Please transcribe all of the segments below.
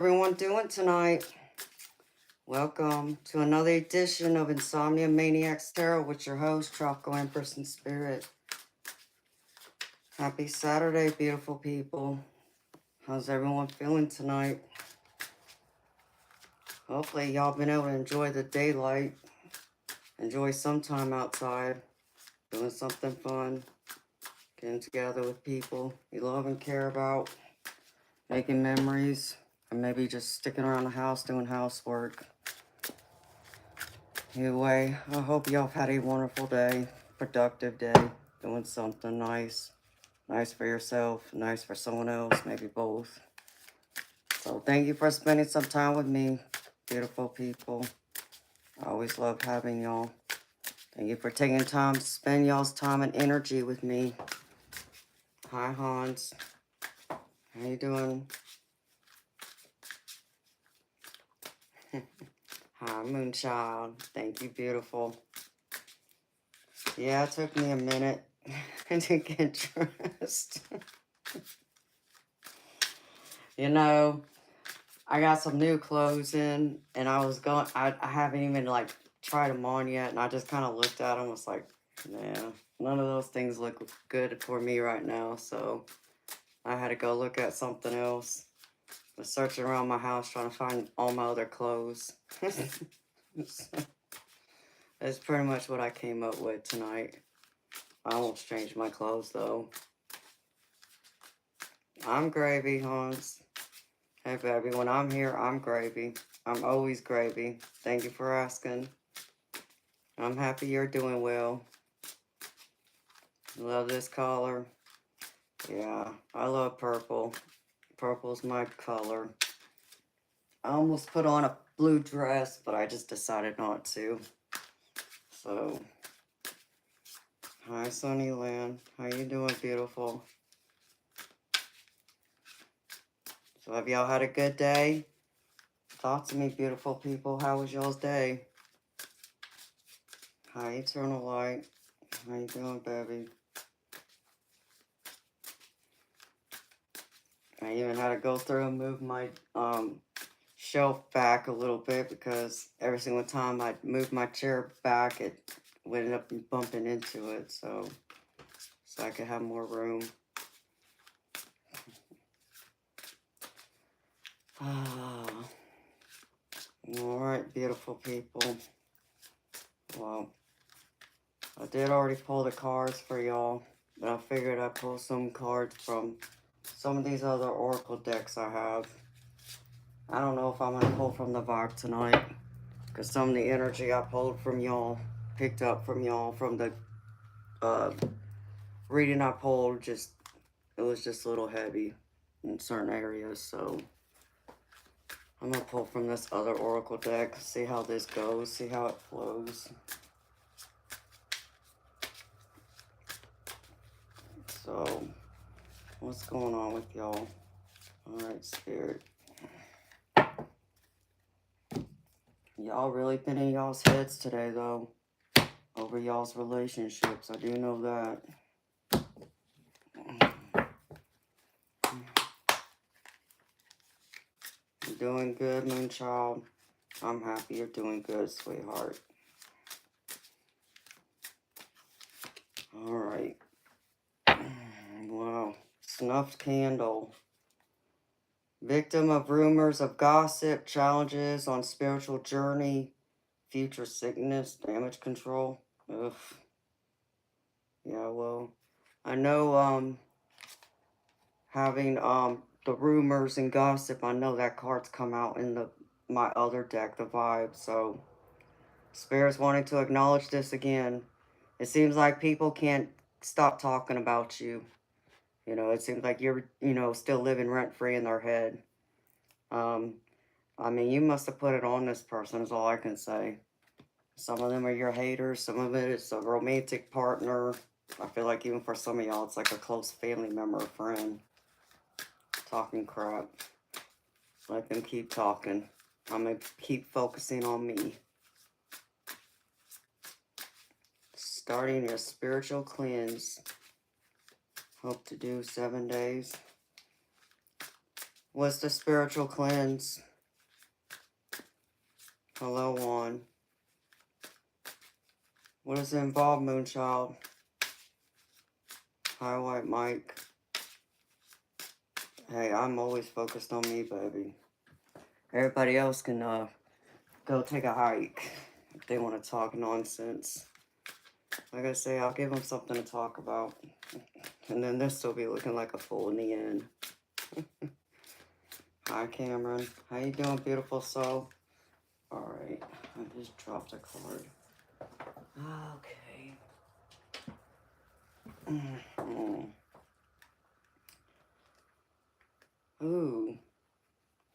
Everyone doing tonight? Welcome to another edition of Insomnia Maniacs Tarot with your host, Tropical Empress in Spirit. Happy Saturday, beautiful people. How's everyone feeling tonight? Hopefully y'all been able to enjoy the daylight. Enjoy some time outside. Doing something fun. Getting together with people you love and care about. Making memories. And maybe just sticking around the house doing housework. Anyway, I hope y'all had a wonderful day, productive day, doing something nice. Nice for yourself, nice for someone else, maybe both. So thank you for spending some time with me, beautiful people. I always love having y'all. Thank you for taking time to spend y'all's time and energy with me. Hi, Hans. How you doing? Hi, Moonchild. Thank you, beautiful. Yeah, it took me a minute to get dressed. You know, I got some new clothes in, and I haven't even, like, tried them on yet, and I just kind of looked at them and was like, yeah, none of those things look good for me right now, so I had to go look at something else. I was searching around my house trying to find all my other clothes. So, that's pretty much what I came up with tonight. I almost changed my clothes, though. I'm gravy, Hans. Hey, baby, when I'm here, I'm gravy. I'm always gravy. Thank you for asking. I'm happy you're doing well. Love this color. Yeah, I love purple. Purple's my color. I almost put on a blue dress, but I just decided not to. So, hi, Sunnyland. How you doing, beautiful? So, have y'all had a good day? Talk to me, beautiful people. How was y'all's day? Hi, Eternal Light. How you doing, baby? I even had to go through and move my shelf back a little bit because every single time I moved my chair back, it would end up bumping into it, so I could have more room. Alright, beautiful people. Well, I did already pull the cards for y'all, but I figured I'd pull some cards from some of these other oracle decks I have. I don't know if I'm going to pull from the vibe tonight, because some of the energy I pulled from y'all, picked up from y'all, from the reading I pulled, it was just a little heavy in certain areas, so I'm going to pull from this other oracle deck, see how this goes, see how it flows. So, what's going on with y'all? Alright, Spirit. Y'all really been in y'all's heads today, though, over y'all's relationships. I do know that. You're doing good, Moonchild. I'm happy you're doing good, sweetheart. Alright. Wow. Snuffed candle. Victim of rumors of gossip, challenges on spiritual journey, future sickness, damage control. Ugh. Yeah, well, I know, having, the rumors and gossip, I know that card's come out in my other deck, the vibe, so Spirit's wanting to acknowledge this again. It seems like people can't stop talking about you. You know, it seems like you're, still living rent-free in their head. I mean, you must have put it on this person, is all I can say. Some of them are your haters. Some of it is a romantic partner. I feel like even for some of y'all, it's like a close family member or friend. Talking crap. Let them keep talking. I'm going to keep focusing on me. Starting your spiritual cleanse. Hope to do 7 days. What's the spiritual cleanse? Hello, Juan. What does it involve, Moonchild? Hi, White Mike. Hey, I'm always focused on me, baby. Everybody else can go take a hike if they want to talk nonsense. Like I say, I'll give them something to talk about. And then this will be looking like a fool in the end. Hi, Cameron. How you doing, beautiful soul? Alright, I just dropped a card. Okay. Ooh.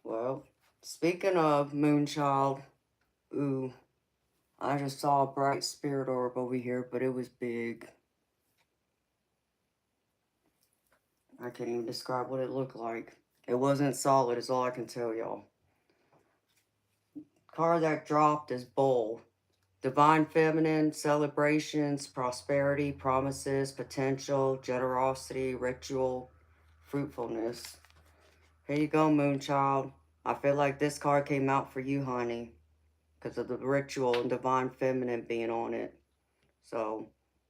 Well, speaking of Moonchild, ooh, I just saw a bright spirit orb over here, but it was big. I can't even describe what it looked like. It wasn't solid, is all I can tell y'all. Card that dropped is Bull. Divine Feminine, celebrations, prosperity, promises, potential, generosity, ritual, fruitfulness. Here you go, Moonchild. I feel like this card came out for you, honey, because of the ritual and Divine Feminine being on it. So,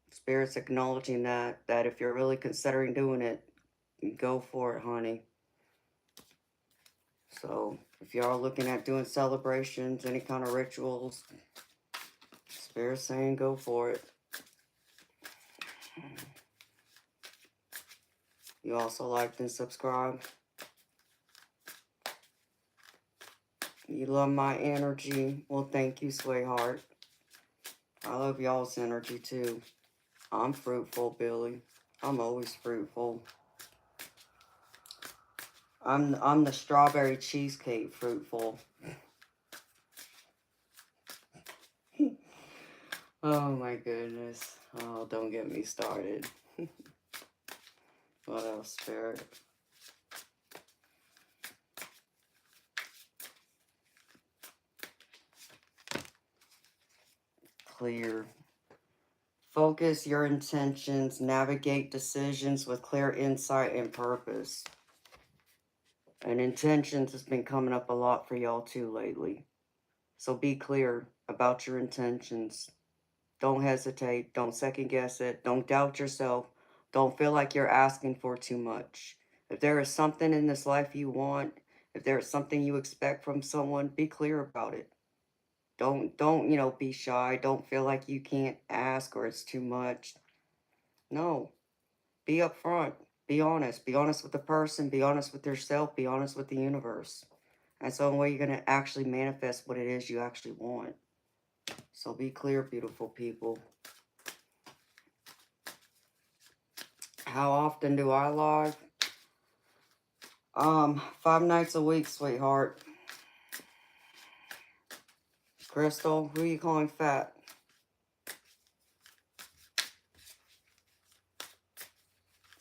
Spirit's acknowledging that if you're really considering doing it, go for it, honey. So, if y'all are looking at doing celebrations, any kind of rituals, Spirit's saying go for it. You also liked and subscribed. You love my energy. Well, thank you, sweetheart. I love y'all's energy, too. I'm fruitful, Billy. I'm always fruitful. I'm the strawberry cheesecake fruitful. Oh, my goodness. Oh, don't get me started. What else, Spirit? Clear. Focus your intentions. Navigate decisions with clear insight and purpose. And intentions has been coming up a lot for y'all too lately. So be clear about your intentions. Don't hesitate. Don't second guess it. Don't doubt yourself. Don't feel like you're asking for too much. If there is something in this life you want, if there is something you expect from someone, be clear about it. Don't, be shy. Don't feel like you can't ask or it's too much. No. Be upfront. Be honest. Be honest with the person. Be honest with yourself. Be honest with the universe. That's the only way you're going to actually manifest what it is you actually want. So be clear, beautiful people. How often do I live? 5 nights a week, sweetheart. Crystal, who are you calling fat?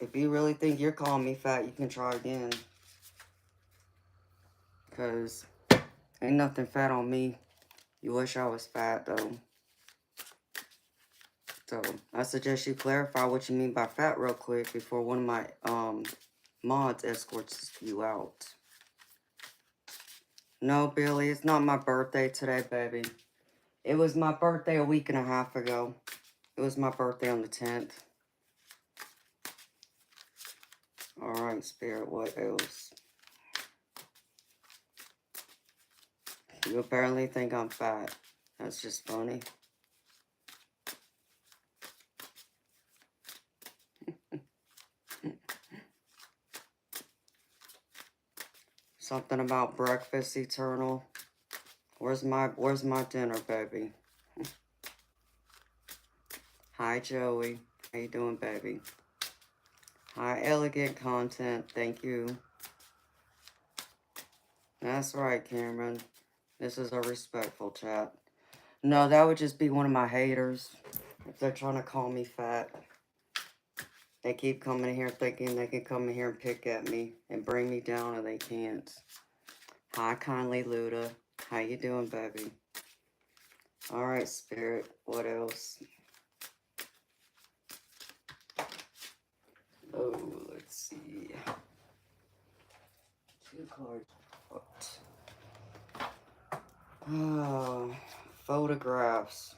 If you really think you're calling me fat, you can try again. Because ain't nothing fat on me. You wish I was fat, though. So, I suggest you clarify what you mean by fat real quick before one of my mods escorts you out. No, Billy, it's not my birthday today, baby. It was my birthday a week and a half ago. It was my birthday on the 10th. Alright, Spirit, what else? You apparently think I'm fat. That's just funny. Something about breakfast eternal. Where's my dinner, baby? Hi, Joey. How you doing, baby? Hi, elegant content. Thank you. That's right, Cameron. This is a respectful chat. No, that would just be one of my haters. If they're trying to call me fat. They keep coming in here thinking they can come in here and pick at me and bring me down, and they can't. Hi, kindly Luda. How you doing, baby? All right, Spirit. What else? Oh, let's see. 2 cards. Oh, photographs.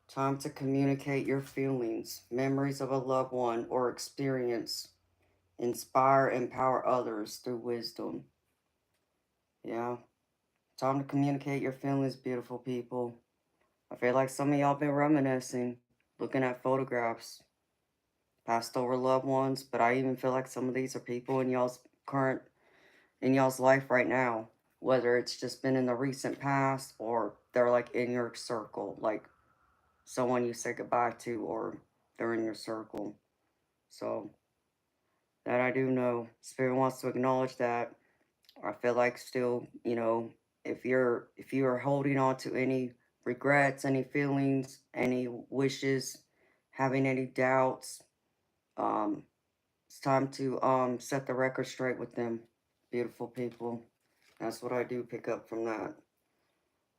Time to communicate your feelings, memories of a loved one, or experience. Inspire, empower others through wisdom. Yeah. Time to communicate your feelings, beautiful people. I feel like some of y'all been reminiscing, looking at photographs, passed over loved ones, but I even feel like some of these are people in y'all's life right now. Whether it's just been in the recent past or they're like in your circle, like someone you say goodbye to or they're in your circle. So that I do know. Spirit wants to acknowledge that. I feel like still, if you are holding on to any regrets, any feelings, any wishes, having any doubts, um, it's time to set the record straight with them, beautiful people. That's what I do pick up from that.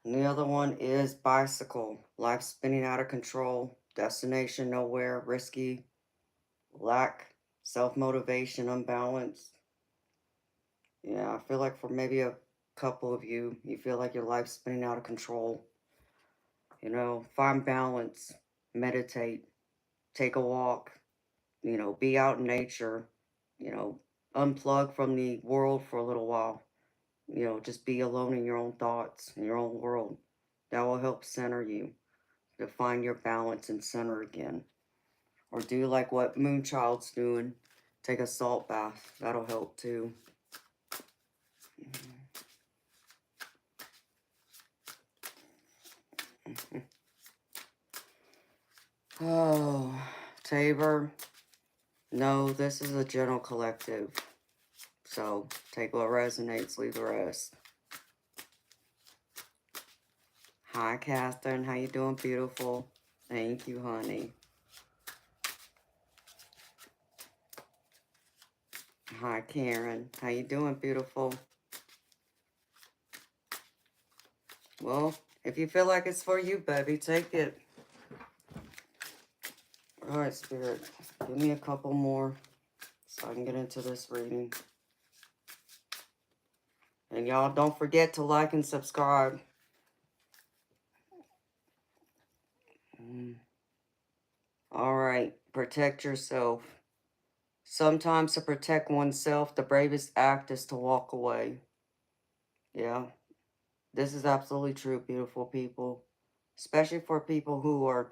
And the other one is bicycle. Life spinning out of control, destination nowhere, risky, lack, self motivation, unbalanced. Yeah, I feel like for maybe a couple of you, you feel like your life's spinning out of control. Find balance, meditate, take a walk, be out in nature, you know, unplug from the world for a little while. Just be alone in your own thoughts, in your own world. That will help center you to find your balance and center again. Or do like what Moonchild's doing, take a salt bath. That'll help too. Oh, Tabor. No, this is a general collective. So take what resonates, leave the rest. Hi, Catherine. How you doing, beautiful? Thank you, honey. Hi, Karen. How you doing, beautiful? Well, if you feel like it's for you, baby, take it. All right, Spirit. Give me a couple more so I can get into this reading. And y'all don't forget to like and subscribe. All right. Protect yourself. Sometimes to protect oneself, the bravest act is to walk away. Yeah. This is absolutely true, beautiful people. Especially for people who are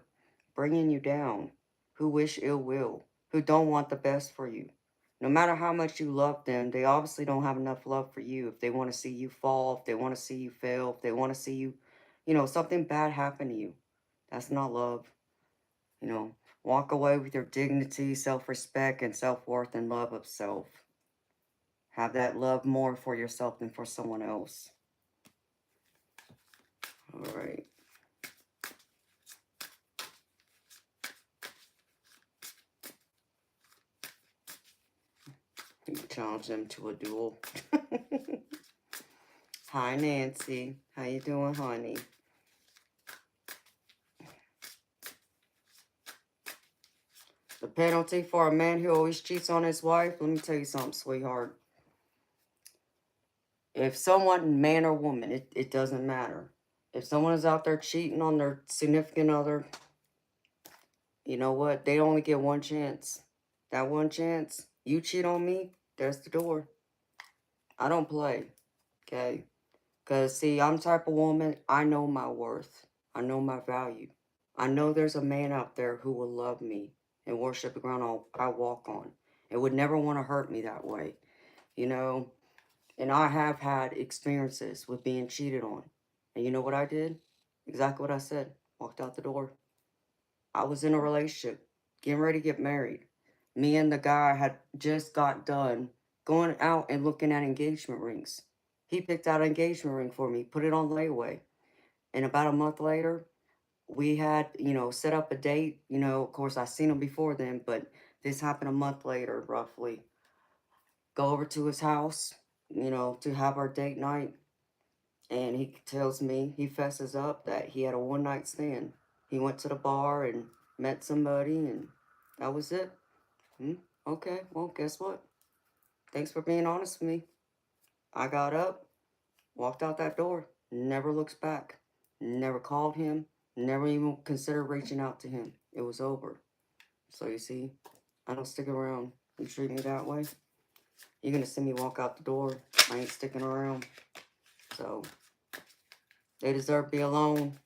bringing you down, who wish ill will, who don't want the best for you. No matter how much you love them, they obviously don't have enough love for you. If they want to see you fall, if they want to see you fail, if they want to see you, something bad happen to you. That's not love. Walk away with your dignity, self-respect, and self-worth and love of self. Have that love more for yourself than for someone else. All right. You challenge them to a duel. Hi, Nancy. How you doing, honey? The penalty for a man who always cheats on his wife, let me tell you something, sweetheart. If someone, man or woman, it doesn't matter. If someone is out there cheating on their significant other, you know what? They only get one chance. That one chance, you cheat on me, there's the door. I don't play, okay? Because, see, I'm the type of woman, I know my worth. I know my value. I know there's a man out there who will love me and worship the ground I walk on. And would never want to hurt me that way, And I have had experiences with being cheated on. And you know what I did? Exactly what I said. Walked out the door. I was in a relationship, getting ready to get married. Me and the guy had just got done going out and looking at engagement rings. He picked out an engagement ring for me, put it on layaway. And about a month later, we had, set up a date. Of course, I seen him before then, but this happened a month later, roughly. Go over to his house, to have our date night. And he tells me, he fesses up that he had a one-night stand. He went to the bar and met somebody, and that was it. Okay, well, guess what? Thanks for being honest with me. I got up, walked out that door, never looks back. Never called him, never even considered reaching out to him. It was over. So you see, I don't stick around. You treat me that way, you're gonna see me walk out the door. I ain't sticking around. So they deserve to be alone.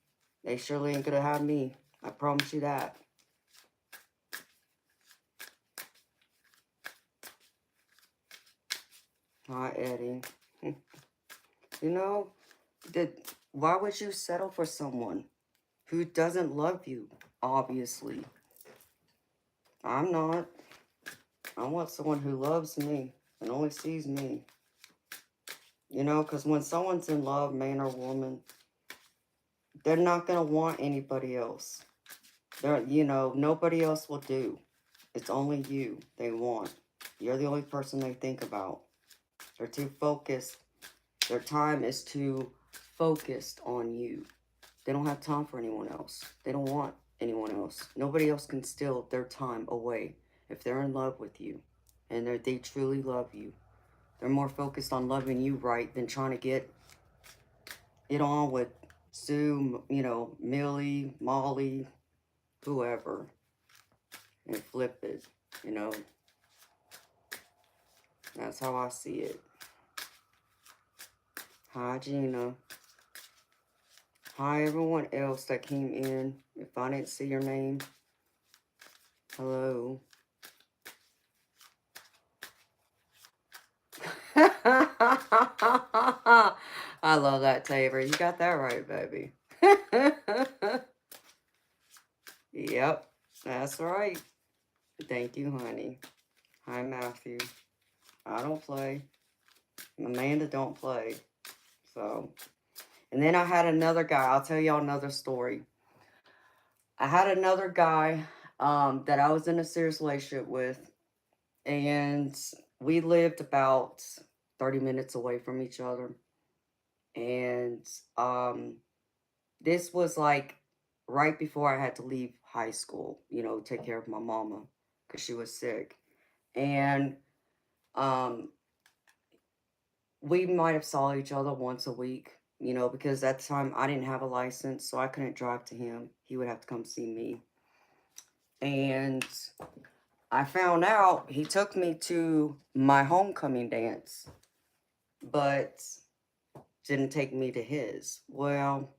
They surely ain't gonna have me. I promise you that. Hi, Eddie. You know, why would you settle for someone who doesn't love you? Obviously, I'm not. I want someone who loves me and only sees me. You know, because when someone's in love, man or woman, they're not going to want anybody else. Nobody else will do. It's only you they want. You're the only person they think about. They're too focused. Their time is too focused on you. They don't have time for anyone else. They don't want anyone else. Nobody else can steal their time away if they're in love with you and they truly love you. They're more focused on loving you right than trying to get it on with Sue, Millie, Molly, whoever, and flip it, you know. That's how I see it. Hi, Gina. Hi, everyone else that came in. If I didn't see your name, hello. I love that, Tabor. You got that right, baby. Yep, that's right. Thank you, honey. Hi, Matthew. I don't play. Amanda don't play. So, and then I had another guy. I'll tell y'all another story. I had another guy that I was in a serious relationship with, and we lived about 30 minutes away from each other. And this was like right before I had to leave high school, take care of my mama because she was sick. And we might have saw each other once a week, because at the time I didn't have a license, so I couldn't drive to him. He would have to come see me. And I found out he took me to my homecoming dance, but didn't take me to his. Well,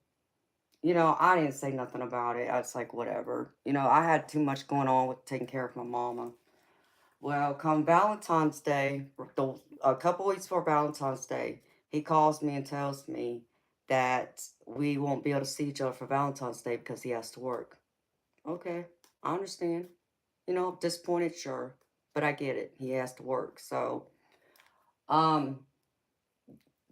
I didn't say nothing about it. I was like, whatever. I had too much going on with taking care of my mama. Well, come Valentine's Day, a couple weeks before Valentine's Day, he calls me and tells me that we won't be able to see each other for Valentine's Day because he has to work. Okay, I understand. Disappointed, sure, but I get it. He has to work. So,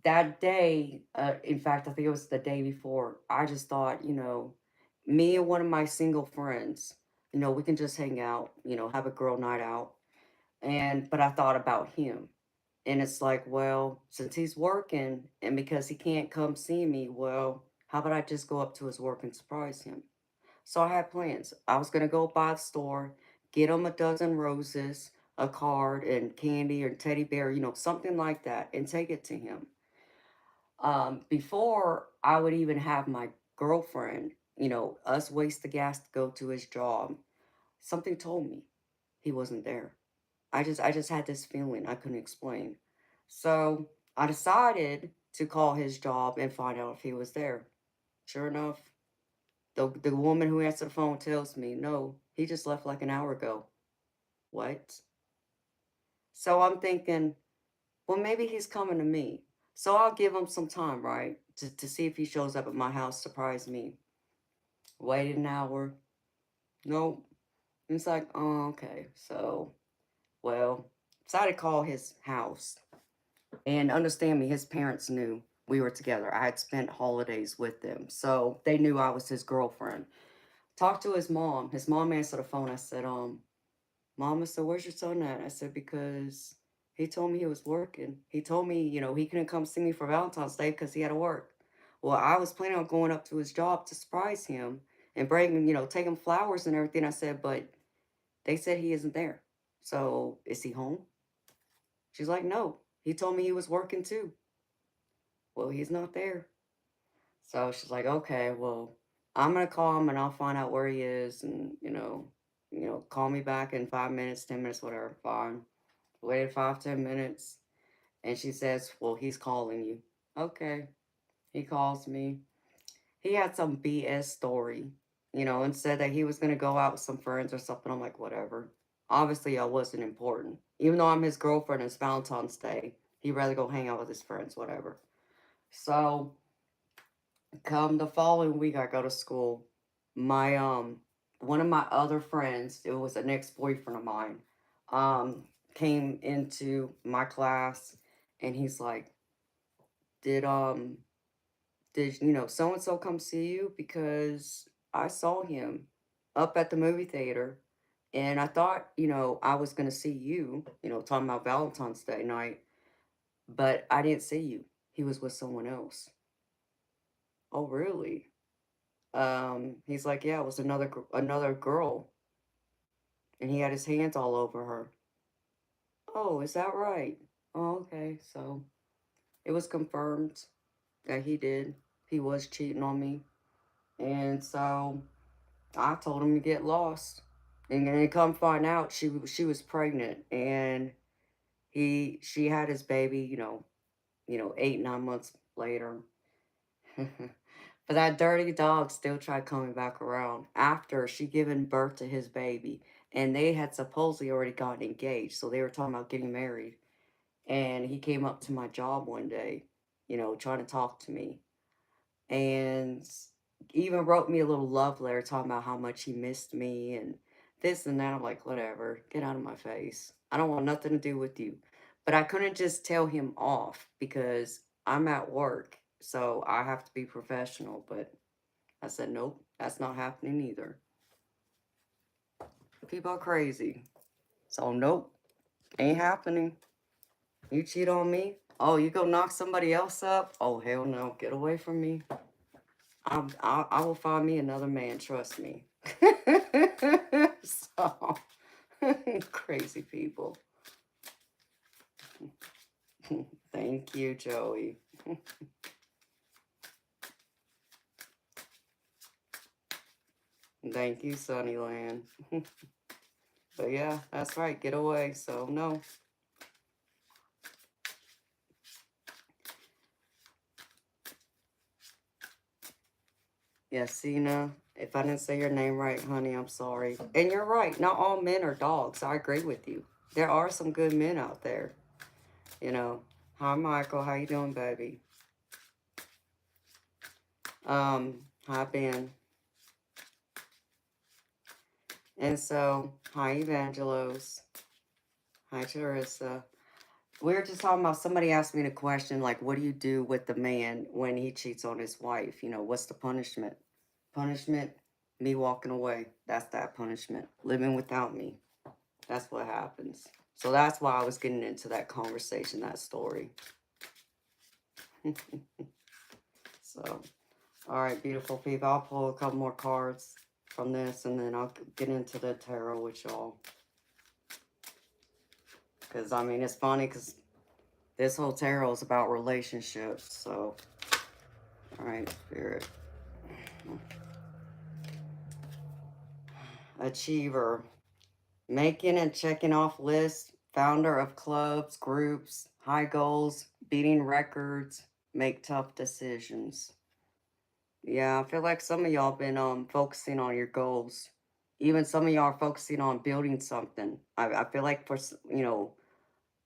that day, in fact, I think it was the day before, I just thought, me and one of my single friends, we can just hang out, have a girl night out. But I thought about him. And it's like, well, since he's working and because he can't come see me, well, how about I just go up to his work and surprise him? So I had plans. I was going to go by the store, get him a dozen roses, a card, and candy or teddy bear, something like that, and take it to him. Before I would even have my girlfriend, us waste the gas to go to his job, something told me he wasn't there. I just had this feeling I couldn't explain. So I decided to call his job and find out if he was there. Sure enough, the woman who answered the phone tells me, no, he just left like an hour ago. What? So I'm thinking, well, maybe he's coming to me. So I'll give him some time, right? To see if he shows up at my house, surprise me. Waited an hour. Nope. It's like, oh, okay. So, well, decided to call his house. And understand me, his parents knew we were together. I had spent holidays with them. So they knew I was his girlfriend. Talked to his mom. His mom answered the phone. I said, Mama, so where's your son at? I said, because he told me he was working. He told me, he couldn't come see me for Valentine's Day because he had to work. Well, I was planning on going up to his job to surprise him and bring him, take him flowers and everything. I said, but they said he isn't there. So is he home? She's like, no. He told me he was working too. well, he's not there. So she's like, okay, well, I'm gonna call him and I'll find out where he is, and call me back in 5 minutes, 10 minutes, whatever. Fine. Waited 5, 10 minutes, and she says, well, he's calling you. Okay. He calls me. He had some BS story, and said that he was gonna go out with some friends or something. I'm like, whatever. Obviously, I wasn't important. Even though I'm his girlfriend, it's Valentine's Day. He'd rather go hang out with his friends, whatever. So come the following week, I go to school. My one of my other friends, it was an ex-boyfriend of mine, um, came into my class, and he's like, "Did so and so come see you? Because I saw him up at the movie theater, and I thought I was gonna see you. Talking about Valentine's Day night, but I didn't see you. He was with someone else." Oh, really? He's like, yeah, it was another girl, and he had his hands all over her. Oh, is that right? Oh, okay. So it was confirmed that he was cheating on me, and so I told him to get lost, and then come find out she was pregnant, and she had his baby, 8 9 months later. But that dirty dog still tried coming back around after she given birth to his baby. And they had supposedly already gotten engaged. So they were talking about getting married. And he came up to my job one day, trying to talk to me. And even wrote me a little love letter talking about how much he missed me and this and that. I'm like, whatever, get out of my face. I don't want nothing to do with you. But I couldn't just tell him off because I'm at work. So I have to be professional. But I said, nope, that's not happening either. People are crazy. So, nope, ain't happening. You cheat on me? Oh, you go knock somebody else up? Oh, hell no, get away from me. I will find me another man, trust me. So, crazy people. Thank you, Joey. Thank you, Sunnyland. But yeah, that's right, get away. So, no. Yeah, Cena, if I didn't say your name right, honey, I'm sorry. And you're right, not all men are dogs. I agree with you. There are some good men out there. Hi, Michael. How you doing, baby? Hi, Ben. And so, hi, Evangelos. Hi, Teresa. We were just talking about, somebody asked me the question, like, what do you do with the man when he cheats on his wife? What's the punishment? Punishment, me walking away. That's that punishment. Living without me. That's what happens. So that's why I was getting into that conversation, that story. So, all right, beautiful people. I'll pull a couple more cards from this, and then I'll get into the tarot with y'all. Because, I mean, it's funny because this whole tarot is about relationships. So, all right, Spirit. Achiever. Making and checking off lists. Founder of clubs, groups, high goals, beating records, make tough decisions. Yeah, I feel like some of y'all been focusing on your goals. Even some of y'all are focusing on building something. I feel like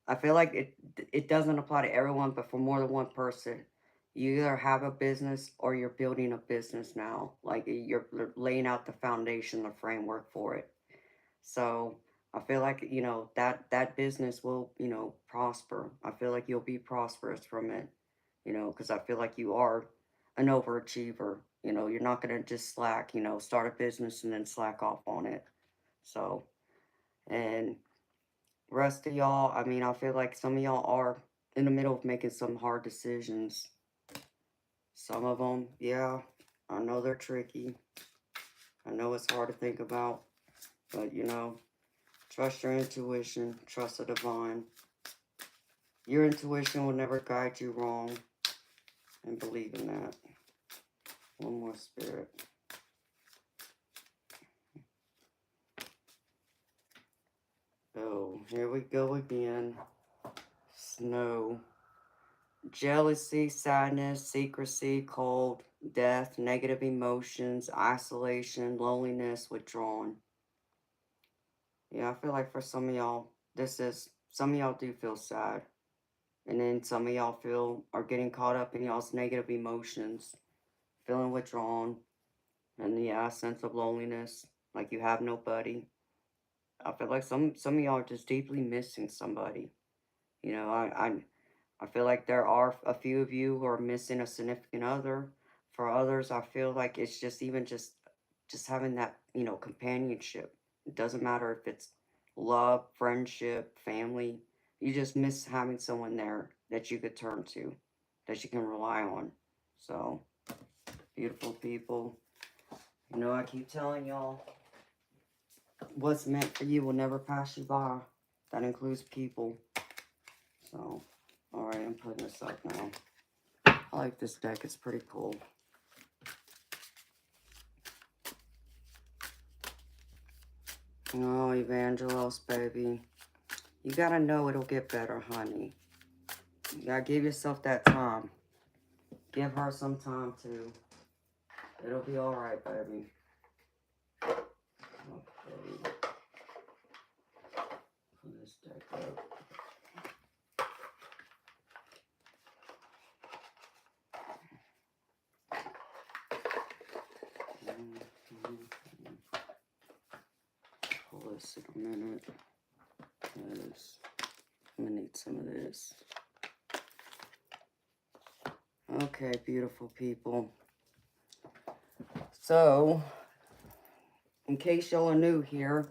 I feel like it doesn't apply to everyone, but for more than one person, you either have a business or you're building a business now. Like you're laying out the foundation, the framework for it. So I feel like that business will prosper. I feel like you'll be prosperous from it. Because I feel like you are an overachiever. You're not gonna just slack. Start a business and then slack off on it. So, and rest of y'all, I mean, I feel like some of y'all are in the middle of making some hard decisions. Some of them, yeah, I know they're tricky. I know it's hard to think about, but trust your intuition, trust the divine. Your intuition will never guide you wrong. and believe in that. One more, Spirit. Oh, here we go again. Snow. Jealousy, sadness, secrecy, cold, death, negative emotions, isolation, loneliness, withdrawn. Yeah, I feel like for some of y'all, some of y'all do feel sad. And then some of y'all are getting caught up in y'all's negative emotions, feeling withdrawn, and yeah, a sense of loneliness, like you have nobody. I feel like some of y'all are just deeply missing somebody. You know, I feel like there are a few of you who are missing a significant other. For others, I feel like it's just even just having that, companionship. It doesn't matter if it's love, friendship, family. You just miss having someone there that you could turn to, that you can rely on. So, beautiful people. I keep telling y'all, what's meant for you will never pass you by. That includes people. So, alright, I'm putting this up now. I like this deck, it's pretty cool. Oh, Evangelos, baby. You gotta know it'll get better, honey. You gotta give yourself that time. Give her some time, too. It'll be alright, baby. Okay. Put this deck up. Pull this in a minute. Because I'm gonna need some of this. Okay, beautiful people. So, in case y'all are new here,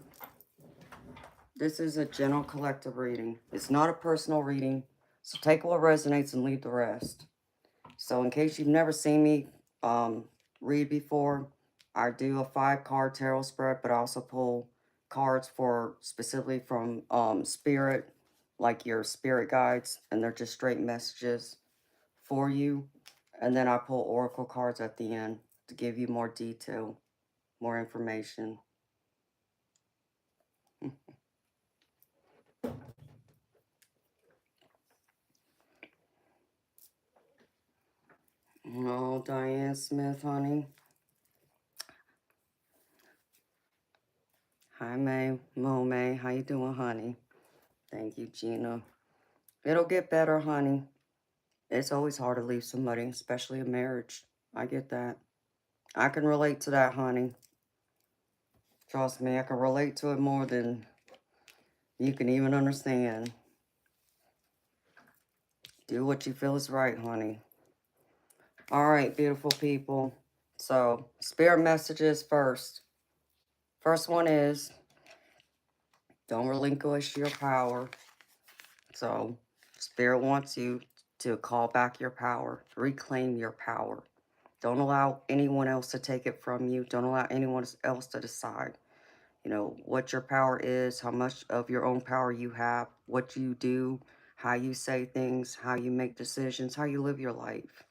this is a general collective reading. It's not a personal reading, so take what resonates and leave the rest. So in case you've never seen me read before, I do a 5-card tarot spread, but I also pull cards for specifically from spirit, like your spirit guides, and they're just straight messages for you. And then I pull oracle cards at the end to give you more detail, more information. Oh, Diane Smith, honey. Hi, May. How you doing, honey? Thank you, Gina. It'll get better, honey. It's always hard to leave somebody, especially a marriage. I get that. I can relate to that, honey. Trust me, I can relate to it more than you can even understand. Do what you feel is right, honey. All right, beautiful people. So, spirit messages first. First one is, don't relinquish your power. So, spirit wants you to call back your power, reclaim your power. Don't allow anyone else to take it from you. Don't allow anyone else to decide, what your power is, how much of your own power you have, what you do, how you say things, how you make decisions, how you live your life.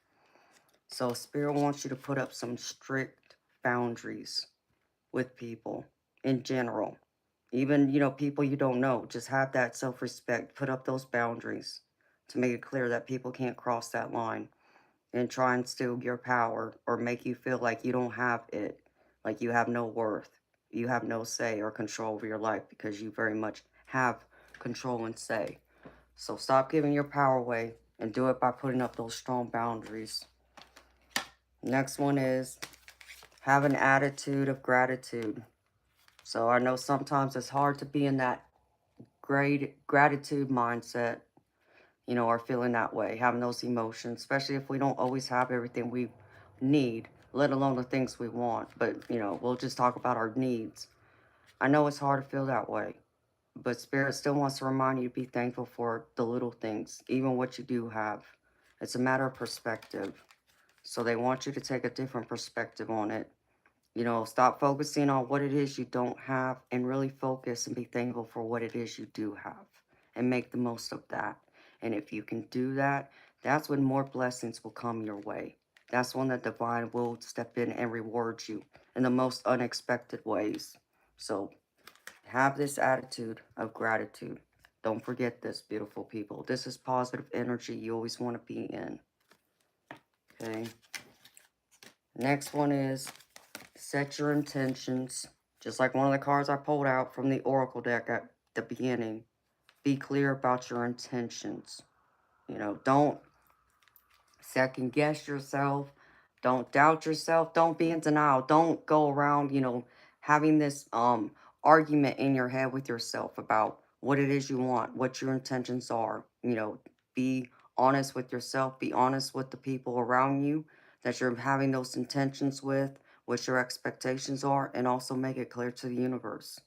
So Spirit wants you to put up some strict boundaries with people in general. Even, people you don't know. Just have that self-respect. Put up those boundaries to make it clear that people can't cross that line and try and steal your power or make you feel like you don't have it, like you have no worth, you have no say or control over your life, because you very much have control and say. So stop giving your power away and do it by putting up those strong boundaries. Next one is, have an attitude of gratitude. So I know sometimes it's hard to be in that great gratitude mindset, or feeling that way, having those emotions, especially if we don't always have everything we need, let alone the things we want. But, we'll just talk about our needs. I know it's hard to feel that way, but Spirit still wants to remind you to be thankful for the little things, even what you do have. It's a matter of perspective. So they want you to take a different perspective on it. Stop focusing on what it is you don't have and really focus and be thankful for what it is you do have and make the most of that. And if you can do that, that's when more blessings will come your way. That's when the divine will step in and reward you in the most unexpected ways. So have this attitude of gratitude. Don't forget this, beautiful people. This is positive energy you always want to be in. Okay. Next one is set your intentions. Just like one of the cards I pulled out from the Oracle deck at the beginning. Be clear about your intentions. Don't second guess yourself. Don't doubt yourself. Don't be in denial. Don't go around, having this argument in your head with yourself about what it is you want, what your intentions are. Be honest with yourself. Be honest with the people around you that you're having those intentions with, what your expectations are, and also make it clear to the universe.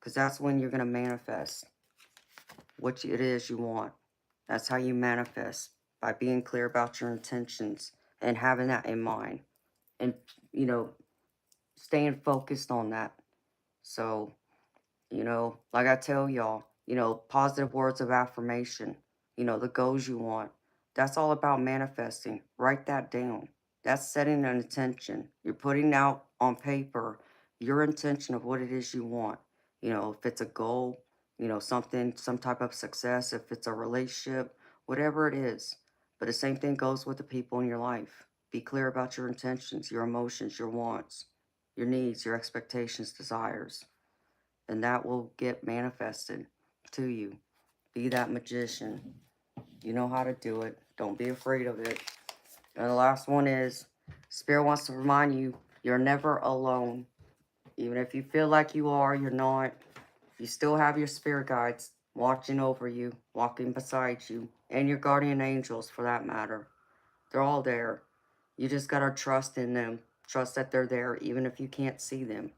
Because that's when you're going to manifest what it is you want. That's how you manifest, by being clear about your intentions and having that in mind and, staying focused on that. So, like I tell y'all, positive words of affirmation, the goals you want. That's all about manifesting. Write that down. That's setting an intention. You're putting out on paper your intention of what it is you want. If it's a goal, something, some type of success, if it's a relationship, whatever it is. But the same thing goes with the people in your life. Be clear about your intentions, your emotions, your wants, your needs, your expectations, desires, and that will get manifested to you. Be that magician. You know how to do it. Don't be afraid of it. And the last one is, Spirit wants to remind you, you're never alone. Even if you feel like you are, you're not. You still have your spirit guides watching over you, walking beside you, and your guardian angels for that matter. They're all there. You just gotta trust in them. Trust that they're there even if you can't see them.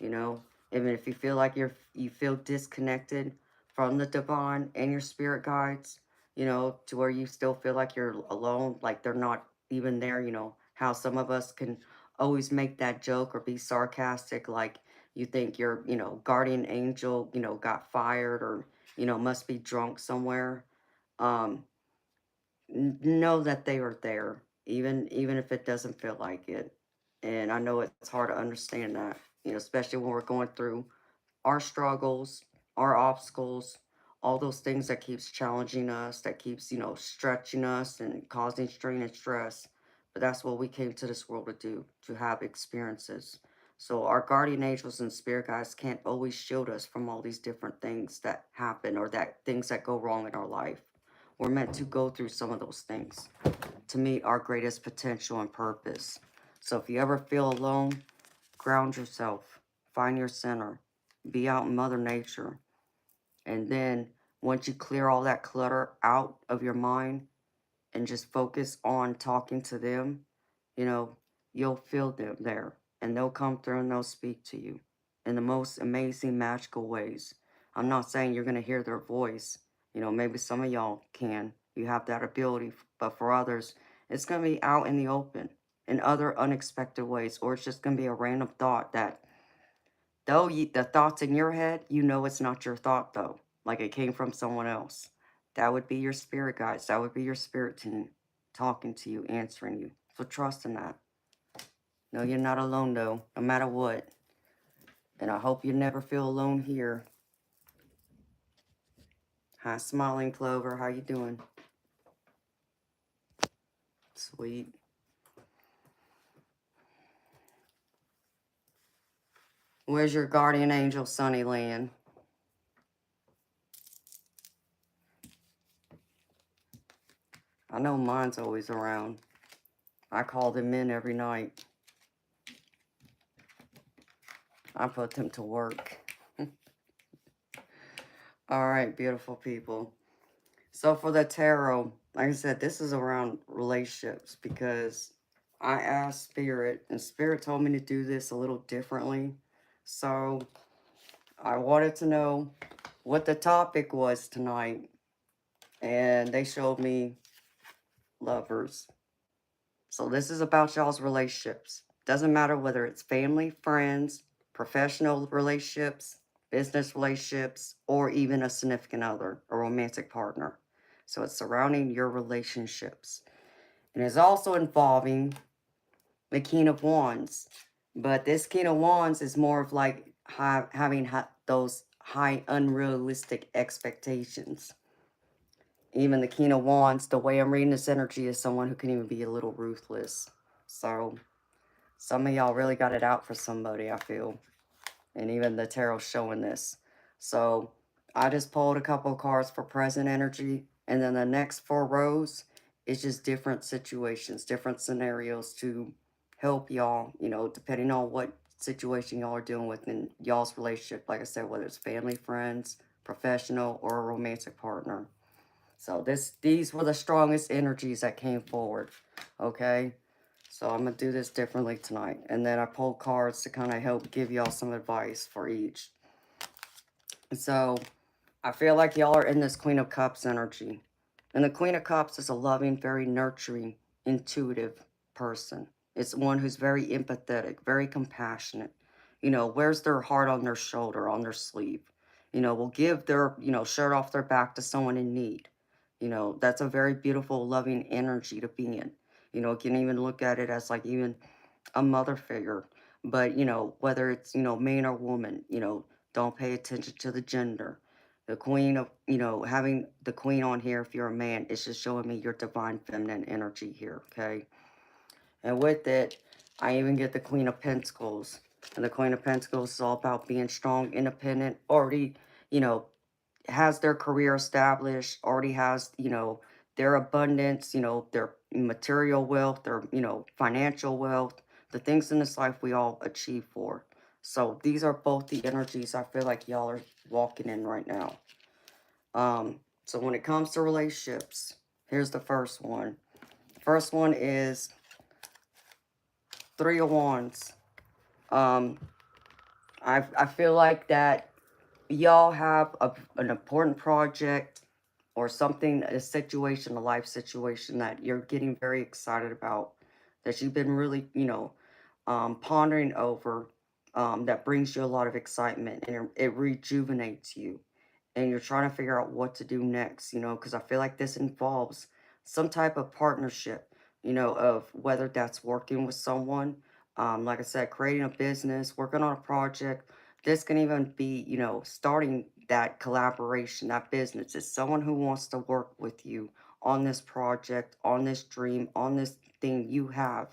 Even if you feel like you feel disconnected from the divine and your spirit guides, to where you still feel like you're alone, like they're not even there. How some of us can always make that joke or be sarcastic, like you think your guardian angel got fired, or must be drunk somewhere. um know that they are there, even if it doesn't feel like it. And I know it's hard to understand that, especially when we're going through our struggles, our obstacles, all those things that keeps challenging us, that keeps, stretching us and causing strain and stress. But that's what we came to this world to do, to have experiences. So our guardian angels and spirit guides can't always shield us from all these different things that happen, or that things that go wrong in our life. We're meant to go through some of those things to meet our greatest potential and purpose. So if you ever feel alone, ground yourself, find your center, be out in Mother Nature. And then once you clear all that clutter out of your mind and just focus on talking to them, you know, you'll feel them there, and they'll come through and they'll speak to you in the most amazing, magical ways. I'm not saying you're going to hear their voice. Maybe some of y'all can. You have that ability, but for others, it's going to be out in the open in other unexpected ways, or it's just going to be a random thought that, though the thoughts in your head, it's not your thought, though. Like it came from someone else. That would be your spirit guides. That would be your spirit team talking to you, answering you. So trust in that. No, you're not alone, though, no matter what. And I hope you never feel alone here. Hi, Smiling Clover. How you doing? Sweet. Where's your guardian angel, Sunnyland? I know mine's always around. I call them in every night. I put them to work. All right, beautiful people. So for the tarot, like I said, this is around relationships, because I asked Spirit, and Spirit told me to do this a little differently. So I wanted to know what the topic was tonight, and they showed me lovers. So this is about y'all's relationships. Doesn't matter whether it's family, friends, professional relationships, business relationships, or even a significant other, a romantic partner. So it's surrounding your relationships. And it's also involving the King of Wands. But this King of Wands is more of like having those high unrealistic expectations. Even the King of Wands, the way I'm reading this energy is someone who can even be a little ruthless. So some of y'all really got it out for somebody, I feel. And even the tarot's showing this. So I just pulled a couple of cards for present energy. And then the next 4 rows is just different situations, different scenarios to help y'all, you know, depending on what situation y'all are dealing with in y'all's relationship. Like I said, whether it's family, friends, professional, or a romantic partner. So these were the strongest energies that came forward. Okay. So I'm going to do this differently tonight. And then I pulled cards to kind of help give y'all some advice for each. So I feel like y'all are in this Queen of Cups energy. And the Queen of Cups is a loving, very nurturing, intuitive person. It's one who's very empathetic, very compassionate. You know, wears their heart on their shoulder, on their sleeve. You know, will give their, you know, shirt off their back to someone in need. You know, that's a very beautiful, loving energy to be in. You know, you can even look at it as like even a mother figure. But, you know, whether it's, you know, man or woman, you know, don't pay attention to the gender. The queen of, you know, having the queen on here, if you're a man, it's just showing me your divine feminine energy here, okay? And with it, I even get the Queen of Pentacles. And the Queen of Pentacles is all about being strong, independent, already, you know, has their career established, already has, you know, their abundance, you know, their material wealth, their, you know, financial wealth, the things in this life we all achieve for. So these are both the energies I feel like y'all are walking in right now. So when it comes to relationships, here's the first one. First one is 3 of Wands. Um, I feel like that y'all have an important project or something, a situation, a life situation that you're getting very excited about, that you've been really, you know, pondering over, that brings you a lot of excitement and it rejuvenates you. And you're trying to figure out what to do next, you know, because I feel like this involves some type of partnership, you know, of whether that's working with someone, like I said, creating a business, working on a project. This can even be, you know, starting that collaboration, that business. It's someone who wants to work with you on this project, on this dream, on this thing you have.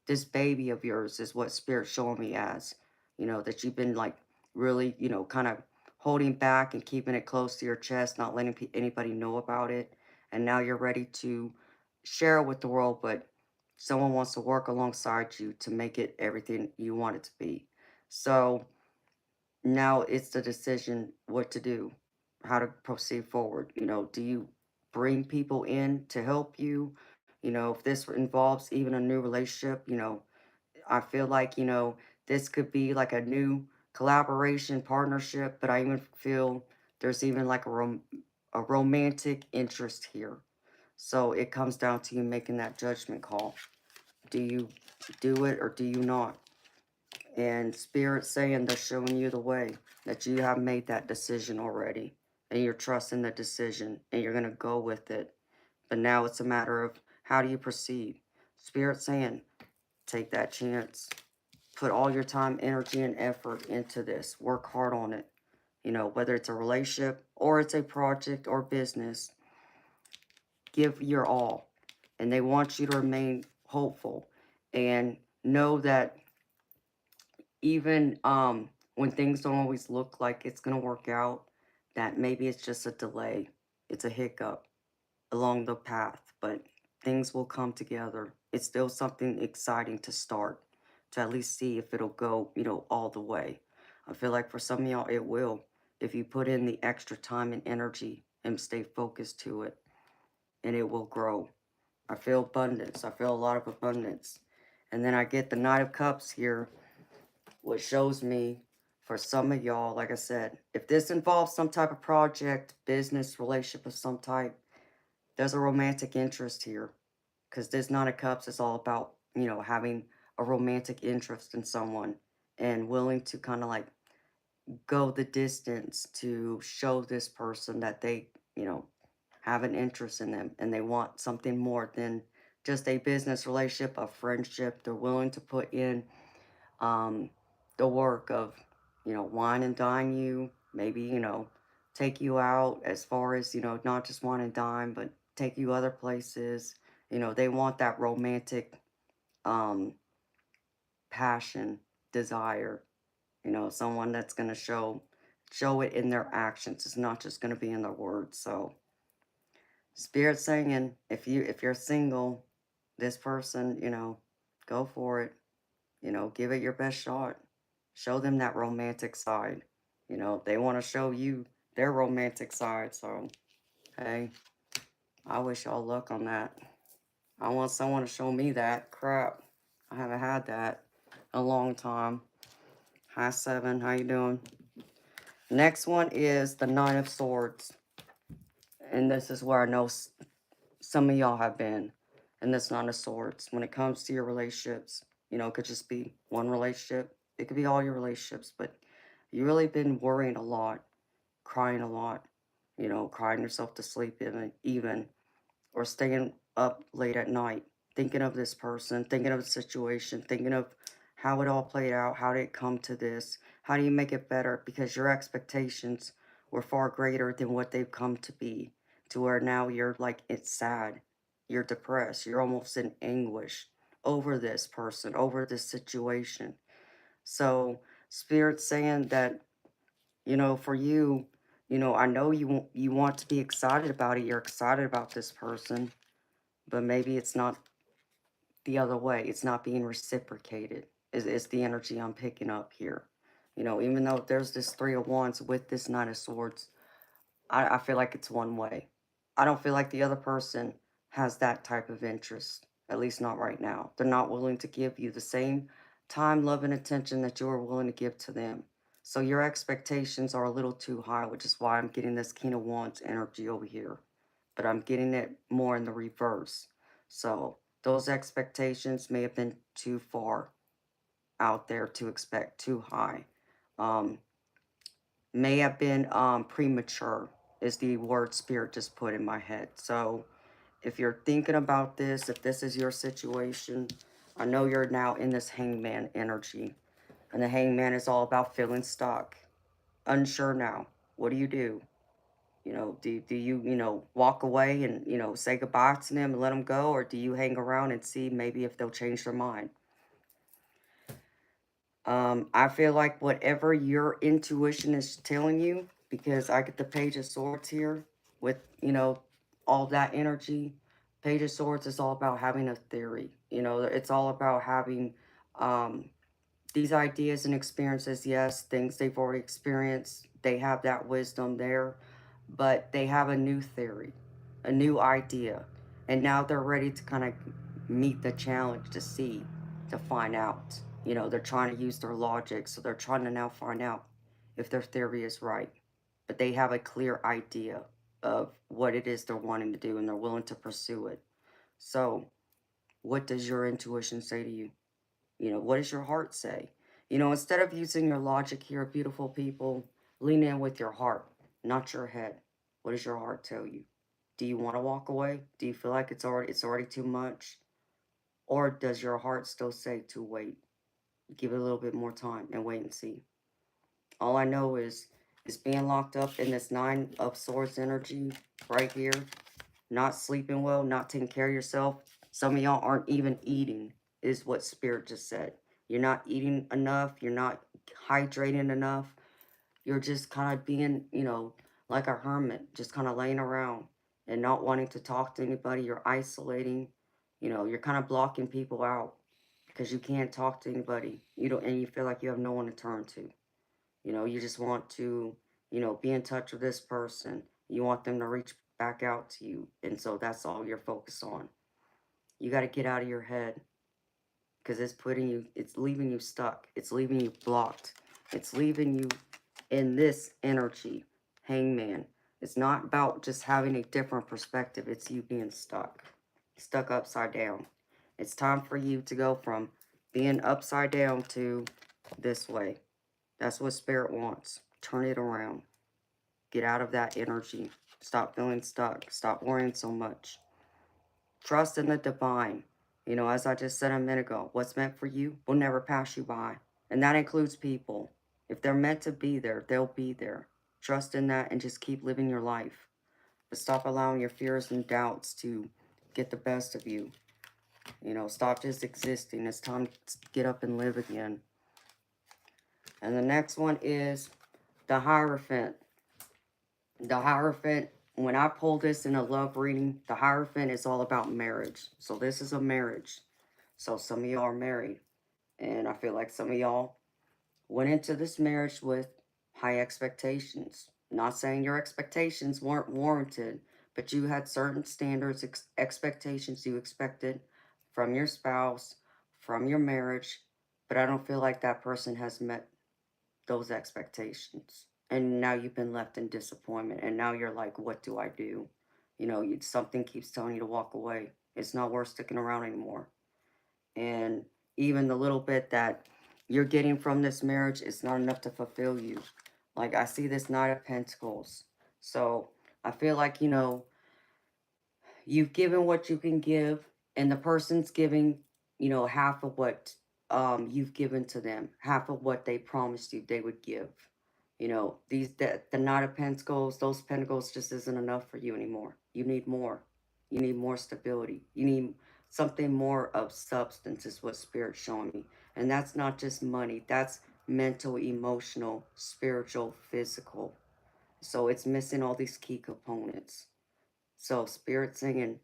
This baby of yours is what Spirit's showing me as, you know, that you've been like really, you know, kind of holding back and keeping it close to your chest, not letting anybody know about it. And now you're ready to share it with the world, but someone wants to work alongside you to make it everything you want it to be. So now it's the decision what to do, how to proceed forward. You know, do you bring people in to help you? You know, if this involves even a new relationship, you know, I feel like, you know, this could be like a new collaboration partnership, but I even feel there's even like a romantic interest here. So it comes down to you making that judgment call. Do you do it or do you not? And Spirit saying they're showing you the way, that you have made that decision already. And you're trusting the decision and you're going to go with it. But now it's a matter of how do you proceed? Spirit saying, take that chance. Put all your time, energy, and effort into this. Work hard on it. You know, whether it's a relationship or it's a project or business, give your all. And they want you to remain hopeful and know that even when things don't always look like it's going to work out, that maybe it's just a delay. It's a hiccup along the path, but things will come together. It's still something exciting to start, to at least see if it'll go, you know, all the way. I feel like for some of y'all, it will, if you put in the extra time and energy and stay focused to it, and it will grow. I feel abundance. I feel a lot of abundance. And then I get the Knight of Cups here, which shows me for some of y'all, like I said, if this involves some type of project, business, relationship of some type, there's a romantic interest here. Because this Nine of Cups is all about, you know, having a romantic interest in someone and willing to kind of like go the distance to show this person that they, you know, have an interest in them, and they want something more than just a business relationship, a friendship. They're willing to put in um, the work of, wine and dine you, maybe, take you out as far as, not just wine and dine, but take you other places. They want that romantic um, passion, desire, someone that's going to show it in their actions. It's not just going to be in their words. So spirit saying, if you're single, this person, go for it. Give it your best shot. Show them that romantic side. They want to show you their romantic side. So, hey, I wish y'all luck on that. I want someone to show me that. Crap. I haven't had that in a long time. Hi, Seven. How you doing? Next one is the Nine of Swords. And this is where I know some of y'all have been in this Nine of Swords. When it comes to your relationships, it could just be one relationship. It could be all your relationships, but you really been worrying a lot, crying a lot, crying yourself to sleep even, or staying up late at night, thinking of this person, thinking of the situation, thinking of how it all played out, how did it come to this, how do you make it better, because your expectations were far greater than what they've come to be, to where now you're like, it's sad, you're depressed, you're almost in anguish over this person, over this situation. So Spirit's saying that, for you, I know you want to be excited about it, you're excited about this person, but maybe it's not the other way. It's not being reciprocated, is the energy I'm picking up here. Even though there's this Three of Wands with this Nine of Swords, I feel like it's one way. I don't feel like the other person has that type of interest, at least not right now. They're not willing to give you the same time, love, and attention that you're willing to give to them. So your expectations are a little too high, which is why I'm getting this King of Wands energy over here. But I'm getting it more in the reverse. So those expectations may have been too far out there to expect, too high. Um, may have been premature is the word Spirit just put in my head. So if you're thinking about this, if this is your situation, I know you're now in this Hangman energy. And the Hangman is all about feeling stuck, unsure now. What do you do? Do you, walk away and, say goodbye to them and let them go? Or do you hang around and see maybe if they'll change their mind? I feel like whatever your intuition is telling you, because I get the Page of Swords here with, all that energy. Page of Swords is all about having a theory. It's all about having these ideas and experiences. Yes, things they've already experienced. They have that wisdom there, but they have a new theory, a new idea. And now they're ready to kind of meet the challenge to see, to find out. They're trying to use their logic, so they're trying to now find out if their theory is right. But they have a clear idea of what it is they're wanting to do, and they're willing to pursue it. So, what does your intuition say to you? What does your heart say? Instead of using your logic here, beautiful people, lean in with your heart, not your head. What does your heart tell you? Do you want to walk away? Do you feel like it's already too much? Or does your heart still say to wait? Give it a little bit more time and wait and see. All I know is being locked up in this Nine of Swords energy right here, not sleeping well, not taking care of yourself. Some of y'all aren't even eating, is what Spirit just said. You're not eating enough. You're not hydrating enough. You're just kind of being, like a hermit, just kind of laying around and not wanting to talk to anybody. You're isolating. You're kind of blocking people out because you can't talk to anybody. And you feel like you have no one to turn to. You just want to, be in touch with this person. You want them to reach back out to you. And so that's all you're focused on. You got to get out of your head because it's leaving you stuck. It's leaving you blocked. It's leaving you in this energy, Hangman. It's not about just having a different perspective. It's you being stuck upside down. It's time for you to go from being upside down to this way. That's what Spirit wants. Turn it around. Get out of that energy. Stop feeling stuck. Stop worrying so much. Trust in the divine. You know, as I just said a minute ago, what's meant for you will never pass you by. And that includes people. If they're meant to be there, they'll be there. Trust in that and just keep living your life. But stop allowing your fears and doubts to get the best of you. You know, stop just existing. It's time to get up and live again. And the next one is the Hierophant. The Hierophant, when I pull this in a love reading, the Hierophant is all about marriage. So this is a marriage. So some of y'all are married. And I feel like some of y'all went into this marriage with high expectations. Not saying your expectations weren't warranted, but you had certain standards, expectations you expected from your spouse, from your marriage. But I don't feel like that person has met those expectations. And now you've been left in disappointment. And now you're like, what do I do? You know, something keeps telling you to walk away. It's not worth sticking around anymore. And even the little bit that you're getting from this marriage is not enough to fulfill you. Like, I see this Knight of Pentacles. So I feel like, you know, you've given what you can give, and the person's giving, you know, half of what you've given to them, half of what they promised you they would give. You know, the Knight of Pentacles, those pentacles just isn't enough for you anymore. You need more. You need more stability. You need something more of substance is what Spirit's showing me. And that's not just money. That's mental, emotional, spiritual, physical. So it's missing all these key components. So Spirit singing,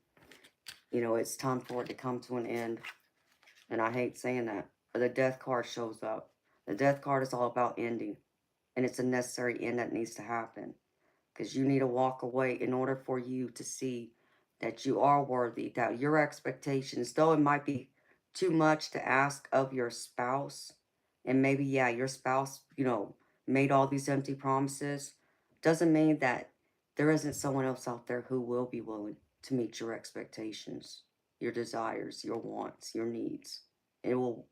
you know, it's time for it to come to an end. And I hate saying that, but the death card shows up. The death card is all about ending, and it's a necessary end that needs to happen, because you need to walk away in order for you to see that you are worthy, that your expectations, though it might be too much to ask of your spouse, and maybe, yeah, your spouse, you know, made all these empty promises, doesn't mean that there isn't someone else out there who will be willing to meet your expectations, your desires, your wants, your needs. It will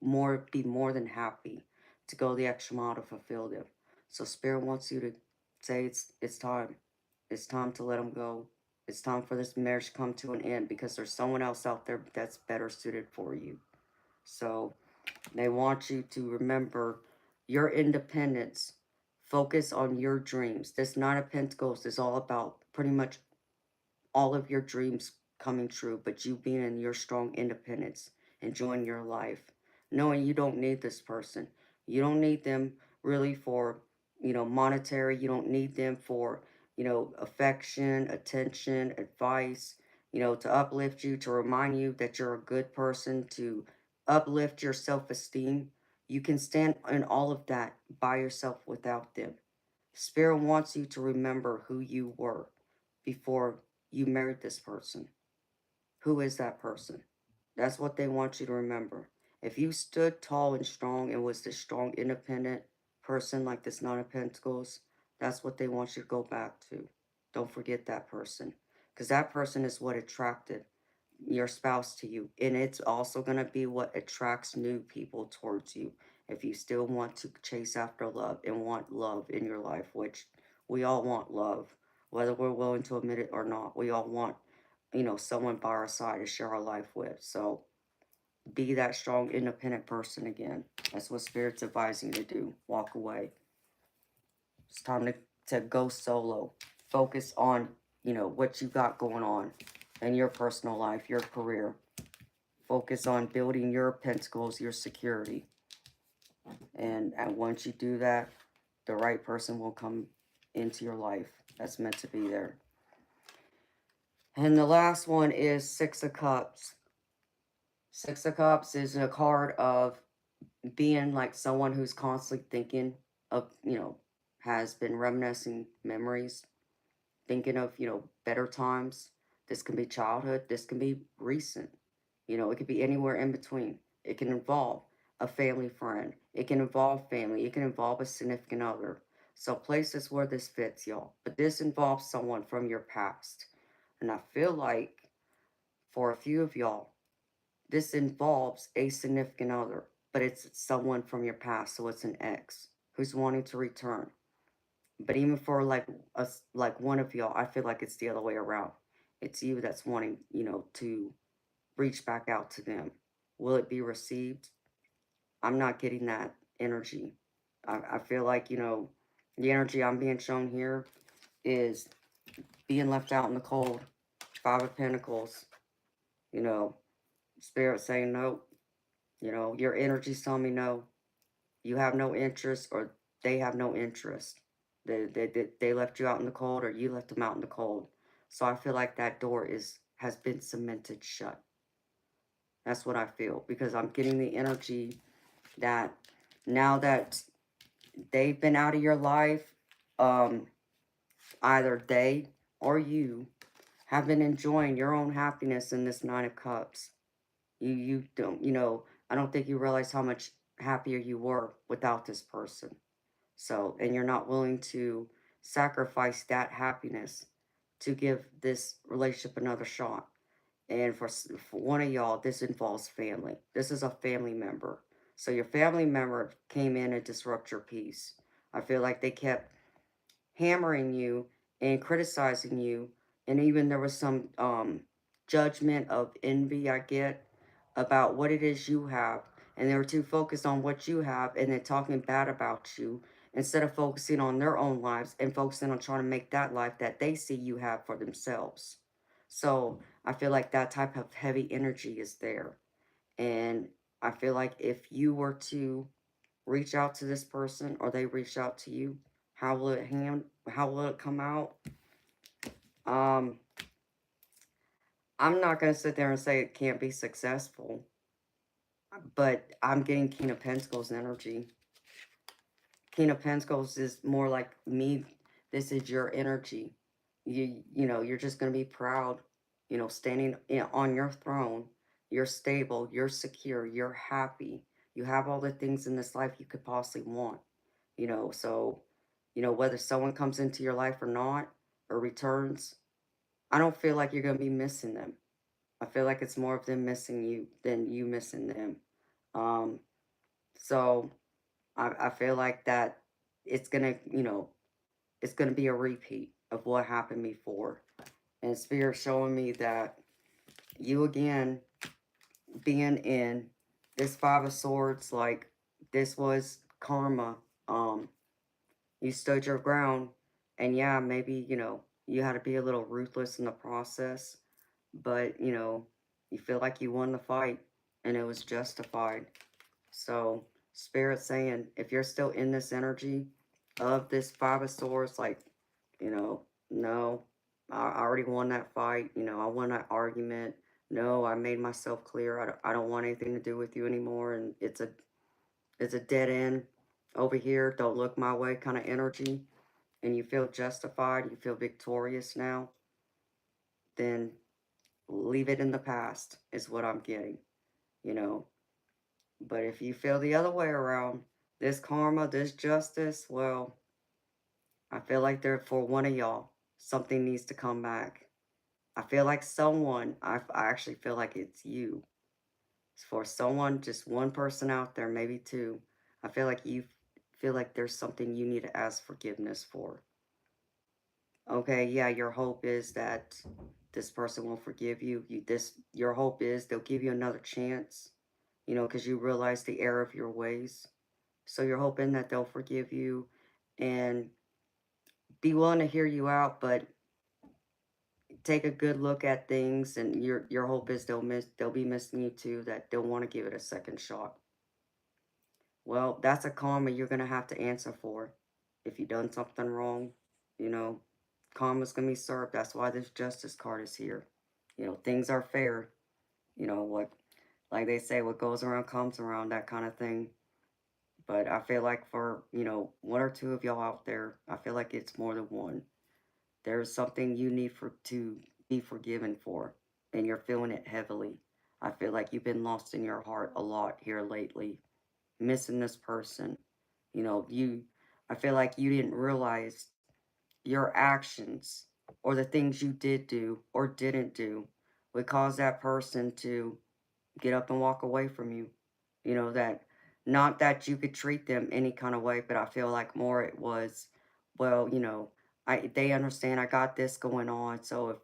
be more than happy to go the extra mile to fulfill them. So Spirit wants you to say it's time. It's time to let them go. It's time for this marriage to come to an end, because there's someone else out there that's better suited for you. So they want you to remember your independence. Focus on your dreams. This Nine of Pentacles is all about pretty much all of your dreams coming true, but you being in your strong independence, enjoying your life, knowing you don't need this person. You don't need them really for, you know, monetary. You don't need them for, you know, affection, attention, advice, you know, to uplift you, to remind you that you're a good person, to uplift your self-esteem. You can stand in all of that by yourself without them. Spirit wants you to remember who you were before you married this person. Who is that person? That's what they want you to remember. If you stood tall and strong and was this strong, independent person like this Nine of Pentacles, that's what they want you to go back to. Don't forget that person. Because that person is what attracted your spouse to you. And it's also going to be what attracts new people towards you. If you still want to chase after love and want love in your life, which we all want love, whether we're willing to admit it or not. We all want, you know, someone by our side to share our life with. So be that strong, independent person again. That's what Spirit's advising you to do. Walk away. It's time to go solo. Focus on, you know, what you got going on in your personal life, your career. Focus on building your pentacles, your security. And once you do that, the right person will come into your life that's meant to be there. And the last one is Six of Cups. Six of Cups is a card of being like someone who's constantly thinking of, you know, has been reminiscing memories, thinking of, you know, better times. This can be childhood. This can be recent. You know, it could be anywhere in between. It can involve a family friend. It can involve family. It can involve a significant other. So places where this fits, y'all. But this involves someone from your past. And I feel like for a few of y'all, this involves a significant other. But it's someone from your past. So it's an ex who's wanting to return. But even for like us, like one of y'all, I feel like it's the other way around. It's you that's wanting, to reach back out to them. Will it be received? I'm not getting that energy. I feel like, the energy I'm being shown here is being left out in the cold. Five of Pentacles, you know, Spirit saying no. Your energy's telling me no. You have no interest, or they have no interest. They left you out in the cold, or you left them out in the cold. So I feel like that door has been cemented shut. That's what I feel, because I'm getting the energy that now that they've been out of your life, um, either they or you have been enjoying your own happiness in this Nine of Cups. You don't, I don't think you realize how much happier you were without this person. So, and you're not willing to sacrifice that happiness to give this relationship another shot. And for one of y'all, this involves family. This is a family member. So your family member came in and disrupt your peace. I feel like they kept hammering you and criticizing you, and even there was some judgment of envy I get about what it is you have, and they were too focused on what you have and then talking bad about you instead of focusing on their own lives and focusing on trying to make that life that they see you have for themselves. So I feel like that type of heavy energy is there, and I feel like if you were to reach out to this person or they reach out to you, how will it come out? Um, I'm not gonna sit there and say it can't be successful, but I'm getting King of Pentacles energy. King of Pentacles is more like me. This is your energy. You're just gonna be proud, standing on your throne. You're stable, you're secure, you're happy. You have all the things in this life you could possibly want. So, whether someone comes into your life or not, or returns, I don't feel like you're going to be missing them. I feel like it's more of them missing you than you missing them. Um, so I feel like that it's going to, it's going to be a repeat of what happened before. And Spirit showing me that you again being in this Five of Swords, like this was karma. Um, you stood your ground, and yeah, maybe you had to be a little ruthless in the process, but you feel like you won the fight and it was justified. So Spirit saying, if you're still in this energy of this Five of Swords, like, no, I already won that fight. I won that argument. No, I made myself clear. I don't want anything to do with you anymore, and it's a dead end over here. Don't look my way kind of energy, and you feel justified, you feel victorious now, then leave it in the past, is what I'm getting, you know. But if you feel the other way around, this karma, this justice, well, I feel like there for one of y'all, something needs to come back. I feel like I actually feel like it's you. It's for someone, just one person out there, maybe two. I feel like you feel like there's something you need to ask forgiveness for. Okay, yeah, your hope is that this person will forgive you. Your hope is they'll give you another chance, because you realize the error of your ways. So you're hoping that they'll forgive you and be willing to hear you out, but take a good look at things, and your hope is they'll be missing you too, that they'll want to give it a second shot. Well, that's a karma you're gonna have to answer for. If you done something wrong, you know, karma's gonna be served. That's why this justice card is here. Things are fair. What, like they say, what goes around comes around, that kind of thing. But I feel like for, one or two of y'all out there, I feel like it's more than one. There's something you need to be forgiven for, and you're feeling it heavily. I feel like you've been lost in your heart a lot here lately, missing this person. I feel like you didn't realize your actions or the things you did do or didn't do would cause that person to get up and walk away from you. That not that you could treat them any kind of way, but I feel like more it was well, they understand I got this going on. So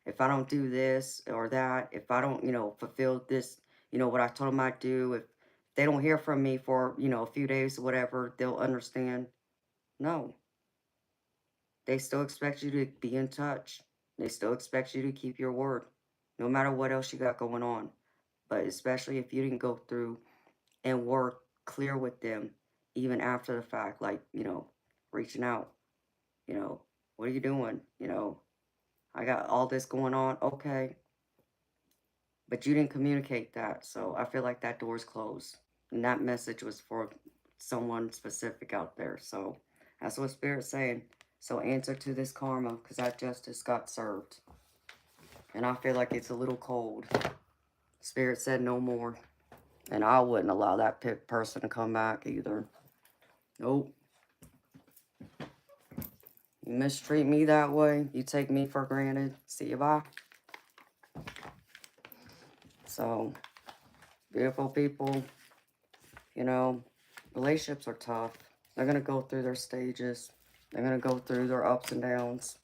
if I don't do this or that, if I don't, fulfill this, what I told them I'd do, if they don't hear from me for, a few days or whatever, they'll understand. No, they still expect you to be in touch. They still expect you to keep your word, no matter what else you got going on. But especially if you didn't go through and work clear with them, even after the fact, like, reaching out, you know, what are you doing? I got all this going on. Okay. But you didn't communicate that. So I feel like that door's closed. And that message was for someone specific out there. So that's what Spirit's saying. So answer to this karma, because that justice got served. And I feel like it's a little cold. Spirit said no more. And I wouldn't allow that person to come back either. Nope. You mistreat me that way. You take me for granted. See you, bye. So, beautiful people, relationships are tough. They're going to go through their stages. They're going to go through their ups and downs.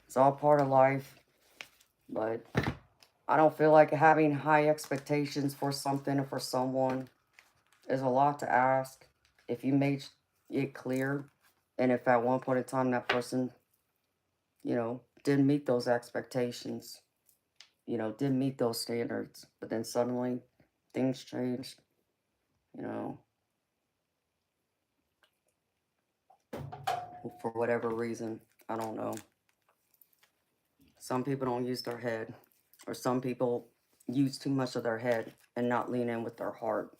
It's all part of life. But I don't feel like having high expectations for something or for someone is a lot to ask. If you made it clear, and if at one point in time that person, didn't meet those expectations, didn't meet those standards, but then suddenly things changed, for whatever reason. I don't know. Some people don't use their head, or some people use too much of their head and not lean in with their heart,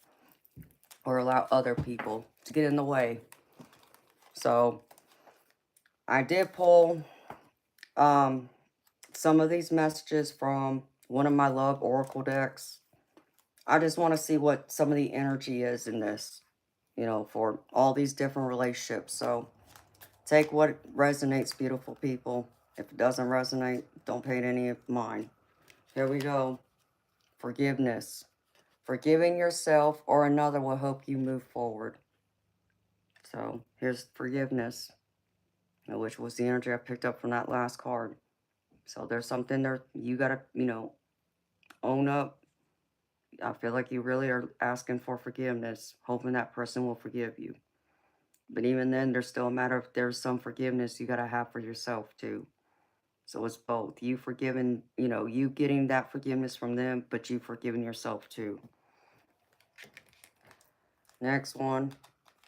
or allow other people to get in the way. So I did pull some of these messages from one of my love oracle decks. I just want to see what some of the energy is in this, for all these different relationships. So take what resonates, beautiful people. If it doesn't resonate, don't pay it any mind. Here we go. Forgiveness. Forgiving yourself or another will help you move forward. So here's forgiveness, which was the energy I picked up from that last card. So there's something there you gotta, own up. I feel like you really are asking for forgiveness, hoping that person will forgive you. But even then, there's still a matter of there's some forgiveness you gotta have for yourself too. So it's both. You forgiving, you getting that forgiveness from them, but you forgiving yourself too. Next one,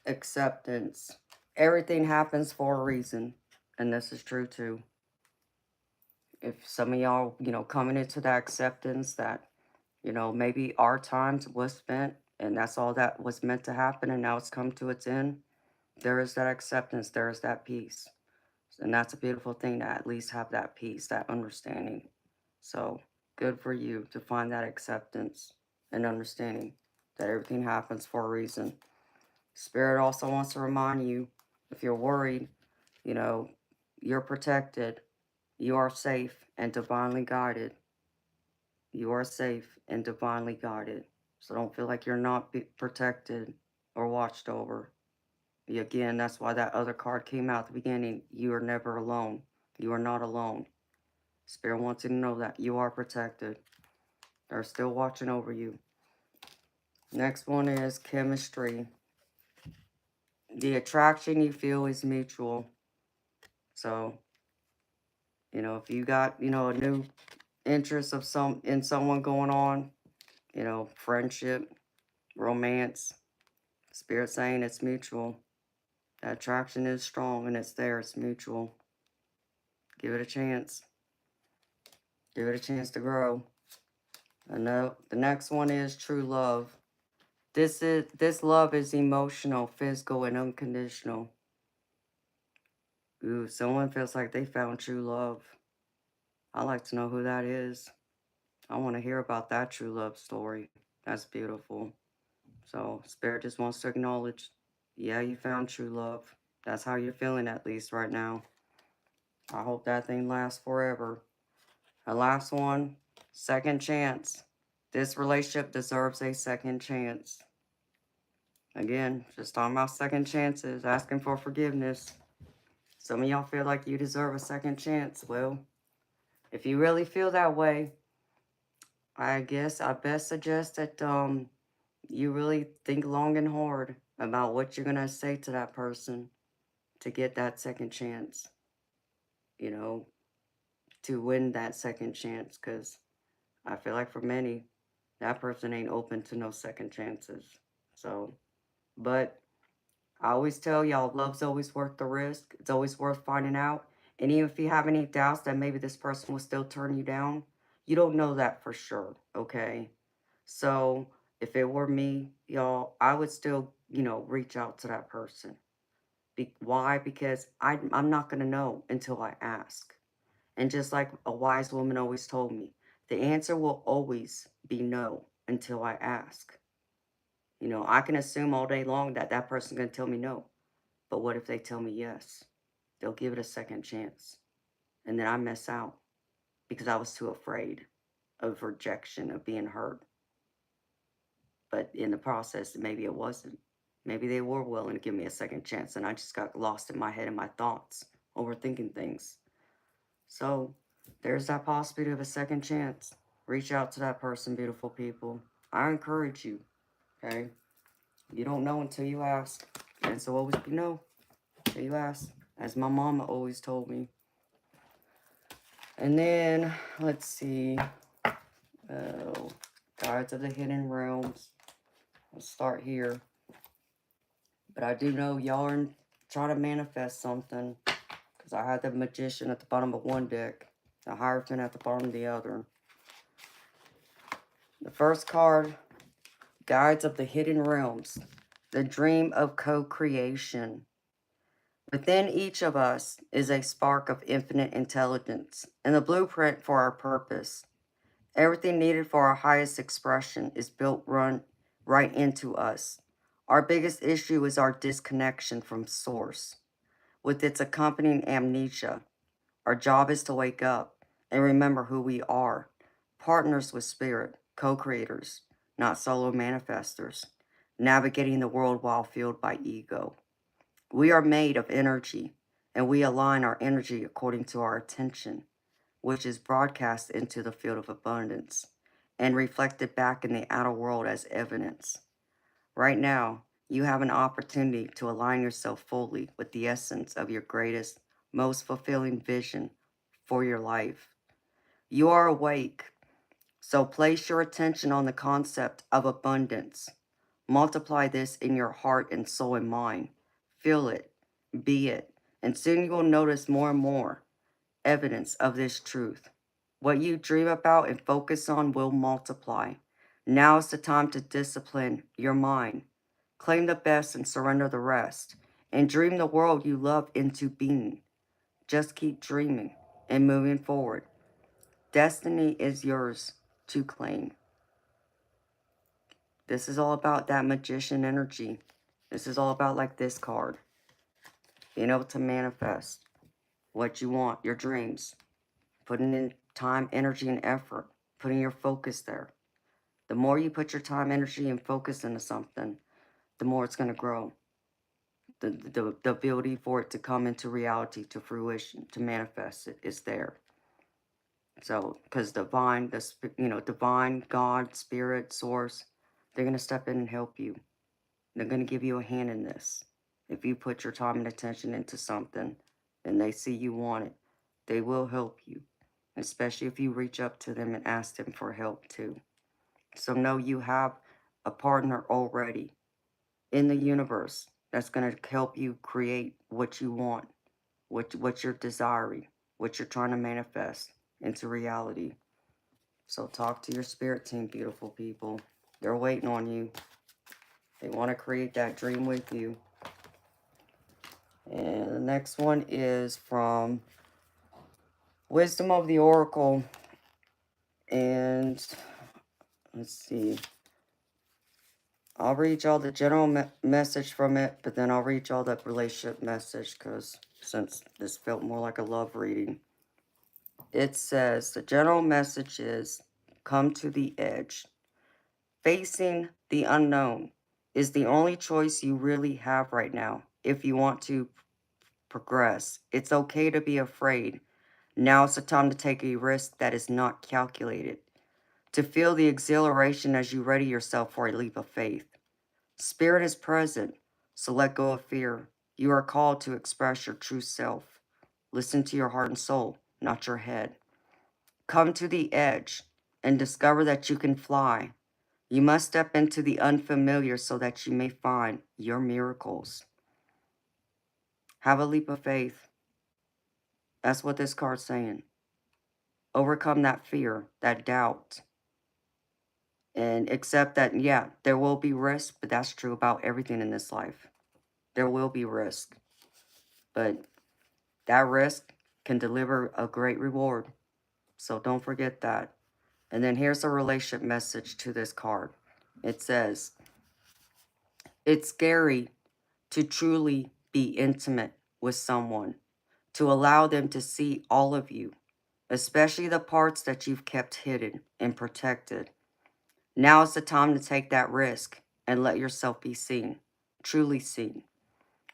acceptance. Everything happens for a reason. And this is true too. If some of y'all, coming into that acceptance that, maybe our times was spent and that's all that was meant to happen and now it's come to its end, there is that acceptance, there is that peace. And that's a beautiful thing to at least have that peace, that understanding. So good for you to find that acceptance and understanding that everything happens for a reason. Spirit also wants to remind you, if you're worried, you're protected, you are safe and divinely guided. You are safe and divinely guided. So don't feel like you're not protected or watched over. Again, that's why that other card came out at the beginning. You are never alone. You are not alone. Spirit wants you to know that you are protected. They're still watching over you. Next one is chemistry. The attraction you feel is mutual. So, if you got, a new interest of someone going on, friendship, romance, Spirit saying it's mutual. That attraction is strong and it's there. It's mutual. Give it a chance. Give it a chance to grow. And the next one is true love. This love is emotional, physical, and unconditional. Ooh, someone feels like they found true love. I like to know who that is. I want to hear about that true love story. That's beautiful. So Spirit just wants to acknowledge, yeah, you found true love. That's how you're feeling at least right now. I hope that thing lasts forever. The last one, second chance. This relationship deserves a second chance. Again, just talking about second chances, asking for forgiveness. Some of y'all feel like you deserve a second chance. Well, if you really feel that way, I guess I best suggest that you really think long and hard about what you're gonna say to that person to get that second chance. You know, to win that second chance, because I feel like for many, that person ain't open to no second chances. So, but I always tell y'all, love's always worth the risk. It's always worth finding out. And even if you have any doubts that maybe this person will still turn you down, you don't know that for sure, okay? So, if it were me, y'all, I would still, reach out to that person. Why? Because I'm not going to know until I ask. And just like a wise woman always told me, the answer will always be no until I ask. I can assume all day long that that person's going to tell me no. But what if they tell me yes? They'll give it a second chance. And then I miss out because I was too afraid of rejection, of being hurt. But in the process, maybe it wasn't. Maybe they were willing to give me a second chance and I just got lost in my head and my thoughts, overthinking things. So there's that possibility of a second chance. Reach out to that person, beautiful people. I encourage you, okay? You don't know until you ask. And so always be no until you ask. As my mama always told me. And then, let's see. Oh, Guides of the Hidden Realms. Let's start here. But I do know y'all are trying to manifest something. Because I had the Magician at the bottom of one deck. The Hierophant at the bottom of the other. The first card, Guides of the Hidden Realms. The dream of co-creation. Within each of us is a spark of infinite intelligence and the blueprint for our purpose. Everything needed for our highest expression is built right into us. Our biggest issue is our disconnection from Source, with its accompanying amnesia. Our job is to wake up and remember who we are, partners with Spirit, co-creators, not solo manifestors, navigating the world while fueled by ego. We are made of energy, and we align our energy according to our attention, which is broadcast into the field of abundance and reflected back in the outer world as evidence. Right now, you have an opportunity to align yourself fully with the essence of your greatest, most fulfilling vision for your life. You are awake, so place your attention on the concept of abundance. Multiply this in your heart and soul and mind. Feel it, be it, and soon you will notice more and more evidence of this truth. What you dream about and focus on will multiply. Now is the time to discipline your mind. Claim the best and surrender the rest. And dream the world you love into being. Just keep dreaming and moving forward. Destiny is yours to claim. This is all about that magician energy. This is all about like this card. Being able to manifest what you want, your dreams. Putting in time, energy, and effort. Putting your focus there. The more you put your time, energy, and focus into something, the more it's going to grow. The ability for it to come into reality, to fruition, to manifest it is there. So, because divine, divine, God, spirit, source, they're going to step in and help you. They're going to give you a hand in this. If you put your time and attention into something and they see you want it, they will help you. Especially if you reach up to them and ask them for help too. So know you have a partner already in the universe that's going to help you create what you want, what you're desiring, what you're trying to manifest into reality. So talk to your spirit team, beautiful people. They're waiting on you. They want to create that dream with you. And the next one is from Wisdom of the Oracle. And let's see. I'll read y'all the general message from it, but then I'll read y'all the relationship message because since this felt more like a love reading. It says, the general message is, come to the edge. Facing the unknown is the only choice you really have right now if you want to progress. It's okay to be afraid. Now is the time to take a risk that is not calculated. To feel the exhilaration as you ready yourself for a leap of faith. Spirit is present, so let go of fear. You are called to express your true self. Listen to your heart and soul, not your head. Come to the edge and discover that you can fly. You must step into the unfamiliar so that you may find your miracles. Have a leap of faith. That's what this card's saying. Overcome that fear, that doubt, and accept that, yeah, there will be risk, but that's true about everything in this life. There will be risk, but that risk can deliver a great reward. So don't forget that. And then here's a relationship message to this card. It says, it's scary to truly be intimate with someone, to allow them to see all of you, especially the parts that you've kept hidden and protected. Now is the time to take that risk and let yourself be seen, truly seen.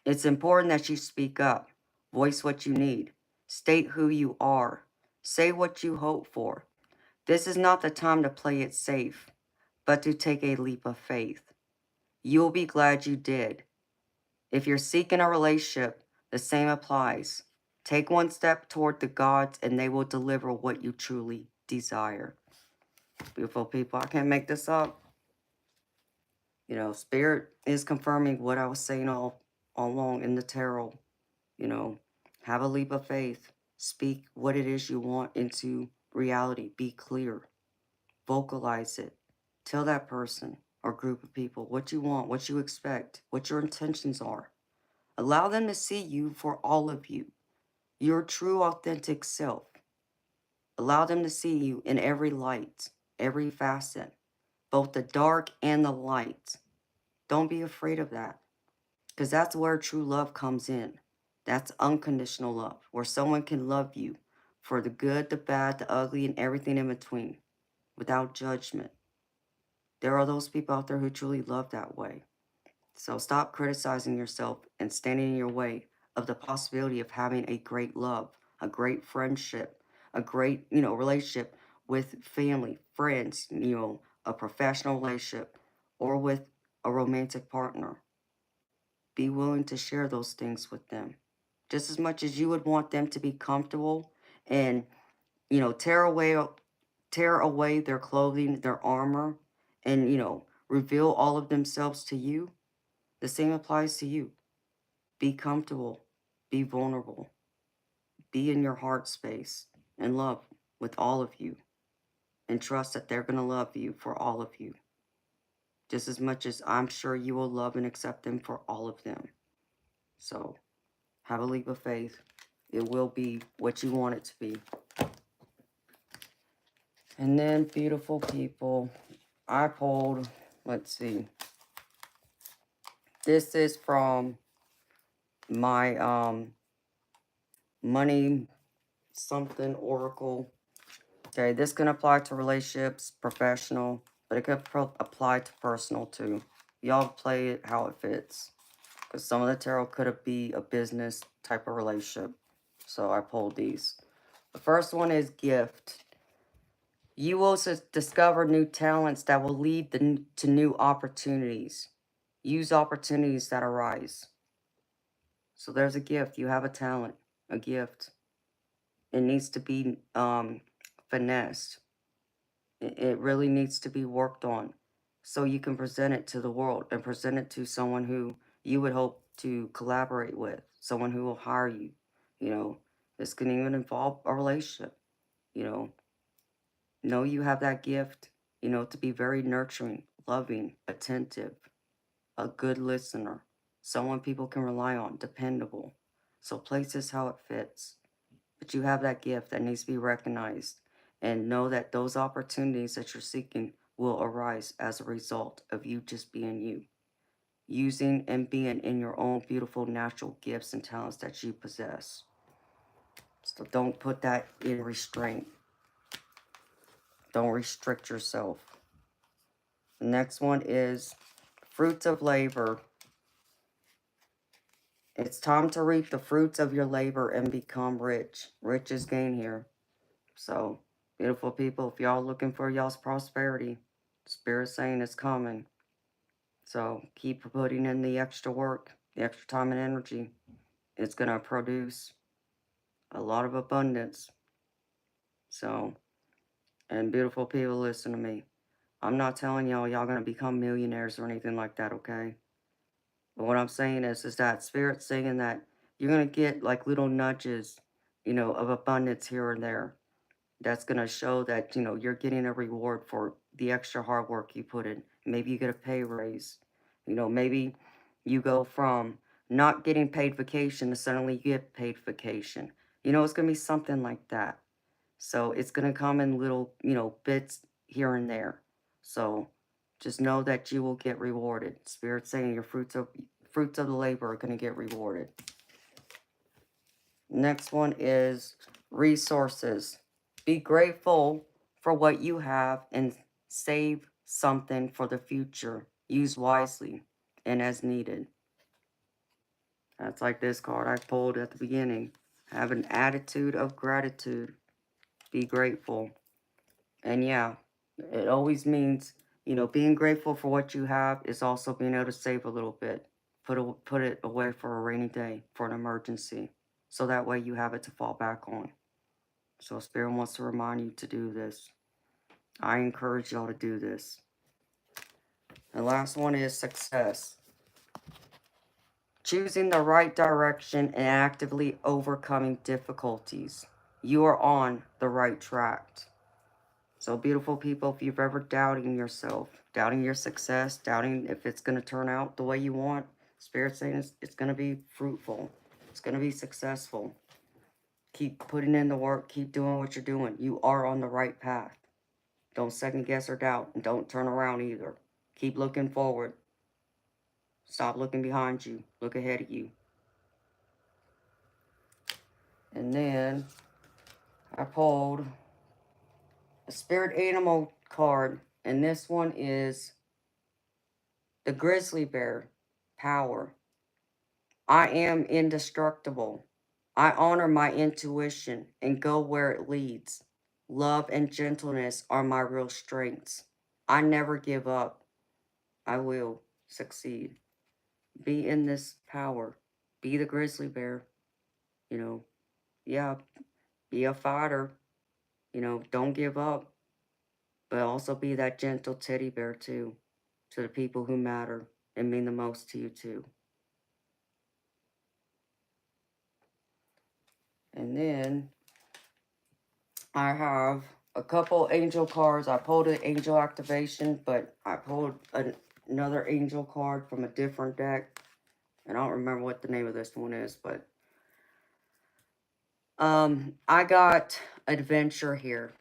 It's important that you speak up, voice what you need, state who you are, say what you hope for. This is not the time to play it safe, but to take a leap of faith. You'll be glad you did. If you're seeking a relationship, the same applies. Take one step toward the gods and they will deliver what you truly desire. Beautiful people, I can't make this up. You know, Spirit is confirming what I was saying all along in the tarot. You know, have a leap of faith. Speak what it is you want into reality. Be clear. Vocalize it. Tell that person or group of people what you want, what you expect, what your intentions are. Allow them to see you for all of you, your true, authentic self. Allow them to see you in every light, every facet, both the dark and the light. Don't be afraid of that, because that's where true love comes in. That's unconditional love, where someone can love you for the good, the bad, the ugly, and everything in between, without judgment. There are those people out there who truly love that way. So stop criticizing yourself and standing in your way of the possibility of having a great love, a great friendship, a great, relationship with family, friends, a professional relationship, or with a romantic partner. Be willing to share those things with them. Just as much as you would want them to be comfortable and, tear away their clothing, their armor, and, reveal all of themselves to you, the same applies to you. Be comfortable. Be vulnerable. Be in your heart space and love with all of you. And trust that they're going to love you for all of you. Just as much as I'm sure you will love and accept them for all of them. So, have a leap of faith. It will be what you want it to be. And then, beautiful people, I pulled, let's see. This is from my money something oracle. Okay, this can apply to relationships, professional, but it could apply to personal too. Y'all play it how it fits. Because some of the tarot could be a business type of relationship. So I pulled these. The first one is gift. You will discover new talents that will lead to new opportunities. Use opportunities that arise. So there's a gift. You have a talent, a gift. It needs to be finessed. It really needs to be worked on so you can present it to the world and present it to someone who you would hope to collaborate with, someone who will hire you. This can even involve a relationship. Know you have that gift, to be very nurturing, loving, attentive, a good listener, someone people can rely on, dependable. So place this how it fits. But you have that gift that needs to be recognized, and know that those opportunities that you're seeking will arise as a result of you just being you, using and being in your own beautiful natural gifts and talents that you possess. So don't put that in restraint. Don't restrict yourself. The next one is fruits of labor. It's time to reap the fruits of your labor and become rich. Riches gain here. So, beautiful people, if y'all looking for y'all's prosperity, Spirit's saying it's coming. So, keep putting in the extra work, the extra time and energy. It's going to produce a lot of abundance. So, and beautiful people, listen to me. I'm not telling y'all going to become millionaires or anything like that, okay? But what I'm saying is that Spirit's saying that you're going to get like little nudges, of abundance here and there. That's going to show that, you're getting a reward for the extra hard work you put in. Maybe you get a pay raise. Maybe you go from not getting paid vacation to suddenly you get paid vacation. It's going to be something like that. So it's going to come in little, bits here and there. So just know that you will get rewarded. Spirit's saying your fruits of the labor are going to get rewarded. Next one is resources. Be grateful for what you have and save something for the future. Use wisely and as needed. That's like this card I pulled at the beginning. Have an attitude of gratitude. Be grateful. And yeah, it always means, being grateful for what you have is also being able to save a little bit. Put it away for a rainy day, for an emergency. So that way you have it to fall back on. So Spirit wants to remind you to do this. I encourage y'all to do this. The last one is success. Choosing the right direction and actively overcoming difficulties. You are on the right track. So beautiful people, if you've ever doubting yourself, doubting your success, doubting if it's going to turn out the way you want, Spirit's saying it's going to be fruitful. It's going to be successful. Keep putting in the work. Keep doing what you're doing. You are on the right path. Don't second guess or doubt. And don't turn around either. Keep looking forward. Stop looking behind you. Look ahead of you. And then I pulled a spirit animal card. And this one is the grizzly bear. Power. I am indestructible. I honor my intuition and go where it leads. Love and gentleness are my real strengths. I never give up. I will succeed. Be in this power. Be the grizzly bear. Yeah, be a fighter. Don't give up. But also be that gentle teddy bear too. To the people who matter and mean the most to you too. And then I have a couple angel cards. I pulled an angel activation, but I pulled another angel card from a different deck. And I don't remember what the name of this one is, but I got adventure here.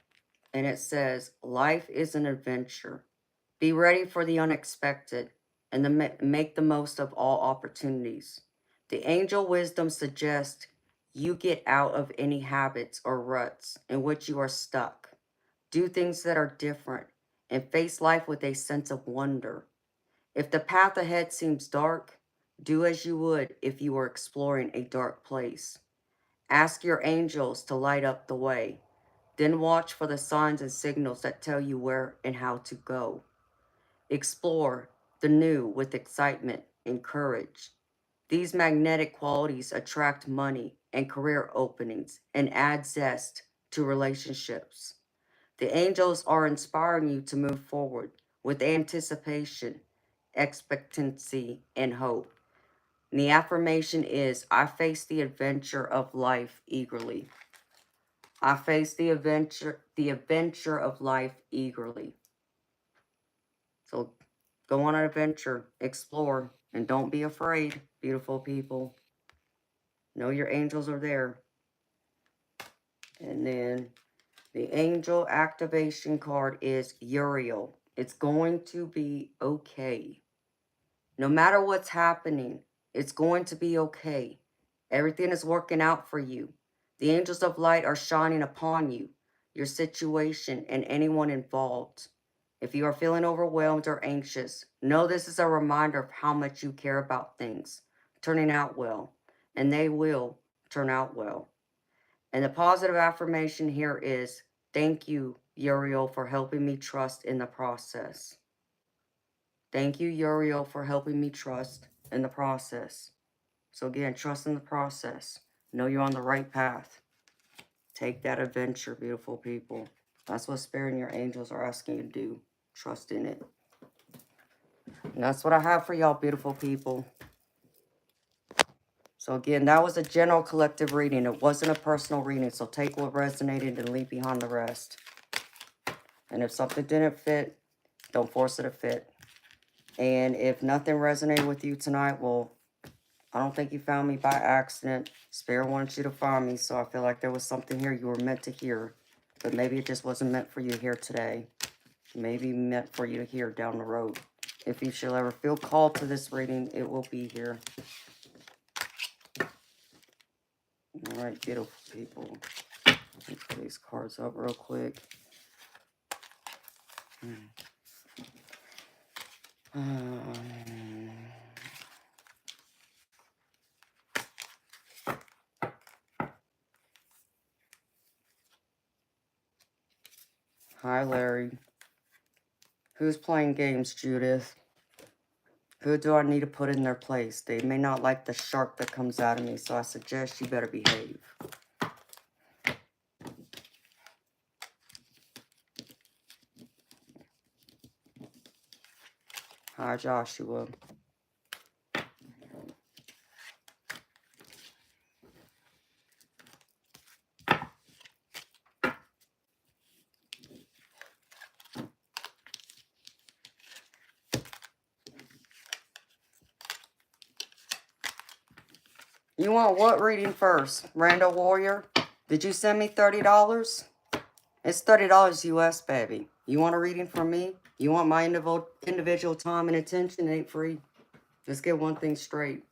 And it says, life is an adventure. Be ready for the unexpected and make the most of all opportunities. The angel wisdom suggests you get out of any habits or ruts in which you are stuck. Do things that are different and face life with a sense of wonder. If the path ahead seems dark, do as you would if you were exploring a dark place. Ask your angels to light up the way. Then watch for the signs and signals that tell you where and how to go. Explore the new with excitement and courage. These magnetic qualities attract money and career openings and add zest to relationships. The angels are inspiring you to move forward with anticipation, expectancy, and hope. And the affirmation is, I face the adventure of life eagerly. I face the adventure of life eagerly. So go on an adventure, explore, and don't be afraid, beautiful people. Know your angels are there. And then the angel activation card is Uriel. It's going to be okay. No matter what's happening, it's going to be okay. Everything is working out for you. The angels of light are shining upon you, your situation, and anyone involved. If you are feeling overwhelmed or anxious, know this is a reminder of how much you care about things turning out well. and they will turn out well. And the positive affirmation here is, thank you, Uriel, for helping me trust in the process. Thank you, Uriel, for helping me trust in the process. So again, trust in the process. Know you're on the right path. Take that adventure, beautiful people. That's what Spirit and your angels are asking you to do. Trust in it. And that's what I have for y'all, beautiful people. So again, that was a general collective reading. It wasn't a personal reading. So take what resonated and leave behind the rest. And if something didn't fit, don't force it to fit. And if nothing resonated with you tonight, well, I don't think you found me by accident. Spirit wanted you to find me, so I feel like there was something here you were meant to hear. But maybe it just wasn't meant for you here today. Maybe meant for you to hear down the road. If you shall ever feel called to this reading, it will be here. All right, beautiful people. Let me put these cards up real quick. Hi, Larry. Who's playing games, Judith? Who do I need to put in their place? They may not like the shark that comes out of me, so I suggest you better behave. Hi, Joshua. You want what reading first? Randall Warrior? Did you send me $30? It's $30 US, baby. You want a reading from me? You want my individual time and attention? It ain't free. Let's get one thing straight.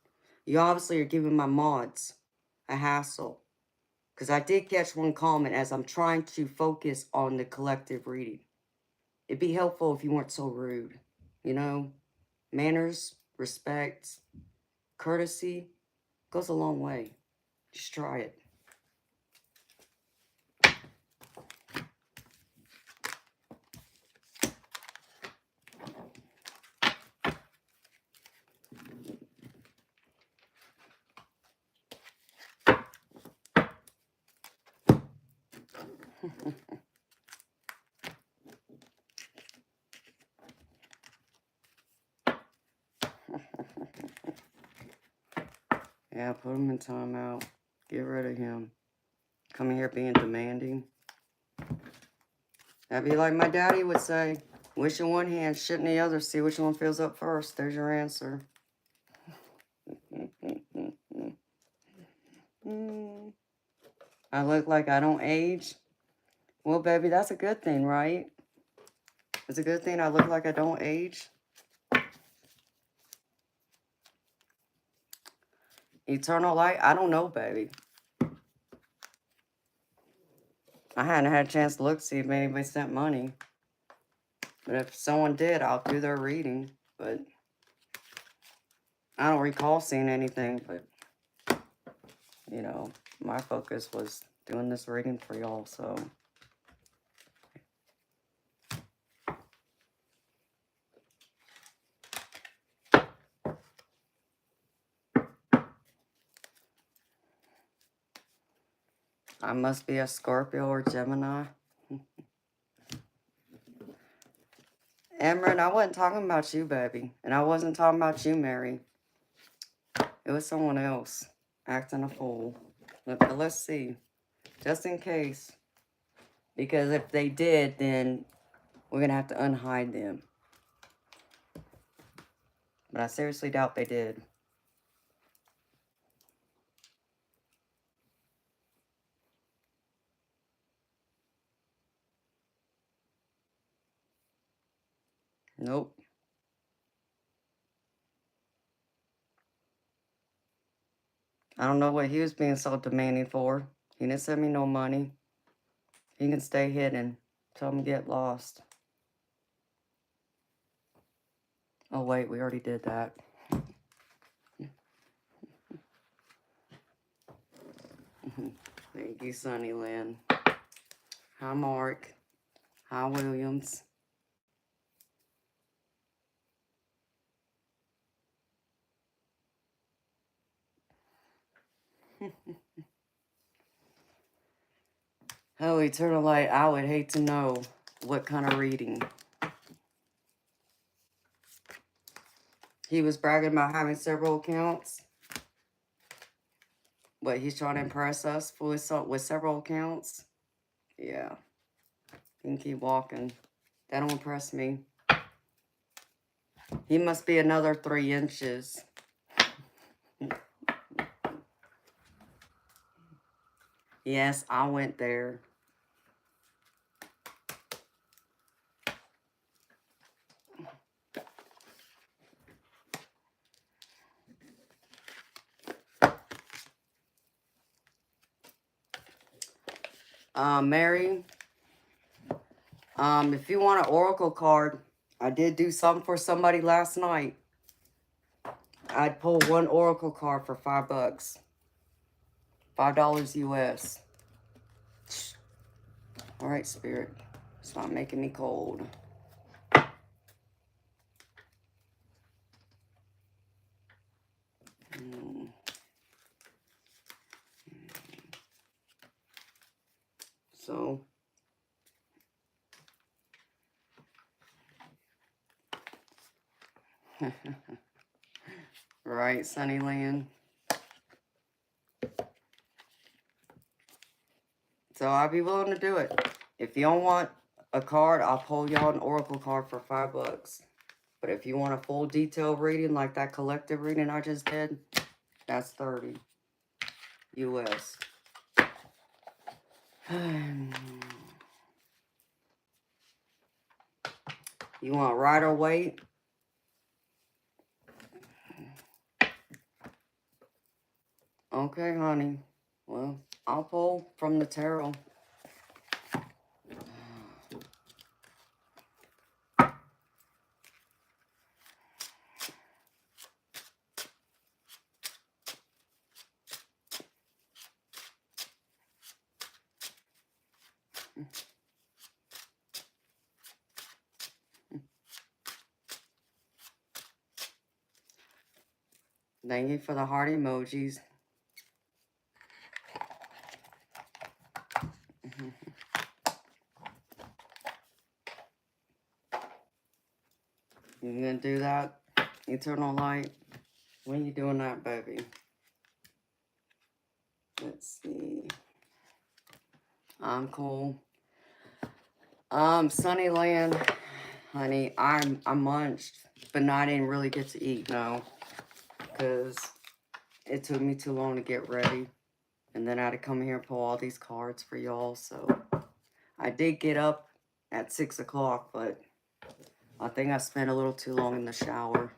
You obviously are giving my mods a hassle. Because I did catch one comment as I'm trying to focus on the collective reading. It'd be helpful if you weren't so rude. You know? Manners, respect, courtesy goes a long way. Just try it. Yeah, put him in timeout. Get rid of him. Coming here being demanding. That'd be like my daddy would say, wish in one hand, shit in the other, see which one fills up first. There's your answer. I look like I don't age. Well, baby, that's a good thing, right? It's a good thing I look like I don't age. Eternal light? I don't know, baby. I hadn't had a chance to look to see if anybody sent money. But if someone did, I'll do their reading. But I don't recall seeing anything. But, you know, my focus was doing this reading for y'all, so... I must be a Scorpio or Gemini. Empress, I wasn't talking about you, baby. And I wasn't talking about you, Mary. It was someone else acting a fool. But let's see. Just in case. Because if they did, then we're going to have to unhide them. But I seriously doubt they did. Nope. I don't know what he was being so demanding for. He didn't send me no money. He can stay hidden. Tell him to get lost. Oh, wait, we already did that. Thank you, Sunnyland. Hi, Mark. Hi, Williams. Oh, Eternal Light, I would hate to know what kind of reading. He was bragging about having several accounts. But he's trying to impress us with several accounts. Yeah. He can keep walking. That don't impress me. He must be another 3 inches. Yes, I went there. Mary, if you want an oracle card, I did do something for somebody last night. I'd pull 1 oracle card for $5. $5 US. All right, Spirit. Stop making me cold. So, right, Sunnyland. So I'll be willing to do it. If you don't want a card, I'll pull y'all an oracle card for $5. But if you want a full detailed reading like that collective reading I just did, that's $30 US. You want Rider Waite? Okay, honey. Well, I'll pull from the tarot. Thank you for the heart emojis. You gonna do that? Eternal Light? When are you doing that, baby? Let's see. I'm cool. Sunnyland, honey, I munched, but no, I didn't really get to eat, no. Because it took me too long to get ready. And then I had to come here and pull all these cards for y'all. So I did get up at 6 o'clock, but I think I spent a little too long in the shower.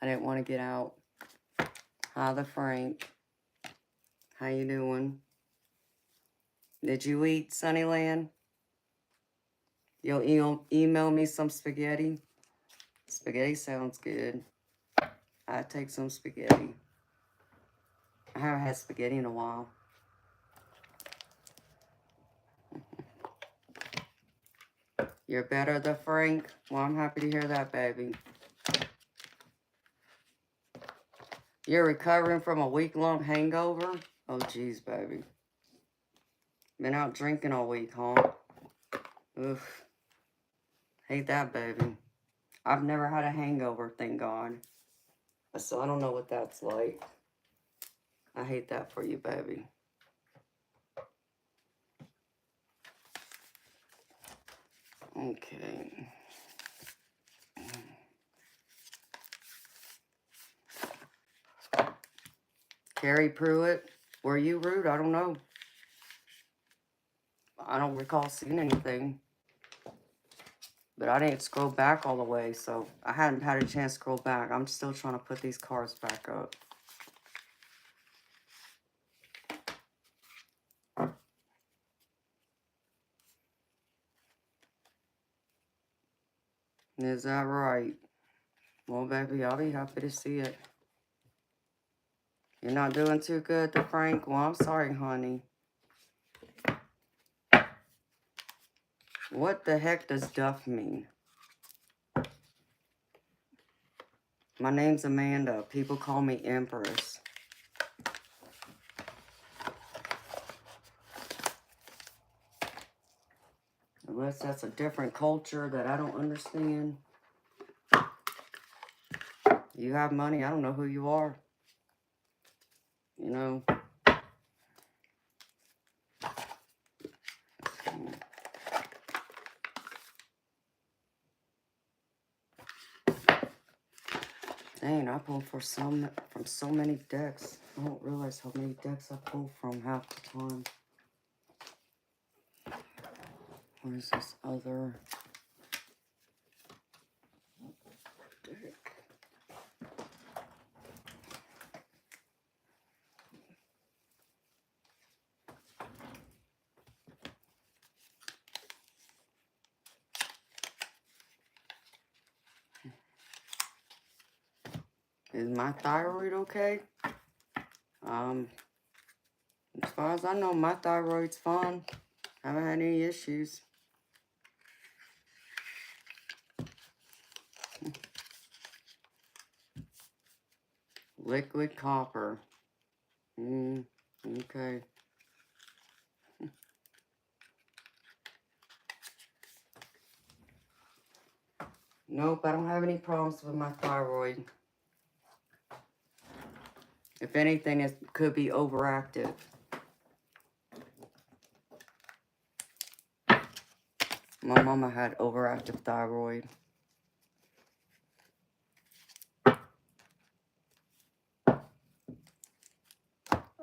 I didn't want to get out. Hi, the Frank. How you doing? Did you eat, Sunnyland? You'll email me some spaghetti? Spaghetti sounds good. I'd take some spaghetti. I haven't had spaghetti in a while. You're better, the Frank? Well, I'm happy to hear that, baby. You're recovering from a week-long hangover? Oh, geez, baby. Been out drinking all week, huh? Oof. Hate that, baby. I've never had a hangover, thank God. So I don't know what that's like. I hate that for you, baby. Okay. Carrie Pruitt, were you rude? I don't know. I don't recall seeing anything. But I didn't scroll back all the way, so I hadn't had a chance to scroll back. I'm still trying to put these cards back up. Is that right? Well, baby, I'll be happy to see it. You're not doing too good to Frank? Well, I'm sorry, honey. What the heck does Duff mean? My name's Amanda. People call me Empress. Unless that's a different culture that I don't understand. You have money, I don't know who you are. You know. Dang, I pulled from so many decks. I don't realize how many decks I pull from half the time. What is this other deck? Is my thyroid okay? As far as I know, my thyroid's fine. I haven't had any issues. Liquid copper. Okay. Nope, I don't have any problems with my thyroid. If anything, it could be overactive. My mama had overactive thyroid.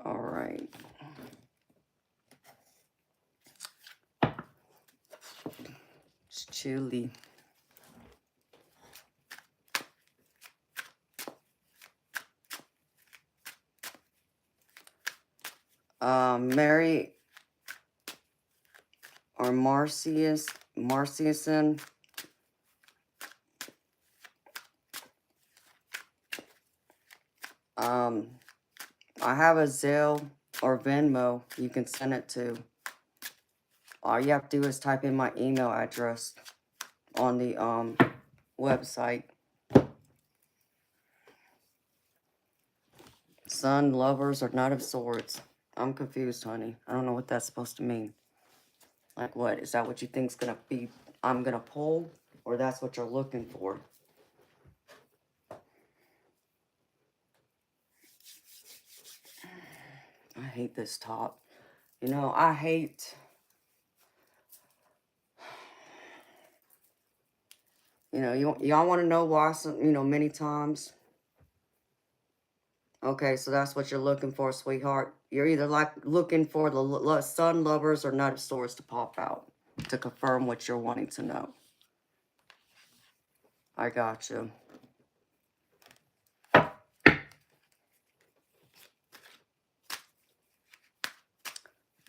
All right. It's chilly. Mary or Marciuson. I have a Zelle or Venmo you can send it to. All you have to do is type in my email address on the website. Sun, Lovers, or Knight of Swords. I'm confused, honey. I don't know what that's supposed to mean. Like what? Is that what you think's gonna be? I'm gonna pull? Or that's what you're looking for? I hate this top. You know, I hate... You know, y'all want to know why, many times? Okay, so that's what you're looking for, sweetheart. You're either looking for the Sun, Lovers, or Knight of Swords to pop out to confirm what you're wanting to know. I got you.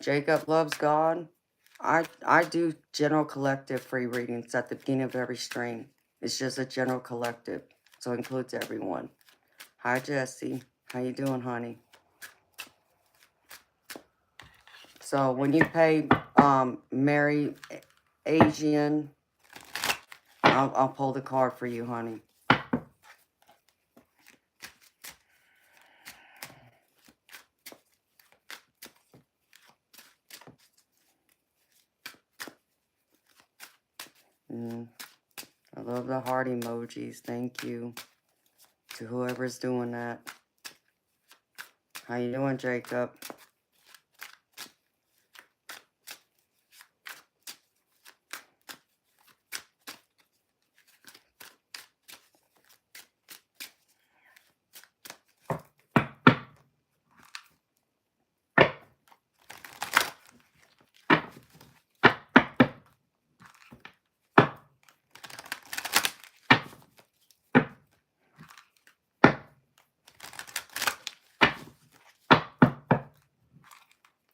Jacob loves God. I do general collective free readings at the beginning of every stream. It's just a general collective, so it includes everyone. Hi, Jesse. How you doing, honey? So when you pay Mary Asian, I'll pull the card for you, honey. I love the heart emojis. Thank you to whoever's doing that. How you doing, Jacob?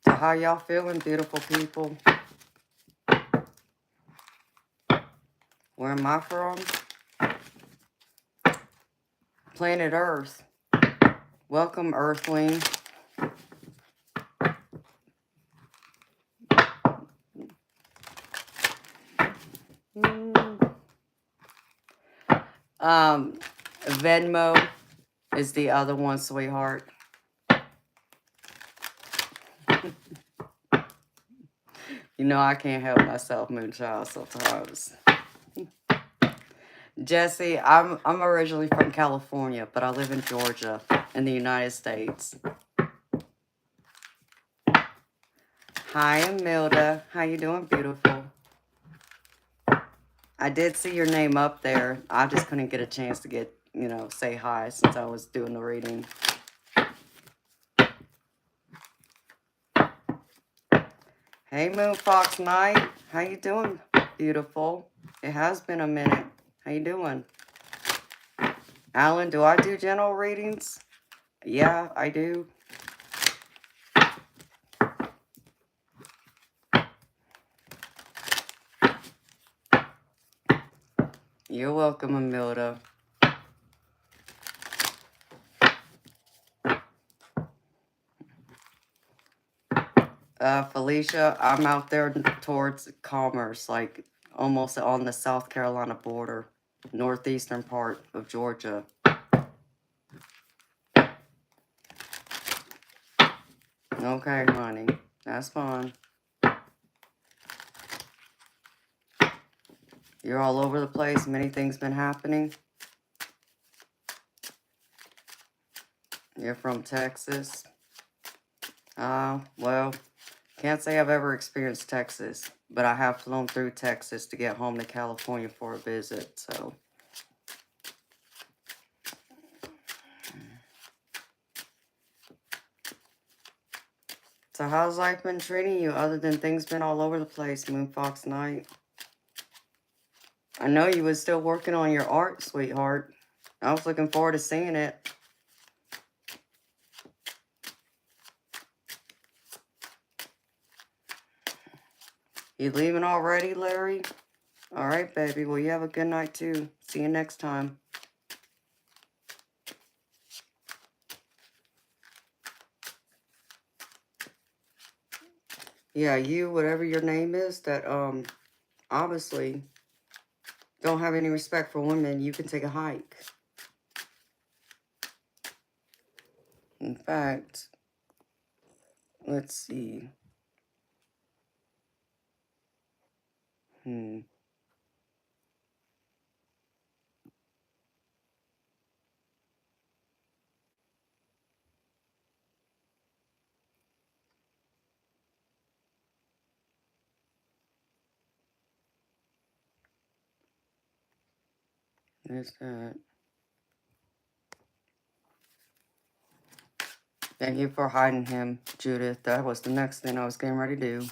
So how y'all feeling, beautiful people? Where am I from? Planet Earth. Welcome, Earthling. Venmo is the other one, sweetheart. You know I can't help myself, Moonchild, sometimes. Jesse, I'm originally from California, but I live in Georgia in the United States. Hi, Amilda. How you doing, beautiful? I did see your name up there. I just couldn't get a chance to get, say hi since I was doing the reading. Hey, Moon Fox Knight. How you doing, beautiful? It has been a minute. How you doing? Alan, do I do general readings? Yeah, I do. You're welcome, Amilda. Felicia, I'm out there towards Commerce, like almost on the South Carolina border, northeastern part of Georgia. Okay, honey, that's fine. You're all over the place. Many things been happening. You're from Texas. Well, can't say I've ever experienced Texas, but I have flown through Texas to get home to California for a visit, so. So how's life been treating you other than things been all over the place, Moon Fox Knight? I know you was still working on your art, sweetheart. I was looking forward to seeing it. You leaving already, Larry? All right, baby. Well, you have a good night, too. See you next time. Yeah, you, whatever your name is, that, obviously don't have any respect for women, you can take a hike. In fact, let's see. There's that. Thank you for hiding him, Judith. That was the next thing I was getting ready to do.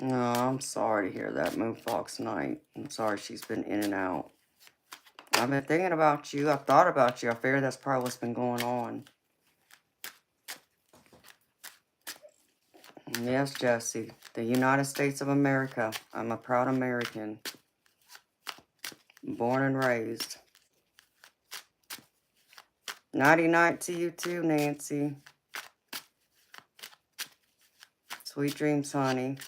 No, I'm sorry to hear that, Moon Fox Knight. I'm sorry she's been in and out. I've been thinking about you. I've thought about you. I figured that's probably what's been going on. Yes, Jesse. The United States of America. I'm a proud American. Born and raised. Nighty night to you too, Nancy. Sweet dreams, honey.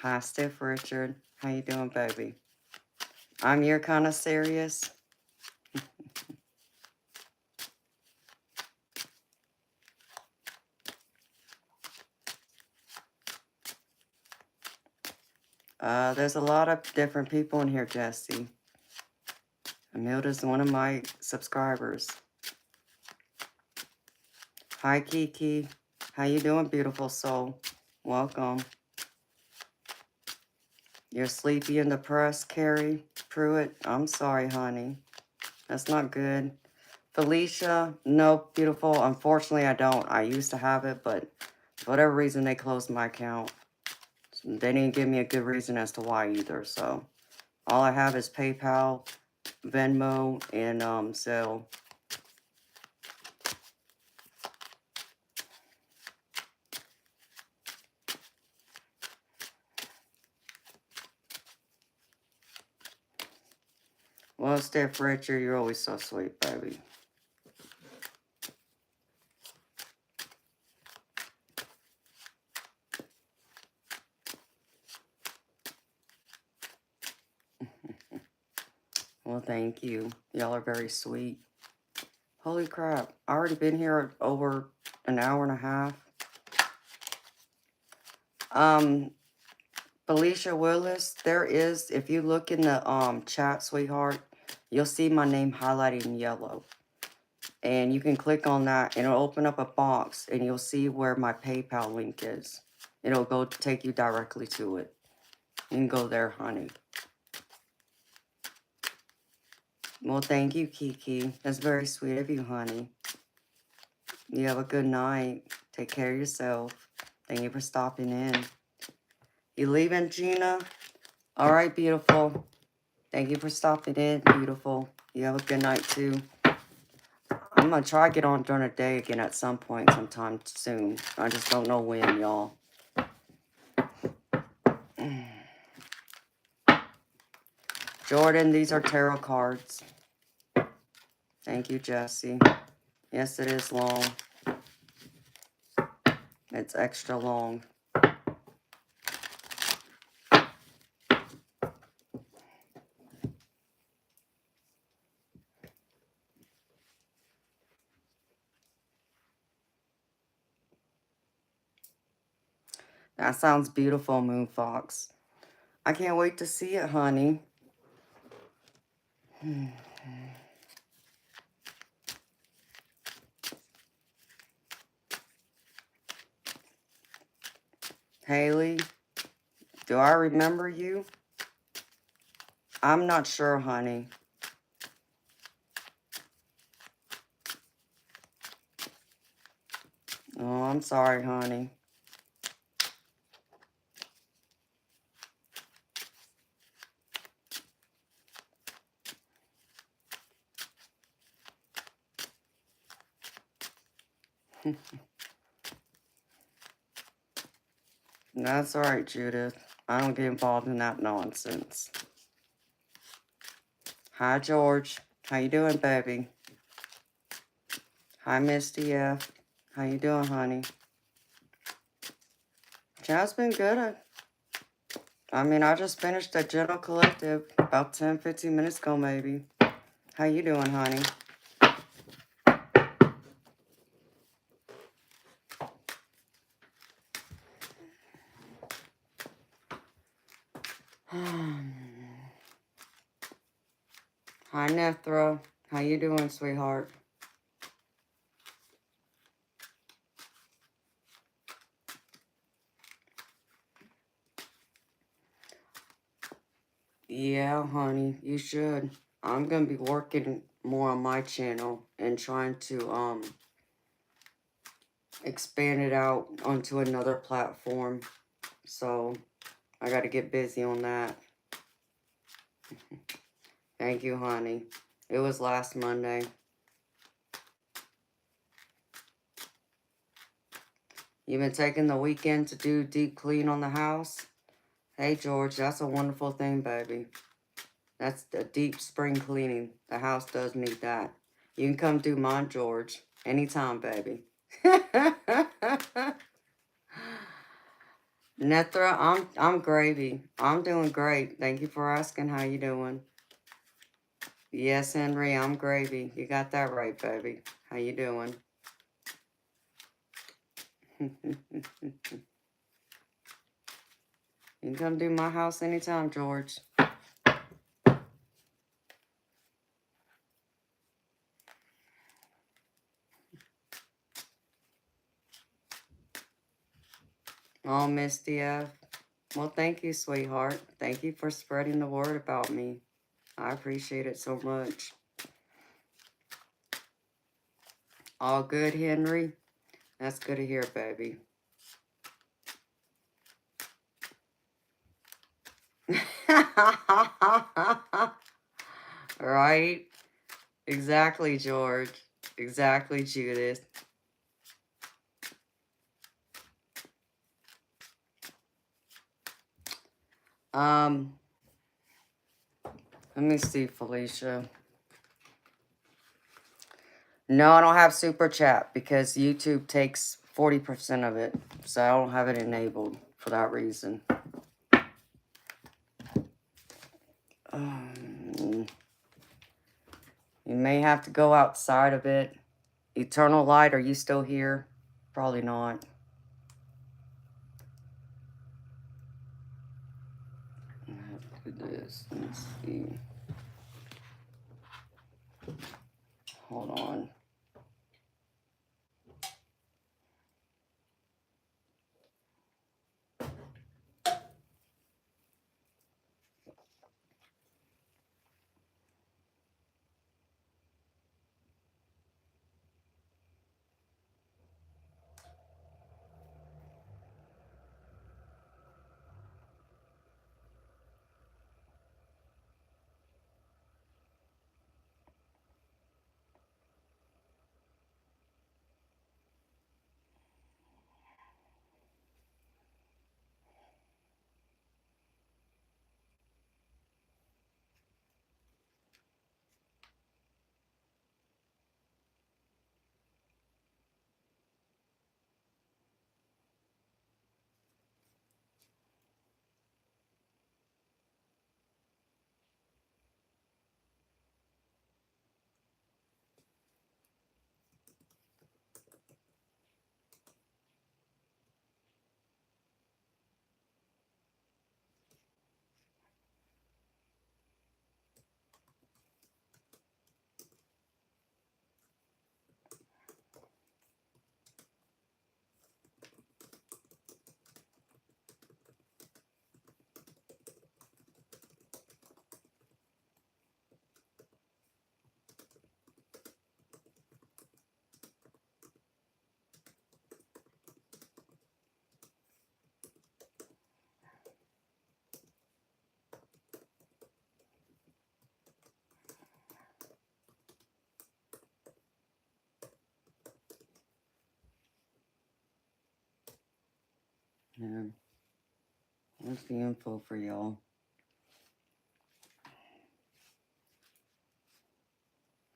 Hi, Stiff Richard. How you doing, baby? I'm your kind of serious. There's a lot of different people in here, Jesse. Amilda's one of my subscribers. Hi, Kiki. How you doing, beautiful soul? Welcome. You're sleepy and depressed, Carrie Pruitt. I'm sorry, honey. That's not good. Felicia, no, beautiful. Unfortunately, I don't. I used to have it, but for whatever reason, they closed my account. They didn't give me a good reason as to why either, so all I have is PayPal, Venmo, and Zelle. Well, Steph Richard, you're always so sweet, baby. Well, thank you. Y'all are very sweet. Holy crap. I already been here over an hour and a half. Felicia Willis, there is, if you look in the chat, sweetheart, you'll see my name highlighted in yellow. And you can click on that and it'll open up a box and you'll see where my PayPal link is. It'll go take you directly to it. You can go there, honey. Well, thank you, Kiki. That's very sweet of you, honey. You have a good night. Take care of yourself. Thank you for stopping in. You leaving, Gina? All right, beautiful. Thank you for stopping in, beautiful. You have a good night, too. I'm going to try to get on during the day again at some point, sometime soon. I just don't know when, y'all. Jordan, these are tarot cards. Thank you, Jesse. Yes, it is long. It's extra long. That sounds beautiful, Moon Fox. I can't wait to see it, honey. Haley, do I remember you? I'm not sure, honey. Oh, I'm sorry, honey. That's all right, Judith. I don't get involved in that nonsense. Hi, George. How you doing, baby? Hi, Misty F. How you doing, honey? Chat's been good. I mean, I just finished a General Collective about 10, 15 minutes ago, maybe. How you doing, honey? Hi, Nethra. How you doing, sweetheart? Yeah, honey, you should. I'm gonna be working more on my channel and trying to expand it out onto another platform. So I gotta get busy on that. Thank you, honey. It was last Monday. You've been taking the weekend to do deep clean on the house? Hey, George, that's a wonderful thing, baby. That's the deep spring cleaning. The house does need that. You can come do mine, George. Anytime, baby. Nethra, I'm gravy. I'm doing great. Thank you for asking. How you doing? Yes, Henry, I'm gravy. You got that right, baby. How you doing? You can come do my house anytime, George. Oh, Misty F. Well, thank you, sweetheart. Thank you for spreading the word about me. I appreciate it so much. All good, Henry? That's good to hear, baby. Right? Exactly, George. Exactly, Judith. Let me see, Felicia. No, I don't have super chat because YouTube takes 40% of it. So I don't have it enabled for that reason. You may have to go outside of it. Eternal Light, are you still here? Probably not. I have to do this. Let's see. Hold on. Yeah. What's the info for y'all?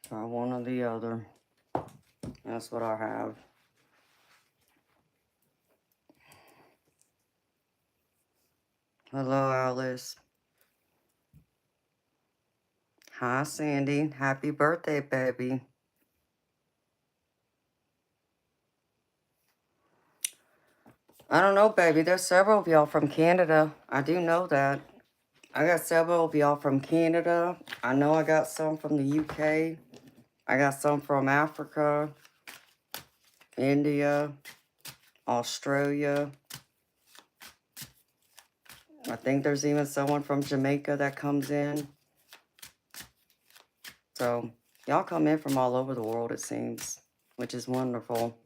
Try one or the other. That's what I have. Hello, Alice. Hi, Sandy. Happy birthday, baby. I don't know, baby. There's several of y'all from Canada. I do know that. I got several of y'all from Canada. I know I got some from the UK. I got some from Africa, India, Australia. I think there's even someone from Jamaica that comes in. So, y'all come in from all over the world, it seems, which is wonderful.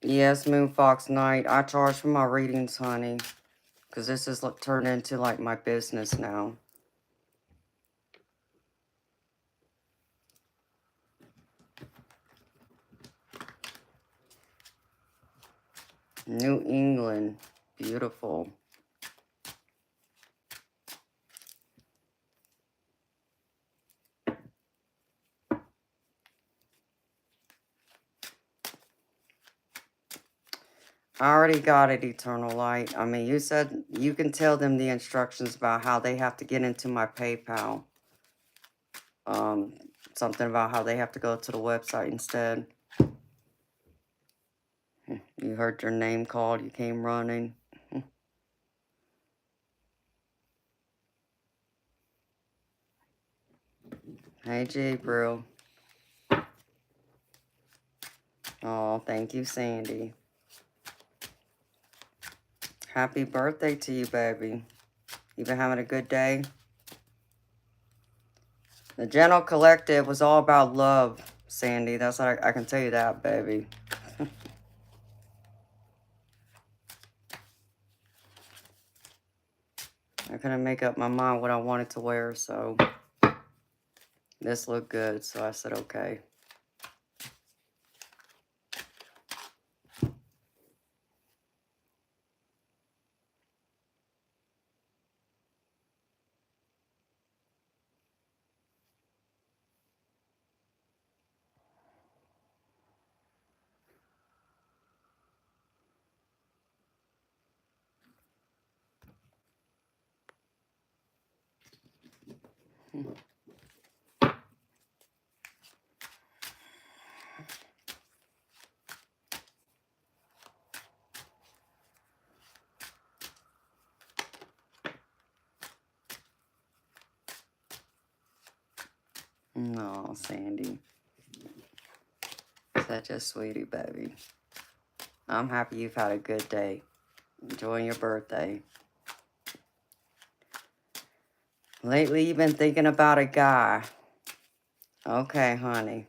Yes, Moon Fox Knight. I charge for my readings, honey. Because this is turned into, like, my business now. New England. Beautiful. I already got it, Eternal Light. I mean, you said you can tell them the instructions about how they have to get into my PayPal. Something about how they have to go to the website instead. You heard your name called. You came running. Hey, Gabriel. Oh, thank you, Sandy. Happy birthday to you, baby. You been having a good day? The General Collective was all about love, Sandy. That's what I can tell you that, baby. I couldn't make up my mind what I wanted to wear, so this looked good, so I said okay. No, Sandy. Such a sweetie, baby. I'm happy you've had a good day. Enjoying your birthday. Lately, you've been thinking about a guy. Okay, honey.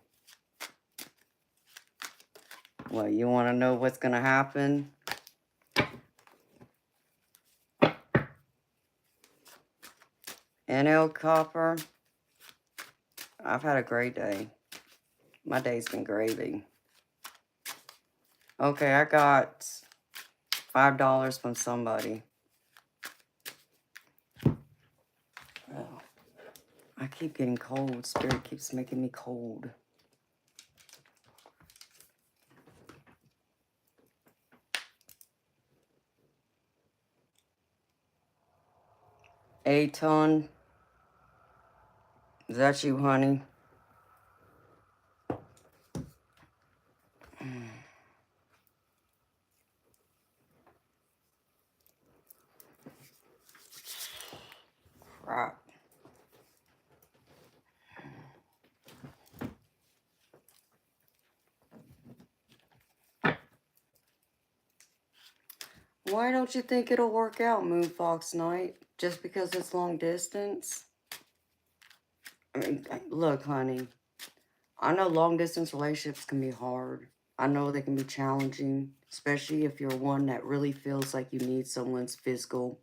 Well, you want to know what's going to happen? NL Copper, I've had a great day. My day's been gravy. Okay, I got $5 from somebody. Oh, I keep getting cold. Spirit keeps making me cold. A-ton. Is that you, honey? Crap. Why don't you think it'll work out, Moon Fox Knight? Just because it's long distance? I mean, look, honey. I know long distance relationships can be hard. I know they can be challenging, especially if you're one that really feels like you need someone's physical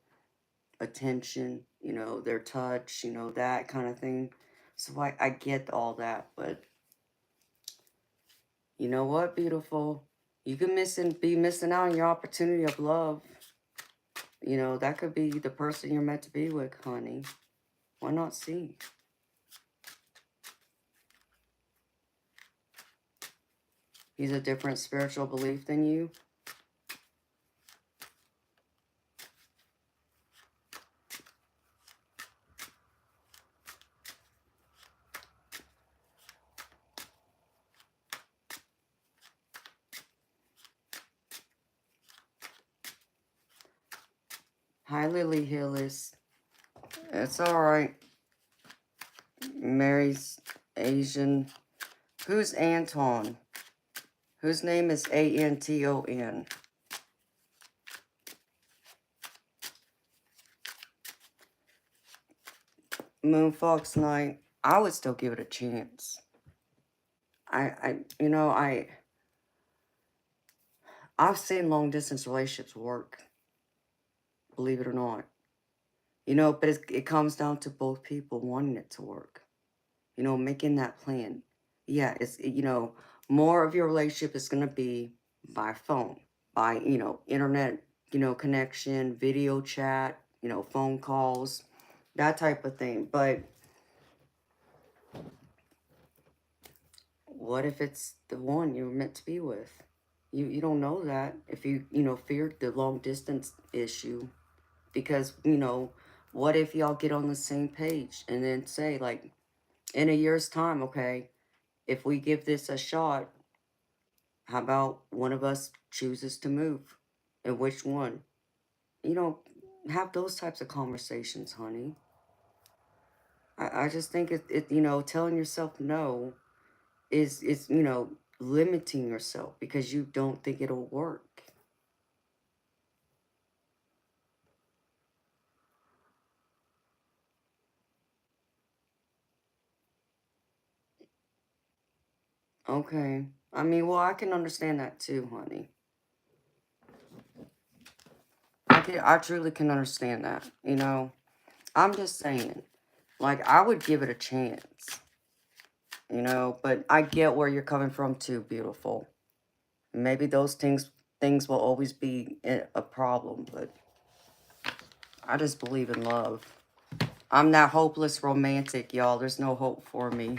attention, you know, their touch, you know, that kind of thing. So I get all that, but you know what, beautiful? You can be missing out on your opportunity of love. You know, that could be the person you're meant to be with, honey. Why not see? He's a different spiritual belief than you. Hi, Lily Hillis. It's all right. Mary's Asian. Who's Anton? Whose name is Anton? Moon Fox Knight. I would still give it a chance. You know, I've seen long distance relationships work. Believe it or not. You know, but it comes down to both people wanting it to work. You know, making that plan. Yeah, you know, more of your relationship is going to be by phone, by, you know, internet, you know, connection, video chat, you know, phone calls, that type of thing. But what if it's the one you're meant to be with? You don't know that if you know, feared the long distance issue. Because, you know, what if y'all get on the same page and then say, like, in a year's time, okay, if we give this a shot, how about one of us chooses to move? And which one? You know, have those types of conversations, honey. I just think you know, telling yourself no is, you know, limiting yourself because you don't think it'll work. Okay. I mean, well, I can understand that too, honey. I truly can understand that, you know. I'm just saying, like, I would give it a chance, you know, but I get where you're coming from too, beautiful. Maybe those things will always be a problem, but I just believe in love. I'm that hopeless romantic, y'all. There's no hope for me.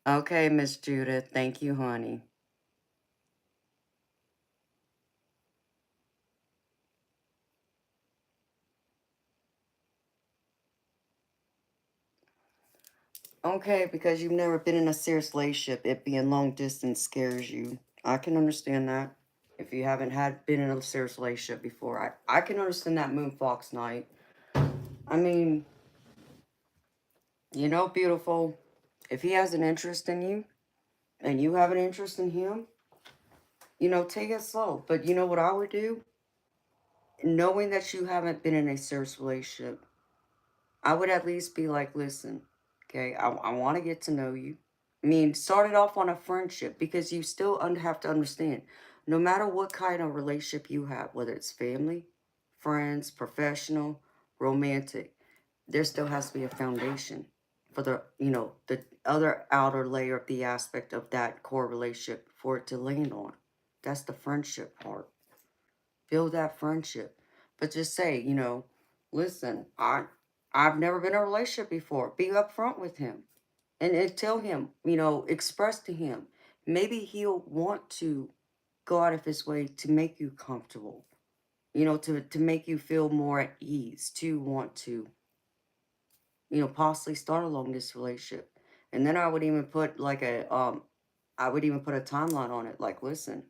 Okay, Miss Judith. Thank you, honey. Okay, because you've never been in a serious relationship, it being long distance scares you. I can understand that. If you haven't been in a serious relationship before, I can understand that moon fox night. I mean, you know, beautiful, if he has an interest in you and you have an interest in him, you know, take it slow. But you know what I would do? Knowing that you haven't been in a serious relationship, I would at least be like, listen, okay, I want to get to know you. I mean, start it off on a friendship, because you still have to understand, no matter what kind of relationship you have, whether it's family, friends, professional, romantic, there still has to be a foundation for the, you know, the other outer layer of the aspect of that core relationship for it to land on. That's the friendship part. Build that friendship. But just say, you know, listen, I've never been in a relationship before. Be upfront with him and tell him, you know, express to him. Maybe he'll want to go out of his way to make you comfortable, you know, to make you feel more at ease, to want to, you know, possibly start along this relationship. And then I would even put like I would even put a timeline on it. Like, listen,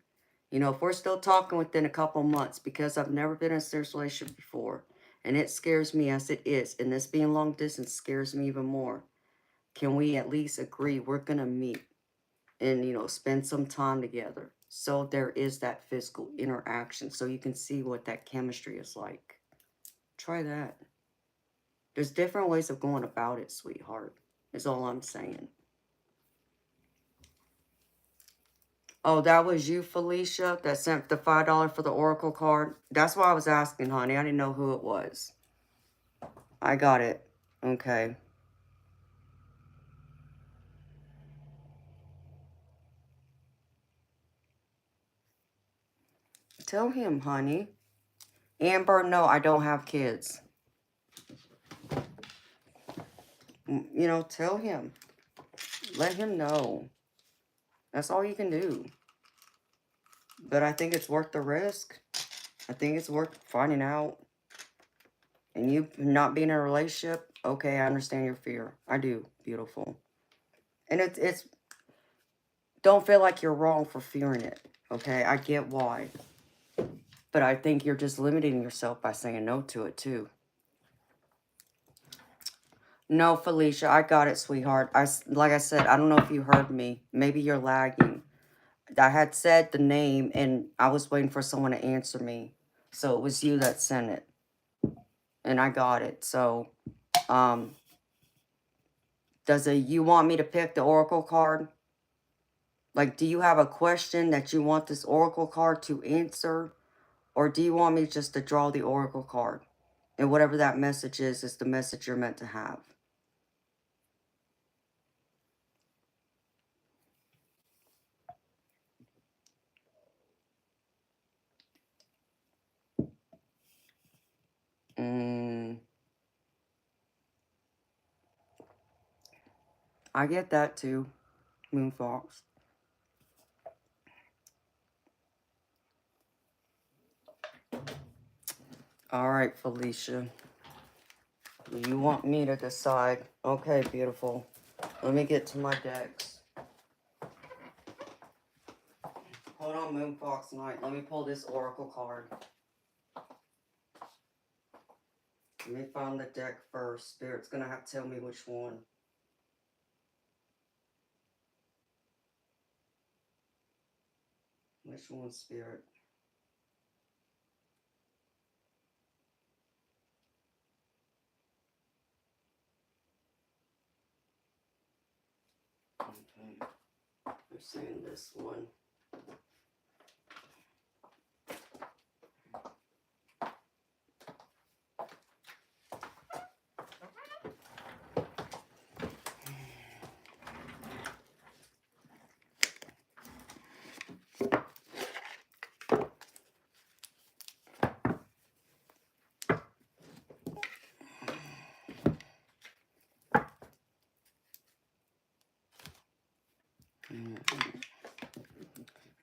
you know, if we're still talking within a couple months, because I've never been in a serious relationship before, and it scares me as it is, and this being long distance scares me even more, can we at least agree we're going to meet and, you know, spend some time together? So there is that physical interaction, so you can see what that chemistry is like. Try that. There's different ways of going about it, sweetheart, is all I'm saying. Oh, that was you, Felicia, that sent the $5 for the Oracle card? That's why I was asking, honey. I didn't know who it was. I got it. Okay. Tell him, honey. Amber, no, I don't have kids. You know, tell him. Let him know. That's all you can do. But I think it's worth the risk. I think it's worth finding out. And you not being in a relationship, okay, I understand your fear. I do, beautiful. And it's don't feel like you're wrong for fearing it, okay? I get why. But I think you're just limiting yourself by saying no to it, too. No, Felicia, I got it, sweetheart. Like I said, I don't know if you heard me. Maybe you're lagging. I had said the name, and I was waiting for someone to answer me. So it was you that sent it. And I got it. So, you want me to pick the Oracle card? Like, do you have a question that you want this Oracle card to answer? Or do you want me just to draw the Oracle card? And whatever that message is the message you're meant to have. I get that too, Moonfox. Alright, Felicia. You want me to decide? Okay, beautiful. Let me get to my decks. Hold on, Moonfox Knight. Let me pull this Oracle card. Let me find the deck first. Spirit's gonna have to tell me which one. Which one, Spirit? Okay. I'm saying this one.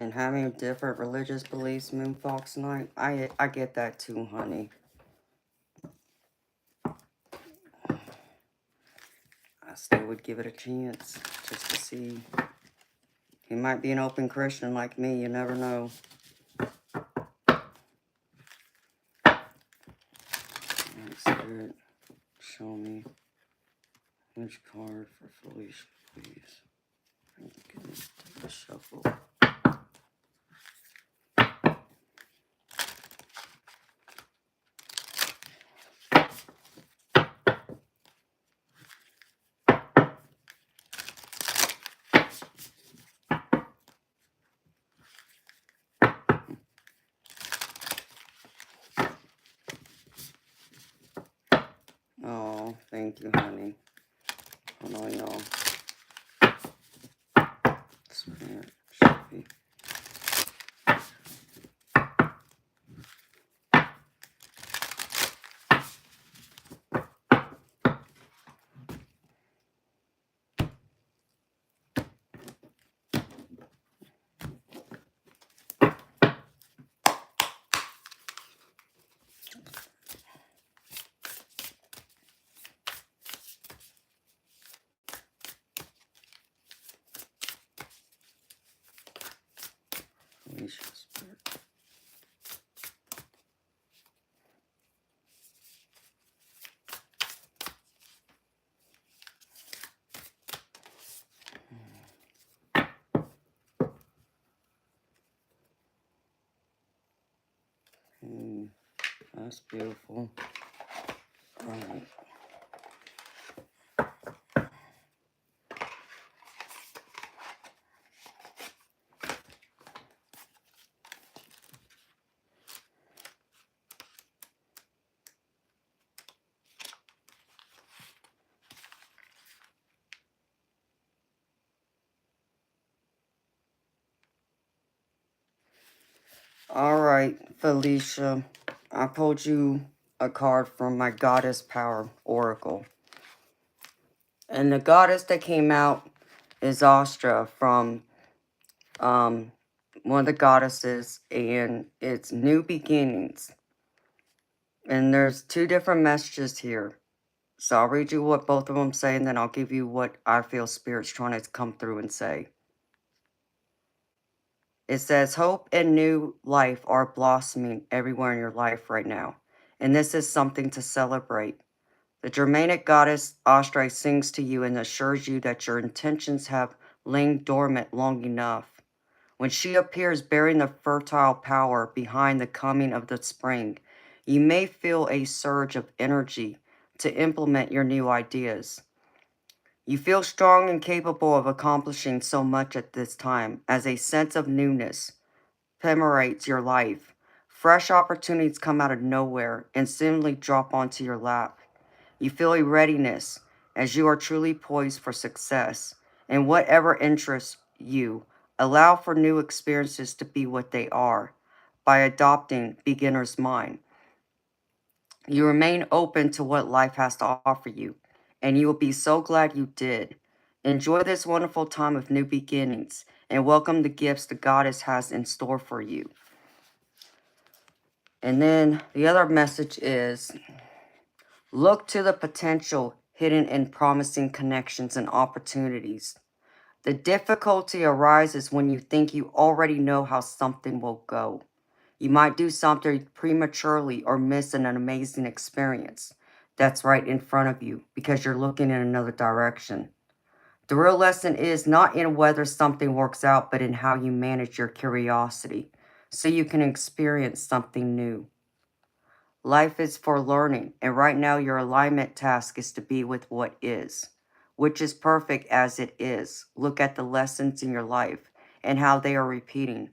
And having different religious beliefs, Moonfox Knight, I get that too, honey. still would give it a chance just to see. He might be an open Christian like me. You never know. Spirit, show me which card for Felicia, please. Take a shuffle. Oh, thank you, honey. Hold on, y'all. Spirit, show me. Felicia, Spirit. That's beautiful. Alright. Alright, Felicia. I pulled you a card from my Goddess Power Oracle. And the goddess that came out is Astra from one of the goddesses, and it's New Beginnings. And there's two different messages here. So I'll read you what both of them say, and then I'll give you what I feel Spirit's trying to come through and say. It says, hope and new life are blossoming everywhere in your life right now. And this is something to celebrate. The Germanic goddess Astra sings to you and assures you that your intentions have lain dormant long enough. When she appears bearing the fertile power behind the coming of the spring, you may feel a surge of energy to implement your new ideas. You feel strong and capable of accomplishing so much at this time as a sense of newness permeates your life. Fresh opportunities come out of nowhere and seemingly drop onto your lap. You feel a readiness as you are truly poised for success. And whatever interests you, allow for new experiences to be what they are by adopting beginner's mind. You remain open to what life has to offer you, and you will be so glad you did. Enjoy this wonderful time of new beginnings and welcome the gifts the goddess has in store for you. And then the other message is, look to the potential hidden in promising connections and opportunities. The difficulty arises when you think you already know how something will go. You might do something prematurely or miss an amazing experience that's right in front of you because you're looking in another direction. The real lesson is not in whether something works out, but in how you manage your curiosity so you can experience something new. Life is for learning, and right now your alignment task is to be with what is, which is perfect as it is. Look at the lessons in your life and how they are repeating.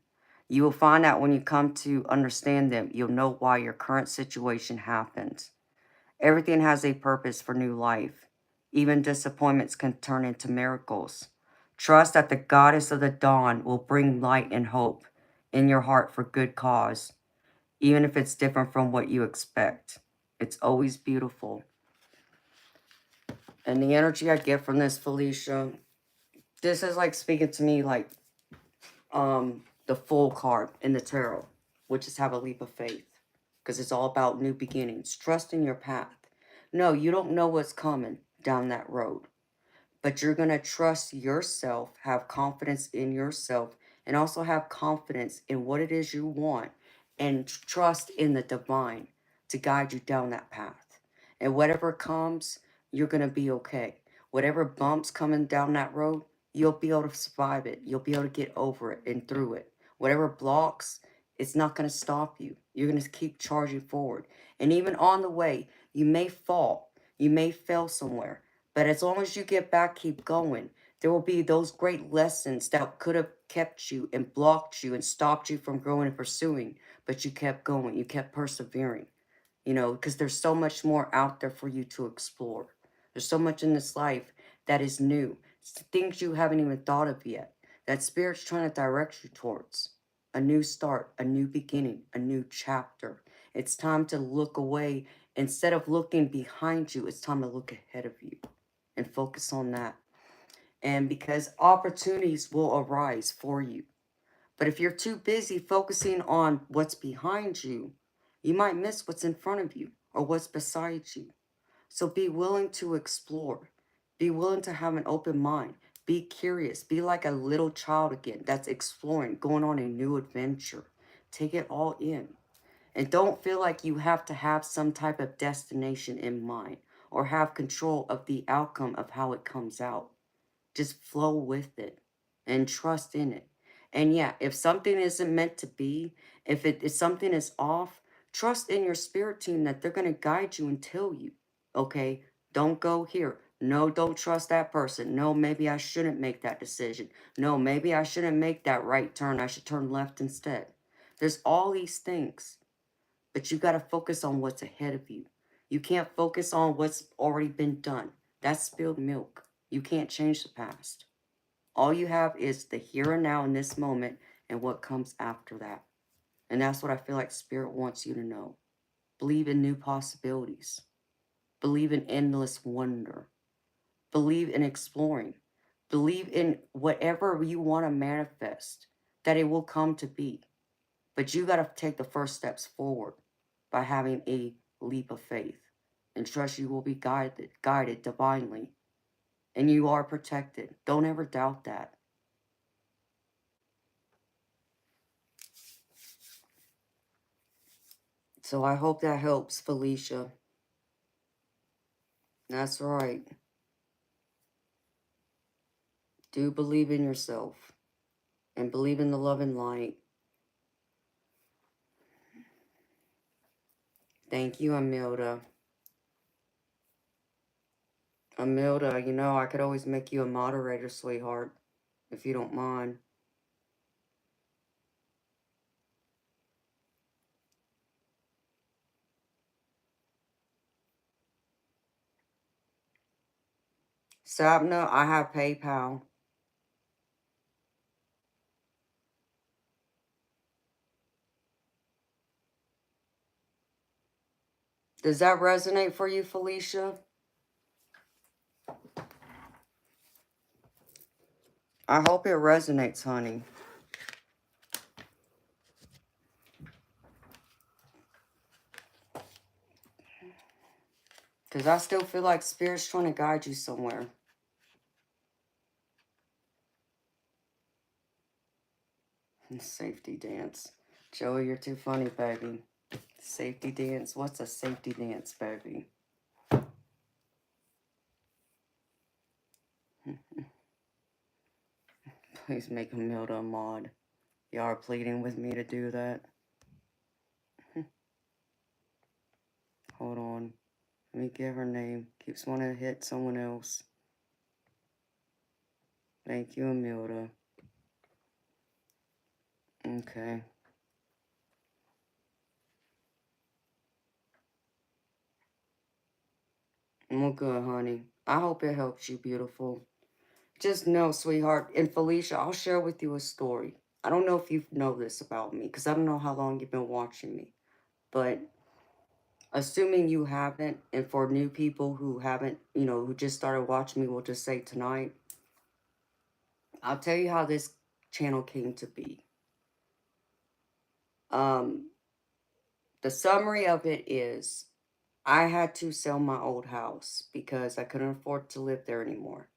You will find out when you come to understand them, you'll know why your current situation happens. Everything has a purpose for new life. Even disappointments can turn into miracles. Trust that the goddess of the dawn will bring light and hope in your heart for good cause. Even if it's different from what you expect. It's always beautiful. And the energy I get from this, Felicia, this is like speaking to me like the full card in the tarot, which is have a leap of faith. Because it's all about new beginnings. Trust in your path. No, you don't know what's coming down that road. But you're going to trust yourself, have confidence in yourself, and also have confidence in what it is you want, and trust in the divine to guide you down that path. And whatever comes, you're going to be okay. Whatever bumps coming down that road, you'll be able to survive it. You'll be able to get over it and through it. Whatever blocks, it's not going to stop you. You're going to keep charging forward. And even on the way, you may fall. You may fail somewhere. But as long as you get back, keep going. There will be those great lessons that could have kept you and blocked you and stopped you from growing and pursuing. But you kept going. You kept persevering. You know, because there's so much more out there for you to explore. There's so much in this life that is new. Things you haven't even thought of yet. That Spirit's trying to direct you towards. A new start, a new beginning, a new chapter. It's time to look away. Instead of looking behind you, it's time to look ahead of you and focus on that. And because opportunities will arise for you. But if you're too busy focusing on what's behind you, you might miss what's in front of you or what's beside you. So be willing to explore. Be willing to have an open mind. Be curious. Be like a little child again that's exploring, going on a new adventure. Take it all in. And don't feel like you have to have some type of destination in mind or have control of the outcome of how it comes out. Just flow with it and trust in it. And yeah, if something isn't meant to be, if something is off, trust in your spirit team that they're going to guide you and tell you, okay, don't go here. No, don't trust that person. No, maybe I shouldn't make that decision. No, maybe I shouldn't make that right turn. I should turn left instead. There's all these things, but you got to focus on what's ahead of you. You can't focus on what's already been done. That's spilled milk. You can't change the past. All you have is the here and now in this moment and what comes after that. And that's what I feel like Spirit wants you to know. Believe in new possibilities. Believe in endless wonder. Believe in exploring. Believe in whatever you want to manifest, that it will come to be. But you got to take the first steps forward by having a leap of faith and trust you will be guided divinely. And you are protected. Don't ever doubt that. So I hope that helps, Felicia. That's right. Do believe in yourself and believe in the love and light. Thank you, Amilda. Amilda, you know, I could always make you a moderator, sweetheart, if you don't mind. Sapna, I have PayPal. Does that resonate for you, Felicia? I hope it resonates, honey. Because I still feel like Spirit's trying to guide you somewhere. Safety dance. Joey, you're too funny, baby. Safety dance? What's a safety dance, baby? Please make Amilda a mod. Y'all are pleading with me to do that. Hold on. Let me get her name. Keeps wanting to hit someone else. Thank you, Amilda. Okay. Well, good, honey. I hope it helps you, beautiful. Just know, sweetheart, and Felicia, I'll share with you a story. I don't know if you know this about me, because I don't know how long you've been watching me. But assuming you haven't, and for new people who haven't, you know, who just started watching me, we'll just say tonight, I'll tell you how this channel came to be. The summary of it is I had to sell my old house because I couldn't afford to live there anymore.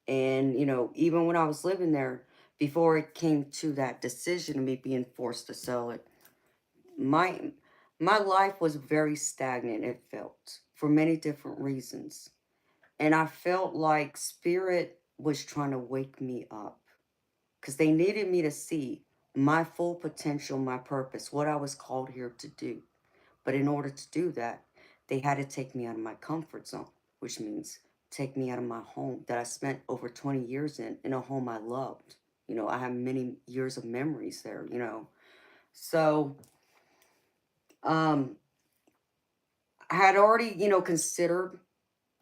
And, you know, even when I was living there, before it came to that decision of me being forced to sell it, my my life was very stagnant, it felt, for many different reasons. And I felt like spirit was trying to wake me up because they needed me to see my full potential, my purpose, what I was called here to do. But in order to do that, they had to take me out of my comfort zone, which means take me out of my home that I spent over 20 years in a home I loved. You know, I have many years of memories there, you know. So, um, I had already, you know, considered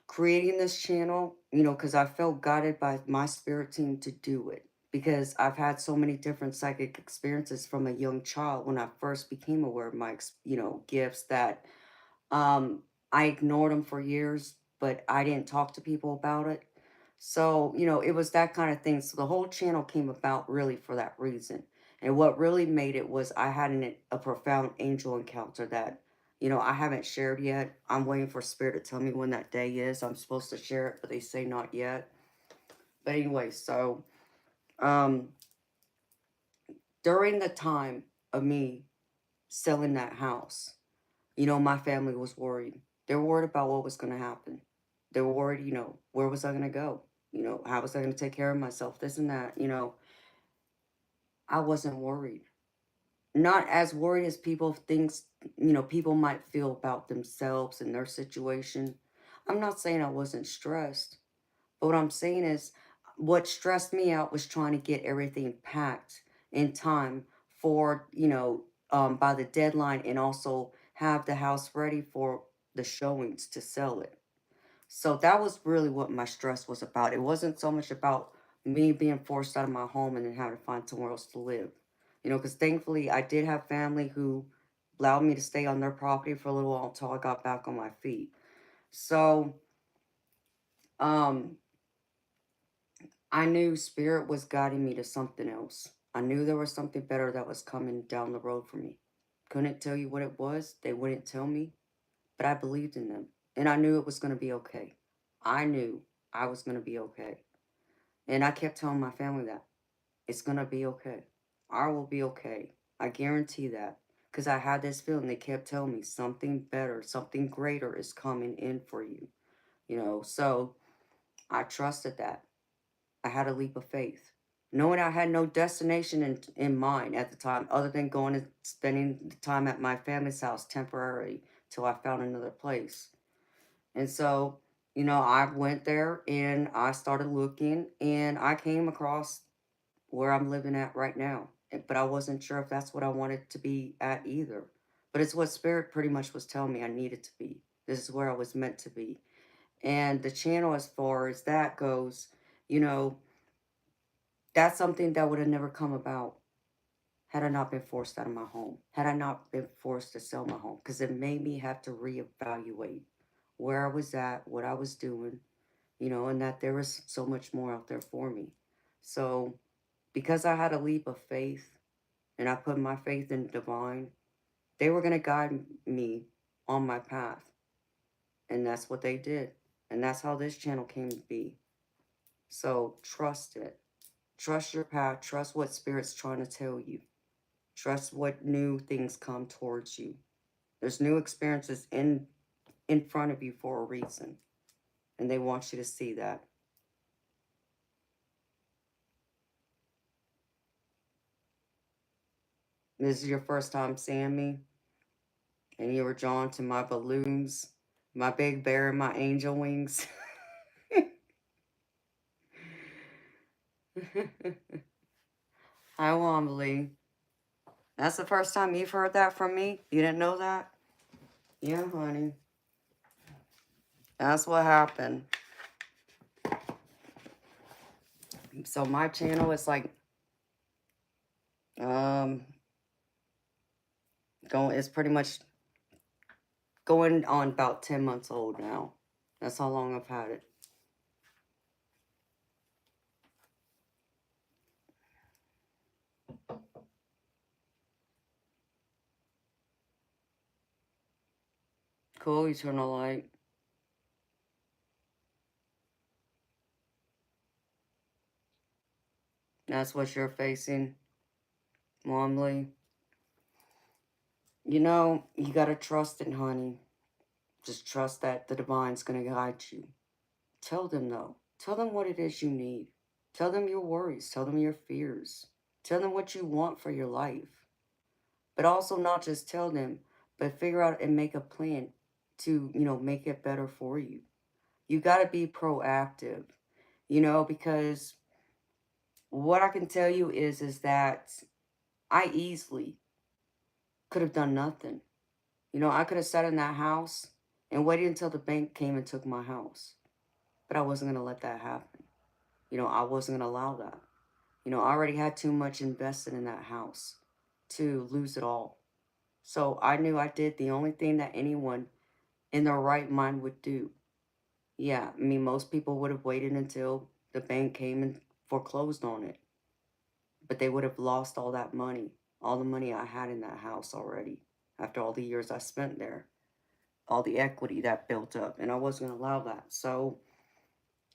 creating this channel, you know, because I felt guided by my spirit team to do it. Because I've had so many different psychic experiences from a young child when I first became aware of my, you know, gifts that I ignored them for years, but I didn't talk to people about it. So, you know, it was that kind of thing. So the whole channel came about really for that reason. And what really made it was I had a profound angel encounter that, you know, I haven't shared yet. I'm waiting for Spirit to tell me when that day is. I'm supposed to share it, but they say not yet. But anyway, so um, during the time of me selling that house, you know, my family was worried. They were worried about what was going to happen. They were worried, you know, where was I going to go? You know, how was I going to take care of myself? This and that. You know, I wasn't worried. Not as worried as people thinks, you know, people might feel about themselves and their situation. I'm not saying I wasn't stressed, but what I'm saying is what stressed me out was trying to get everything packed in time for, you know, by the deadline and also have the house ready for the showings to sell it. So that was really what my stress was about. It wasn't so much about me being forced out of my home and then having to find somewhere else to live. You know, because thankfully I did have family who allowed me to stay on their property for a little while until I got back on my feet. So, um, I knew spirit was guiding me to something else. I knew there was something better that was coming down the road for me. Couldn't tell you what it was. They wouldn't tell me, but I believed in them. And I knew it was going to be okay. I knew I was going to be okay. And I kept telling my family that it's going to be okay. I will be okay. I guarantee that. Because I had this feeling. They kept telling me something better, something greater is coming in for you. You know, so I trusted that. I had a leap of faith. Knowing I had no destination in mind at the time other than going and spending the time at my family's house temporarily till I found another place. And so, you know, I went there and I started looking and I came across where I'm living at right now. But I wasn't sure if that's what I wanted to be at either. But it's what Spirit pretty much was telling me I needed to be. This is where I was meant to be. And the channel, as far as that goes, you know, that's something that would have never come about had I not been forced out of my home, had I not been forced to sell my home, because it made me have to reevaluate where I was at, what I was doing, you know, and that there was so much more out there for me. So, because I had a leap of faith and I put my faith in divine, they were going to guide me on my path. And that's what they did. And that's how this channel came to be. So, trust it. Trust your path. Trust what Spirit's trying to tell you. Trust what new things come towards you. There's new experiences in front of you for a reason. And they want you to see that. This is your first time seeing me, and you were drawn to my balloons, my big bear, and my angel wings. Hi, Wombly. That's the first time you've heard that from me? You didn't know that? Yeah, honey. That's what happened. So my channel is like, um, it's pretty much going on about 10 months old now. That's how long I've had it. Cool, eternal light. That's what you're facing, Momley. You know, you gotta trust it, honey. Just trust that the divine's gonna guide you. Tell them, though. Tell them what it is you need. Tell them your worries. Tell them your fears. Tell them what you want for your life. But also not just tell them, but figure out and make a plan to, make it better for you. You gotta be proactive, because what I can tell you is that I easily could have done nothing. I could have sat in that house and waited until the bank came and took my house. But I wasn't going to let that happen. I wasn't going to allow that. I already had too much invested in that house to lose it all. So I knew I did the only thing that anyone in their right mind would do. Yeah, I mean, most people would have waited until the bank came and foreclosed on it. But they would have lost all the money I had in that house already, after all the years I spent there, all the equity that built up, and I wasn't going to allow that. So,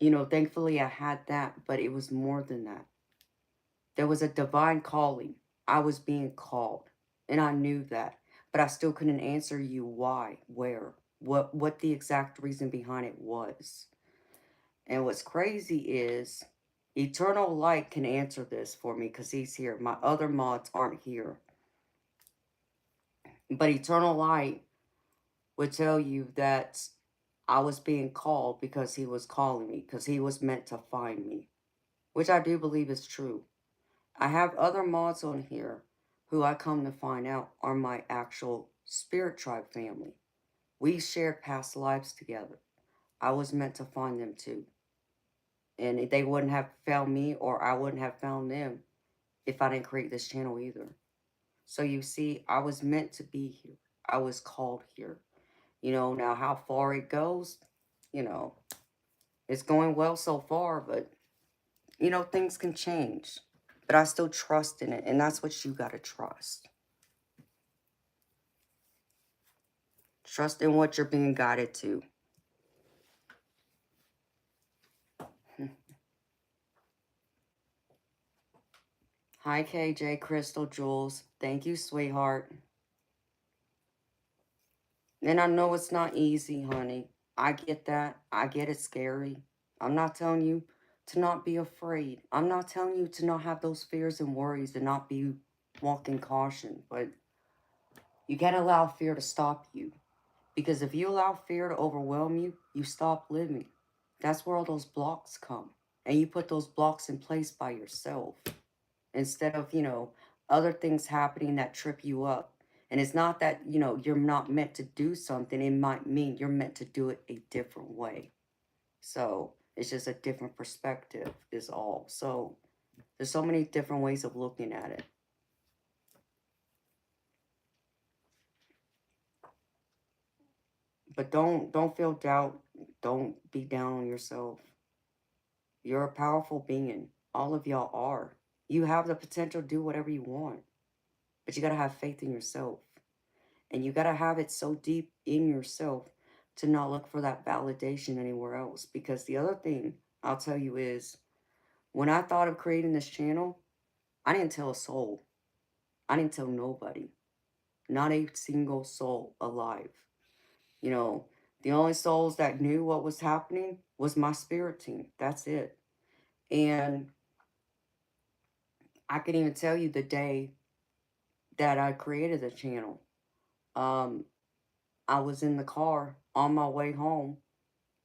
thankfully I had that, but it was more than that. There was a divine calling. I was being called, and I knew that, but I still couldn't answer you why, where, what the exact reason behind it was. And what's crazy is Eternal Light can answer this for me because he's here. My other mods aren't here. But Eternal Light would tell you that I was being called because he was calling me, because he was meant to find me, which I do believe is true. I have other mods on here who I come to find out are my actual spirit tribe family. We shared past lives together. I was meant to find them too. And they wouldn't have found me, or I wouldn't have found them if I didn't create this channel either. So you see, I was meant to be here. I was called here. Now how far it goes, you know, it's going well so far, but, things can change. But I still trust in it, and that's what you got to trust. Trust in what you're being guided to. Hi, KJ, Crystal, Jules. Thank you, sweetheart. And I know it's not easy, honey. I get that. I get it's scary. I'm not telling you to not be afraid. I'm not telling you to not have those fears and worries and not be walking caution. But you can't allow fear to stop you. Because if you allow fear to overwhelm you, you stop living. That's where all those blocks come. And you put those blocks in place by yourself. Instead of, other things happening that trip you up. And it's not that, you're not meant to do something. It might mean you're meant to do it a different way. So it's just a different perspective is all. So there's so many different ways of looking at it. But don't feel doubt. Don't be down on yourself. You're a powerful being. All of y'all are. You have the potential to do whatever you want. But you got to have faith in yourself. And you got to have it so deep in yourself to not look for that validation anywhere else. Because the other thing I'll tell you is, when I thought of creating this channel, I didn't tell a soul. I didn't tell nobody. Not a single soul alive. The only souls that knew what was happening was my spirit team. That's it. And I can even tell you the day that I created the channel. I was in the car on my way home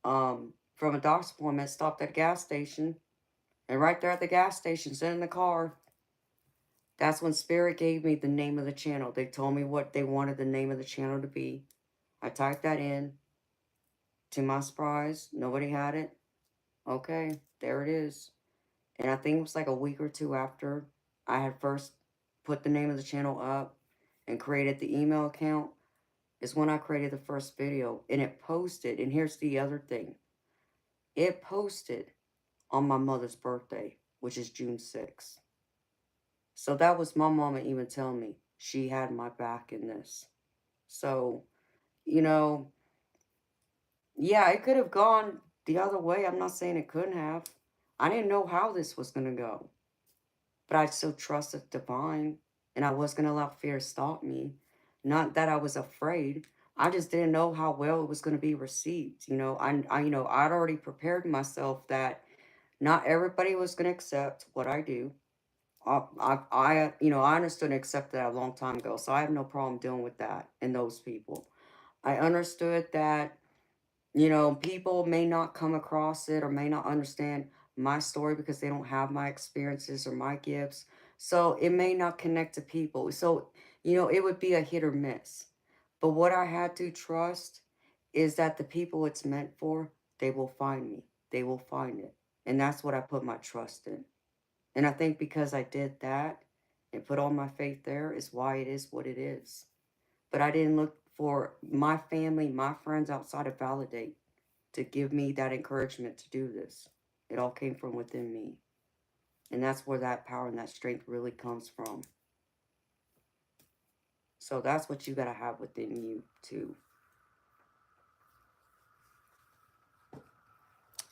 from a doctor's appointment, stopped at a gas station. And right there at the gas station, sitting in the car, that's when Spirit gave me the name of the channel. They told me what they wanted the name of the channel to be. I typed that in. To my surprise, nobody had it. Okay, there it is. And I think it was like a week or two after I had first put the name of the channel up and created the email account is when I created the first video. And it posted, and here's the other thing. It posted on my mother's birthday, which is June 6th. So that was my mama even telling me she had my back in this. So, yeah, it could have gone the other way. I'm not saying it couldn't have. I didn't know how this was going to go. But I still trusted the divine, and I was going to allow fear to stop me. Not that I was afraid. I just didn't know how well it was going to be received. I'd already prepared myself that not everybody was going to accept what I do. I understood and accepted that a long time ago, so I have no problem dealing with that and those people. I understood that, people may not come across it or may not understand my story because they don't have my experiences or my gifts. So it may not connect to people. So, it would be a hit or miss. But what I had to trust is that the people it's meant for, they will find me. They will find it. And that's what I put my trust in. And I think because I did that and put all my faith there is why it is what it is. But I didn't look for my family, my friends outside to validate, to give me that encouragement to do this. It all came from within me. And that's where that power and that strength really comes from. So that's what you got to have within you, too.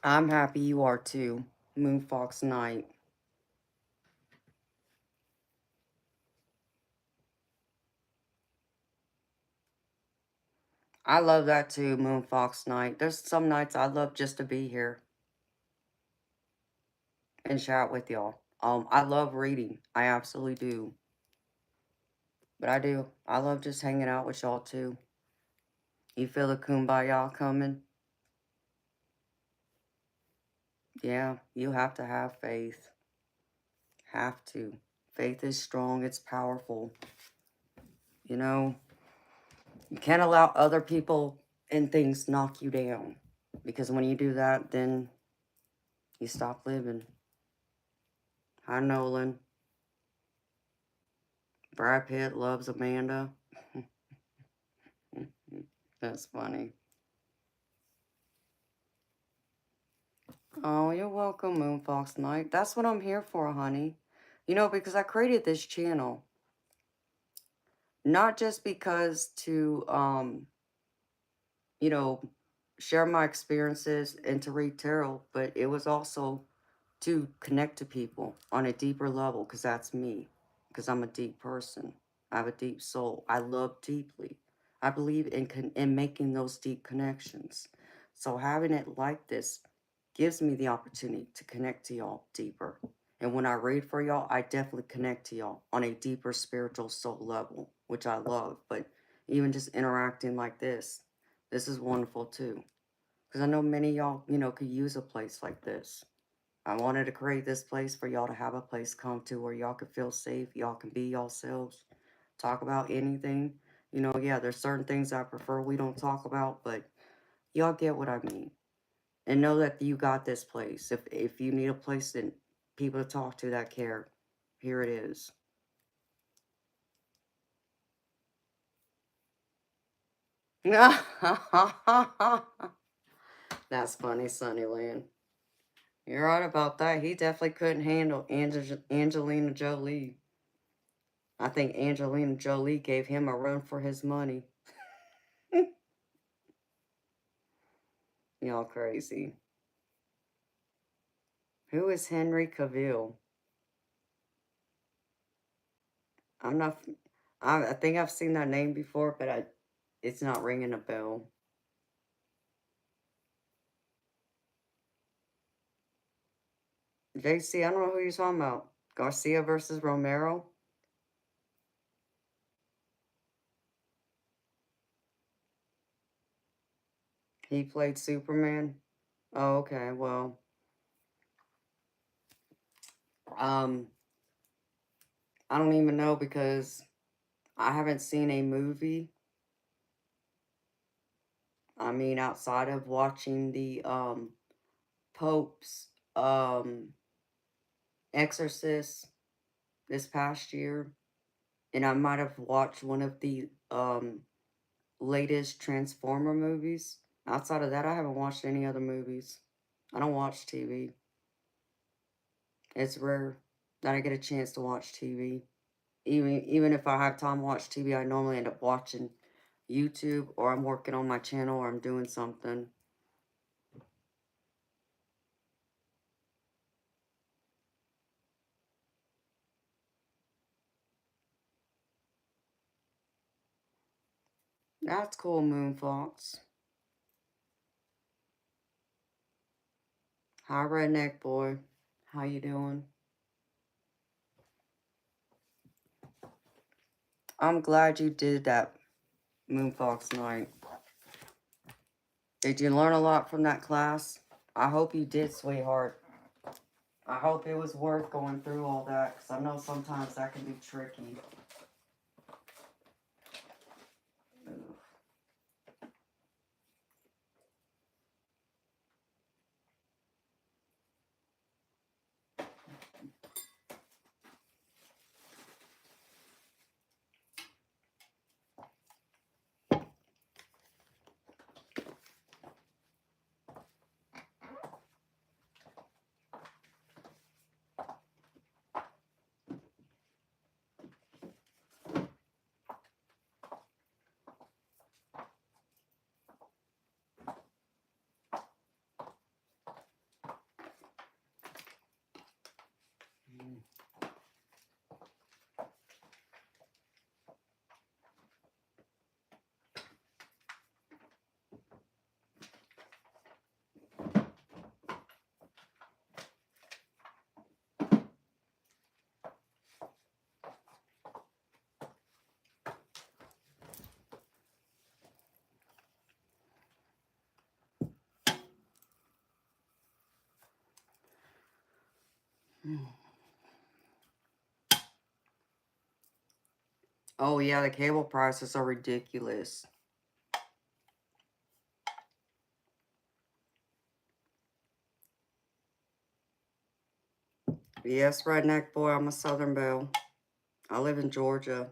I'm happy you are, too. Moonfox Knight. I love that, too, Moonfox Knight. There's some nights I love just to be here and chat with y'all. I love reading. I absolutely do. But I do. I love just hanging out with y'all, too. You feel the kumbaya coming? Yeah, you have to have faith. Have to. Faith is strong. It's powerful. You know, you can't allow other people and things knock you down. Because when you do that, then you stop living. Hi, Nolan. Brad Pitt loves Amanda. That's funny. Oh, you're welcome, Moonfox Knight. That's what I'm here for, honey. Because I created this channel. Not just because to, you know, share my experiences and to read tarot, but it was also to connect to people on a deeper level, because that's me, because I'm a deep person. I have a deep soul. I love deeply. I believe in making those deep connections. So having it like this gives me the opportunity to connect to y'all deeper. And when I read for y'all, I definitely connect to y'all on a deeper spiritual soul level, which I love. But even just interacting like this is wonderful too. Because I know many of y'all, could use a place like this. I wanted to create this place for y'all to have a place come to where y'all can feel safe, y'all can be yourselves, talk about anything. Yeah, there's certain things I prefer we don't talk about, but y'all get what I mean. And know that you got this place. If you need a place and people to talk to that care, here it is. That's funny, Sunnyland. You're right about that. He definitely couldn't handle Angelina Jolie. I think Angelina Jolie gave him a run for his money. Y'all crazy. Who is Henry Cavill? I'm not. I think I've seen that name before, but it's not ringing a bell. JC, I don't know who you're talking about. Garcia versus Romero. He played Superman. Oh, okay. Well, um, I don't even know because I haven't seen a movie. I mean, outside of watching the Pope's Exorcist this past year, and I might have watched one of the latest Transformer movies. Outside of that, I haven't watched any other movies. I don't watch TV. It's rare that I get a chance to watch TV. Even if I have time to watch TV, I normally end up watching YouTube, or I'm working on my channel, or I'm doing something. That's cool, Moonfox. Hi, Redneck Boy. How you doing? I'm glad you did that, Moonfox Night. Did you learn a lot from that class? I hope you did, sweetheart. I hope it was worth going through all that, because I know sometimes that can be tricky. Oh yeah, the cable prices are ridiculous. Yes, Redneck Boy, I'm a Southern Belle. I live in Georgia.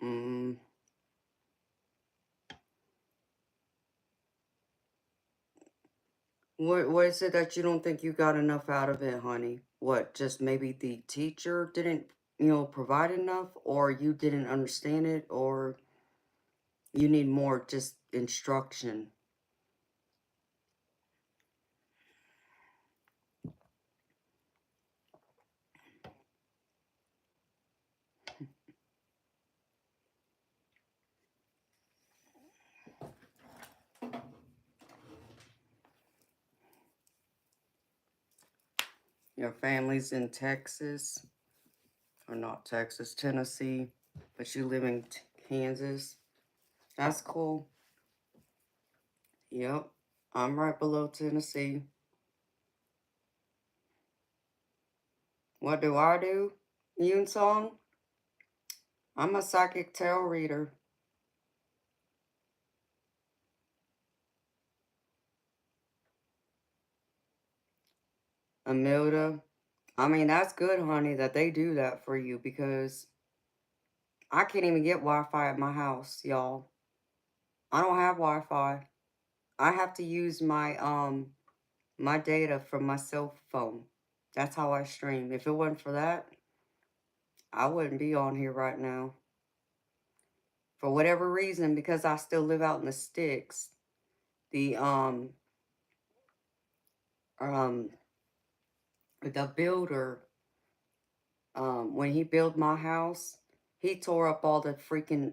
Mm. What is it that you don't think you got enough out of it, honey? What, just maybe the teacher didn't, provide enough, or you didn't understand it, or you need more just instruction? Your family's in Texas, or not Texas, Tennessee, but you live in Kansas. That's cool. Yep, I'm right below Tennessee. What do I do? Yoon Song? I'm a psychic tarot reader. Amilda. I mean, that's good, honey, that they do that for you, because I can't even get Wi-Fi at my house, y'all. I don't have Wi-Fi. I have to use my data from my cell phone. That's how I stream. If it wasn't for that, I wouldn't be on here right now. For whatever reason, because I still live out in the sticks, the um the builder, when he built my house, he tore up all the freaking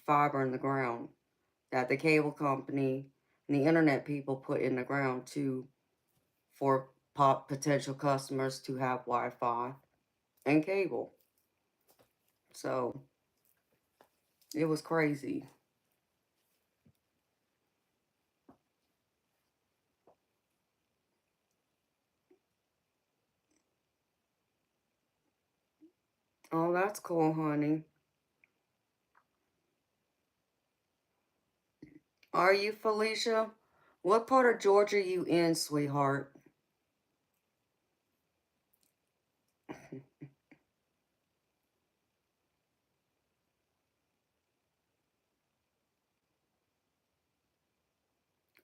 fiber in the ground that the cable company and the internet people put in the ground to for potential customers to have Wi-Fi and cable. So it was crazy. Oh, that's cool, honey. Are you, Felicia? What part of Georgia you in, sweetheart?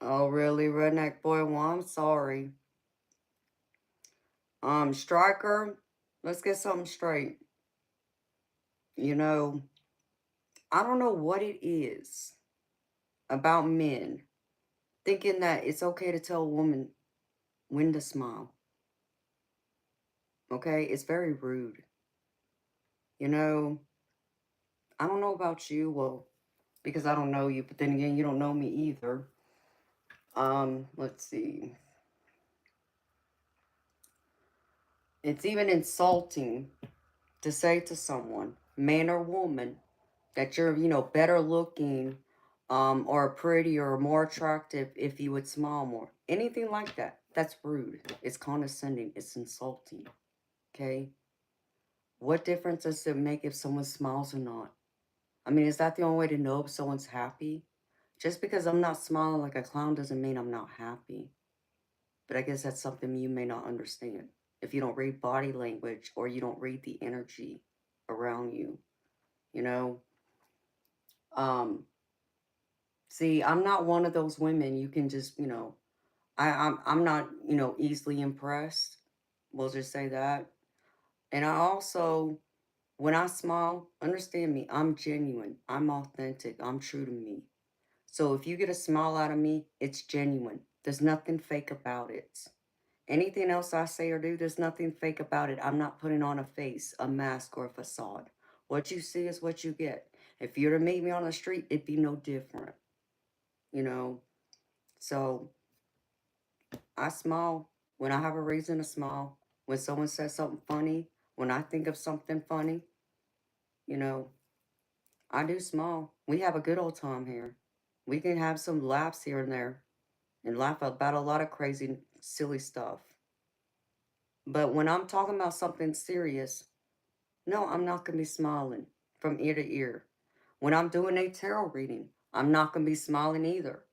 Oh, really, Redneck Boy? Well, I'm sorry. Striker, let's get something straight. You know, I don't know what it is about men thinking that it's okay to tell a woman when to smile. Okay? It's very rude. You know, I don't know about you, well, because I don't know you, but then again, you don't know me either. Let's see. It's even insulting to say to someone, man or woman, that you're, better looking, or prettier or more attractive if you would smile more. Anything like that. That's rude. It's condescending. It's insulting. Okay? What difference does it make if someone smiles or not? I mean, is that the only way to know if someone's happy? Just because I'm not smiling like a clown doesn't mean I'm not happy. But I guess that's something you may not understand. If you don't read body language or you don't read the energy around you, you know? Um, See, I'm not one of those women you can just, I'm not, easily impressed. We'll just say that. And I also, when I smile, understand me, I'm genuine. I'm authentic. I'm true to me. So if you get a smile out of me, it's genuine. There's nothing fake about it. Anything else I say or do, there's nothing fake about it. I'm not putting on a face, a mask, or a facade. What you see is what you get. If you were to meet me on the street, it'd be no different, you know? So I smile when I have a reason to smile. When someone says something funny, when I think of something funny, you know, I do smile. We have a good old time here. We can have some laughs here and there and laugh about a lot of crazy, silly stuff. But when I'm talking about something serious, no, I'm not going to be smiling from ear to ear. When I'm doing a tarot reading, I'm not going to be smiling either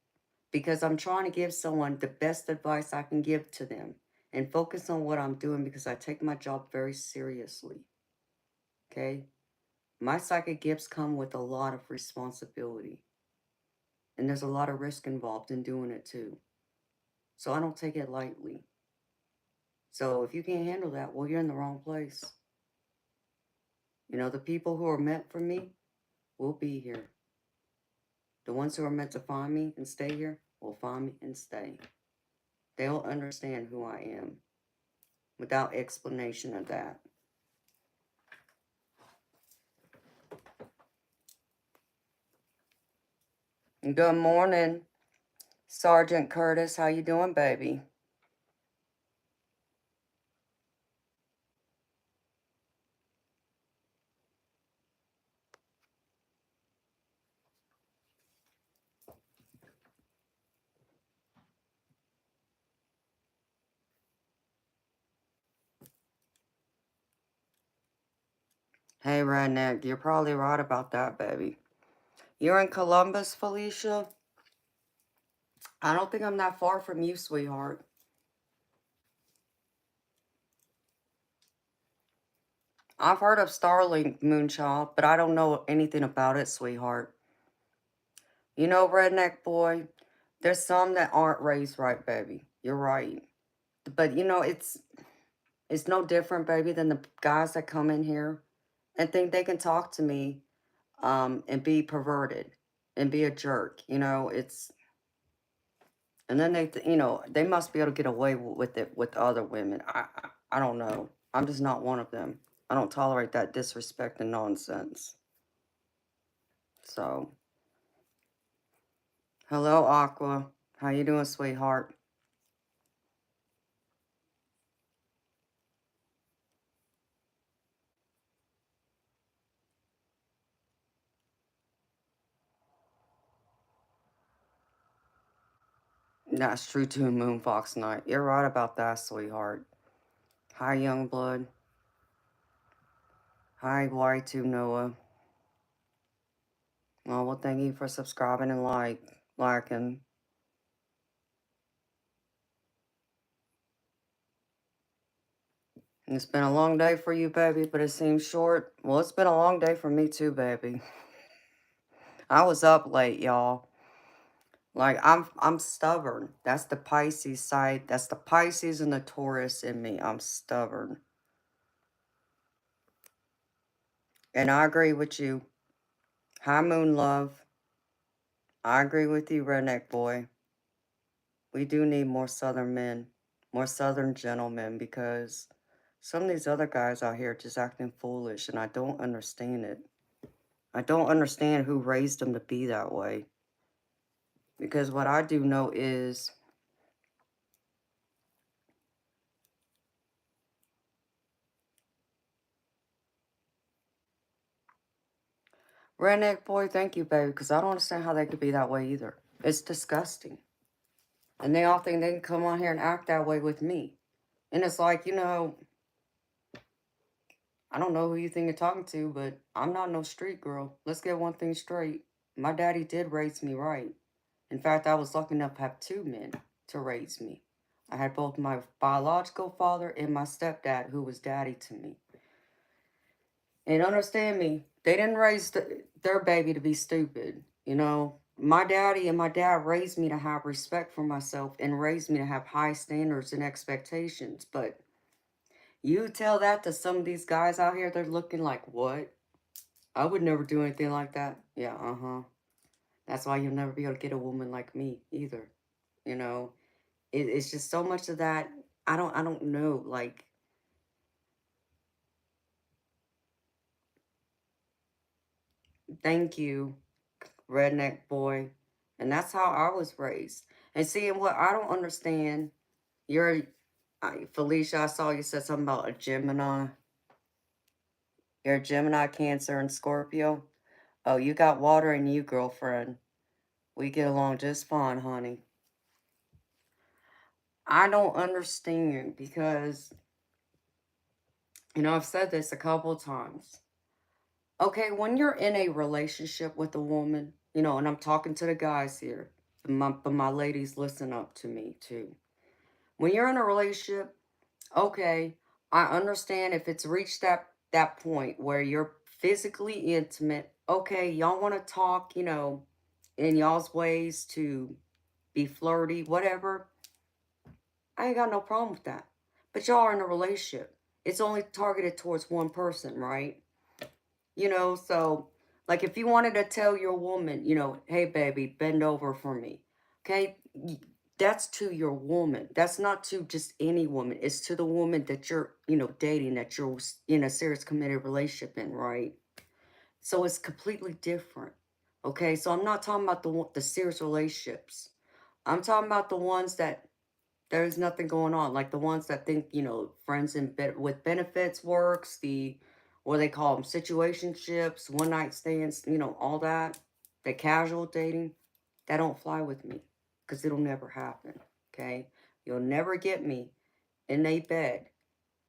because I'm trying to give someone the best advice I can give to them and focus on what I'm doing because I take my job very seriously. Okay? My psychic gifts come with a lot of responsibility, and there's a lot of risk involved in doing it too. So I don't take it lightly. So if you can't handle that, well, you're in the wrong place. The people who are meant for me will be here. The ones who are meant to find me and stay here will find me and stay. They'll understand who I am without explanation of that. Good morning, Sergeant Curtis. How you doing, baby? Hey, Redneck, you're probably right about that, baby. You're in Columbus, Felicia? I don't think I'm that far from you, sweetheart. I've heard of Starlink, Moonchild, but I don't know anything about it, sweetheart. Redneck boy, there's some that aren't raised right, baby. You're right. But, it's no different, baby, than the guys that come in here and think they can talk to me and be perverted and be a jerk. And then they must be able to get away with it with other women. I don't know. I'm just not one of them. I don't tolerate that disrespect and nonsense. So, hello, Aqua. How you doing, sweetheart? That's true too, Moonfox Night. You're right about that, sweetheart. Hi, Youngblood. Hi, Y2 Noah. Oh, well, thank you for subscribing and liking. It's been a long day for you, baby, but it seems short. Well, it's been a long day for me too, baby. I was up late, y'all. Like I'm stubborn. That's the Pisces side. That's the Pisces and the Taurus in me. I'm stubborn. And I agree with you. Hi, Moon Love. I agree with you, Redneck Boy. We do need more Southern men. more southern gentlemen, because some of these other guys out here just acting foolish, and I don't understand it. I don't understand who raised them to be that way. Because what I do know is redneck boy, thank you, baby, because I don't understand how they could be that way either. It's disgusting. And they all think they can come on here and act that way with me. And it's like, I don't know who you think you're talking to, but I'm not no street girl. Let's get one thing straight. My daddy did raise me right. In fact, I was lucky enough to have two men to raise me. I had both my biological father and my stepdad, who was daddy to me. And understand me, they didn't raise their baby to be stupid. My daddy and my dad raised me to have respect for myself and raised me to have high standards and expectations. But you tell that to some of these guys out here, they're looking like, what? I would never do anything like that. Yeah, That's why you'll never be able to get a woman like me either. You know, it's just so much of that. I don't know. Like, thank you, redneck boy. And that's how I was raised. And seeing what I don't understand, Felicia, I saw you said something about a Gemini. You're a Gemini, Cancer, and Scorpio. Oh, you got water in you, girlfriend. We get along just fine, honey. I don't understand because, I've said this a couple times. Okay, when you're in a relationship with a woman, and I'm talking to the guys here, but my ladies listen up to me too. When you're in a relationship, okay, I understand if it's reached that point where you're physically intimate. Okay, y'all want to talk, in y'all's ways to be flirty, whatever. I ain't got no problem with that. But y'all are in a relationship. It's only targeted towards one person, right? So like if you wanted to tell your woman, hey baby, bend over for me. Okay? That's to your woman. That's not to just any woman. It's to the woman that you're, dating, that you're in a serious committed relationship in, right? So it's completely different. Okay? So I'm not talking about the serious relationships. I'm talking about the ones that there's nothing going on. Like the ones that think, friends with benefits works, what they call them, situationships, one night stands, all that, the casual dating, that don't fly with me because it'll never happen. Okay. You'll never get me in a bed.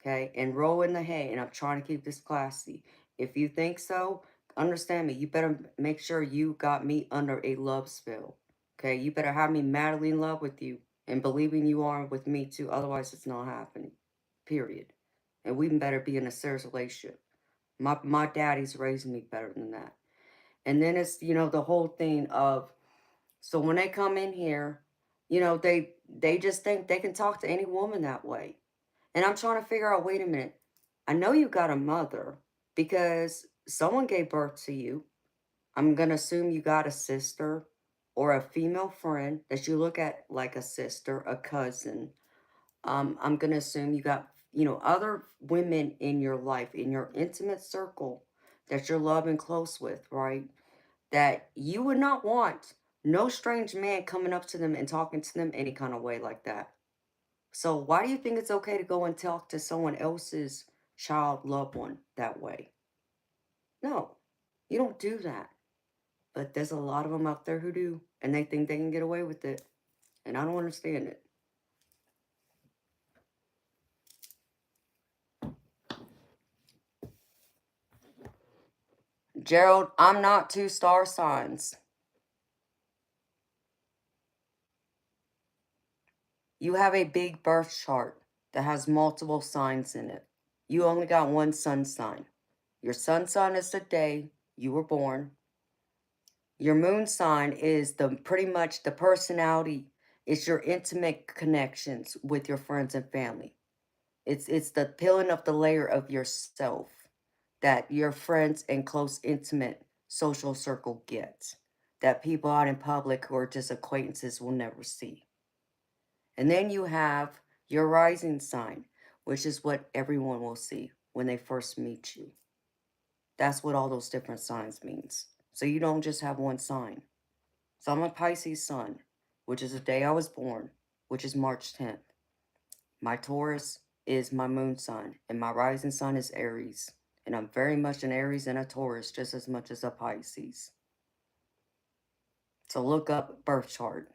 Okay. And roll in the hay. And I'm trying to keep this classy. If you think so, understand me. You better make sure you got me under a love spell. Okay. You better have me madly in love with you and believing you are with me too. Otherwise, it's not happening. Period. And we better be in a serious relationship. My daddy's raised me better than that. And then it's, the whole thing of, so when they come in here, they just think they can talk to any woman that way. And I'm trying to figure out, wait a minute. I know you got a mother because someone gave birth to you. I'm going to assume you got a sister or a female friend that you look at like a sister, a cousin. I'm going to assume you got, other women in your life, in your intimate circle that you're loving close with, right? That you would not want no strange man coming up to them and talking to them any kind of way like that. So why do you think it's okay to go and talk to someone else's child, loved one that way? No, you don't do that. But there's a lot of them out there who do, and they think they can get away with it. And I don't understand it. Gerald, I'm not two star signs. You have a big birth chart that has multiple signs in it. You only got one sun sign. Your sun sign is the day you were born. Your moon sign is pretty much the personality. It's your intimate connections with your friends and family. It's the peeling of the layer of yourself that your friends and close, intimate social circle gets, that people out in public who are just acquaintances will never see. And then you have Your rising sign, which is what everyone will see when they first meet you. That's what all those different signs means. So you don't just have one sign. So I'm a Pisces sun, which is the day I was born, which is March 10th. My Taurus is my moon sign, and my rising sign is Aries. And I'm very much an Aries and a Taurus, just as much as a Pisces. So look up birth chart.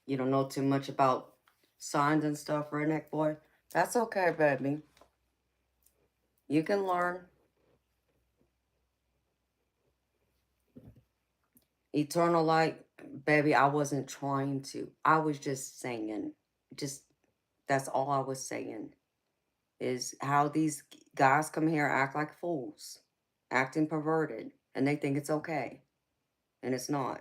You don't know too much about signs and stuff, redneck boy? That's okay, baby. You can learn. Eternal light, baby, I wasn't trying to. I was just saying. Just, that's all I was saying. Is how these guys come here act like fools. Acting perverted. And they think it's okay. And it's not.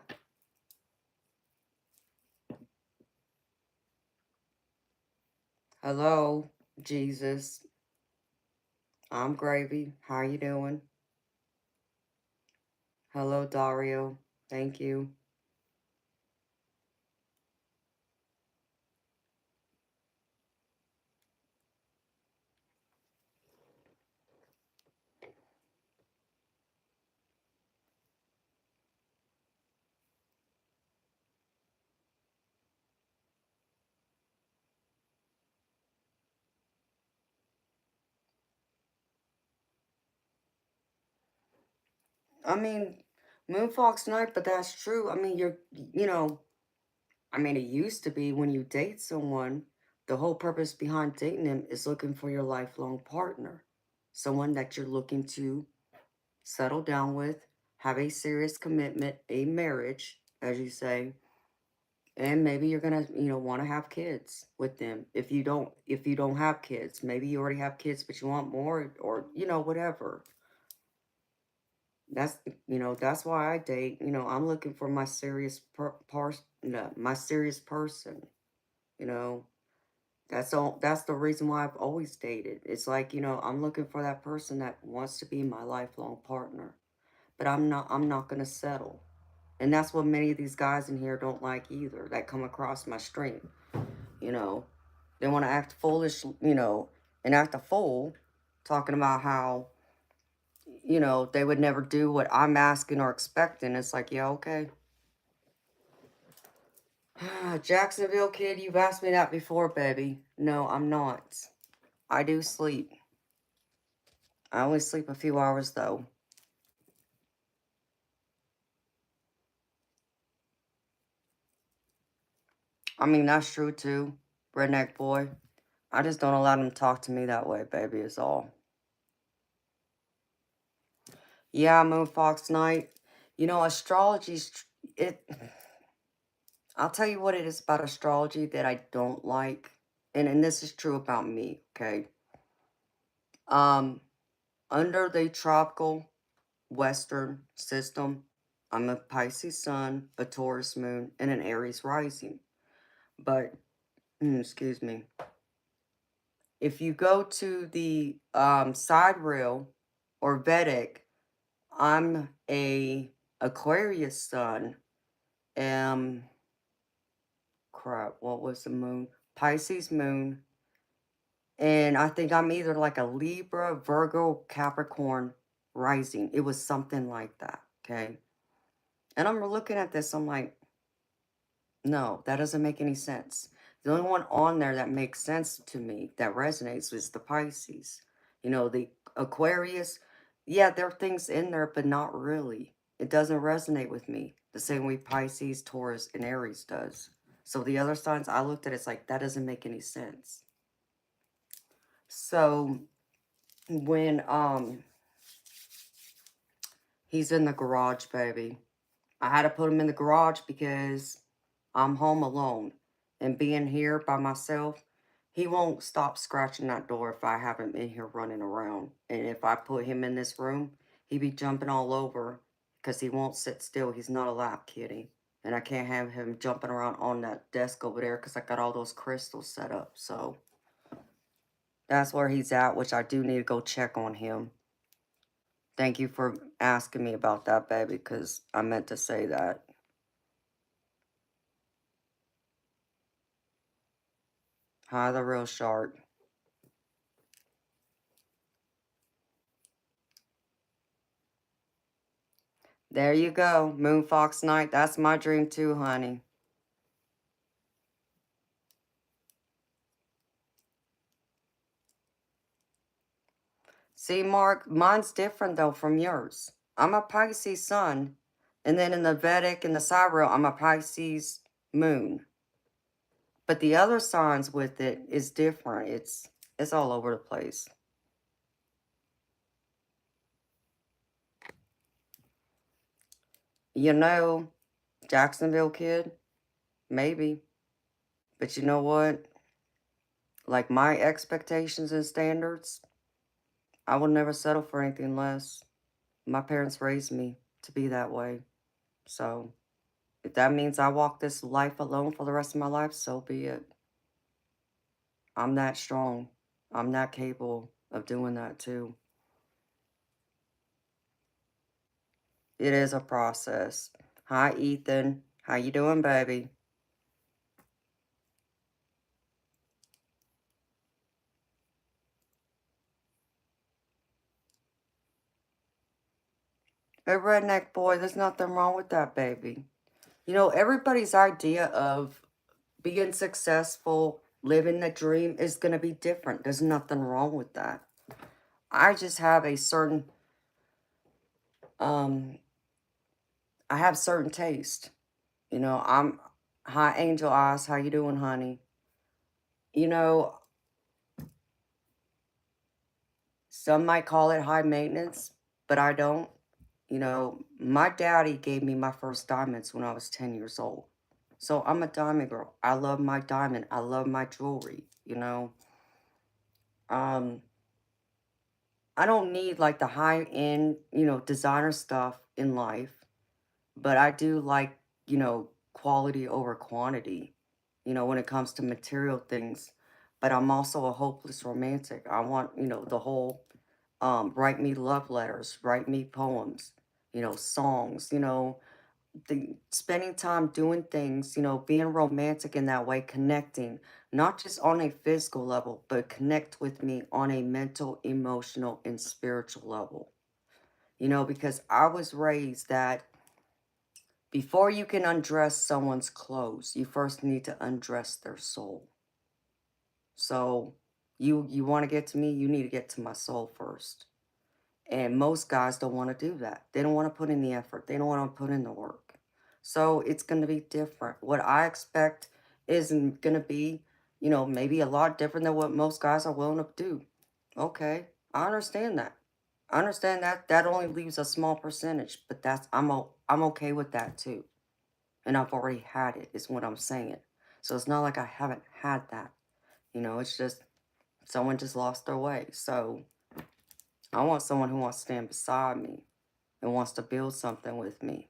Hello, Jesus. I'm Gravy. How you doing? Hello, Dario. Thank you. I mean, Moonfox Night, but that's true. I mean, it used to be when you date someone, the whole purpose behind dating them is looking for your lifelong partner. Someone that you're looking to settle down with, have a serious commitment, a marriage, as you say, and maybe you're gonna, want to have kids with them. If you don't have kids, maybe you already have kids, but you want more, or whatever. That's why I date. I'm looking for my serious my serious person. You know, that's all. That's the reason why I've always dated. It's like, I'm looking for that person that wants to be my lifelong partner. But I'm not gonna settle. And that's what many of these guys in here don't like either, that come across my stream. You know, they want to act foolish, and act a fool, talking about how, they would never do what I'm asking or expecting. It's like, yeah, okay. Jacksonville kid, you've asked me that before, baby. No, I'm not. I do sleep. I only sleep a few hours, though. I mean, that's true, too. Redneck boy. I just don't allow them to talk to me that way, baby, is all. Yeah, Moon Fox Night. Astrology's... It... I'll tell you what it is about astrology that I don't like. And this is true about me, okay? Um, Under the tropical Western system, I'm a Pisces sun, a Taurus moon, and an Aries rising. But, excuse me, if you go to the side rail or Vedic, I'm a Aquarius sun. Crap, what was the moon? Pisces moon. And I think I'm either like a Libra, Virgo, Capricorn rising. It was something like that, okay? And I'm looking at this, I'm like, no, that doesn't make any sense. The only one on there that makes sense to me, that resonates, is the Pisces. The Aquarius, yeah, there are things in there, but not really. It doesn't resonate with me the same way Pisces, Taurus, and Aries does. So the other signs I looked at, it's like, that doesn't make any sense. So when he's in the garage, baby, I had to put him in the garage because I'm home alone. And being here by myself, he won't stop scratching that door if I have him in here running around. And if I put him in this room, he be jumping all over because he won't sit still. He's not a lap kitty. And I can't have him jumping around on that desk over there because I got all those crystals set up. So that's where he's at, which I do need to go check on him. Thank you for asking me about that, baby, because I meant to say that. Hi, the real shark. There you go. Moon Fox Night. That's my dream too, honey. See, Mark, mine's different though from yours. I'm a Pisces sun, and then in the Vedic and the Sidereal, I'm a Pisces moon. But the other signs with it is different. It's all over the place. You know, Jacksonville kid, maybe. But you know what? Like my expectations and standards, I will never settle for anything less. My parents raised me to be that way. So if that means I walk this life alone for the rest of my life, so be it. I'm that strong. I'm that capable of doing that too. It is a process. Hi, Ethan. How you doing, baby? Hey, redneck boy, there's nothing wrong with that, baby. You know, everybody's idea of being successful, living the dream is going to be different. There's nothing wrong with that. I just have a certain, um, I have certain taste. You know, hi, Angel Eyes. How you doing, honey? You know, some might call it high maintenance, but I don't. You know, my daddy gave me my first diamonds when I was 10 years old. So I'm a diamond girl. I love my diamond. I love my jewelry, you know. Um, I don't need like the high end, designer stuff in life, but I do like, quality over quantity, when it comes to material things. But I'm also a hopeless romantic. I want, the whole write me love letters, write me poems, songs, spending time doing things, being romantic in that way, connecting, not just on a physical level, but connect with me on a mental, emotional, and spiritual level. Because I was raised that before you can undress someone's clothes, you first need to undress their soul. So you want to get to me, you need to get to my soul first. And most guys don't want to do that. They don't want to put in the effort. They don't want to put in the work. So it's going to be different. What I expect isn't going to be, maybe a lot different than what most guys are willing to do. Okay, I understand that. I understand that that only leaves a small percentage, but I'm okay with that too. And I've already had it, is what I'm saying. So it's not like I haven't had that. It's just someone just lost their way. So I want someone who wants to stand beside me and wants to build something with me.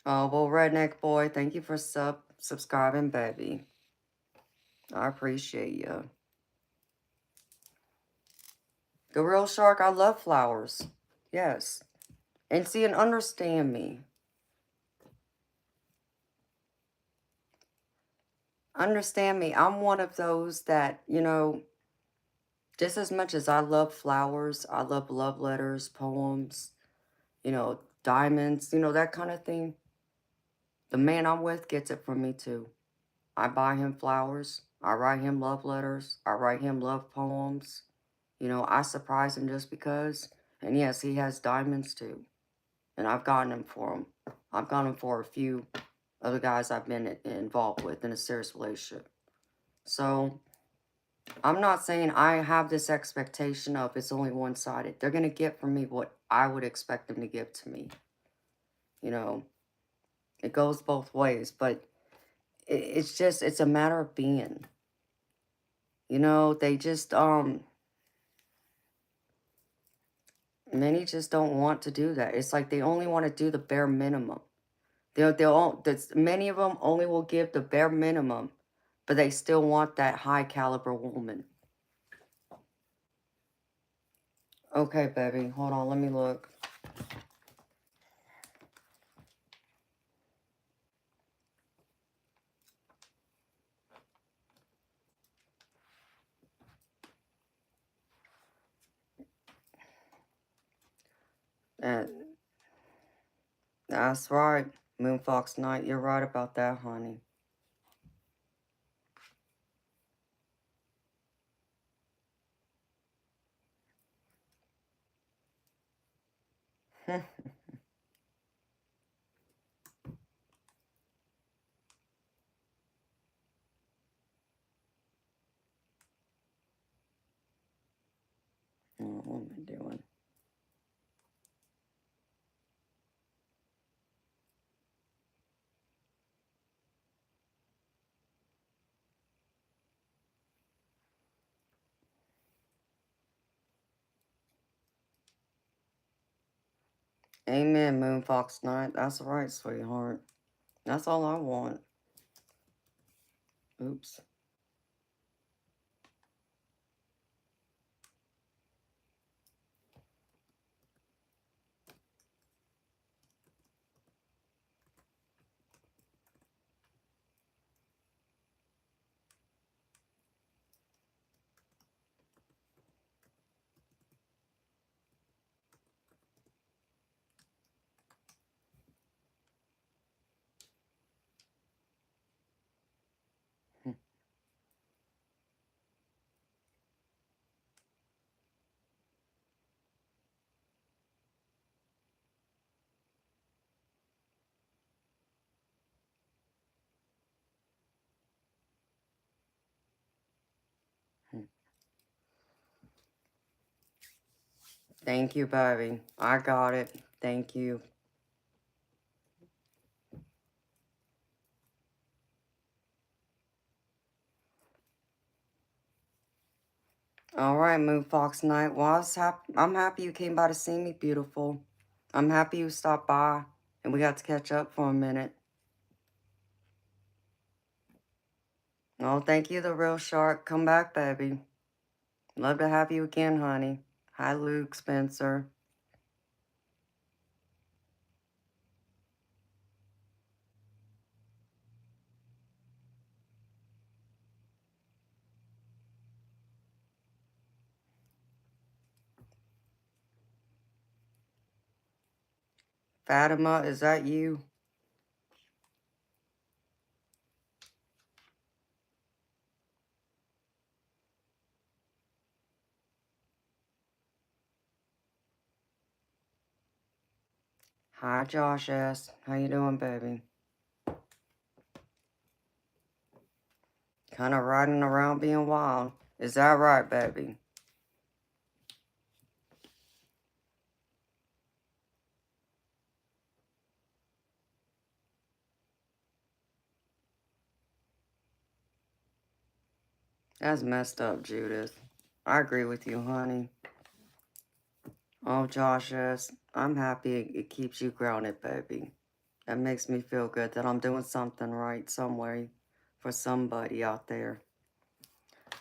Oh, well, Redneck Boy, thank you for subscribing, baby. I appreciate you. The Real Shark, I love flowers. Yes. And see and understand me. Understand me. I'm one of those that, just as much as I love flowers, I love love letters, poems, diamonds, that kind of thing. The man I'm with gets it from me too. I buy him flowers. I write him love letters. I write him love poems. I surprise him just because. And yes, he has diamonds too. And I've gotten them for him. I've gotten them for a few other guys I've been involved with in a serious relationship. So I'm not saying I have this expectation of it's only one-sided. They're going to get from me what I would expect them to give to me. It goes both ways, but it's a matter of being. They just, many just don't want to do that. It's like they only want to do the bare minimum. Many of them only will give the bare minimum, but they still want that high caliber woman. Okay, baby. Hold on. Let me look. And that's right. Moonfox Knight. You're right about that, honey. What am I doing? Amen, Moonfox Knight. That's right, sweetheart. That's all I want. Oops. Thank you, baby. I got it. Thank you. All right, Moonfox Knight. Well, I'm happy you came by to see me, beautiful. I'm happy you stopped by and we got to catch up for a minute. Oh, thank you, the real shark. Come back, baby. Love to have you again, honey. Hi, Luke, Spencer. Fatima, is that you? Hi, Josh S. How you doing, baby? Kind of riding around being wild. Is that right, baby? That's messed up, Judith. I agree with you, honey. Oh, Josh S. I'm happy it keeps you grounded, baby. That makes me feel good that I'm doing something right somewhere for somebody out there.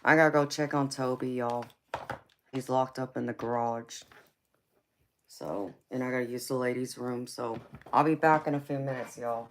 I gotta go check on Toby, y'all. He's locked up in the garage. So, and I gotta use the ladies' room. So, I'll be back in a few minutes, y'all.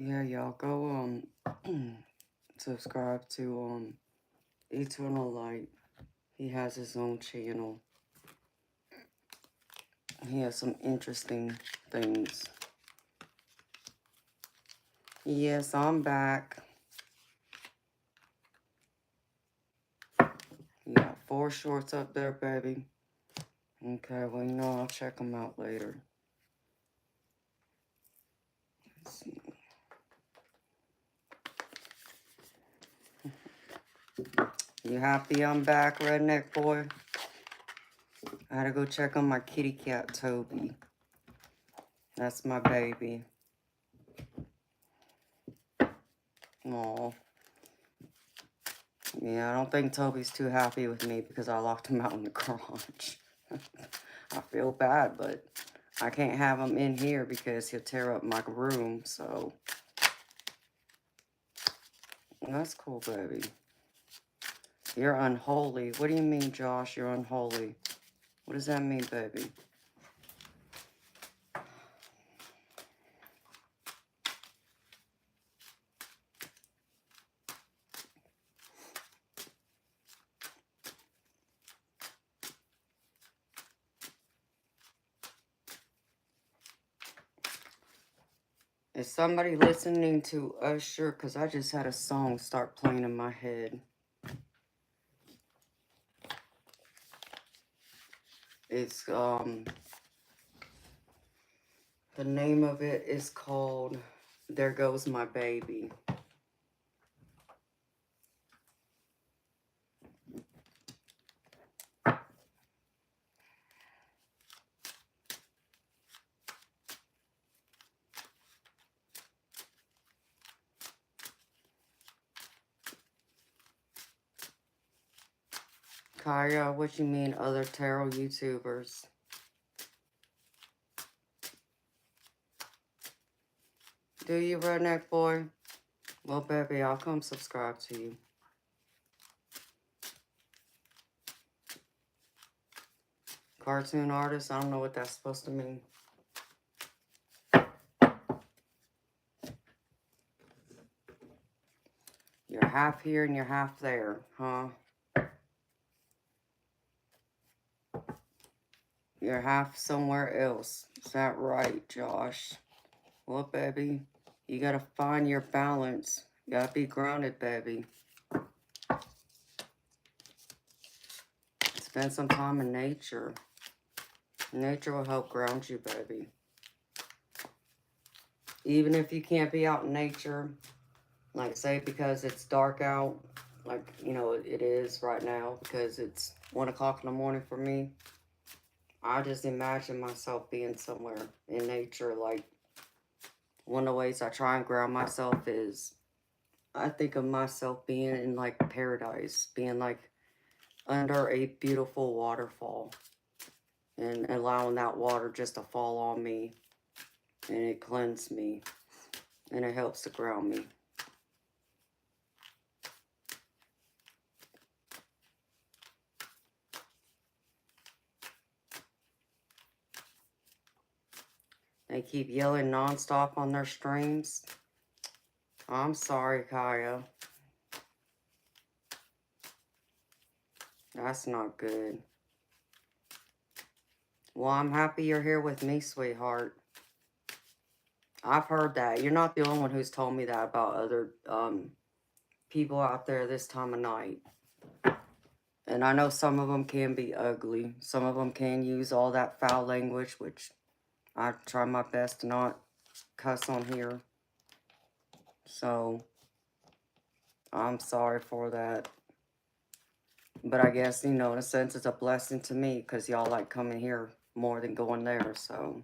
Yeah, y'all go subscribe to Eternal Light. He has his own channel. He has some interesting things. Yes, I'm back. You got 4 shorts up there, baby. Okay, well, you know, I'll check them out later. Let's see. You happy I'm back, redneck boy? I had to go check on my kitty cat, Toby. That's my baby. Aw. Yeah, I don't think Toby's too happy with me because I locked him out in the garage. I feel bad, but I can't have him in here because he'll tear up my room, so. That's cool, baby. You're unholy. What do you mean, Josh? You're unholy. What does that mean, baby? Is somebody listening to Usher? Because I just had a song start playing in my head. It's, the name of it is called There Goes My Baby. Kaya, what you mean other tarot YouTubers? Do you, redneck boy? Well, baby, I'll come subscribe to you. Cartoon artist? I don't know what that's supposed to mean. You're half here and you're half there, huh? You're half somewhere else. Is that right, Josh? Well, baby, you gotta find your balance. You gotta be grounded, baby. Spend some time in nature. Nature will help ground you, baby. Even if you can't be out in nature, like say because it's dark out, like, you know, it is right now because it's 1 o'clock in the morning for me. I just imagine myself being somewhere in nature. Like, one of the ways I try and ground myself is I think of myself being in like paradise, being like under a beautiful waterfall and allowing that water just to fall on me, and it cleanses me and it helps to ground me. They keep yelling nonstop on their streams. I'm sorry, Kaya. That's not good. Well, I'm happy you're here with me, sweetheart. I've heard that. You're not the only one who's told me that about other people out there this time of night. And I know some of them can be ugly. Some of them can use all that foul language, which I try my best to not cuss on here. So, I'm sorry for that. But I guess, you know, in a sense, it's a blessing to me because y'all like coming here more than going there. So,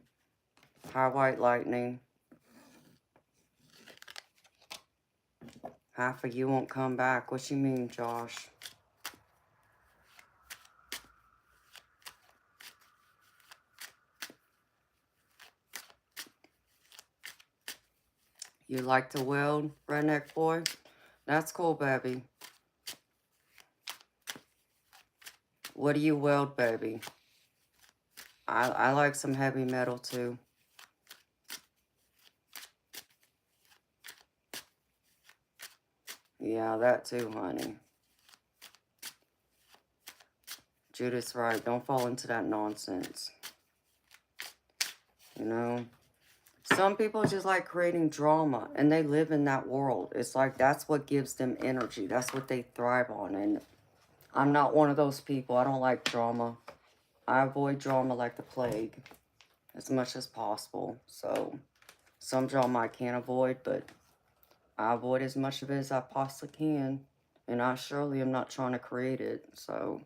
hi, White Lightning. Half of you won't come back. What you mean, Josh? You like to weld, redneck boy? That's cool, baby. What do you weld, baby? I like some heavy metal, too. Yeah, that too, honey. Judith's right. Don't fall into that nonsense. You know? Some people just like creating drama, and they live in that world. It's like that's what gives them energy. That's what they thrive on. And I'm not one of those people. I don't like drama. I avoid drama like the plague as much as possible. So some drama I can't avoid, but I avoid as much of it as I possibly can. And I surely am not trying to create it. So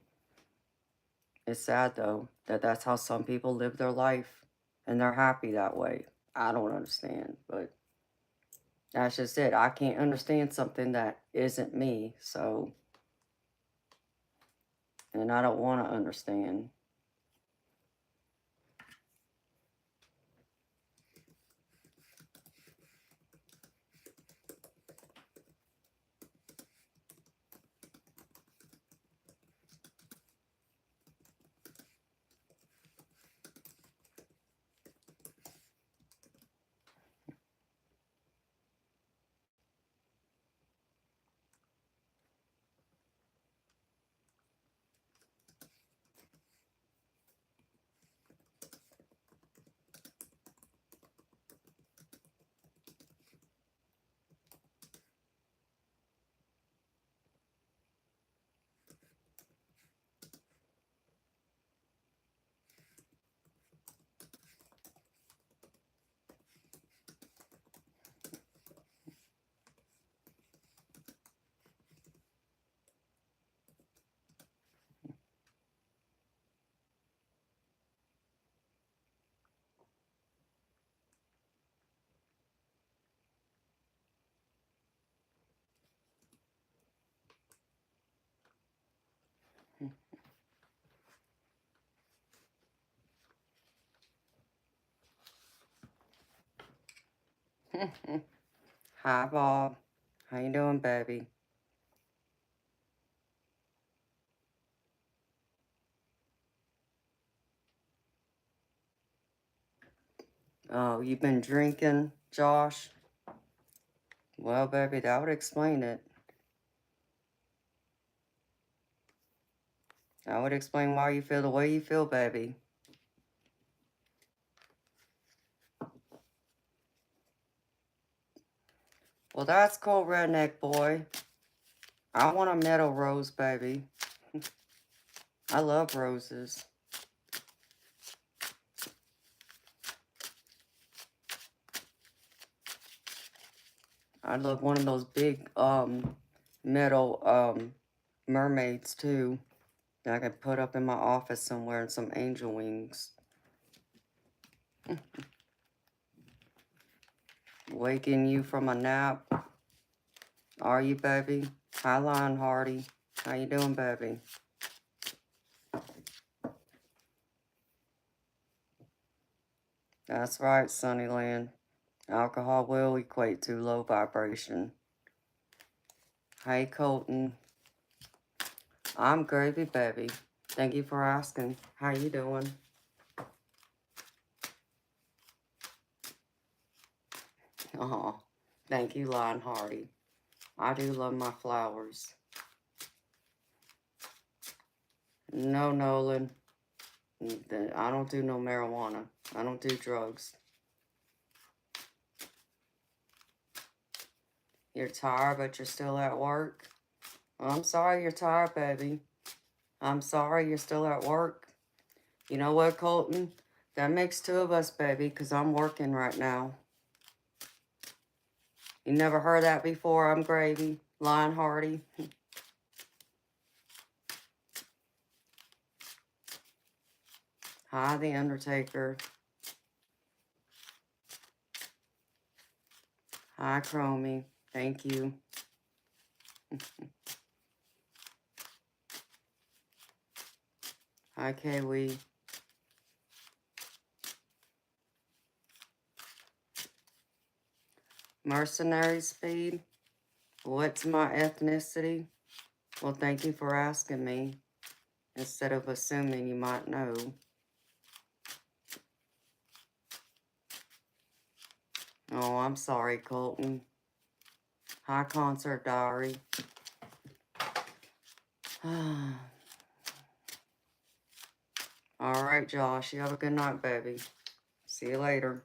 it's sad, though, that that's how some people live their life. And they're happy that way. I don't understand, but that's just it. I can't understand something that isn't me. So, and I don't want to understand. Hi, Bob. How you doing, baby? Oh, you've been drinking, Josh? Well, baby, that would explain it. That would explain why you feel the way you feel, baby. Well, that's cool, redneck boy. I want a meadow rose, baby. I love roses. I love one of those big, metal, mermaids, too, that I could put up in my office somewhere, and some angel wings. Waking you from a nap. Are you, baby? Hi, Lion Hardy. How you doing, baby? That's right, Sunnyland. Alcohol will equate to low vibration. Hey, Colton. I'm gravy, baby. Thank you for asking. How you doing? Oh, thank you, Lion Hardy. I do love my flowers. No, Nolan. I don't do no marijuana. I don't do drugs. You're tired, but you're still at work? I'm sorry you're tired, baby. I'm sorry you're still at work. You know what, Colton? That makes two of us, baby, because I'm working right now. You never heard that before? I'm gravy. Lion Hardy. Hi, The Undertaker. Hi, Chromie. Thank you. Hi, Kiwi. Mercenary speed. What's my ethnicity? Well, thank you for asking me, instead of assuming you might know. Oh, I'm sorry, Colton. High concert diary. All right, Josh. You have a good night, baby. See you later.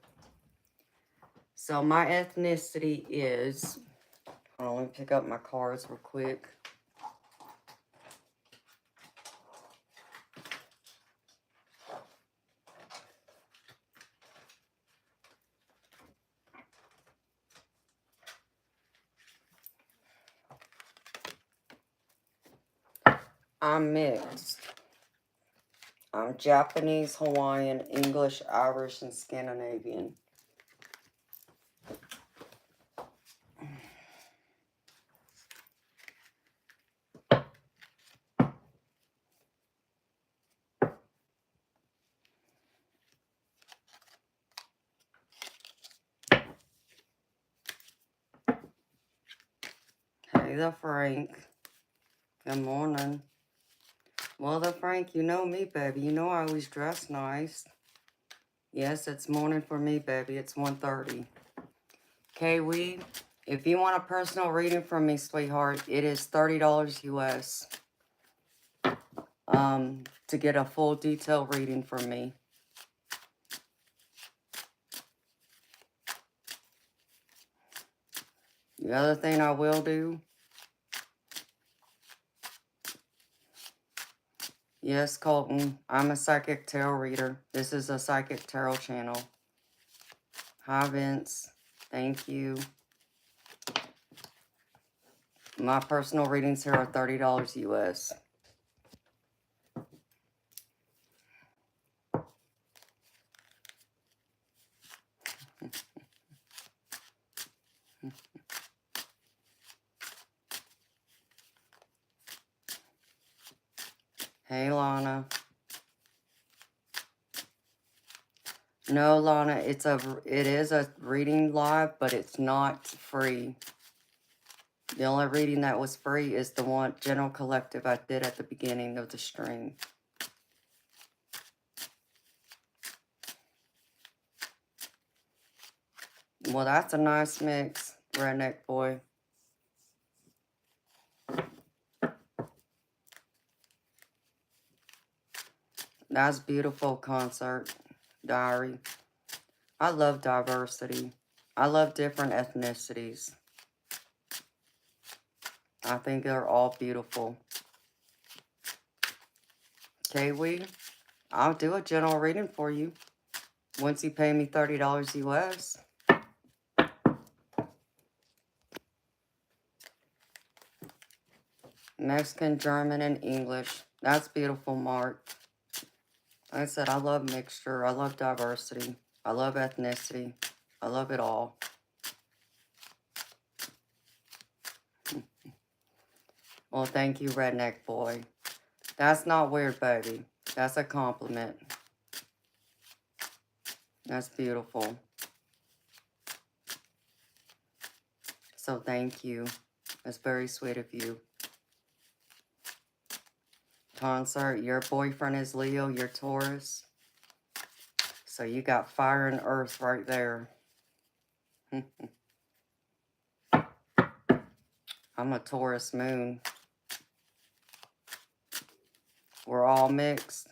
So my ethnicity is... Hold on, let me pick up my cards real quick. I'm mixed. I'm Japanese, Hawaiian, English, Irish, and Scandinavian. Hey, the Frank. Good morning. Well, the Frank, you know me, baby. You know I always dress nice. Yes, it's morning for me, baby. It's 1:30. Okay, if you want a personal reading from me, sweetheart, it is $30 US. To get a full detailed reading from me. The other thing I will do... Yes, Colton, I'm a psychic tarot reader. This is a psychic tarot channel. Hi, Vince. Thank you. My personal readings here are $30 US. Hey, Lana. No, Lana, it is a reading live, but it's not free. The only reading that was free is the one general collective I did at the beginning of the stream. Well, that's a nice mix, redneck boy. That's beautiful concert diary. I love diversity. I love different ethnicities. I think they're all beautiful. Okay, I'll do a general reading for you once you pay me $30 US. Mexican, German, and English. That's beautiful, Mark. Like I said, I love mixture. I love diversity. I love ethnicity. I love it all. Well, thank you, redneck boy. That's not weird, baby. That's a compliment. That's beautiful. So thank you. That's very sweet of you. Concert, your boyfriend is Leo, you're Taurus. So you got fire and earth right there. I'm a Taurus moon. We're all mixed.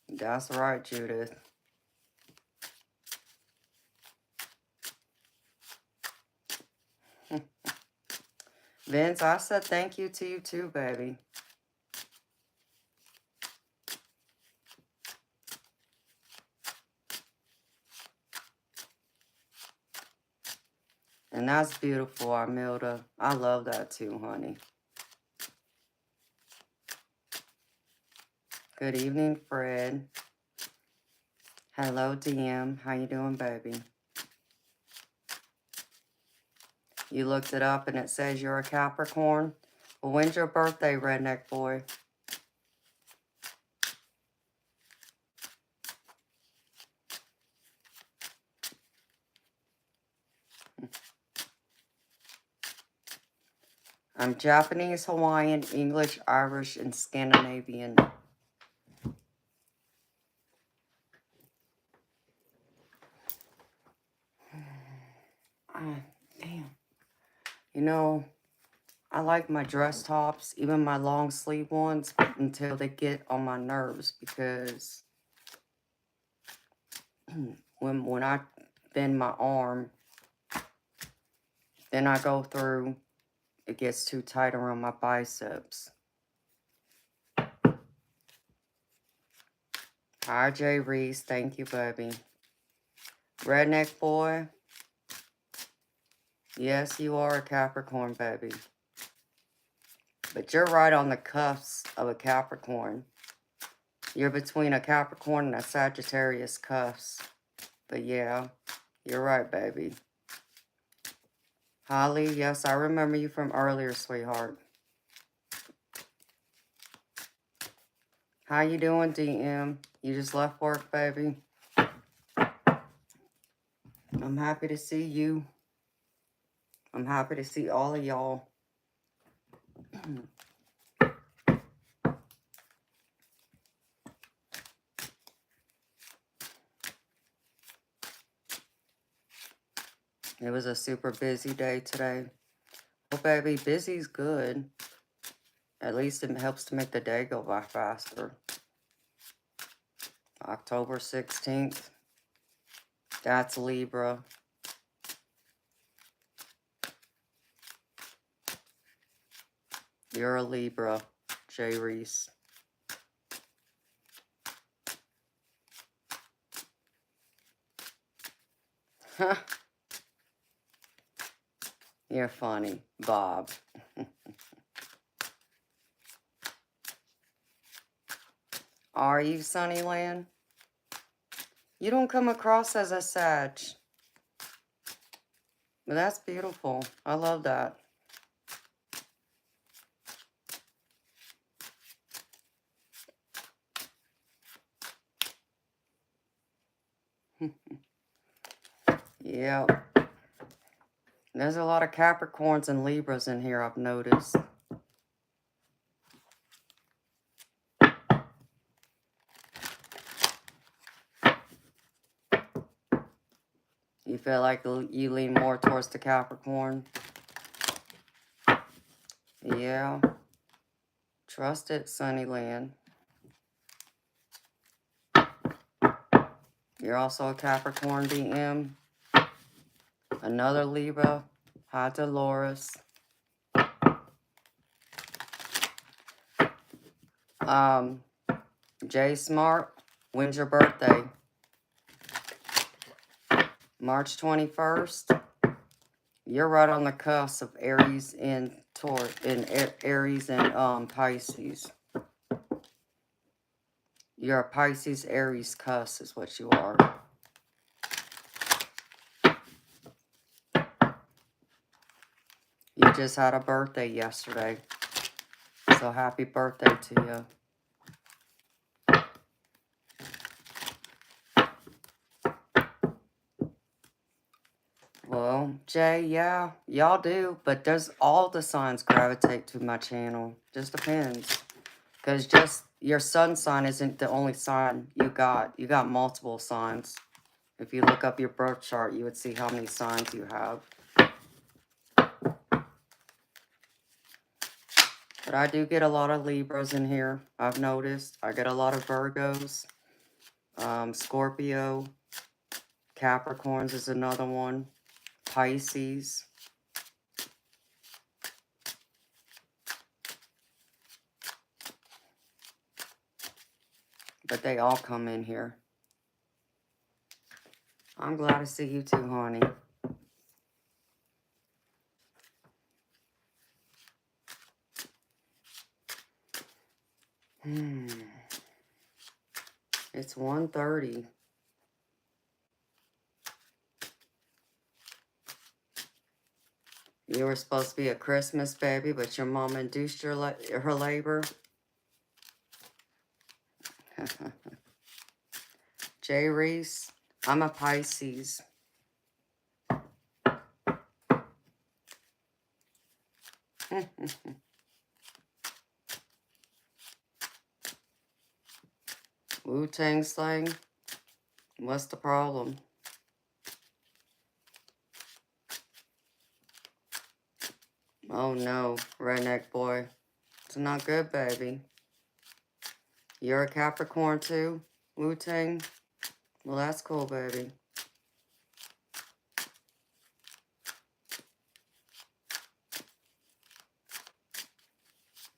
That's right, Judith. Vince, I said thank you to you too, baby. And that's beautiful, Armilda. I love that too, honey. Good evening, Fred. Hello, DM. How you doing, baby? You looked it up and it says you're a Capricorn. Well, when's your birthday, redneck boy? I'm Japanese, Hawaiian, English, Irish, and Scandinavian. Damn. You know, I like my dress tops, even my long sleeve ones, until they get on my nerves, because when I bend my arm, then I go through, it gets too tight around my biceps. Hi, Jay Reese. Thank you, baby. Redneck boy. Yes, you are a Capricorn, baby. But you're right on the cusp of a Capricorn. You're between a Capricorn and a Sagittarius cusp. But yeah, you're right, baby. Holly, yes, I remember you from earlier, sweetheart. How you doing, DM? You just left work, baby? I'm happy to see you. I'm happy to see all of y'all. It was a super busy day today. Well, baby, busy's good. At least it helps to make the day go by faster. October 16th. That's Libra. You're a Libra, Jay Reese. You're funny, Bob. Are you, Sunnyland? You don't come across as a Sag. But that's beautiful. I love that. Yeah. There's a lot of Capricorns and Libras in here, I've noticed. You feel like you lean more towards the Capricorn? Yeah. Trust it, Sunnyland. You're also a Capricorn, DM. Another Libra. Hi, Dolores. Jay Smart, when's your birthday? March 21st. You're right on the cusp of Aries and Aries and Pisces. You're a Pisces Aries cusp is what you are. You just had a birthday yesterday. So happy birthday to you. Well, Jay, yeah, y'all do, but there's all the signs gravitate to my channel. Just depends. Because just your sun sign isn't the only sign you got. You got multiple signs. If you look up your birth chart, you would see how many signs you have. But I do get a lot of Libras in here, I've noticed. I get a lot of Virgos. Scorpio. Capricorns is another one. Pisces. But they all come in here. I'm glad to see you too, honey. It's 1:30. You were supposed to be a Christmas baby, but your mom induced her labor. Jay Reese, I'm a Pisces. Wu-Tang slang? What's the problem? Oh no, redneck boy. It's not good, baby. You're a Capricorn too, Wu-Tang? Well, that's cool, baby.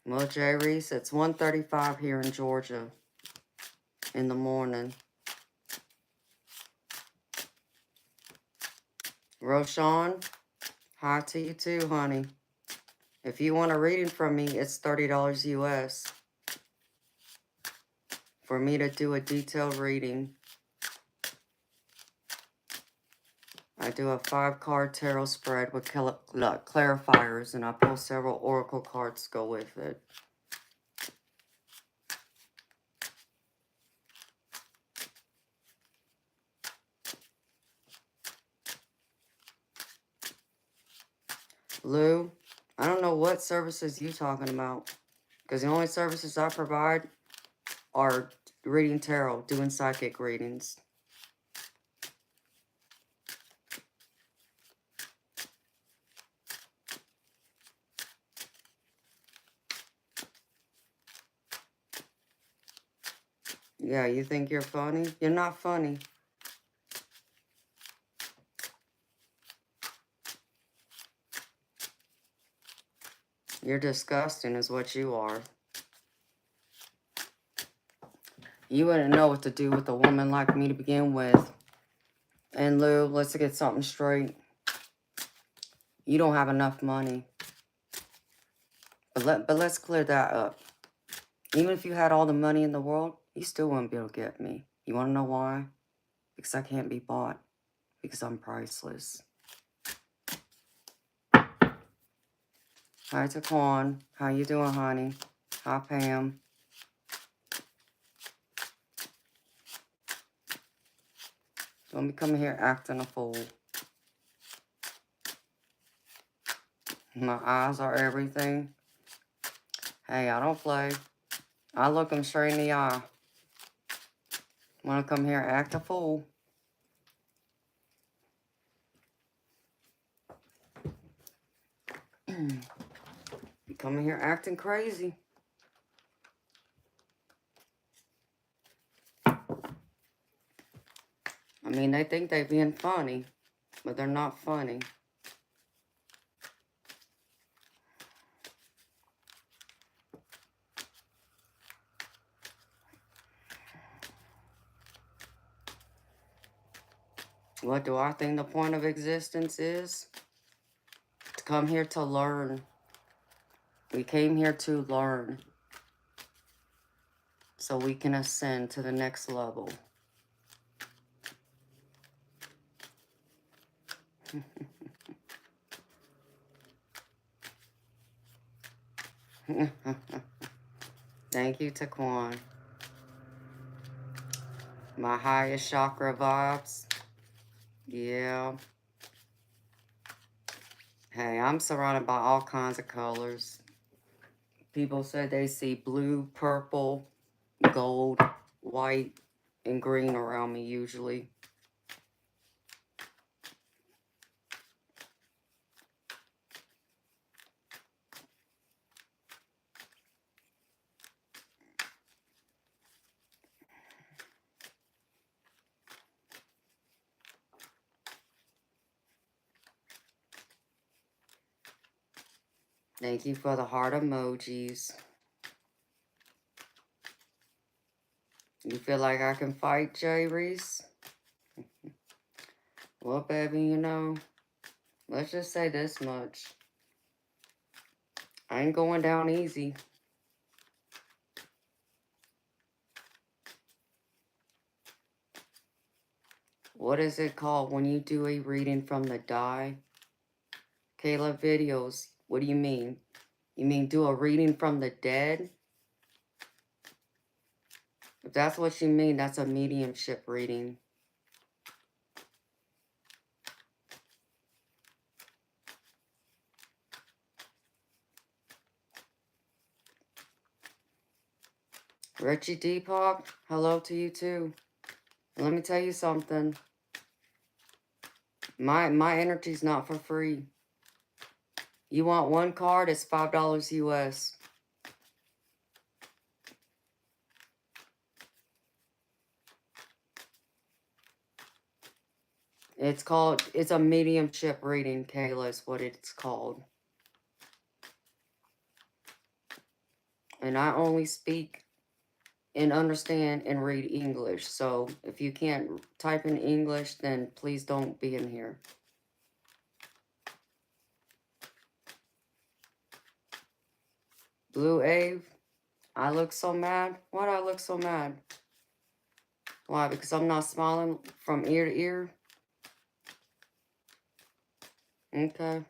Well, Jay Reese, it's 1:35 here in Georgia in the morning. Roshan, hi to you too, honey. If you want a reading from me, it's $30 US for me to do a detailed reading. I do a 5-card tarot spread with clarifiers, and I pull several oracle cards to go with it. Lou, I don't know what services you talking about, because the only services I provide are reading tarot, doing psychic readings. Yeah, you think you're funny? You're not funny. You're disgusting is what you are. You wouldn't know what to do with a woman like me to begin with. And Lou, let's get something straight. You don't have enough money. But let's clear that up. Even if you had all the money in the world, you still wouldn't be able to get me. You want to know why? Because I can't be bought. Because I'm priceless. Hi, Taquan. How you doing, honey? Hi, Pam. Don't be coming here acting a fool. My eyes are everything. Hey, I don't play. I look them straight in the eye. Want to come here act a fool? You coming here acting crazy. I mean, they think they being funny, but they're not funny. What do I think the point of existence is? To come here to learn. We came here to learn. So we can ascend to the next level. Thank you, Taquan. My highest chakra vibes. Yeah. Hey, I'm surrounded by all kinds of colors. People say they see blue, purple, gold, white, and green around me usually. Thank you for the heart emojis. You feel like I can fight, Jay Reese? Well, baby, you know, let's just say this much. I ain't going down easy. What is it called when you do a reading from the die? Kayla videos, what do you mean? You mean do a reading from the dead? If that's what you mean, that's a mediumship reading. Richie Deepak, hello to you too. And let me tell you something. My energy's not for free. You want one card? It's $5 US. It's a mediumship reading, Kayla, is what it's called. And I only speak and understand and read English. So if you can't type in English, then please don't be in here. Blue Ave, I look so mad. Why do I look so mad? Why? Because I'm not smiling from ear to ear? Okay.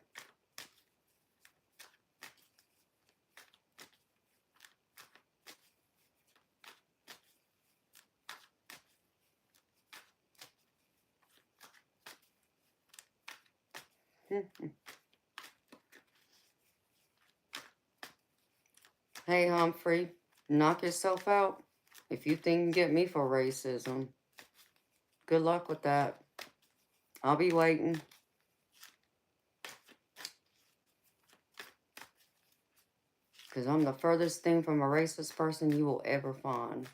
Hey, Humphrey, knock yourself out. If you think you can get me for racism, good luck with that. I'll be waiting. Because I'm the furthest thing from a racist person you will ever find.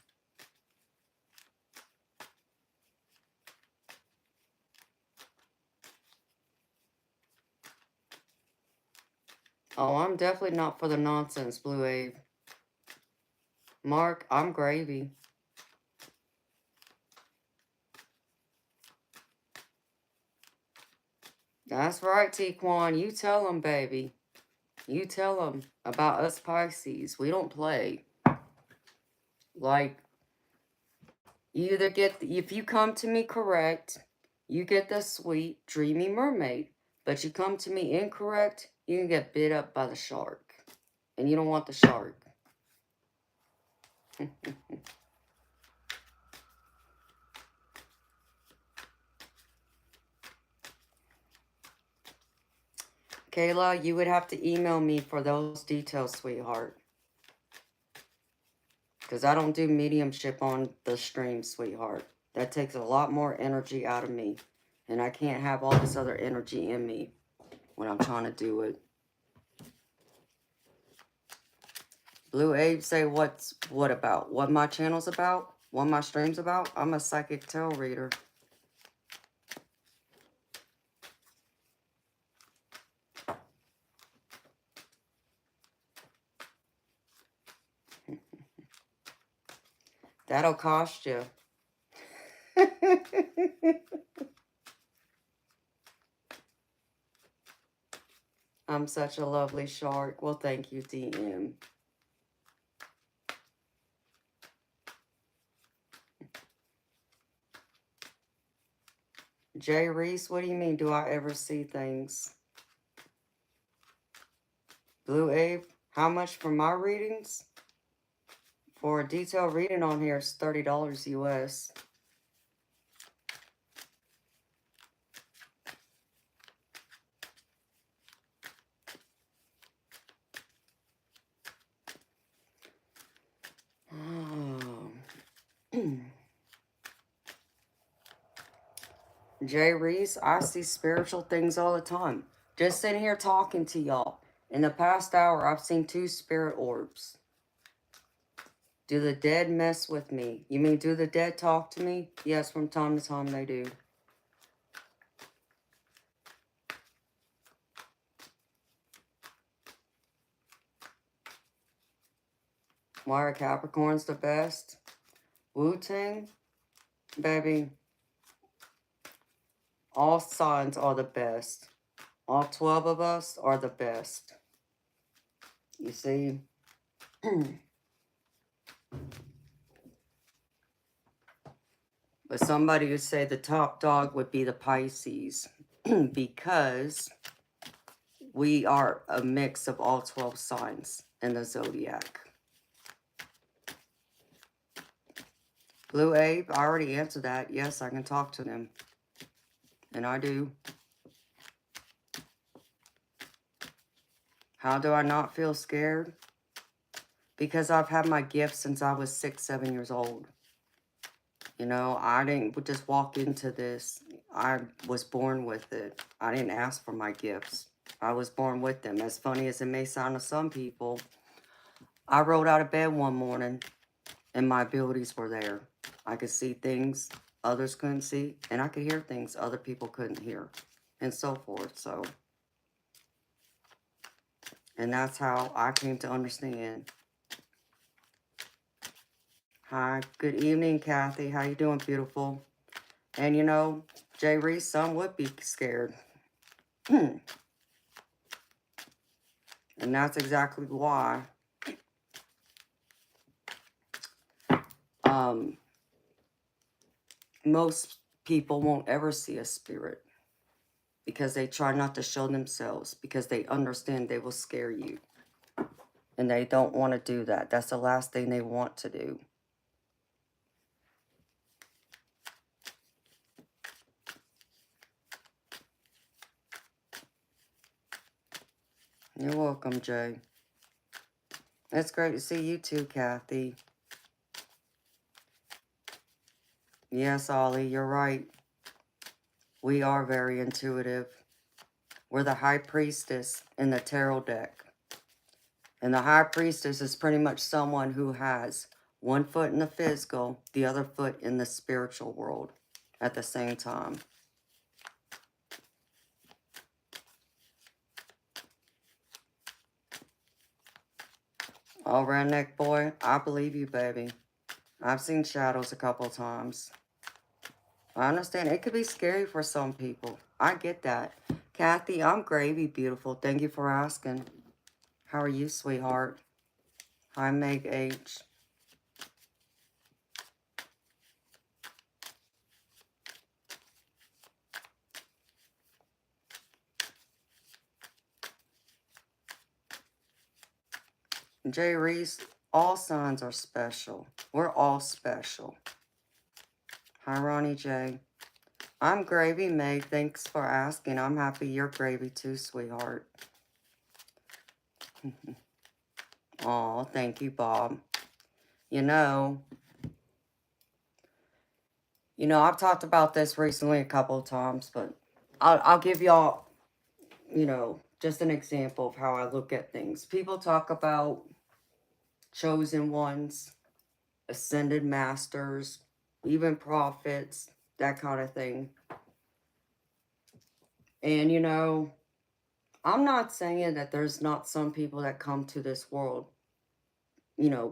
Oh, I'm definitely not for the nonsense, Blue Ave. Mark, I'm gravy. That's right, T-Quan. You tell them, baby. You tell them about us Pisces. We don't play. Like, you either get, if you come to me correct, you get the sweet, dreamy mermaid. But you come to me incorrect, you can get bit up by the shark. And you don't want the shark. Kayla, you would have to email me for those details, sweetheart. Because I don't do mediumship on the stream, sweetheart. That takes a lot more energy out of me. And I can't have all this other energy in me when I'm trying to do it. Blue Abe say what about? What my channel's about? What my stream's about? I'm a psychic tarot reader. That'll cost you. I'm such a lovely shark. Well, thank you, DM. Jay Reese, what do you mean, do I ever see things? Blue Abe, how much for my readings? For a detailed reading on here, it's $30 US. Jay Reese, I see spiritual things all the time. Just sitting here talking to y'all. In the past hour, I've seen 2 spirit orbs. Do the dead mess with me? You mean do the dead talk to me? Yes, from time to time they do. Why are Capricorns the best? Wu-Tang? Baby, all signs are the best. All 12 of us are the best. You see? But somebody would say the top dog would be the Pisces because we are a mix of all 12 signs in the zodiac. Blue Abe, I already answered that. Yes, I can talk to them. And I do. How do I not feel scared? Because I've had my gifts since I was 6, 7 years old. You know, I didn't just walk into this. I was born with it. I didn't ask for my gifts. I was born with them. As funny as it may sound to some people, I rolled out of bed one morning and my abilities were there. I could see things others couldn't see, and I could hear things other people couldn't hear, and so forth. So, and that's how I came to understand. Hi, good evening, Kathy. How you doing, beautiful? And you know, Jay Reese, some would be scared. And that's exactly why most people won't ever see a spirit, because they try not to show themselves, because they understand they will scare you. And they don't want to do that. That's the last thing they want to do. You're welcome, Jay. It's great to see you too, Kathy. Yes, Ollie, you're right. We are very intuitive. We're the high priestess in the tarot deck. And the high priestess is pretty much someone who has one foot in the physical, the other foot in the spiritual world at the same time. Oh, redneck boy, I believe you, baby. I've seen shadows a couple times. I understand. It could be scary for some people. I get that. Kathy, I'm gravy, beautiful. Thank you for asking. How are you, sweetheart? Hi, Meg H. Jay Reese, all signs are special. We're all special. Hi, Ronnie J. I'm gravy, Meg. Thanks for asking. I'm happy you're gravy too, sweetheart. Oh, thank you, Bob. You know, I've talked about this recently a couple of times, but I'll give y'all, just an example of how I look at things. People talk about chosen ones, ascended masters, even prophets, that kind of thing. And, I'm not saying that there's not some people that come to this world,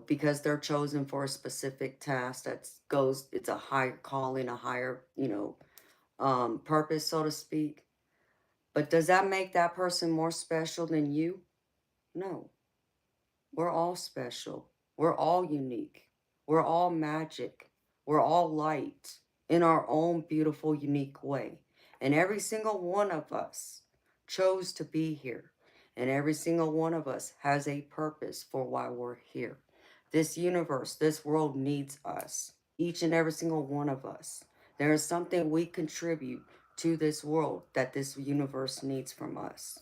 because they're chosen for a specific task it's a higher calling, a higher, purpose, so to speak. But does that make that person more special than you? No. We're all special. We're all unique. We're all magic. We're all light in our own beautiful, unique way. And every single one of us chose to be here. And every single one of us has a purpose for why we're here. This universe, this world needs us. Each and every single one of us. There is something we contribute to this world that this universe needs from us.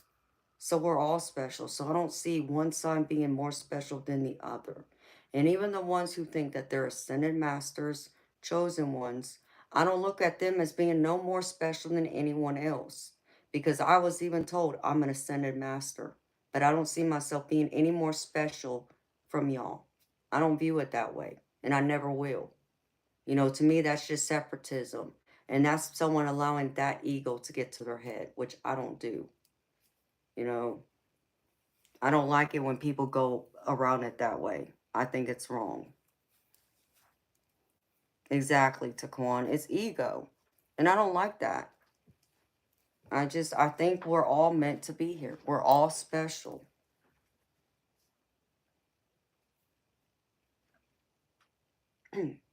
So we're all special. So I don't see one sign being more special than the other. And even the ones who think that they're ascended masters, chosen ones, I don't look at them as being no more special than anyone else. Because I was even told I'm an ascended master. But I don't see myself being any more special from y'all. I don't view it that way. And I never will. To me, that's just separatism. And that's someone allowing that ego to get to their head, which I don't do. You know, I don't like it when people go around it that way. I think it's wrong. Exactly, Taquan. It's ego. And I don't like that. I think we're all meant to be here. We're all special.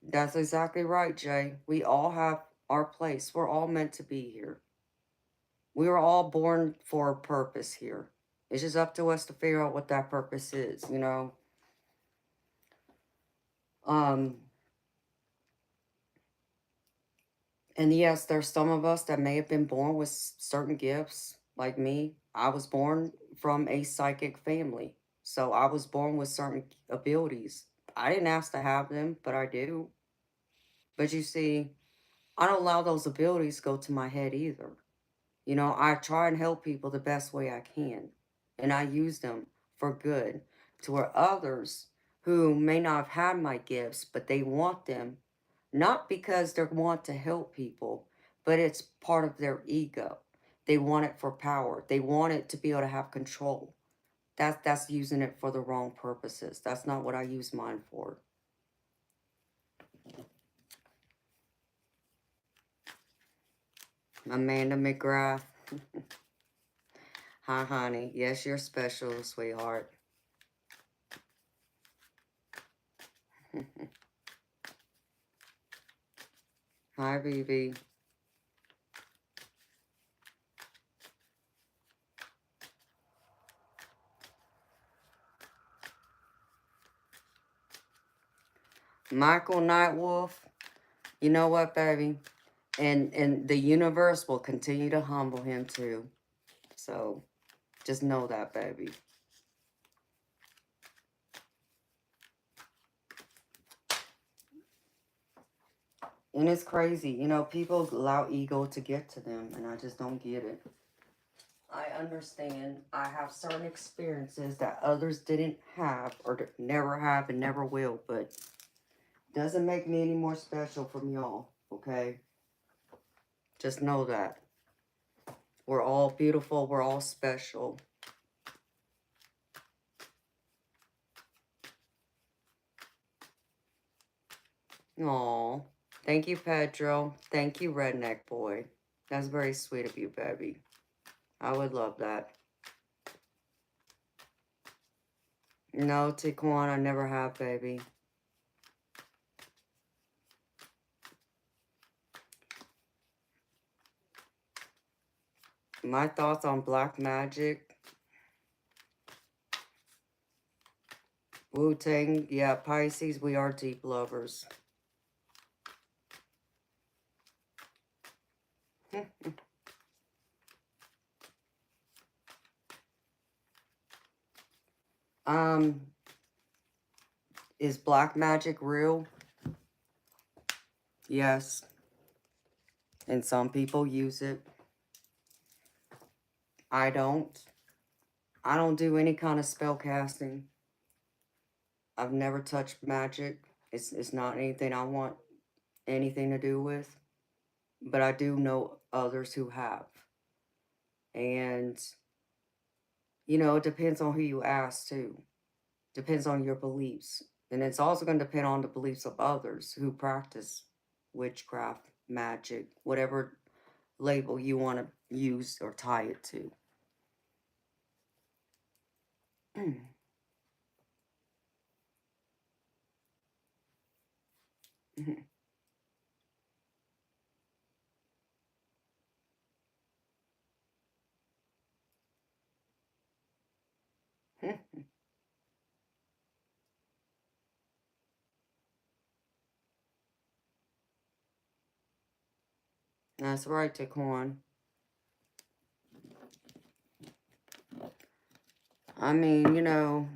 That's exactly right, Jay. We all have our place. We're all meant to be here. We were all born for a purpose here. It's just up to us to figure out what that purpose is. Um, And yes, there's some of us that may have been born with certain gifts, like me. I was born from a psychic family. So I was born with certain abilities. I didn't ask to have them, but I do. But you see, I don't allow those abilities go to my head either. You know, I try and help people the best way I can. And I use them for good. To where others who may not have had my gifts, but they want them, not because they want to help people, but it's part of their ego. They want it for power. They want it to be able to have control. That's using it for the wrong purposes. That's not what I use mine for. Amanda McGrath. Hi, honey. Yes, you're special, sweetheart. Hi, BB. Michael Nightwolf. You know what, baby? And the universe will continue to humble him too. So just know that, baby. And it's crazy, you know, people allow ego to get to them, and I just don't get it. I understand I have certain experiences that others didn't have or never have and never will, but doesn't make me any more special from y'all, okay? Just know that. We're all beautiful, we're all special. Aw. Thank you, Pedro. Thank you, Redneck Boy. That's very sweet of you, baby. I would love that. No, Tiquan, I never have, baby. My thoughts on black magic. Wu-Tang, yeah, Pisces, we are deep lovers. Is black magic real? Yes. And some people use it. I don't. I don't do any kind of spell casting. I've never touched magic. It's not anything I want anything to do with. But I do know others who have. And, you know, it depends on who you ask, too. Depends on your beliefs. And it's also going to depend on the beliefs of others who practice witchcraft, magic, whatever label you want to use or tie it to. That's right, Taquan. I mean, you know,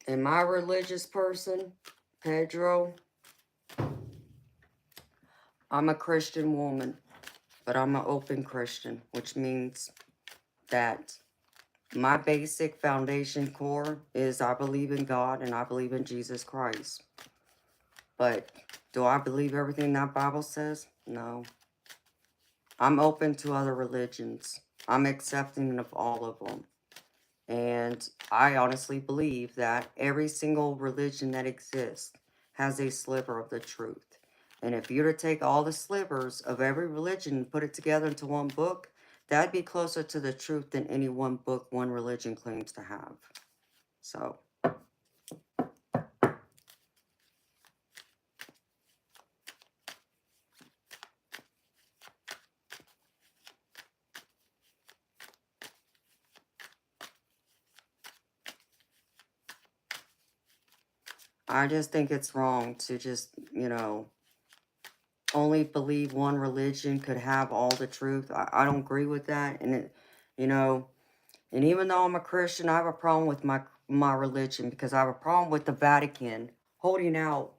am I a religious person, Pedro? I'm a Christian woman, but I'm an open Christian, which means that my basic foundation core is I believe in God and I believe in Jesus Christ. But do I believe everything that Bible says? No. I'm open to other religions. I'm accepting of all of them. And I honestly believe that every single religion that exists has a sliver of the truth. And if you were to take all the slivers of every religion and put it together into one book, that'd be closer to the truth than any one book one religion claims to have. So, I just think it's wrong to just, you know, only believe one religion could have all the truth. I don't agree with that. And, it, you know, and even though I'm a Christian, I have a problem with my religion, because I have a problem with the Vatican holding out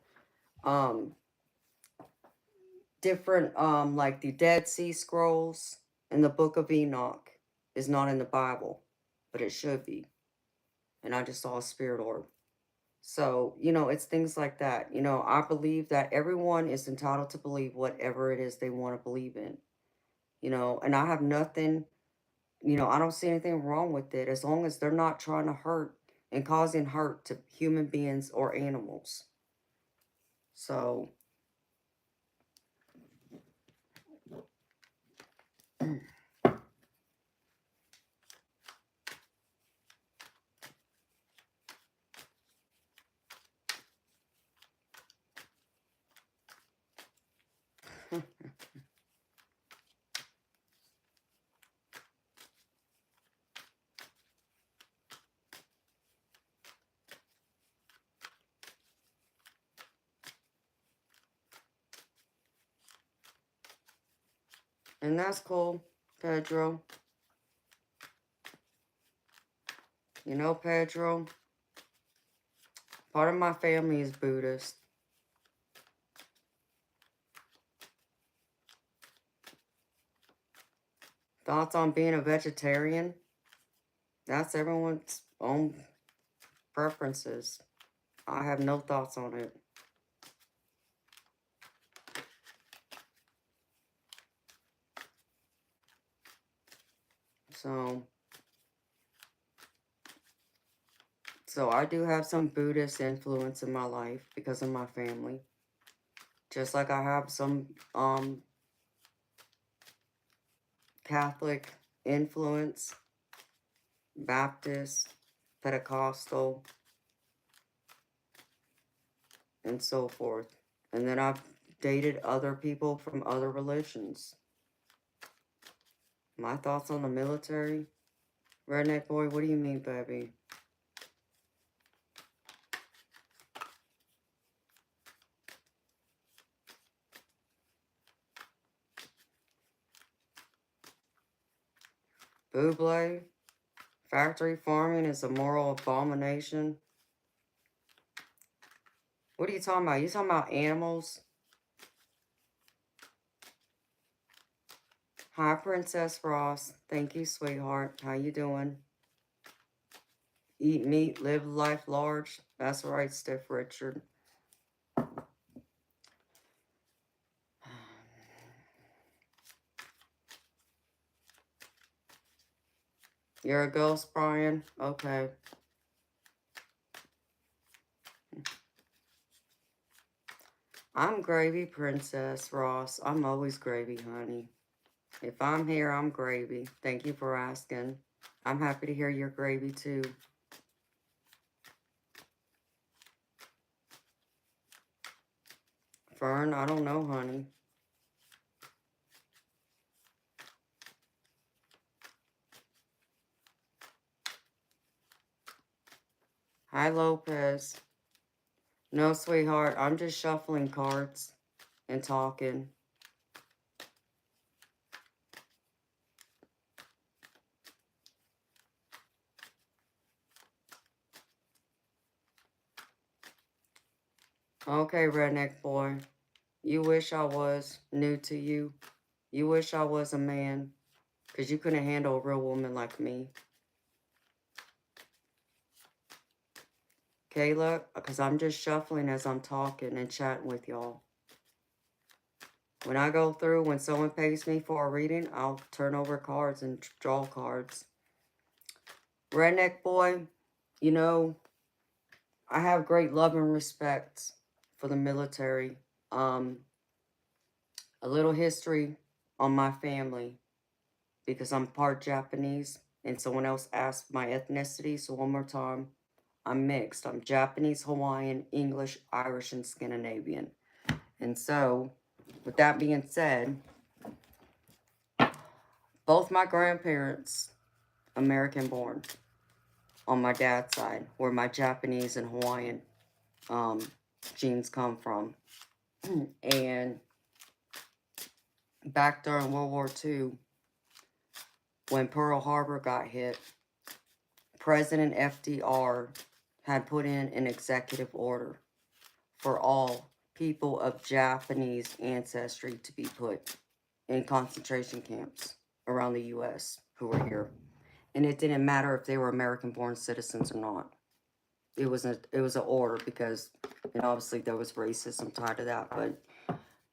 different like the Dead Sea Scrolls and the Book of Enoch is not in the Bible, but it should be. And I just saw a spirit orb. So, you know, it's things like that. You know, I believe that everyone is entitled to believe whatever it is they want to believe in. You know, and I have nothing, you know, I don't see anything wrong with it as long as they're not trying to hurt and causing hurt to human beings or animals. So, and that's cool, Pedro. You know, Pedro, part of my family is Buddhist. Thoughts on being a vegetarian? That's everyone's own preferences. I have no thoughts on it. So I do have some Buddhist influence in my life because of my family. Just like I have some Catholic influence, Baptist, Pentecostal, and so forth. And then I've dated other people from other religions. My thoughts on the military? Redneck boy, what do you mean, baby? Buble? Factory farming is a moral abomination. What are you talking about? You talking about animals? Hi, Princess Ross. Thank you, sweetheart. How you doing? Eat meat, live life large. That's right, Stiff Richard. You're a ghost, Brian? Okay. I'm gravy, Princess Ross. I'm always gravy, honey. If I'm here, I'm gravy. Thank you for asking. I'm happy to hear you're gravy, too. Fern, I don't know, honey. Hi, Lopez. No, sweetheart, I'm just shuffling cards and talking. Okay, redneck boy. You wish I was new to you. You wish I was a man, because you couldn't handle a real woman like me. Kayla, because I'm just shuffling as I'm talking and chatting with y'all. When I go through, when someone pays me for a reading, I'll turn over cards and draw cards. Redneck boy, you know, I have great love and respect for the military. A little history on my family, because I'm part Japanese, and someone else asked my ethnicity, so one more time. I'm mixed. I'm Japanese, Hawaiian, English, Irish, and Scandinavian. And so, with that being said, both my grandparents, American born, on my dad's side, where my Japanese and Hawaiian genes come from. And back during World War II, when Pearl Harbor got hit, President FDR had put in an executive order for all people of Japanese ancestry to be put in concentration camps around the U.S. who were here. And it didn't matter if they were American-born citizens or not. It was an order because, and obviously there was racism tied to that, but,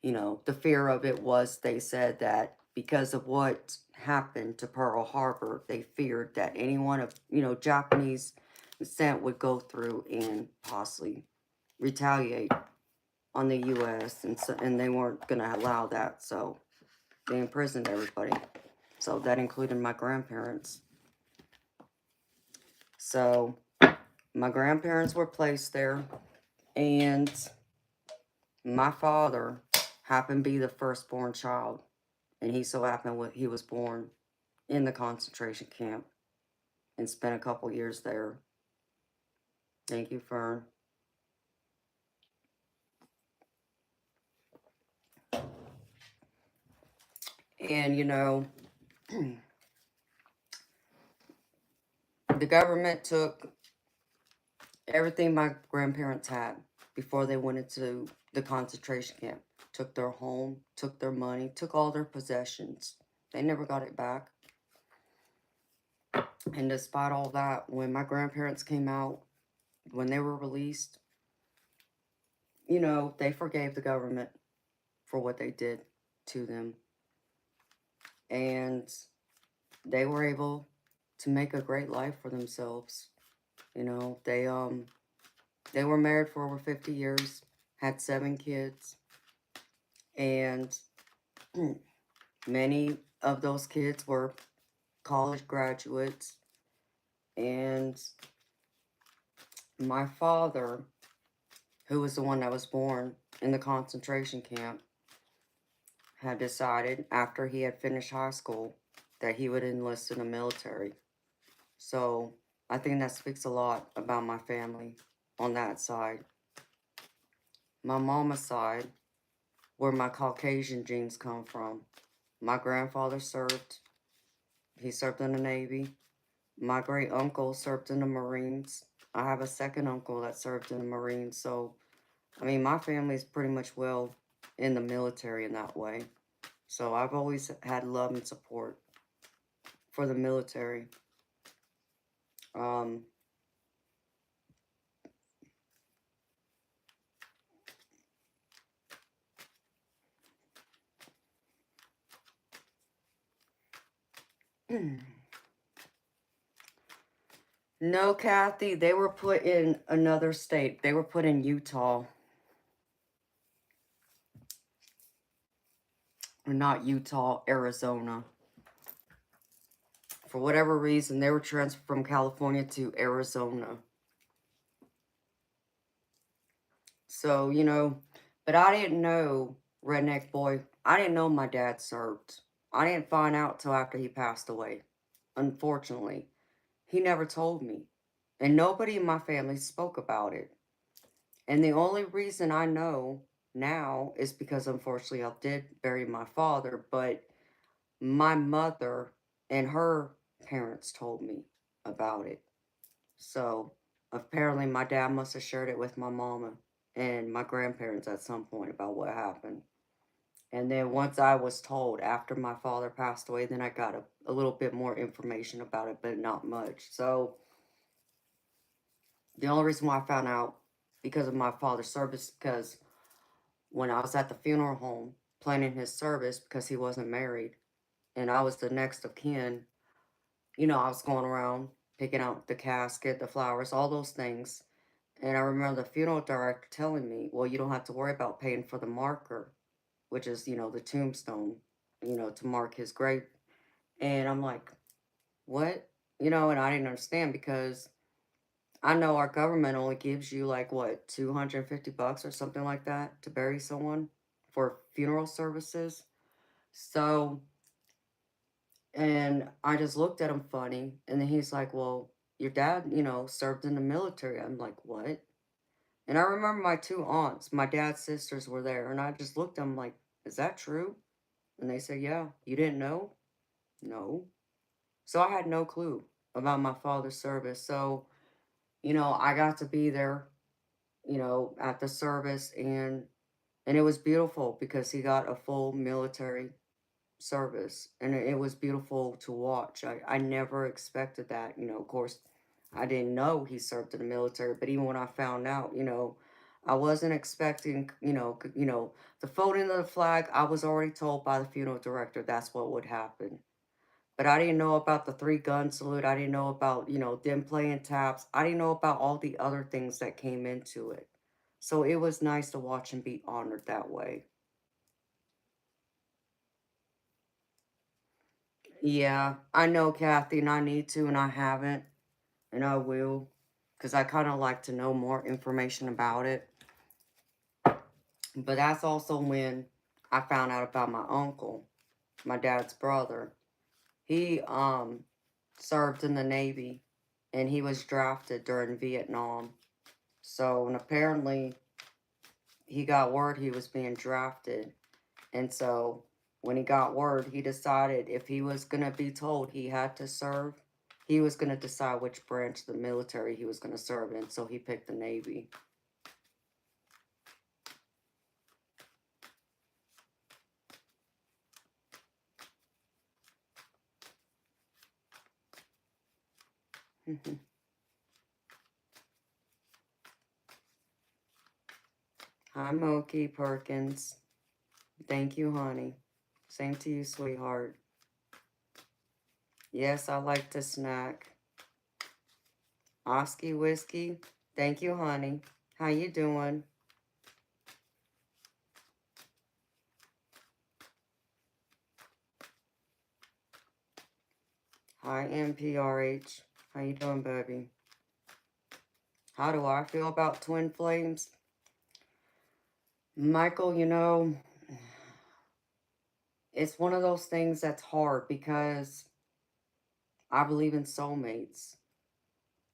you know, the fear of it was, they said that because of what happened to Pearl Harbor, they feared that anyone of, you know, Japanese descent would go through and possibly retaliate on the U.S. and they weren't going to allow that, so they imprisoned everybody. So that included my grandparents. So my grandparents were placed there, and my father happened to be the firstborn child, and he so happened he was born in the concentration camp and spent a couple years there. Thank you, Fern. And, you know, the government took everything my grandparents had before they went into the concentration camp. Took their home, took their money, took all their possessions. They never got it back. And despite all that, when my grandparents came out, when they were released, you know, they forgave the government for what they did to them. And they were able to make a great life for themselves. You know, they were married for over 50 years, had 7 kids, and many of those kids were college graduates. And my father, who was the one that was born in the concentration camp, had decided after he had finished high school that he would enlist in the military. So I think that speaks a lot about my family on that side. My mama's side, where my Caucasian genes come from, my grandfather served. He served in the Navy. My great uncle served in the Marines. I have a second uncle that served in the Marines. So, I mean, my family's pretty much well in the military in that way. So I've always had love and support for the military. No, Kathy, they were put in another state. They were put in Utah. Or not Utah, Arizona. For whatever reason, they were transferred from California to Arizona. So, you know, but I didn't know, Redneck Boy, I didn't know my dad served. I didn't find out till after he passed away. Unfortunately, he never told me. And nobody in my family spoke about it. And the only reason I know now is because, unfortunately, I did bury my father, but my mother and her parents told me about it. So apparently my dad must have shared it with my mama and my grandparents at some point about what happened. And then once I was told after my father passed away, then I got a little bit more information about it, but not much. So the only reason why I found out because of my father's service, because when I was at the funeral home planning his service, because he wasn't married and I was the next of kin, you know, I was going around picking out the casket, the flowers, all those things. And I remember the funeral director telling me, well, you don't have to worry about paying for the marker, which is, you know, the tombstone, you know, to mark his grave. And I'm like, what? You know, and I didn't understand because I know our government only gives you like, what, $250 or something like that to bury someone for funeral services. So, and I just looked at him funny. And then he's like, well, your dad, you know, served in the military. I'm like, what? And I remember my 2 aunts, my dad's sisters were there, and I just looked at them like, is that true? And they said, yeah. You didn't know? No. So I had no clue about my father's service. So, you know, I got to be there, you know, at the service, and it was beautiful because he got a full military service, and it was beautiful to watch. I never expected that, you know. Of course, I didn't know he served in the military, but even when I found out, you know, I wasn't expecting, you know, the folding of the flag. I was already told by the funeral director that's what would happen. But I didn't know about the three gun salute. I didn't know about, you know, them playing taps. I didn't know about all the other things that came into it. So it was nice to watch him be honored that way. Yeah, I know, Kathy, and I need to, and I haven't, and I will, because I kind of like to know more information about it. But that's also when I found out about my uncle, my dad's brother. He served in the Navy, and he was drafted during Vietnam. So, and apparently he got word he was being drafted. And so when he got word, he decided if he was going to be told he had to serve, he was going to decide which branch of the military he was going to serve in. So he picked the Navy. Hi, Moki Perkins. Thank you, honey. Same to you, sweetheart. Yes, I like to snack. Oski Whiskey. Thank you, honey. How you doing? Hi, MPRH. How you doing, baby? How do I feel about twin flames? Michael, you know, it's one of those things that's hard because I believe in soulmates.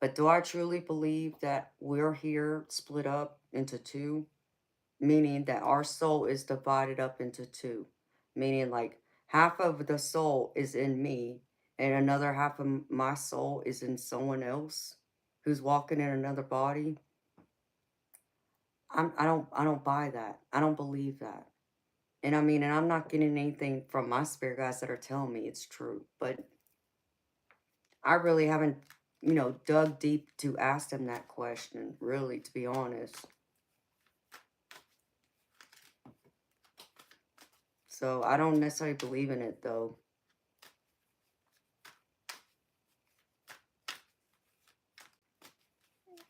But do I truly believe that we're here split up into two? Meaning that our soul is divided up into two. Meaning, like, half of the soul is in me, and another half of my soul is in someone else who's walking in another body. I don't buy that. I don't believe that. And I mean, and I'm not getting anything from my spirit guides that are telling me it's true, but I really haven't, you know, dug deep to ask them that question, really, to be honest. So I don't necessarily believe in it, though.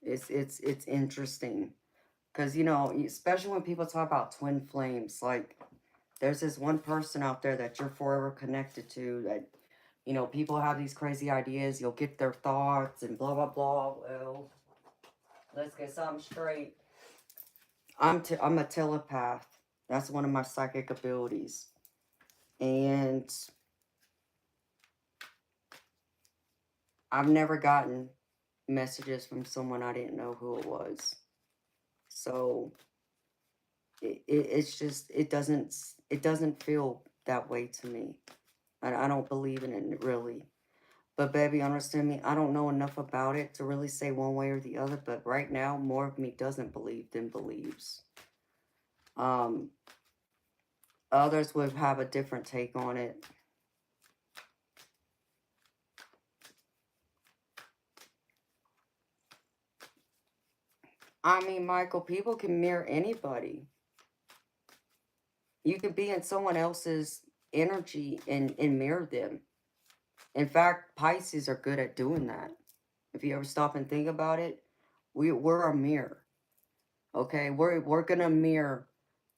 It's interesting because, you know, especially when people talk about twin flames, like there's this one person out there that you're forever connected to that, you know, people have these crazy ideas. You'll get their thoughts and blah blah blah. Well, let's get something straight. I'm a telepath. That's one of my psychic abilities. And I've never gotten messages from someone I didn't know who it was. So it's just it doesn't feel that way to me. I don't believe in it really. But baby, understand me, I don't know enough about it to really say one way or the other, but right now more of me doesn't believe than believes. Um Others would have a different take on it. I mean, Michael, people can mirror anybody. You could be in someone else's energy and mirror them. In fact, Pisces are good at doing that. If you ever stop and think about it, we're a mirror. Okay? We're gonna mirror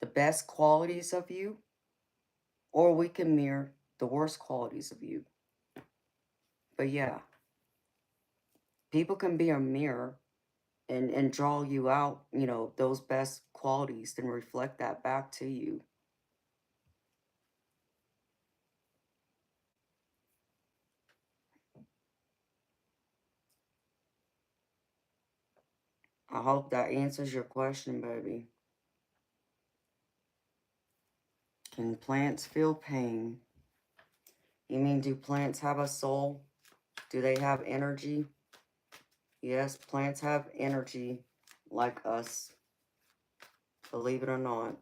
the best qualities of you, or we can mirror the worst qualities of you. But yeah, people can be a mirror and draw you out, you know, those best qualities and reflect that back to you. I hope that answers your question, baby. Can plants feel pain? You mean, do plants have a soul? Do they have energy? Yes, plants have energy like us, believe it or not.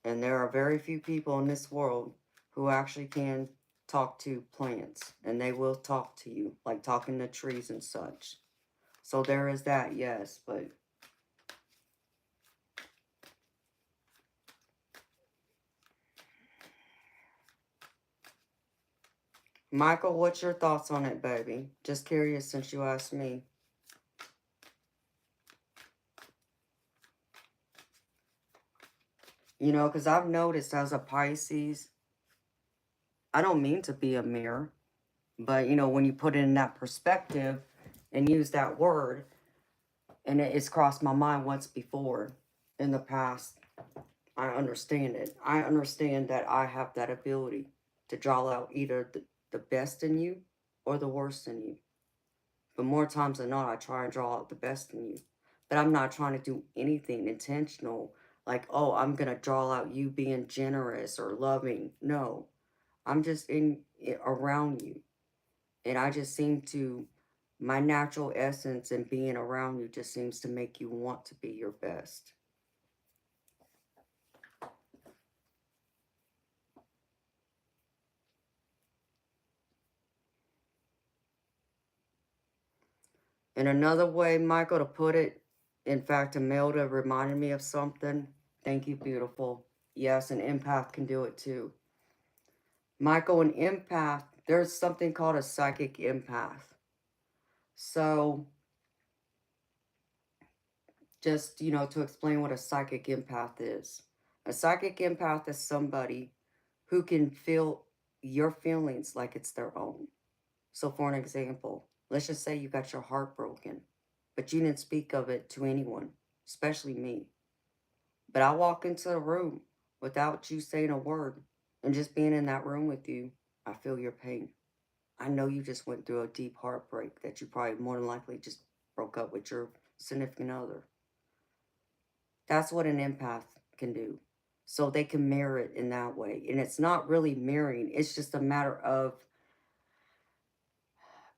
And there are very few people in this world who actually can talk to plants. And they will talk to you, like talking to trees and such. So there is that, yes, but Michael, what's your thoughts on it, baby? Just curious since you asked me. You know, because I've noticed as a Pisces, I don't mean to be a mirror, but you know, when you put it in that perspective and use that word, and it's crossed my mind once before in the past, I understand it. I understand that I have that ability to draw out either the best in you or the worst in you. But more times than not, I try and draw out the best in you. But I'm not trying to do anything intentional, like, oh, I'm going to draw out you being generous or loving. No, I'm just around you. And I just seem to, my natural essence and being around you just seems to make you want to be your best. And another way, Michael, to put it, in fact, Imelda reminded me of something. Thank you, beautiful. Yes, an empath can do it too. Michael, an empath, there's something called a psychic empath. So, just, you know, to explain what a psychic empath is. A psychic empath is somebody who can feel your feelings like it's their own. So, for an example, let's just say you got your heart broken, but you didn't speak of it to anyone, especially me. But I walk into the room without you saying a word, and just being in that room with you, I feel your pain. I know you just went through a deep heartbreak that you probably more than likely just broke up with your significant other. That's what an empath can do. So they can mirror it in that way. And it's not really mirroring, it's just a matter of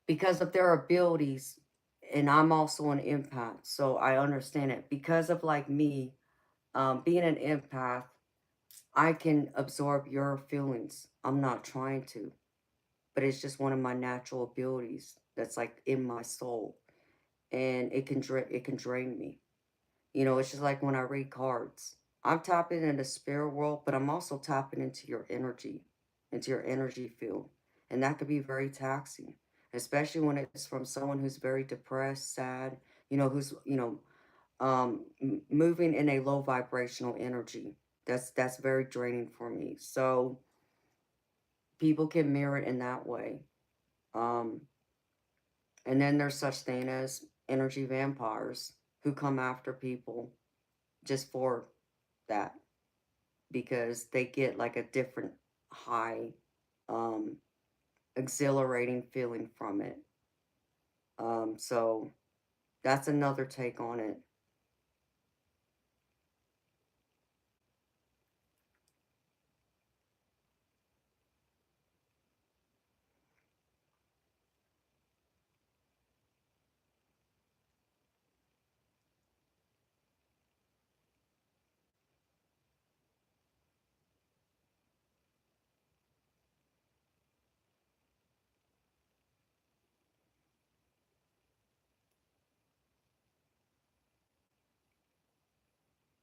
because of their abilities. And I'm also an empath, so I understand it. Because of like me, being an empath, I can absorb your feelings. I'm not trying to, but it's just one of my natural abilities that's like in my soul, and it can drain me. You know, it's just like when I read cards. I'm tapping into the spirit world, but I'm also tapping into your energy field, and that could be very taxing, especially when it's from someone who's very depressed, sad. You know, who's moving in a low vibrational energy. That's very draining for me. So people can mirror it in that way. Um, and then there's such thing as energy vampires who come after people just for that because they get like a different high, um, exhilarating feeling from it. So that's another take on it.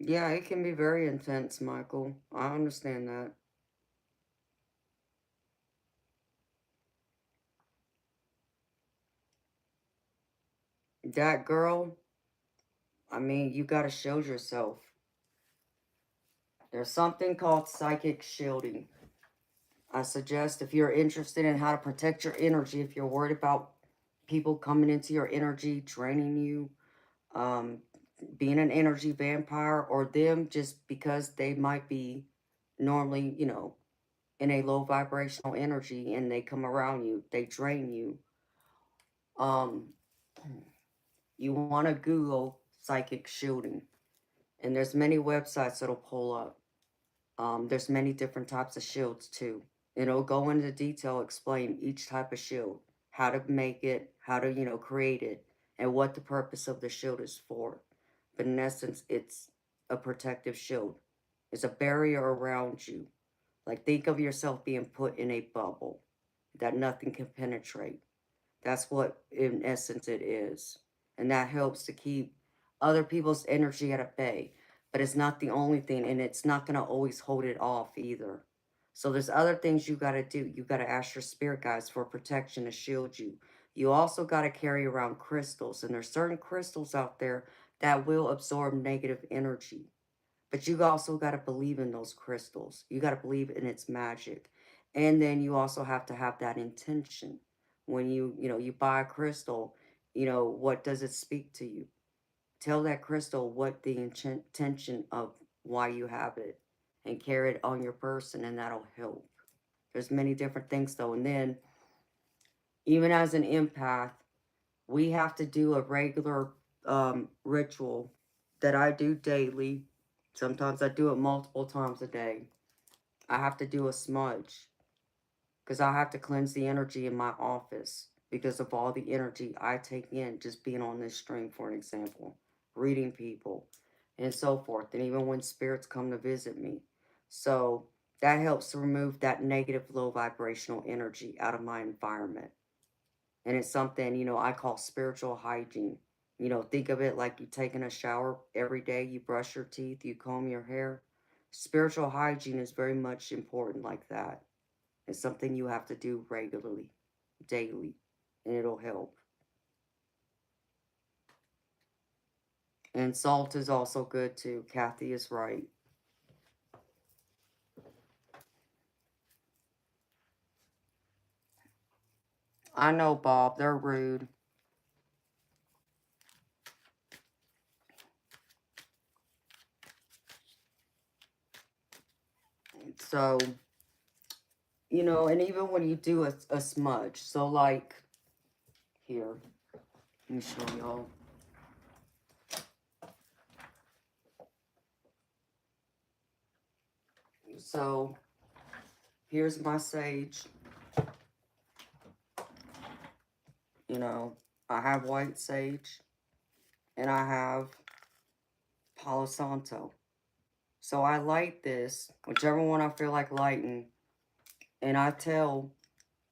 Yeah, it can be very intense, Michael. I understand that. That girl, I mean, you got to shield yourself. There's something called psychic shielding. I suggest if you're interested in how to protect your energy, if you're worried about people coming into your energy, draining you, um, being an energy vampire, or them just because they might be normally, you know, in a low vibrational energy and they come around you, they drain you. Um, you want to Google psychic shielding, and there's many websites that'll pull up. There's many different types of shields too. It'll go into detail, explain each type of shield. how to make it, how to, create it, and what the purpose of the shield is for. But in essence, it's a protective shield. It's a barrier around you. Like, think of yourself being put in a bubble that nothing can penetrate. That's what, in essence, it is. And that helps to keep other people's energy at a bay. But it's not the only thing, and it's not going to always hold it off either. So there's other things you got to do. You got to ask your spirit guides for protection to shield you. You also got to carry around crystals. And there's certain crystals out there that will absorb negative energy. But you also got to believe in those crystals. You got to believe in its magic. And then you also have to have that intention. When you buy a crystal, what does it speak to you? Tell that crystal what the intention of why you have it and carry it on your person, and that'll help. There's many different things though. And then even as an empath, we have to do a regular ritual that I do daily. Sometimes I do it multiple times a day. I have to do a smudge because I have to cleanse the energy in my office because of all the energy I take in just being on this stream, for an example, reading people and so forth, and even when spirits come to visit me. So that helps to remove that negative low vibrational energy out of my environment. And it's something, I call spiritual hygiene. Think of it like you taking a shower every day, you brush your teeth, you comb your hair. Spiritual hygiene is very much important like that. It's something you have to do regularly, daily, and it'll help. And salt is also good too. Kathy is right. I know, Bob, they're rude. So, and even when you do a smudge, so like here, let me show y'all. So, here's my sage. I have white sage and I have Palo Santo. So I light this, whichever one I feel like lighting, and I tell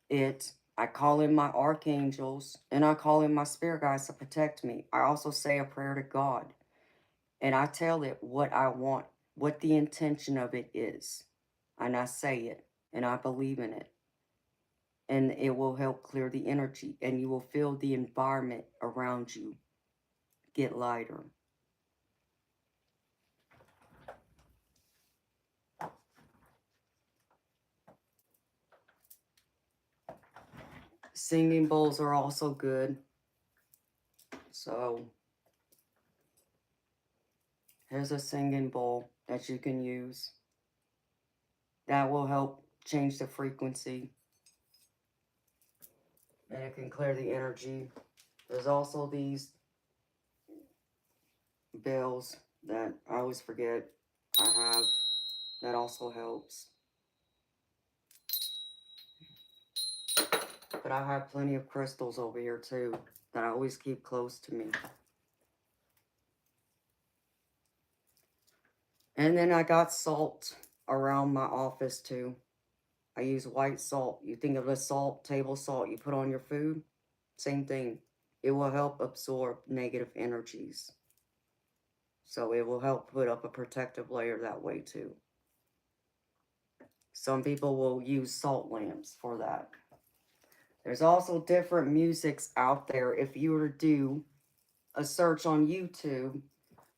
it, I call in my archangels and I call in my spirit guides to protect me. I also say a prayer to God and I tell it what I want, what the intention of it is. And I say it and I believe in it. And it will help clear the energy and you will feel the environment around you get lighter. Singing bowls are also good. So here's a singing bowl that you can use. That will help change the frequency. And it can clear the energy. There's also these bells that I always forget I have. That also helps. But I have plenty of crystals over here too that I always keep close to me. And then I got salt around my office too. I use white salt. You think of the salt, table salt you put on your food? Same thing. It will help absorb negative energies. So it will help put up a protective layer that way too. Some people will use salt lamps for that. There's also different musics out there. If you were to do a search on YouTube,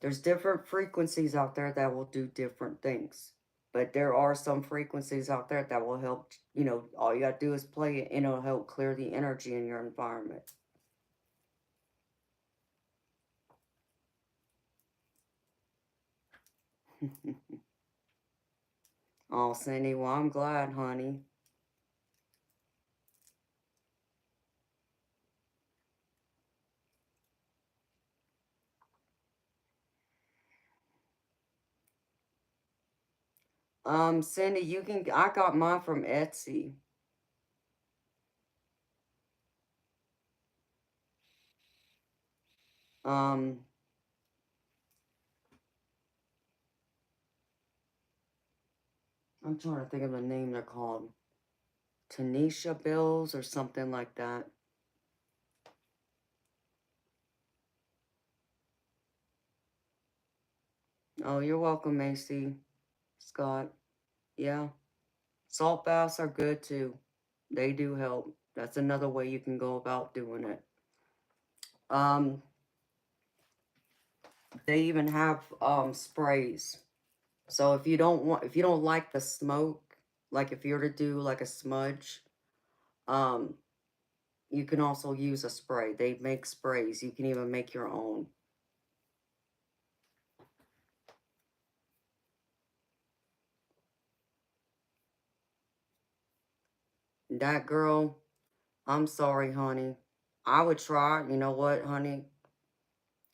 there's different frequencies out there that will do different things. But there are some frequencies out there that will help, all you got to do is play it and it'll help clear the energy in your environment. Oh, Cindy, well, I'm glad, honey. Cindy, I got mine from Etsy. Um, I'm trying to think of the name they're called. Tanisha bills or something like that. Oh, you're welcome, Macy. Scott. Yeah. Salt baths are good too. They do help. That's another way you can go about doing it. Um, they even have sprays. So if you don't like the smoke, like if you're to do like a smudge, um, you can also use a spray. They make sprays. You can even make your own. That girl, I'm sorry, honey. I would try. You know what, honey?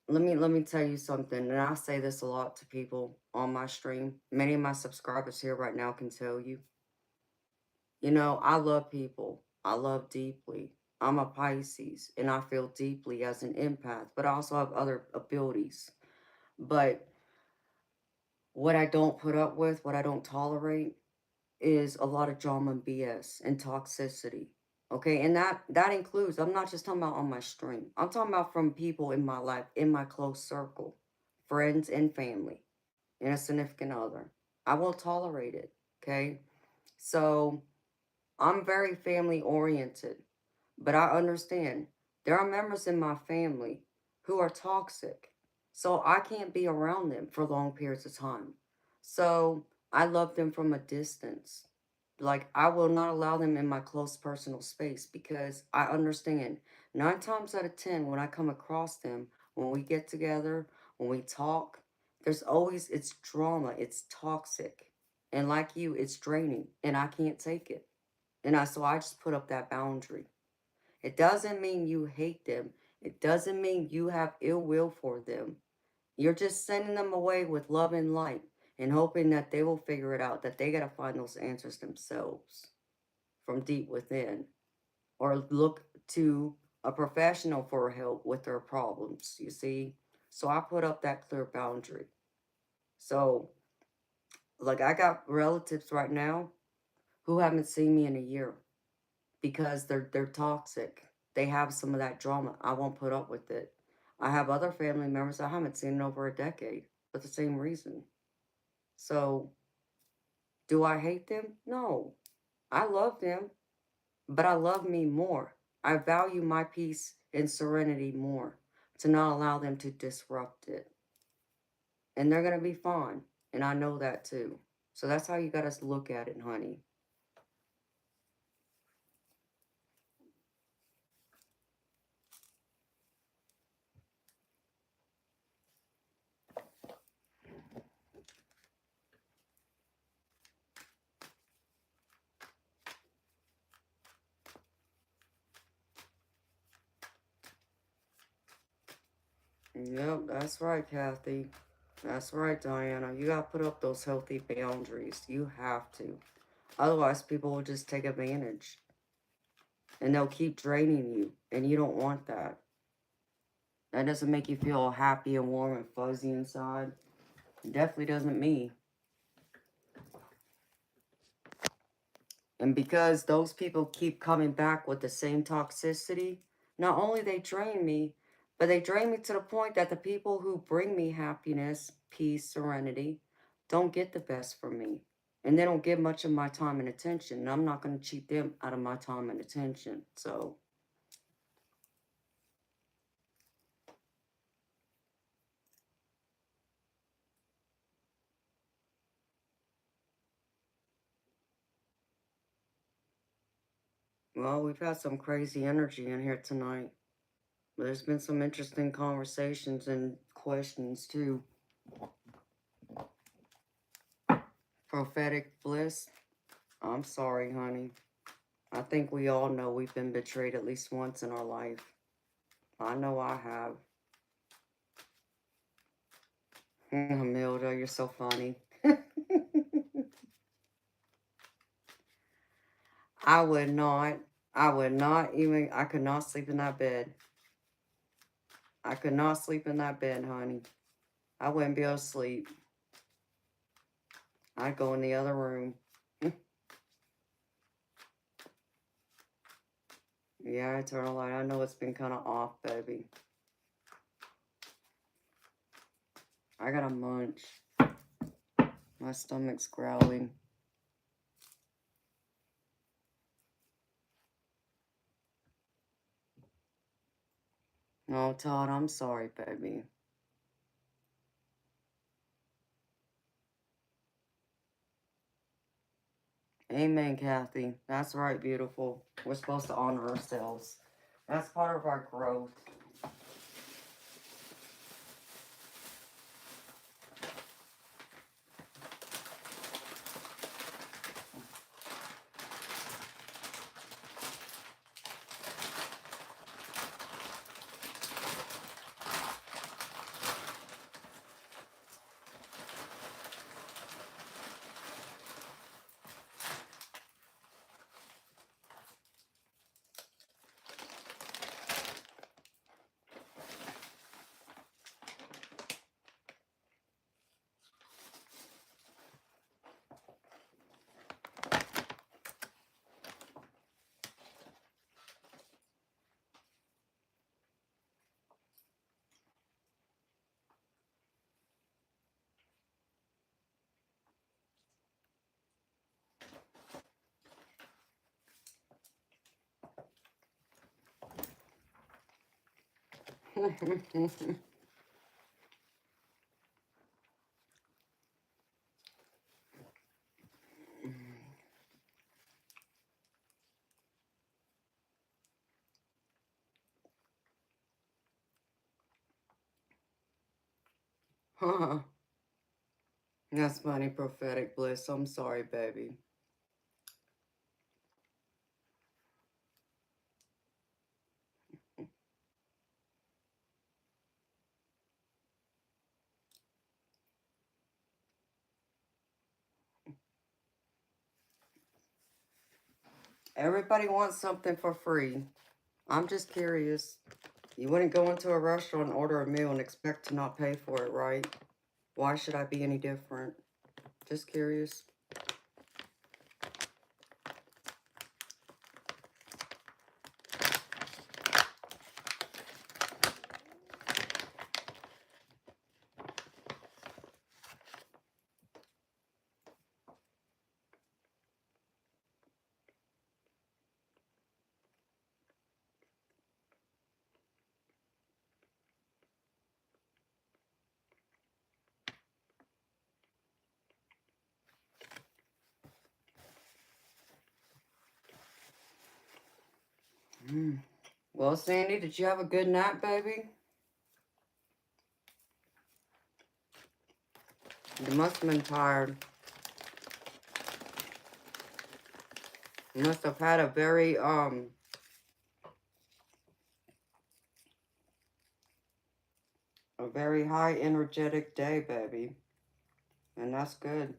Let me tell you something, and I say this a lot to people on my stream. Many of my subscribers here right now can tell you. You know, I love people. I love deeply. I'm a Pisces, and I feel deeply as an empath, but I also have other abilities. But what I don't put up with, what I don't tolerate, is a lot of drama and BS and toxicity. Okay, and that includes, I'm not just talking about on my stream. I'm talking about from people in my life, in my close circle, friends and family, and a significant other. I won't tolerate it. Okay, so I'm very family oriented, but I understand there are members in my family who are toxic. So I can't be around them for long periods of time. So I love them from a distance. Like I will not allow them in my close personal space because I understand 9 times out of 10 when I come across them, when we get together, when we talk, there's always, it's drama, it's toxic. And like you, it's draining and I can't take it. So I just put up that boundary. It doesn't mean you hate them. It doesn't mean you have ill will for them. You're just sending them away with love and light and hoping that they will figure it out, that they got to find those answers themselves from deep within or look to a professional for help with their problems, you see? So I put up that clear boundary. So, like, I got relatives right now who haven't seen me in a year because they're toxic. They have some of that drama. I won't put up with it. I have other family members I haven't seen in over a decade for the same reason. So, do I hate them? No. I love them, but I love me more. I value my peace and serenity more to not allow them to disrupt it. And they're going to be fine. And I know that too. So that's how you got to look at it, honey. Yep, that's right, Kathy. That's right, Diana. You got to put up those healthy boundaries. You have to. Otherwise, people will just take advantage. And they'll keep draining you. And you don't want that. That doesn't make you feel happy and warm and fuzzy inside. It definitely doesn't me. And because those people keep coming back with the same toxicity, not only they drain me, but they drain me to the point that the people who bring me happiness, peace, serenity, don't get the best from me. And they don't get much of my time and attention. And I'm not going to cheat them out of my time and attention. So, well, we've had some crazy energy in here tonight. There's been some interesting conversations and questions too. Prophetic bliss. I'm sorry, honey. I think we all know we've been betrayed at least once in our life. I know I have. Milda, you're so funny. I would not. I would not even, I could not sleep in that bed. I could not sleep in that bed, honey. I wouldn't be able to sleep. I'd go in the other room. Yeah, Eternal Light. I know it's been kind of off, baby. I got a munch. My stomach's growling. No, Todd, I'm sorry, baby. Amen, Kathy. That's right, beautiful. We're supposed to honor ourselves. That's part of our growth. That's funny, prophetic bliss. I'm sorry, baby. Everybody wants something for free. I'm just curious. You wouldn't go into a restaurant and order a meal and expect to not pay for it, right? Why should I be any different? Just curious. Well, Sandy, did you have a good nap, baby? You must have been tired. You must have had a very high energetic day, baby. And that's good.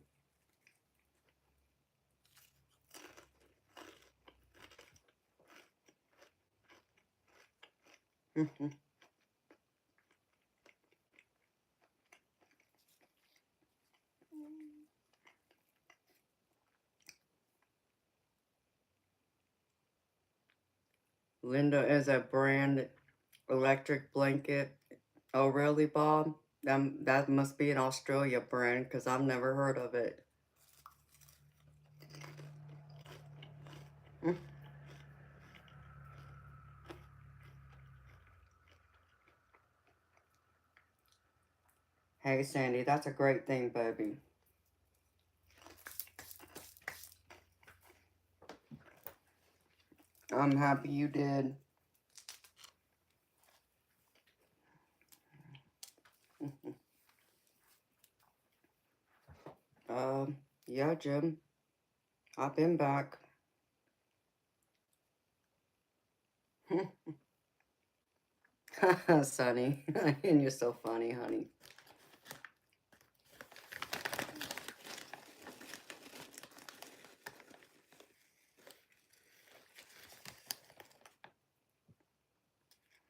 Linda is a brand electric blanket. Oh, really, Bob? That must be an Australia brand because I've never heard of it. Hey, Sandy, that's a great thing, baby. I'm happy you did. Yeah, Jim. I've been back. Sunny. And you're so funny, honey.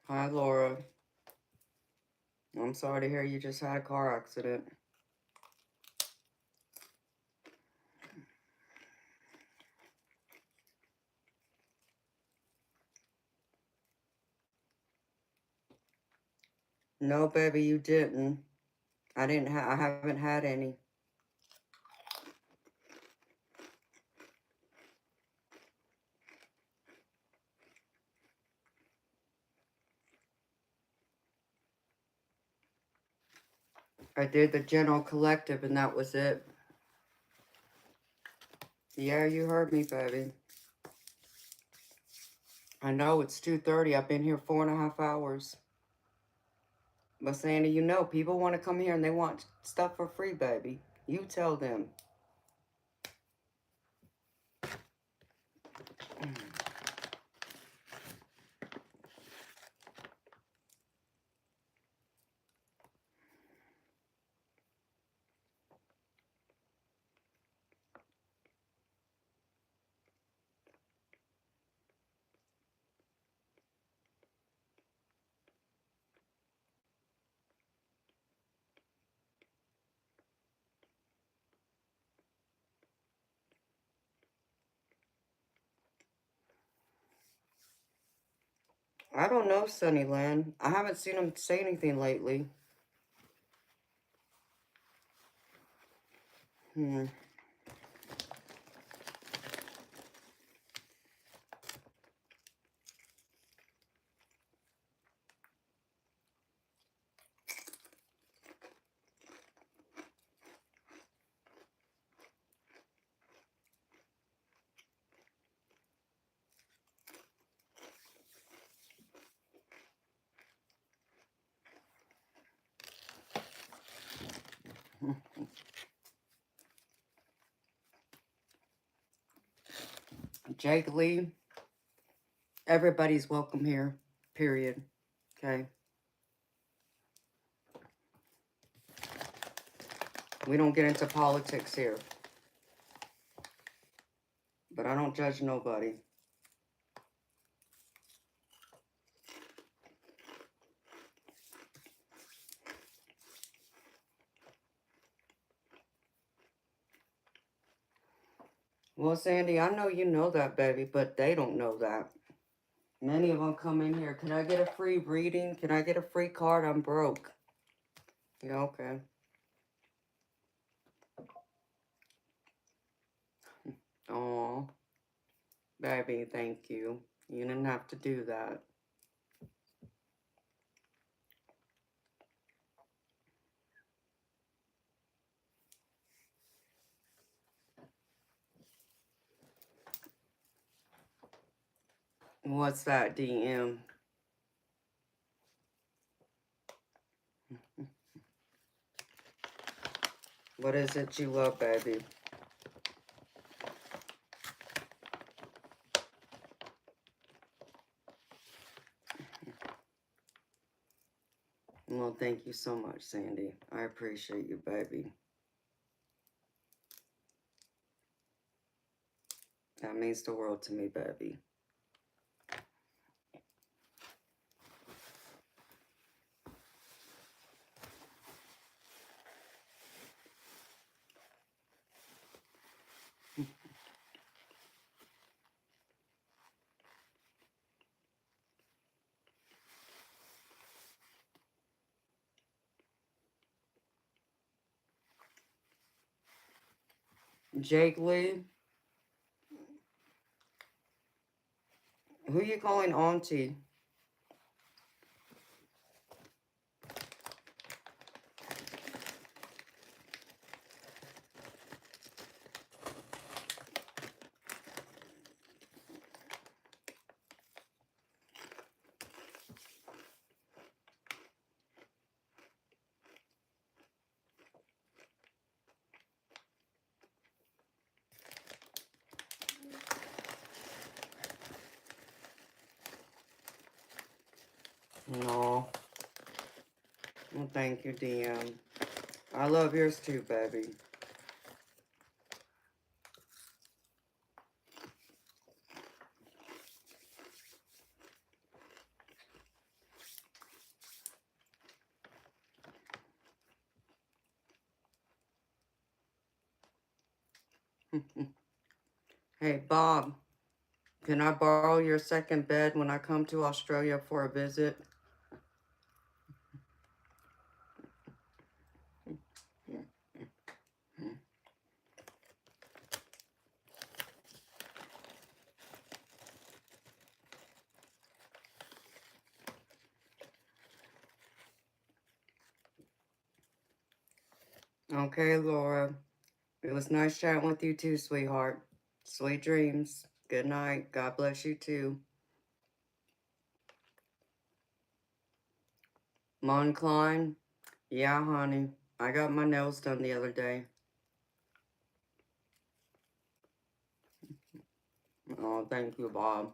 Hi, Laura. I'm sorry to hear you just had a car accident. No, baby, you didn't. I haven't had any. I did the general collective and that was it. Yeah, you heard me, baby. I know it's 2:30. I've been here 4.5 hours. But Sandy, you know, people want to come here and they want stuff for free, baby. You tell them. I don't know, Sunnyland. I haven't seen him say anything lately. Hmm. Jake Lee, everybody's welcome here, period. Okay? We don't get into politics here. But I don't judge nobody. Well, Sandy, I know you know that, baby, but they don't know that. Many of them come in here. Can I get a free reading? Can I get a free card? I'm broke. Yeah, okay. Oh, baby, thank you. You didn't have to do that. What's that, DM? What is it you love, baby? Well, thank you so much, Sandy. I appreciate you, baby. That means the world to me, baby. Jake Lee, who you calling auntie? No. Well, thank you, DM. I love yours too, baby. Hey, Bob, can I borrow your second bed when I come to Australia for a visit? Okay, Laura. It was nice chatting with you too, sweetheart. Sweet dreams. Good night. God bless you too. Mon Klein? Yeah, honey. I got my nails done the other day. Oh, thank you, Bob.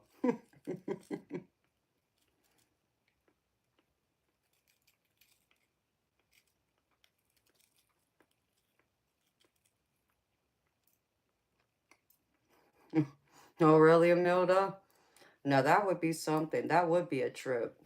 Oh, really, Amilda? No, that would be something. That would be a trip.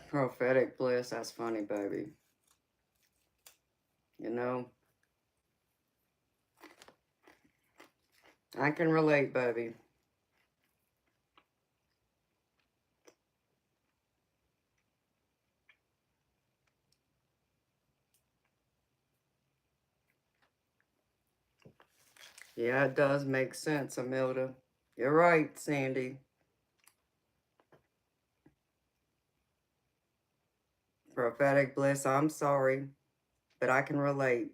Prophetic bliss. That's funny, baby. You know, I can relate, baby. Yeah, it does make sense, Amilda. You're right, Sandy. Prophetic bliss. I'm sorry, but I can relate.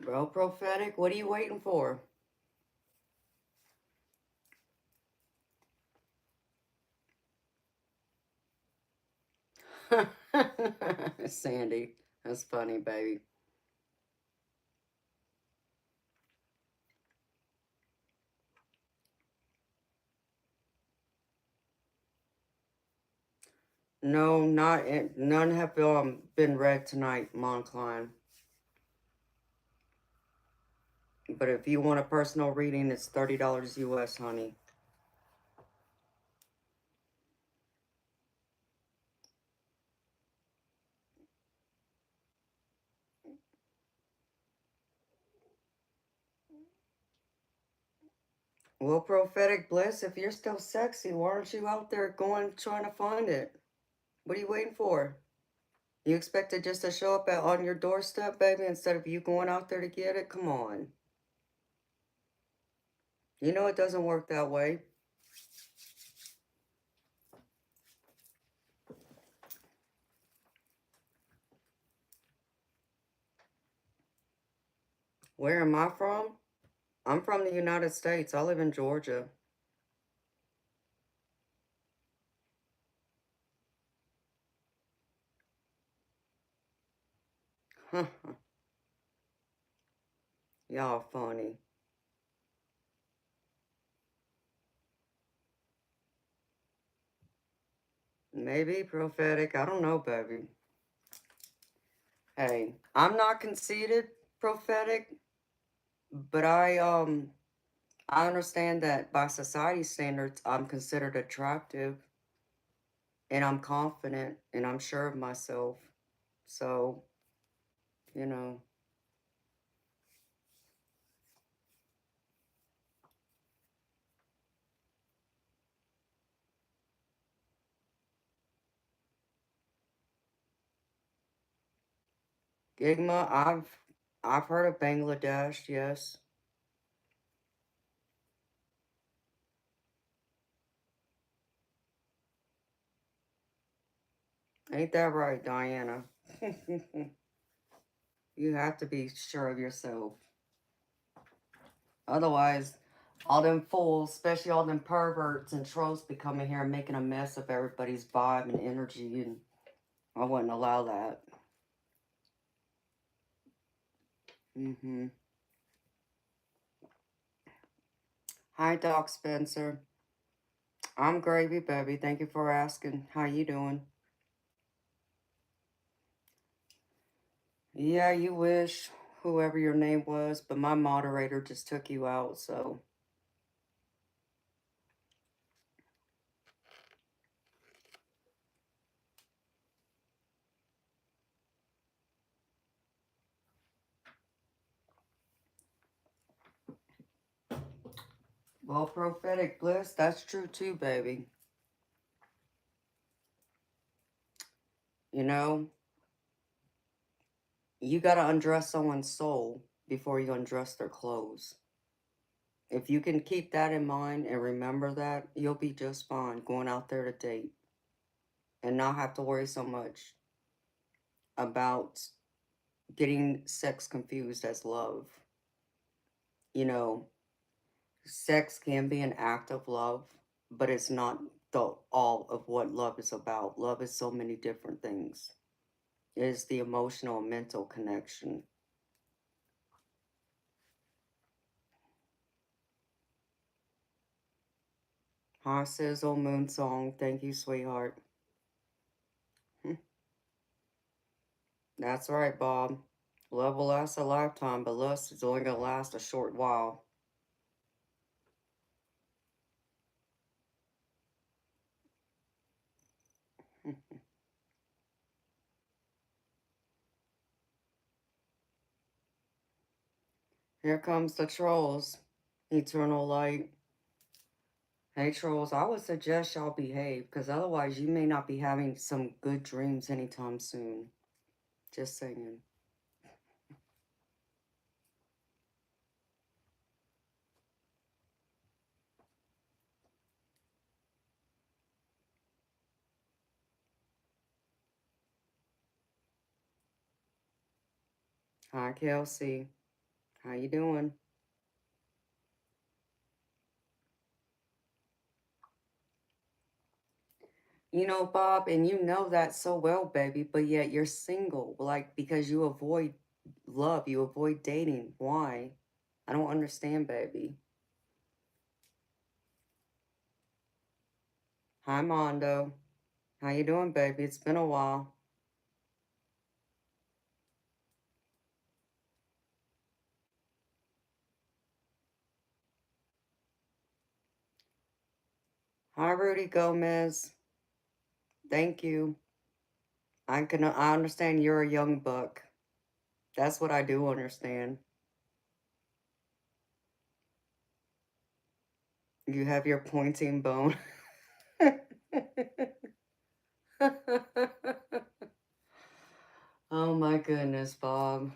Well, prophetic, what are you waiting for? Sandy, that's funny, baby. No, none have been read tonight, Moncline. But if you want a personal reading, it's $30 US, honey. Well, prophetic bliss, if you're still sexy, why aren't you out there going trying to find it? What are you waiting for? You expect it just to show up on your doorstep, baby, instead of you going out there to get it? Come on. You know it doesn't work that way. Where am I from? I'm from the United States. I live in Georgia. Y'all funny. Maybe prophetic. I don't know, baby. Hey, I'm not conceited, prophetic, but I understand that by society standards, I'm considered attractive and I'm confident and I'm sure of myself. So, you know, Gigma, I've heard of Bangladesh, yes. Ain't that right, Diana? You have to be sure of yourself. Otherwise, all them fools, especially all them perverts and trolls, be coming here and making a mess of everybody's vibe and energy, and I wouldn't allow that. Mm-hmm. Hi, Doc Spencer. I'm gravy, baby. Thank you for asking. How you doing? Yeah, you wish, whoever your name was, but my moderator just took you out, so. Well, prophetic bliss, that's true too, baby. You know, you gotta undress someone's soul before you undress their clothes. If you can keep that in mind and remember that, you'll be just fine going out there to date and not have to worry so much about getting sex confused as love. You know, sex can be an act of love, but it's not the all of what love is about. Love is so many different things. It is the emotional and mental connection. Hi, Sizzle Moon Song. Thank you, sweetheart. That's right, Bob. Love will last a lifetime, but lust is only going to last a short while. Here comes the trolls. Eternal light. Hey, trolls, I would suggest y'all behave, because otherwise you may not be having some good dreams anytime soon. Just saying. Hi, Kelsey. How you doing? You know, Bob, and you know that so well, baby, but yet you're single, like, because you avoid love, you avoid dating. Why? I don't understand, baby. Hi, Mondo. How you doing, baby? It's been a while. Hi, Rudy Gomez. Thank you. I understand you're a young buck. That's what I do understand. You have your pointing bone. Oh my goodness, Bob.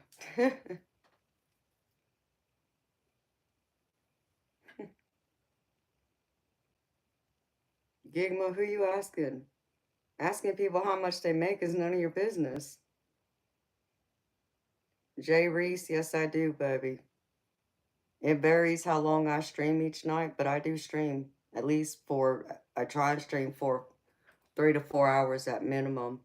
Gigma, who you asking? Asking people how much they make is none of your business. Jay Reese, yes I do, baby. It varies how long I stream each night, but I do stream at least I try and stream for 3 to 4 hours at minimum.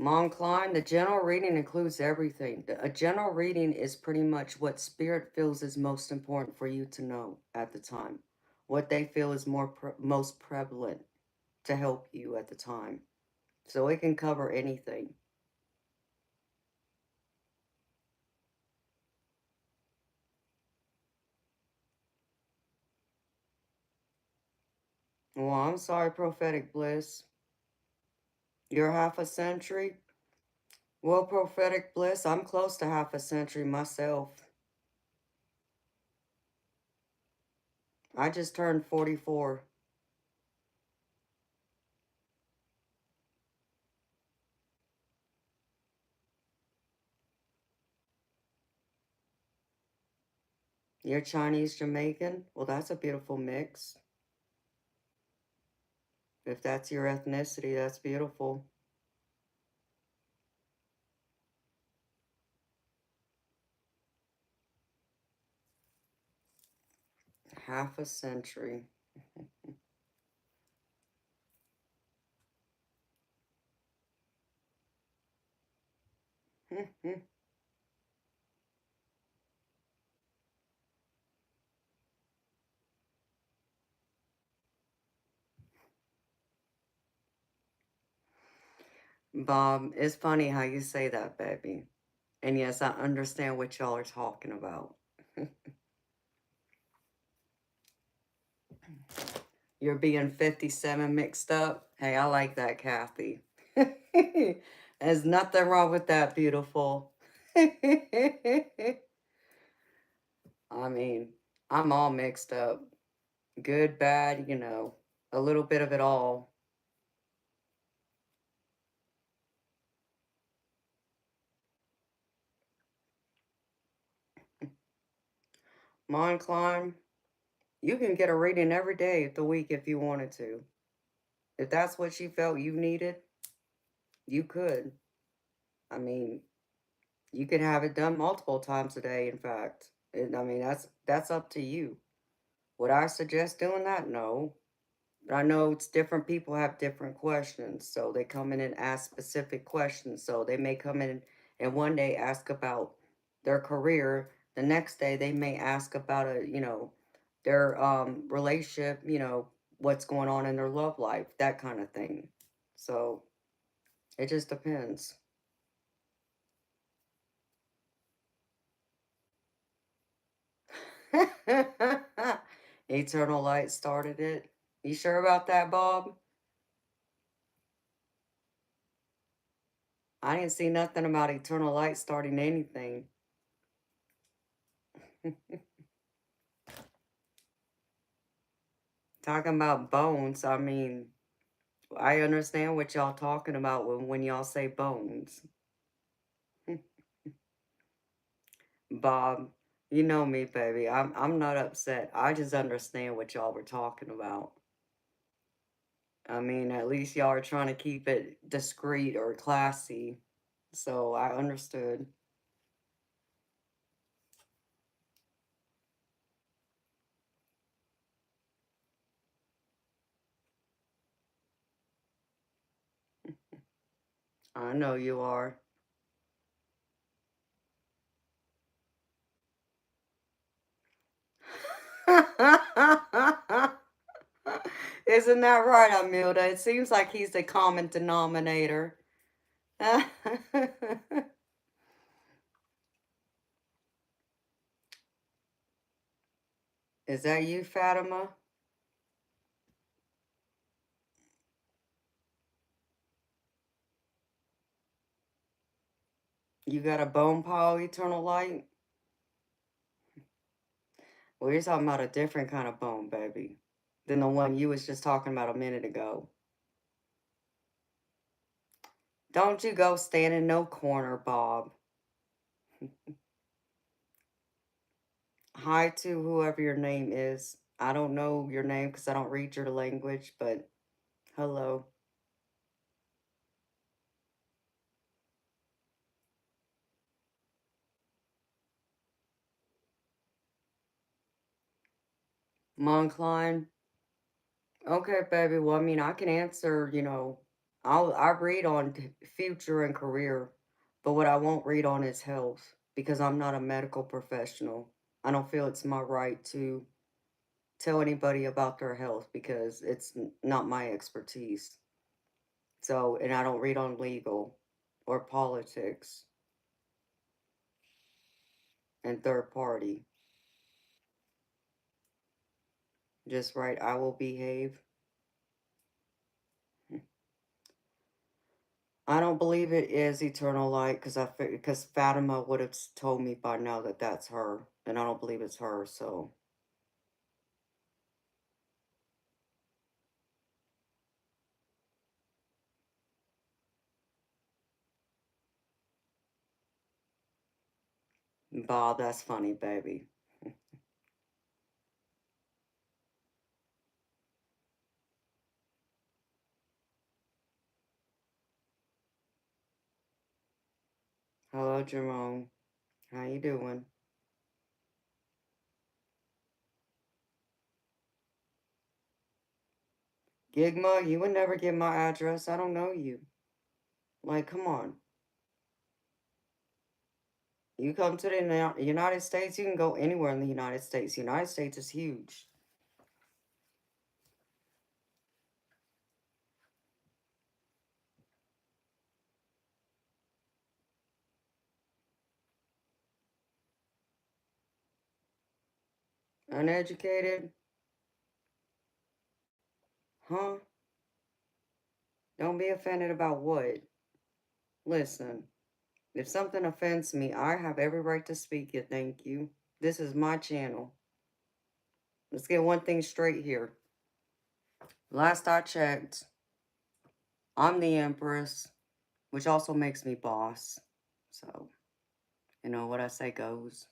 Mom Klein, the general reading includes everything. A general reading is pretty much what spirit feels is most important for you to know at the time. What they feel is most prevalent to help you at the time. So it can cover anything. Well, I'm sorry, prophetic bliss. You're half a century? Well, prophetic bliss, I'm close to half a century myself. I just turned 44. You're Chinese Jamaican? Well, that's a beautiful mix. If that's your ethnicity, that's beautiful. Half a century. Bob, it's funny how you say that, baby. And yes, I understand what y'all are talking about. You're being 57 mixed up. Hey, I like that, Kathy. There's nothing wrong with that, beautiful. I mean, I'm all mixed up. Good, bad, a little bit of it all. Mind climb, you can get a reading every day of the week if you wanted to. If that's what you felt you needed, you could. I mean, you could have it done multiple times a day, in fact. I mean, that's up to you. Would I suggest doing that? No. But I know it's different people have different questions. So they come in and ask specific questions. So they may come in and one day ask about their career. The next day they may ask about their relationship, what's going on in their love life, that kind of thing. So it just depends. Eternal Light started it. You sure about that, Bob? I didn't see nothing about Eternal Light starting anything. Talking about bones, I mean, I understand what y'all talking about when y'all say bones. Bob, you know me, baby. I'm not upset. I just understand what y'all were talking about. I mean, at least y'all are trying to keep it discreet or classy. So I understood. I know you are. Isn't that right, Amilda? It seems like he's the common denominator. Is that you, Fatima? You got a bone pile, Eternal Light? Well, you're talking about a different kind of bone, baby, than the one you was just talking about a minute ago. Don't you go stand in no corner, Bob. Hi to whoever your name is. I don't know your name because I don't read your language, but hello. Moncline. Okay, baby. Well, I mean, I can answer, I read on future and career, but what I won't read on is health because I'm not a medical professional. I don't feel it's my right to tell anybody about their health because it's not my expertise. So, and I don't read on legal or politics and third party. Just right, I will behave. I don't believe it is eternal light because Fatima would have told me by now that that's her, and I don't believe it's her. So, Bob, that's funny, baby. Hello, Jerome. How you doing? Gigma, you would never get my address. I don't know you. Like, come on. You come to the United States, you can go anywhere in the United States. The United States is huge. Uneducated? Huh? Don't be offended about what? Listen, if something offends me, I have every right to speak it, thank you. This is my channel. Let's get one thing straight here. Last I checked, I'm the Empress, which also makes me boss. So, you know what I say goes.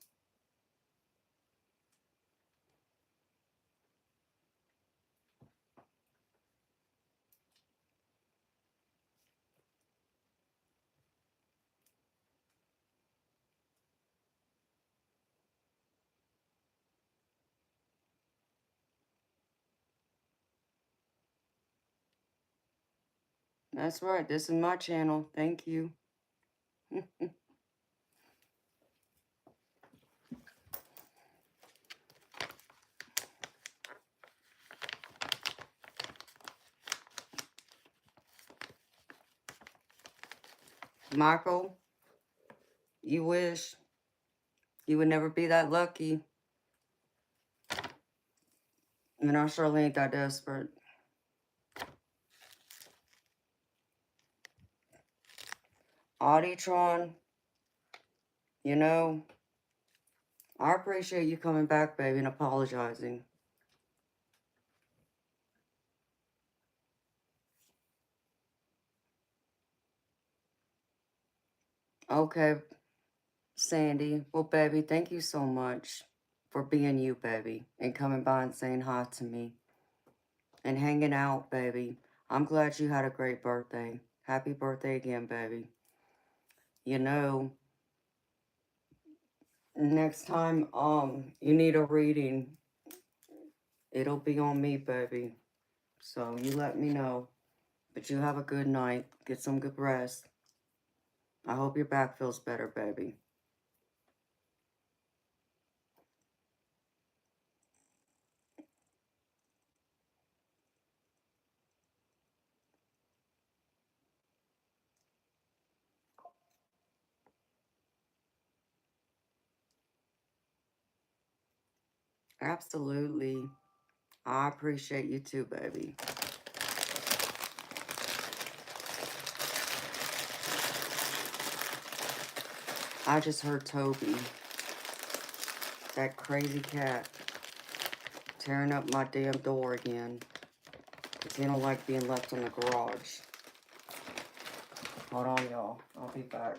That's right, this is my channel. Thank you. Michael, you wish you would never be that lucky. And I surely ain't that desperate. Auditron, you know, I appreciate you coming back, baby, and apologizing. Okay, Sandy. Well, baby, thank you so much for being you, baby, and coming by and saying hi to me and hanging out, baby. I'm glad you had a great birthday. Happy birthday again, baby. You know, next time you need a reading, it'll be on me, baby. So you let me know. But you have a good night. Get some good rest. I hope your back feels better, baby. Absolutely. I appreciate you too, baby. I just heard Toby, that crazy cat, tearing up my damn door again. Because he don't like being left in the garage. Hold on, y'all. I'll be back.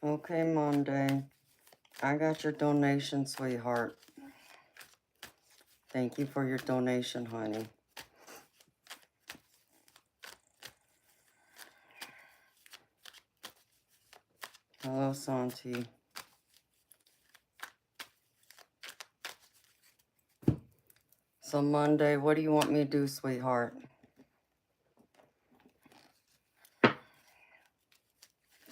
Okay, Monday. I got your donation, sweetheart. Thank you for your donation, honey. Hello, Santi. So Monday, what do you want me to do, sweetheart?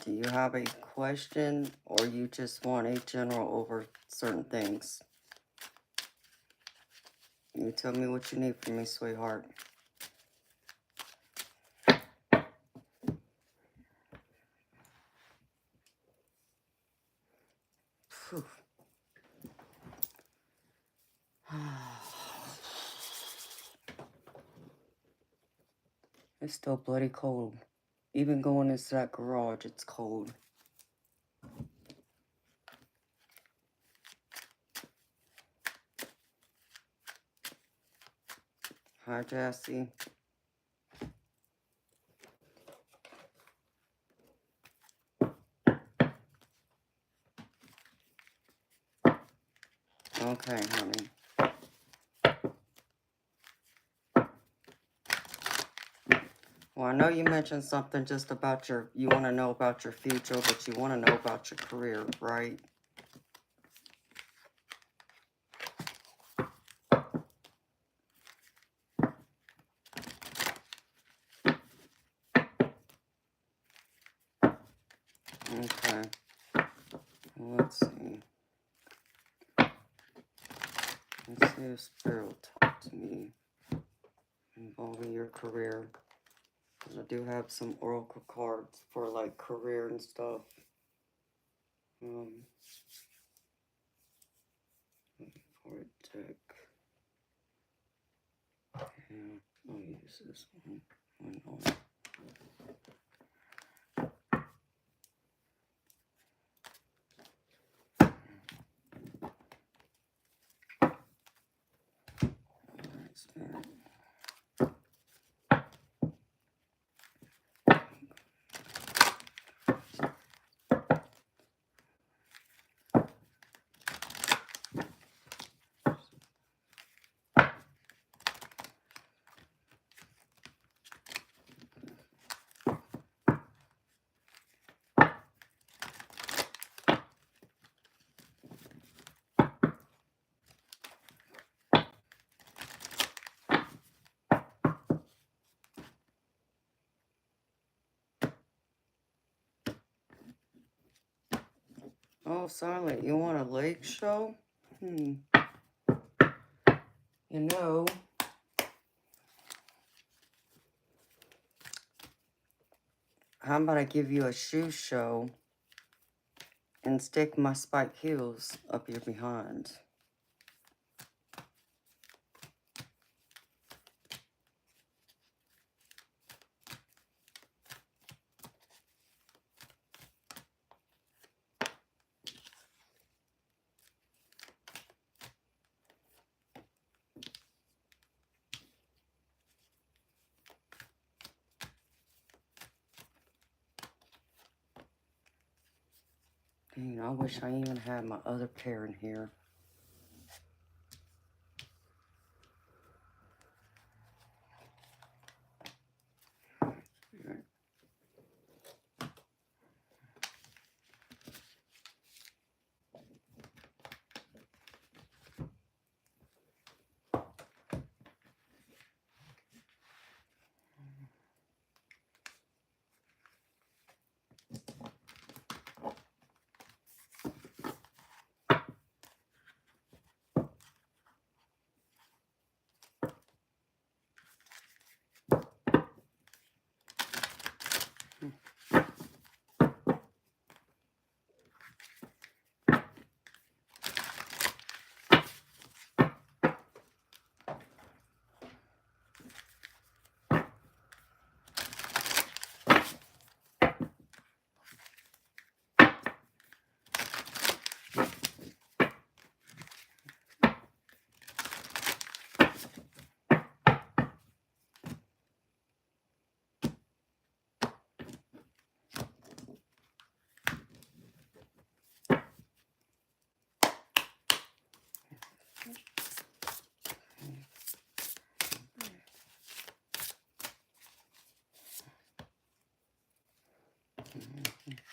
Do you have a question, or you just want a general over certain things? You tell me what you need from me, sweetheart. Phew. It's still bloody cold. Even going into that garage, it's cold. Hi, Jessie. Okay, honey. Well, I know you mentioned something just about you want to know about your future, but you want to know about your career, right? Okay. Let's see. Let's see if Spirit will talk to me involving your career. Because I do have some oracle cards for like career and stuff. For a deck. Yeah, I'll use this one. Why not? Alright, Spirit. Oh, Silent, you want a lake show? You know, how about I give you a shoe show and stick my spiked heels up your behind? Dang, I wish I even had my other pair in here.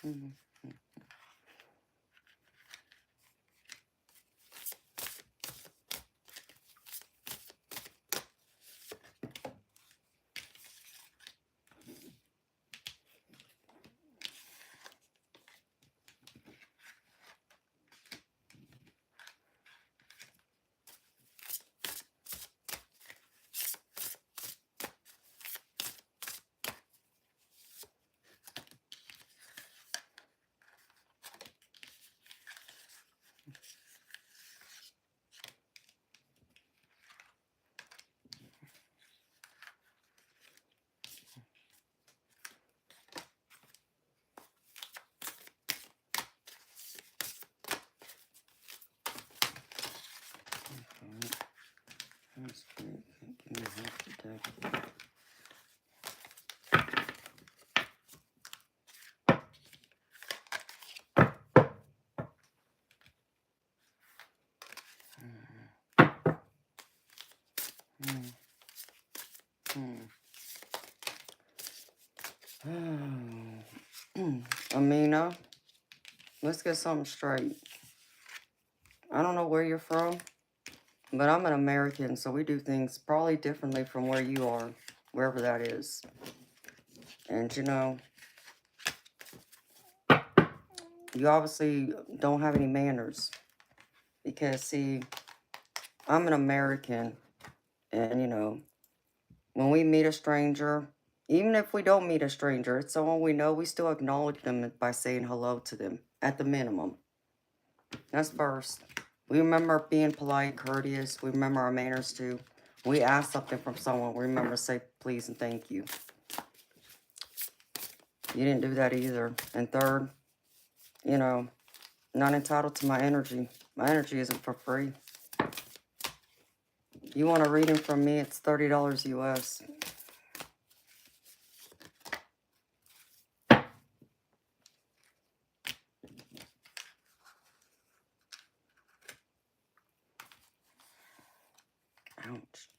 Mhm. That's great. Give me half the deck. Amina, let's get something straight. I don't know where you're from, but I'm an American, so we do things probably differently from where you are, wherever that is. And you know, you obviously don't have any manners. Because, see, I'm an American, and you know, when we meet a stranger, even if we don't meet a stranger, it's someone we know, we still acknowledge them by saying hello to them, at the minimum. That's first. We remember being polite, courteous. We remember our manners too. We ask something from someone, we remember to say please and thank you. You didn't do that either. And third, you know, not entitled to my energy. My energy isn't for free. You want a reading from me, it's $30 US. Ouch.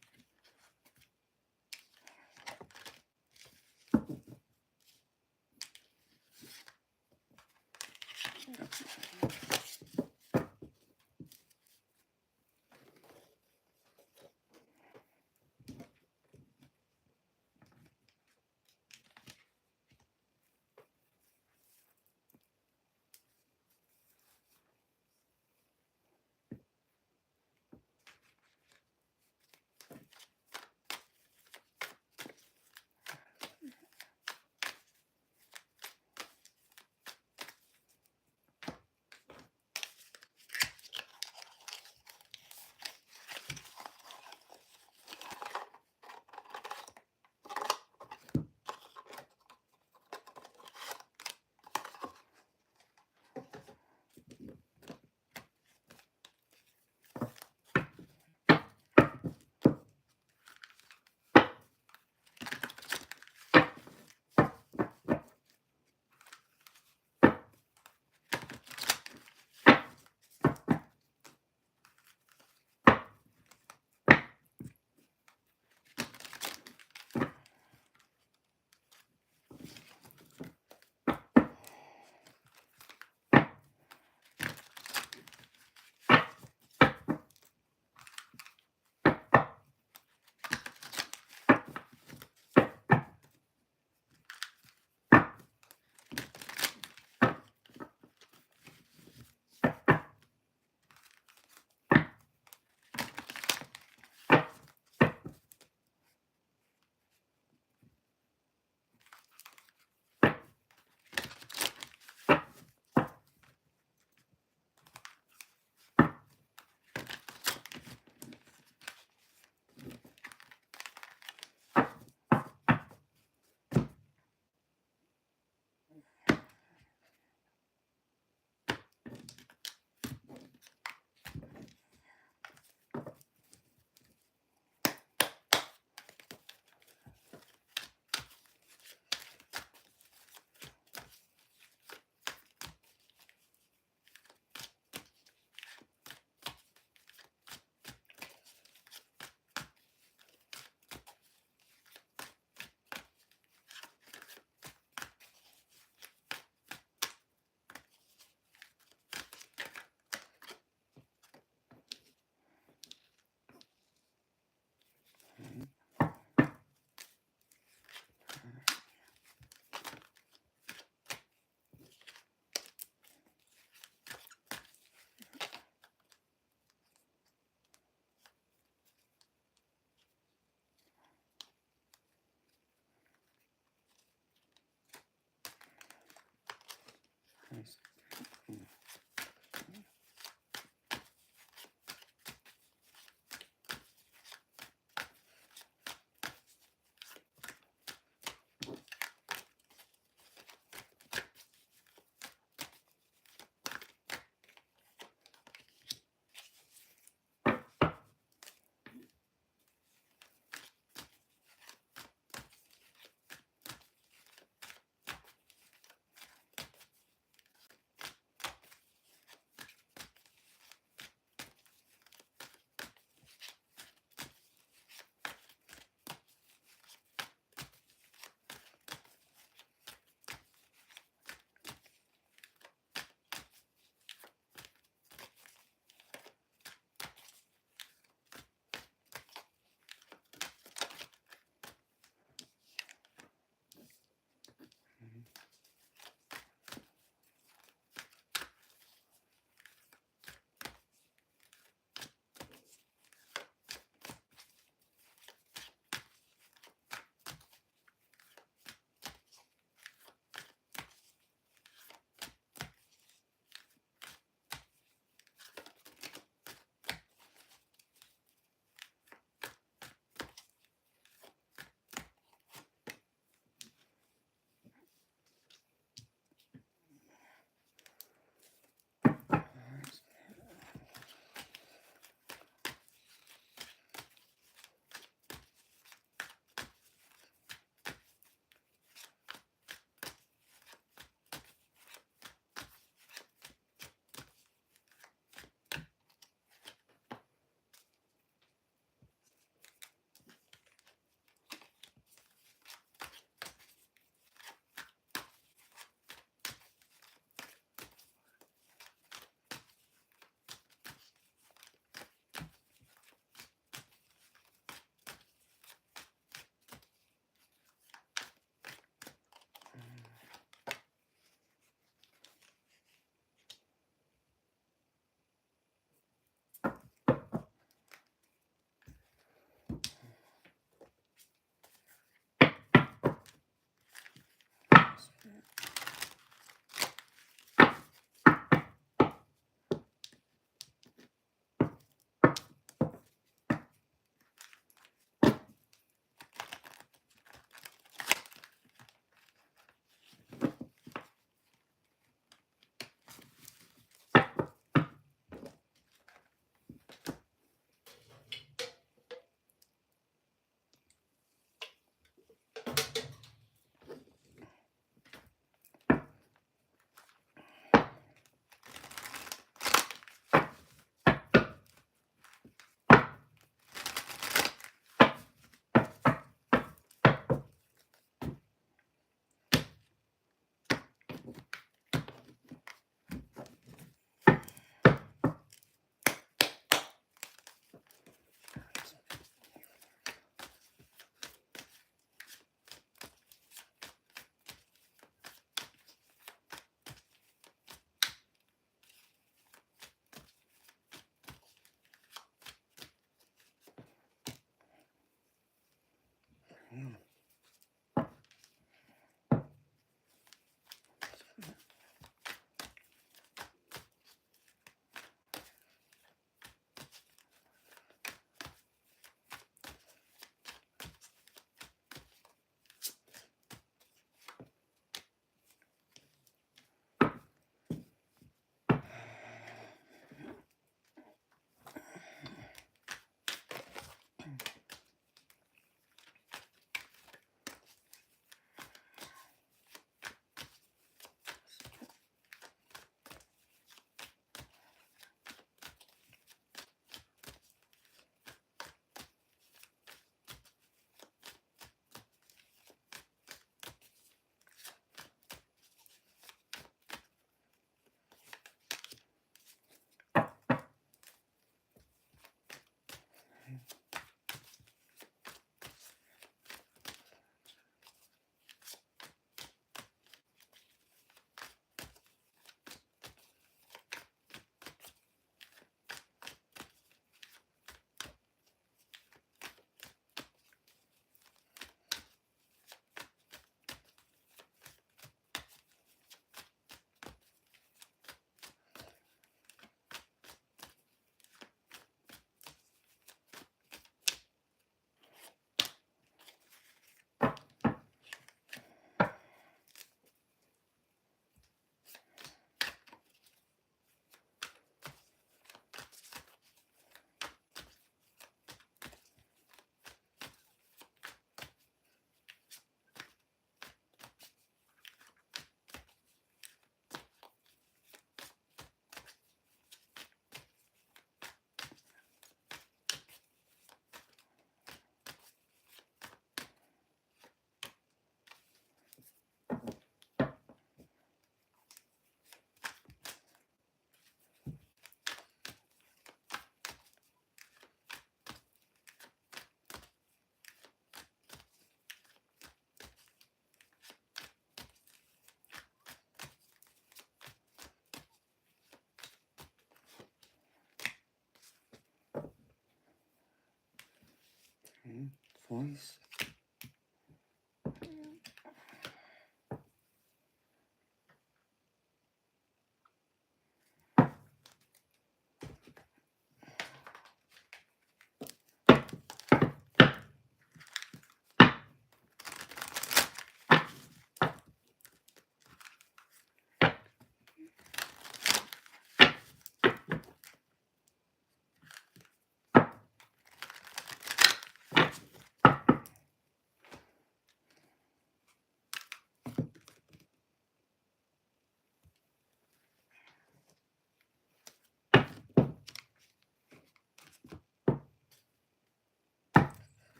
voice.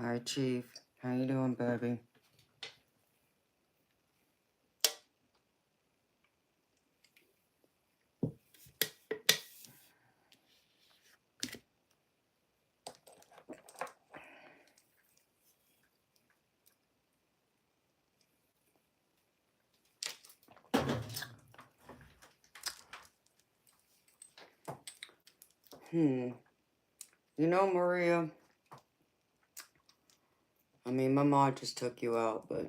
Hi, Chief. How you doing, baby? You know, Maria, I mean, my mom just took you out, but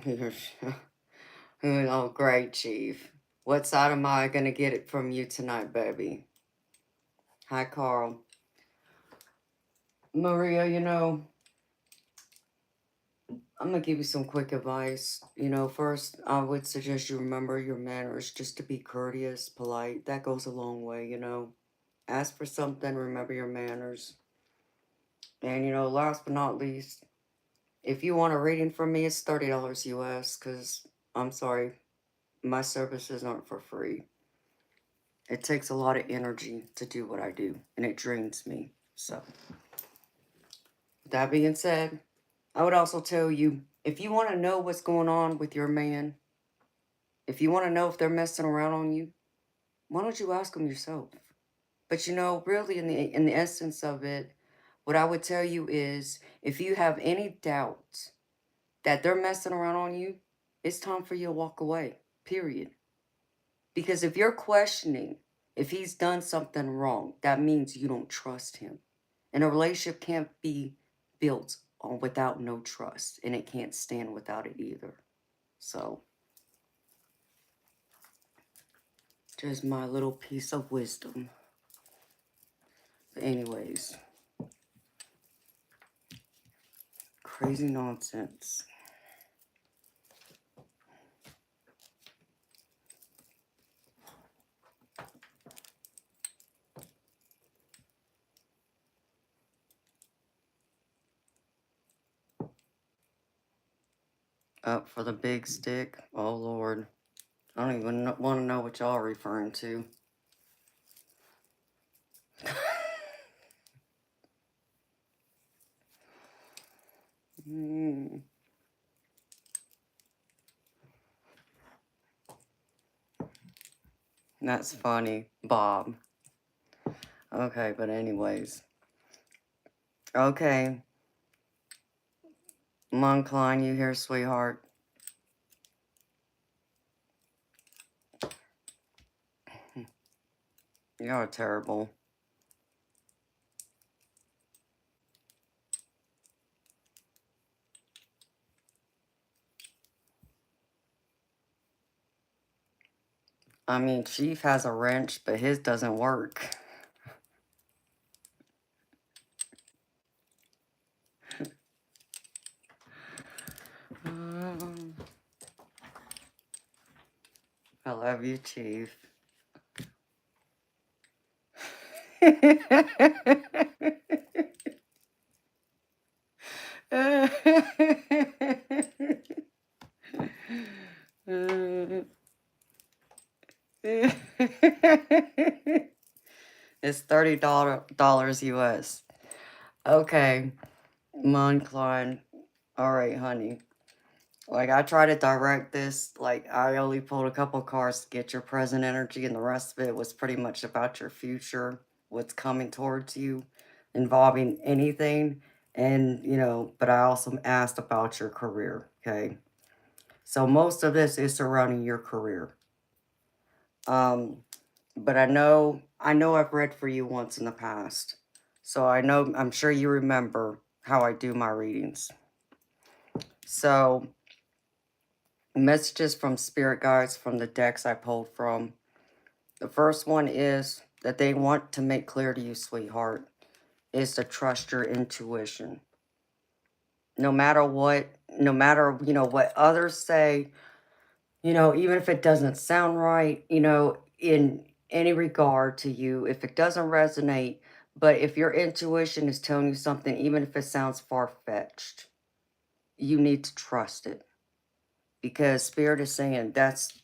you're, oh, great, Chief. What side am I gonna get it from you tonight, baby? Hi, Carl. Maria, you know, I'm gonna give you some quick advice. You know, first, I would suggest you remember your manners, just to be courteous, polite. That goes a long way, you know. Ask for something, remember your manners. And, you know, last but not least, if you want a reading from me, it's $30 US, because I'm sorry, my services aren't for free. It takes a lot of energy to do what I do, and it drains me. So, that being said, I would also tell you, if you want to know what's going on with your man, if you want to know if they're messing around on you, why don't you ask them yourself? But you know, really, in the essence of it, what I would tell you is, if you have any doubt that they're messing around on you, it's time for you to walk away. Period. Because if you're questioning if he's done something wrong, that means you don't trust him. And a relationship can't be built on without no trust, and it can't stand without it either. So, just my little piece of wisdom. But anyways, crazy nonsense. Up for the big stick. Oh, Lord. I don't even want to know what y'all are referring to. That's funny, Bob. Okay, but anyways. Okay. Moncline, you here, sweetheart? You're terrible. I mean, Chief has a wrench, but his doesn't work. I love you, Chief. It's $30 US. Okay, Moncline. All right, honey. Like, I try to direct this, like, I only pulled a couple cards to get your present energy, and the rest of it was pretty much about your future, what's coming towards you, involving anything. And, you know, but I also asked about your career, okay? So most of this is surrounding your career. But I know I've read for you once in the past. So I'm sure you remember how I do my readings. So, messages from spirit guides from the decks I pulled from. The first one is that they want to make clear to you, sweetheart, is to trust your intuition. No matter what, what others say, even if it doesn't sound right, in any regard to you, if it doesn't resonate, but if your intuition is telling you something, even if it sounds far-fetched, you need to trust it. Because Spirit is saying that's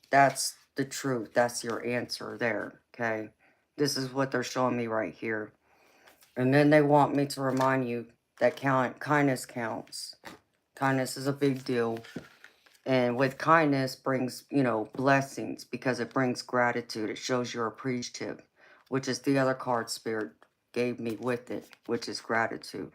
the truth. That's your answer there, okay? This is what they're showing me right here. And then they want me to remind you that kindness counts. Kindness is a big deal. And with kindness brings, blessings because it brings gratitude. It shows you're appreciative, which is the other card Spirit gave me with it, which is gratitude.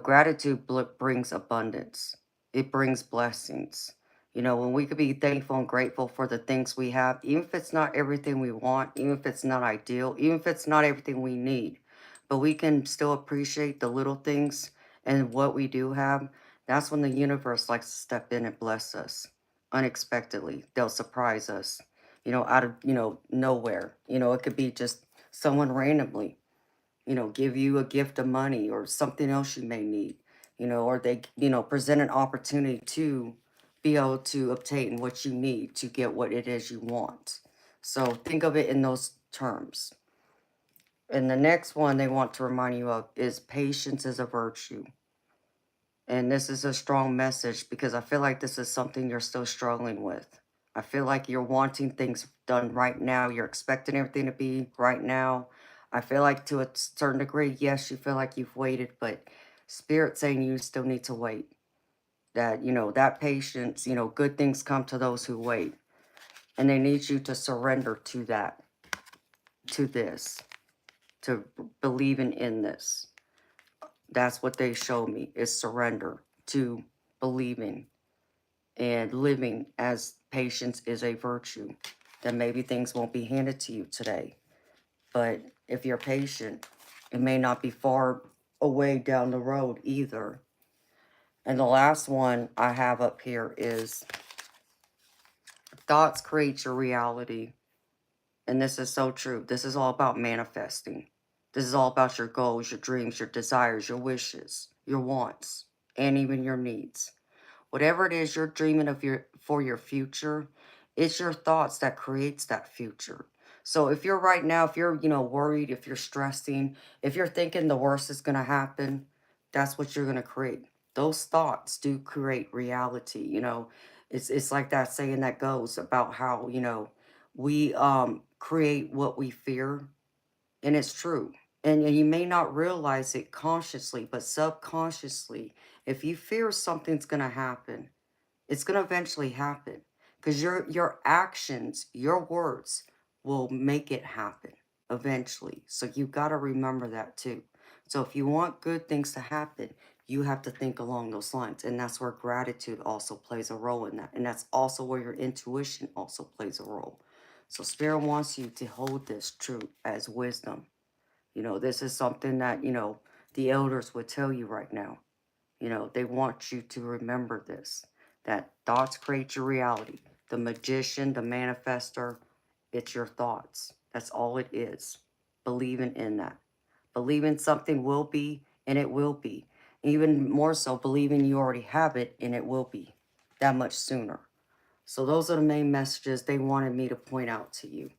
Gratitude brings abundance. It brings blessings. When we could be thankful and grateful for the things we have, even if it's not everything we want, even if it's not ideal, even if it's not everything we need, but we can still appreciate the little things and what we do have. That's when the universe likes to step in and bless us unexpectedly. They'll surprise us, out of, nowhere. It could be just someone randomly give you a gift of money or something else you may need, or they, present an opportunity to be able to obtain what you need to get what it is you want. So think of it in those terms. And the next one they want to remind you of is patience is a virtue. And this is a strong message because I feel like this is something you're still struggling with. I feel like you're wanting things done right now. You're expecting everything to be right now. I feel like to a certain degree, yes, you feel like you've waited, but Spirit's saying you still need to wait. That, that patience, good things come to those who wait. And they need you to surrender to that, to this, to believing in this. That's what they show me is surrender to believing and living as patience is a virtue. Then maybe things won't be handed to you today. But if you're patient, it may not be far away down the road either. And the last one I have up here is thoughts create your reality. And this is so true. This is all about manifesting. This is all about your goals, your dreams, your desires, your wishes, your wants, and even your needs. Whatever it is you're dreaming of for your future, it's your thoughts that creates that future. So if you're right now, if you're, worried, if you're stressing, if you're thinking the worst is going to happen, that's what you're going to create. Those thoughts do create reality. It's like that saying that goes about how, we create what we fear, and it's true. And you may not realize it consciously, but subconsciously, if you fear something's going to happen, it's going to eventually happen because your actions, your words will make it happen eventually. So you got to remember that too. So if you want good things to happen, you have to think along those lines. And that's where gratitude also plays a role in that. And that's also where your intuition also plays a role. So Spirit wants you to hold this true as wisdom. This is something that, the elders would tell you right now. They want you to remember this, that thoughts create your reality. The magician, the manifester, it's your thoughts. That's all it is. Believing in that. Believing something will be, and it will be. Even more so, believing you already have it, and it will be that much sooner. So those are the main messages they wanted me to point out to you.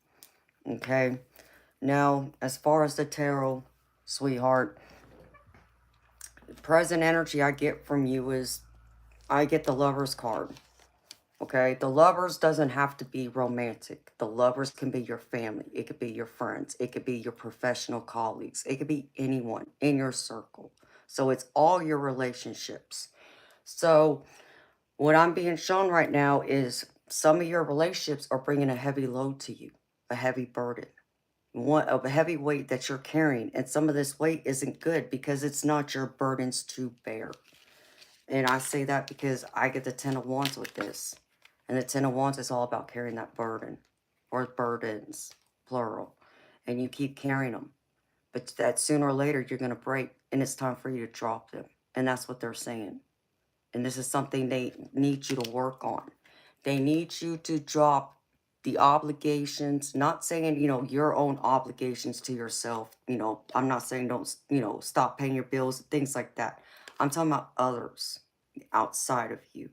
Okay? Now, as far as the tarot, sweetheart, the present energy I get from you is I get the Lovers card. Okay, the Lovers doesn't have to be romantic. The Lovers can be your family. It could be your friends. It could be your professional colleagues. It could be anyone in your circle. So it's all your relationships. So what I'm being shown right now is some of your relationships are bringing a heavy load to you, a heavy burden, a heavy weight that you're carrying. And some of this weight isn't good because it's not your burdens to bear. And I say that because I get the Ten of Wands with this. And the Ten of Wands is all about carrying that burden. Or burdens, plural. And you keep carrying them. But that sooner or later you're going to break. And it's time for you to drop them. And that's what they're saying. And this is something they need you to work on. They need you to drop the obligations. Not saying, your own obligations to yourself. I'm not saying don't, stop paying your bills, things like that. I'm talking about others outside of you,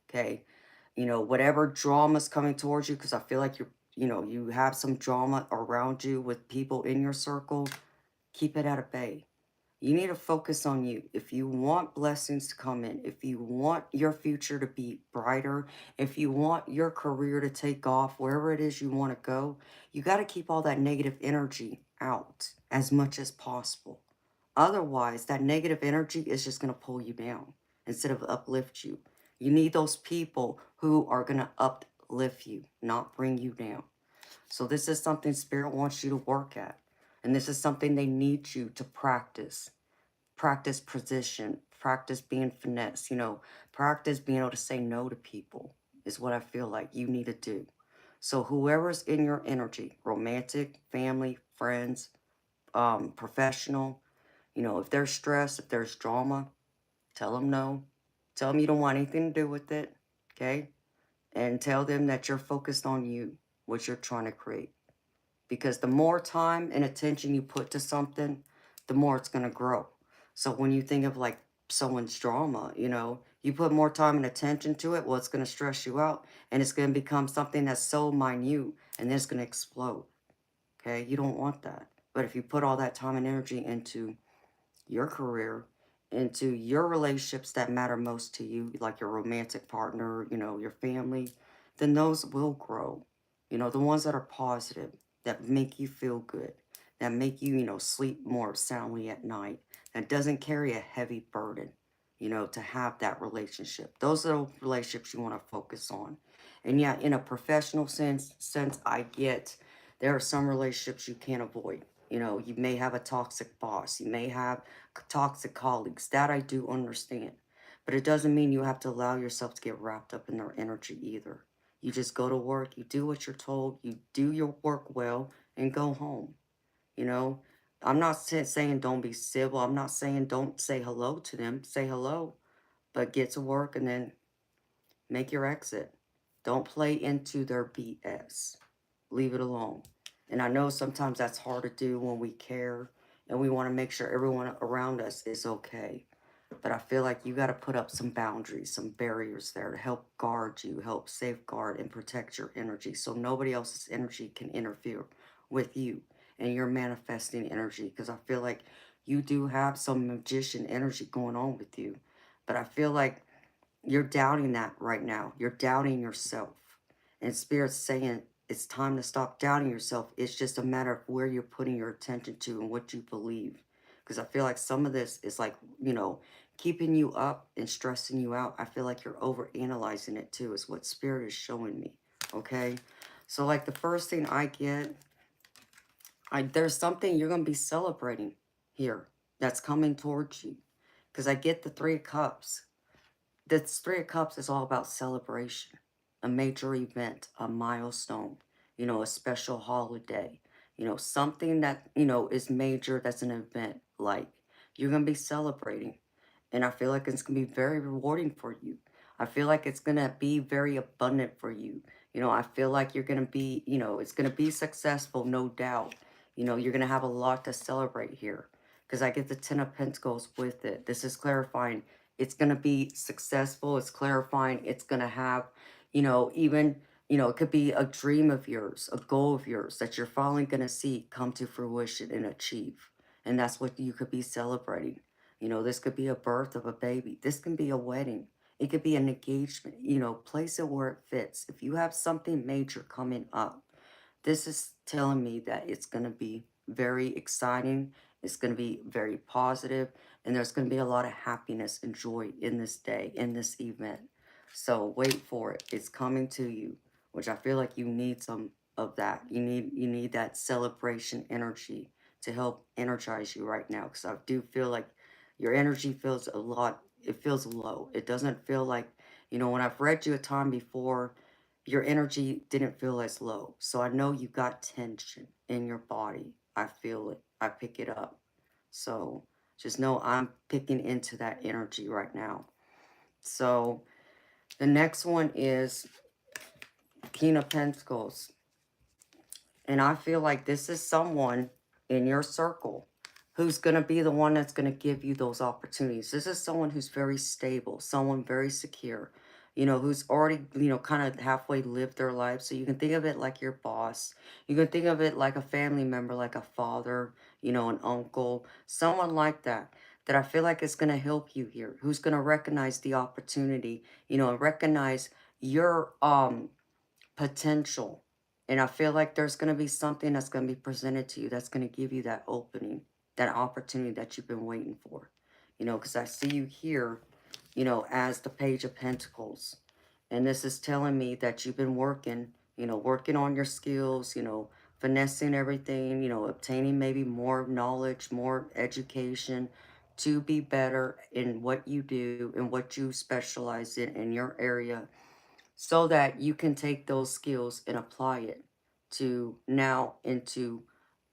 okay? Whatever drama's coming towards you, because I feel like you have some drama around you with people in your circle, keep it at a bay. You need to focus on you. If you want blessings to come in, if you want your future to be brighter, if you want your career to take off, wherever it is you want to go, you got to keep all that negative energy out as much as possible. Otherwise, that negative energy is just going to pull you down instead of uplift you. You need those people who are going to uplift you, not bring you down. So this is something Spirit wants you to work at. And this is something they need you to practice. Practice position, practice being finesse, practice being able to say no to people is what I feel like you need to do. So whoever's in your energy, romantic, family, friends, professional, if there's stress, if there's drama, tell them no. Tell them you don't want anything to do with it, okay? And tell them that you're focused on you, what you're trying to create. Because the more time and attention you put to something, the more it's going to grow. So when you think of like someone's drama, you put more time and attention to it, well, it's going to stress you out and it's going to become something that's so minute and then it's going to explode. Okay? You don't want that. But if you put all that time and energy into your career, into your relationships that matter most to you, like your romantic partner, your family, then those will grow. The ones that are positive, that make you feel good, that make you, sleep more soundly at night, that doesn't carry a heavy burden, to have that relationship. Those are the relationships you want to focus on. And yeah, in a professional sense, I get there are some relationships you can't avoid. You may have a toxic boss. You may have toxic colleagues. That I do understand. But it doesn't mean you have to allow yourself to get wrapped up in their energy either. You just go to work, you do what you're told, you do your work well, and go home. You know, I'm not saying don't be civil. I'm not saying don't say hello to them. Say hello, but get to work and then make your exit. Don't play into their BS. Leave it alone. And I know sometimes that's hard to do when we care and we want to make sure everyone around us is okay. But I feel like you got to put up some boundaries, some barriers there to help guard you, help safeguard and protect your energy so nobody else's energy can interfere with you and your manifesting energy. Because I feel like you do have some magician energy going on with you. But I feel like you're doubting that right now. You're doubting yourself. And Spirit's saying it's time to stop doubting yourself. It's just a matter of where you're putting your attention to and what you believe. Because I feel like some of this is like, keeping you up and stressing you out. I feel like you're over analyzing it too, is what Spirit is showing me. Okay? So like the first thing I get, there's something you're going to be celebrating here that's coming towards you. Because I get the 3 of Cups. This 3 of Cups is all about celebration, a major event, a milestone, a special holiday, something that, is major, that's an event. Like, you're going to be celebrating. And I feel like it's going to be very rewarding for you. I feel like it's going to be very abundant for you. I feel like you're going to be, it's going to be successful, no doubt. You're going to have a lot to celebrate here. Because I get the 10 of Pentacles with it. This is clarifying. It's going to be successful. It's clarifying. It's going to have, even, it could be a dream of yours, a goal of yours that you're finally going to see come to fruition and achieve. And that's what you could be celebrating. This could be a birth of a baby. This can be a wedding. It could be an engagement. Place it where it fits. If you have something major coming up, this is telling me that it's going to be very exciting. It's going to be very positive, and there's going to be a lot of happiness and joy in this day, in this event. So wait for it. It's coming to you, which I feel like you need some of that. You need that celebration energy to help energize you right now, because I do feel like your energy feels it feels low. It doesn't feel like, when I've read you a time before, your energy didn't feel as low. So I know you got tension in your body. I feel it. I pick it up. So just know I'm picking into that energy right now. So the next one is King of Pentacles. And I feel like this is someone in your circle who's going to be the one that's going to give you those opportunities. This is someone who's very stable, someone very secure, who's already, kind of halfway lived their life. So you can think of it like your boss. You can think of it like a family member, like a father, an uncle, someone like that. That I feel like is going to help you here, who's going to recognize the opportunity, and recognize your potential. And I feel like there's going to be something that's going to be presented to you that's going to give you that opening, that opportunity that you've been waiting for. You know, because I see you here, you know, as the Page of Pentacles. And this is telling me that you've been working, you know, working on your skills, you know, finessing everything, you know, obtaining maybe more knowledge, more education to be better in what you do and what you specialize in your area, so that you can take those skills and apply it to now into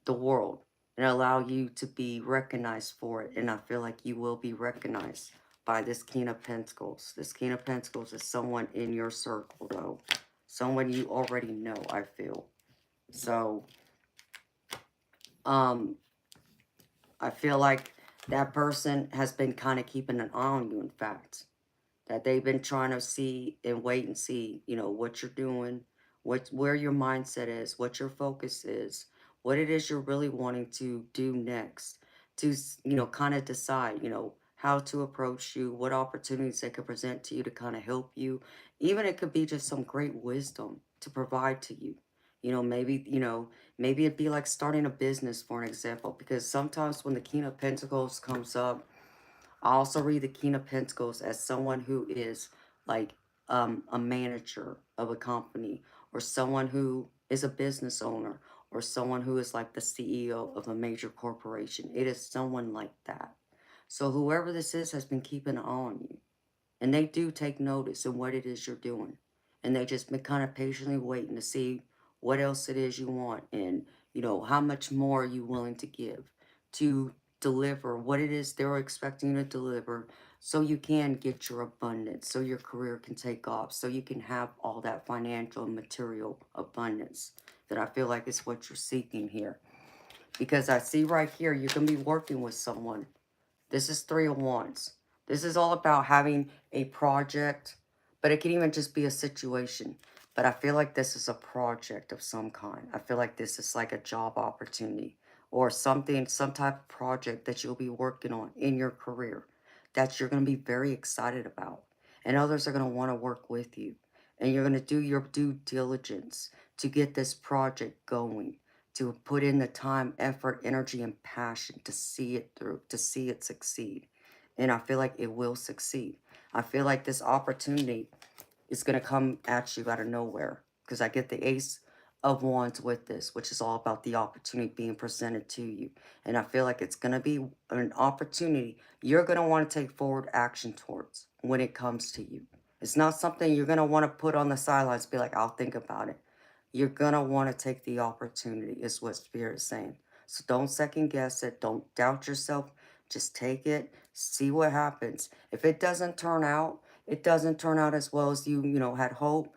the world and allow you to be recognized for it. And I feel like you will be recognized by this King of Pentacles. This King of Pentacles is someone in your circle, though. Someone you already know, I feel. So, I feel like that person has been kind of keeping an eye on you, in fact. That they've been trying to see and wait and see, you know, what you're doing, where your mindset is, what your focus is, what it is you're really wanting to do next, to, you know, kind of decide, you know, how to approach you, what opportunities they could present to you to kind of help you. Even it could be just some great wisdom to provide to you. You know, maybe it'd be like starting a business, for an example, because sometimes when the King of Pentacles comes up, I also read the King of Pentacles as someone who is like a manager of a company, or someone who is a business owner, or someone who is like the CEO of a major corporation. It is someone like that. So whoever this is has been keeping an eye on you. And they do take notice of what it is you're doing. And they just been kind of patiently waiting to see what else it is you want, and, you know, how much more are you willing to give to deliver what it is they're expecting you to deliver, so you can get your abundance, so your career can take off, so you can have all that financial and material abundance that I feel like is what you're seeking here. Because I see right here, you're going to be working with someone. This is Three of Wands. This is all about having a project, but it can even just be a situation. But I feel like this is a project of some kind. I feel like this is like a job opportunity or something, some type of project that you'll be working on in your career that you're going to be very excited about. And others are going to want to work with you. And you're going to do your due diligence to get this project going, to put in the time, effort, energy, and passion to see it through, to see it succeed. And I feel like it will succeed. I feel like this opportunity is going to come at you out of nowhere, because I get the Ace of Wands with this, which is all about the opportunity being presented to you. And I feel like it's going to be an opportunity you're going to want to take forward action towards when it comes to you. It's not something you're going to want to put on the sidelines, be like, I'll think about it. You're going to want to take the opportunity, is what Spirit is saying. So don't second guess it. Don't doubt yourself. Just take it. See what happens. If it doesn't turn out, it doesn't turn out as well as you know, had hope,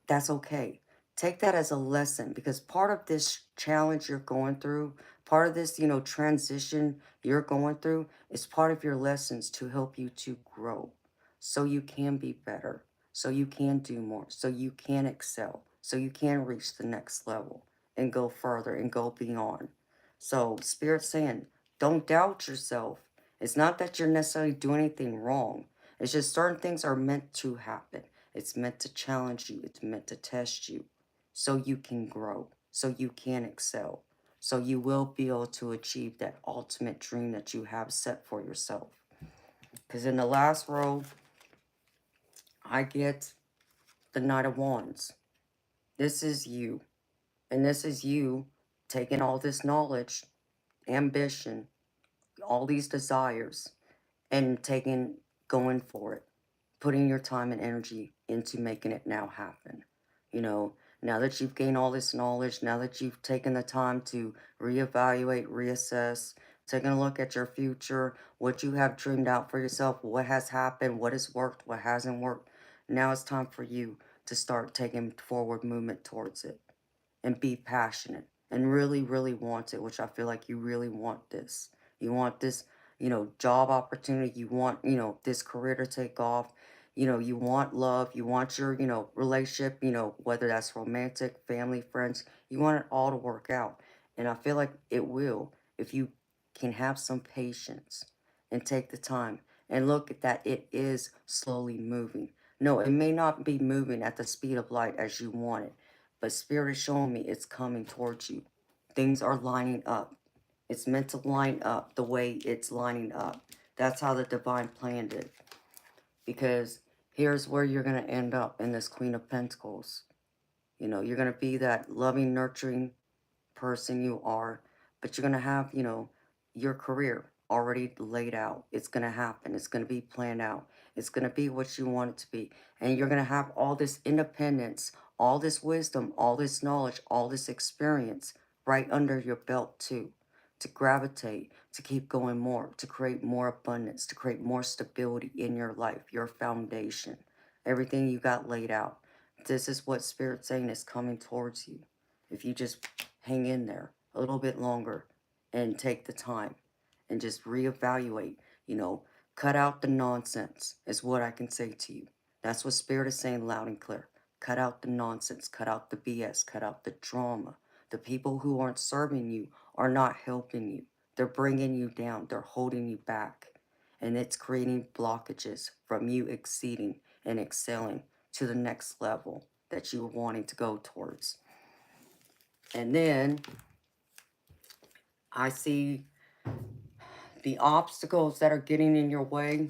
that's okay. Take that as a lesson, because part of this challenge you're going through, part of this, you know, transition you're going through is part of your lessons to help you to grow, so you can be better, so you can do more, so you can excel, so you can reach the next level and go further and go beyond. So Spirit's saying, don't doubt yourself. It's not that you're necessarily doing anything wrong. It's just certain things are meant to happen. It's meant to challenge you. It's meant to test you, so you can grow, so you can excel, so you will be able to achieve that ultimate dream that you have set for yourself. Because in the last row, I get the Knight of Wands. This is you. And this is you taking all this knowledge, ambition, all these desires, and going for it, putting your time and energy into making it now happen. You know, now that you've gained all this knowledge, now that you've taken the time to reevaluate, reassess, taking a look at your future, what you have dreamed out for yourself, what has happened, what has worked, what hasn't worked, now it's time for you to start taking forward movement towards it and be passionate and really, really want it, which I feel like you really want this. You want this, you know, job opportunity. You want, you know, this career to take off. You know, you want love. You want your, you know, relationship, you know, whether that's romantic, family, friends. You want it all to work out. And I feel like it will, if you can have some patience and take the time and look at that it is slowly moving. No, it may not be moving at the speed of light as you want it, but Spirit is showing me it's coming towards you. Things are lining up. It's meant to line up the way it's lining up. That's how the divine planned it. Because here's where you're going to end up in this Queen of Pentacles. You know, you're going to be that loving, nurturing person you are, but you're going to have, you know, your career already laid out. It's going to happen. It's going to be planned out. It's going to be what you want it to be. And you're going to have all this independence, all this wisdom, all this knowledge, all this experience right under your belt too, to gravitate, to keep going more, to create more abundance, to create more stability in your life, your foundation, everything you got laid out. This is what Spirit's saying is coming towards you. If you just hang in there a little bit longer and take the time and just reevaluate, you know, cut out the nonsense is what I can say to you. That's what Spirit is saying loud and clear. Cut out the nonsense, cut out the BS, cut out the drama. The people who aren't serving you are not helping you. They're bringing you down. They're holding you back. And it's creating blockages from you exceeding and excelling to the next level that you were wanting to go towards. And then I see the obstacles that are getting in your way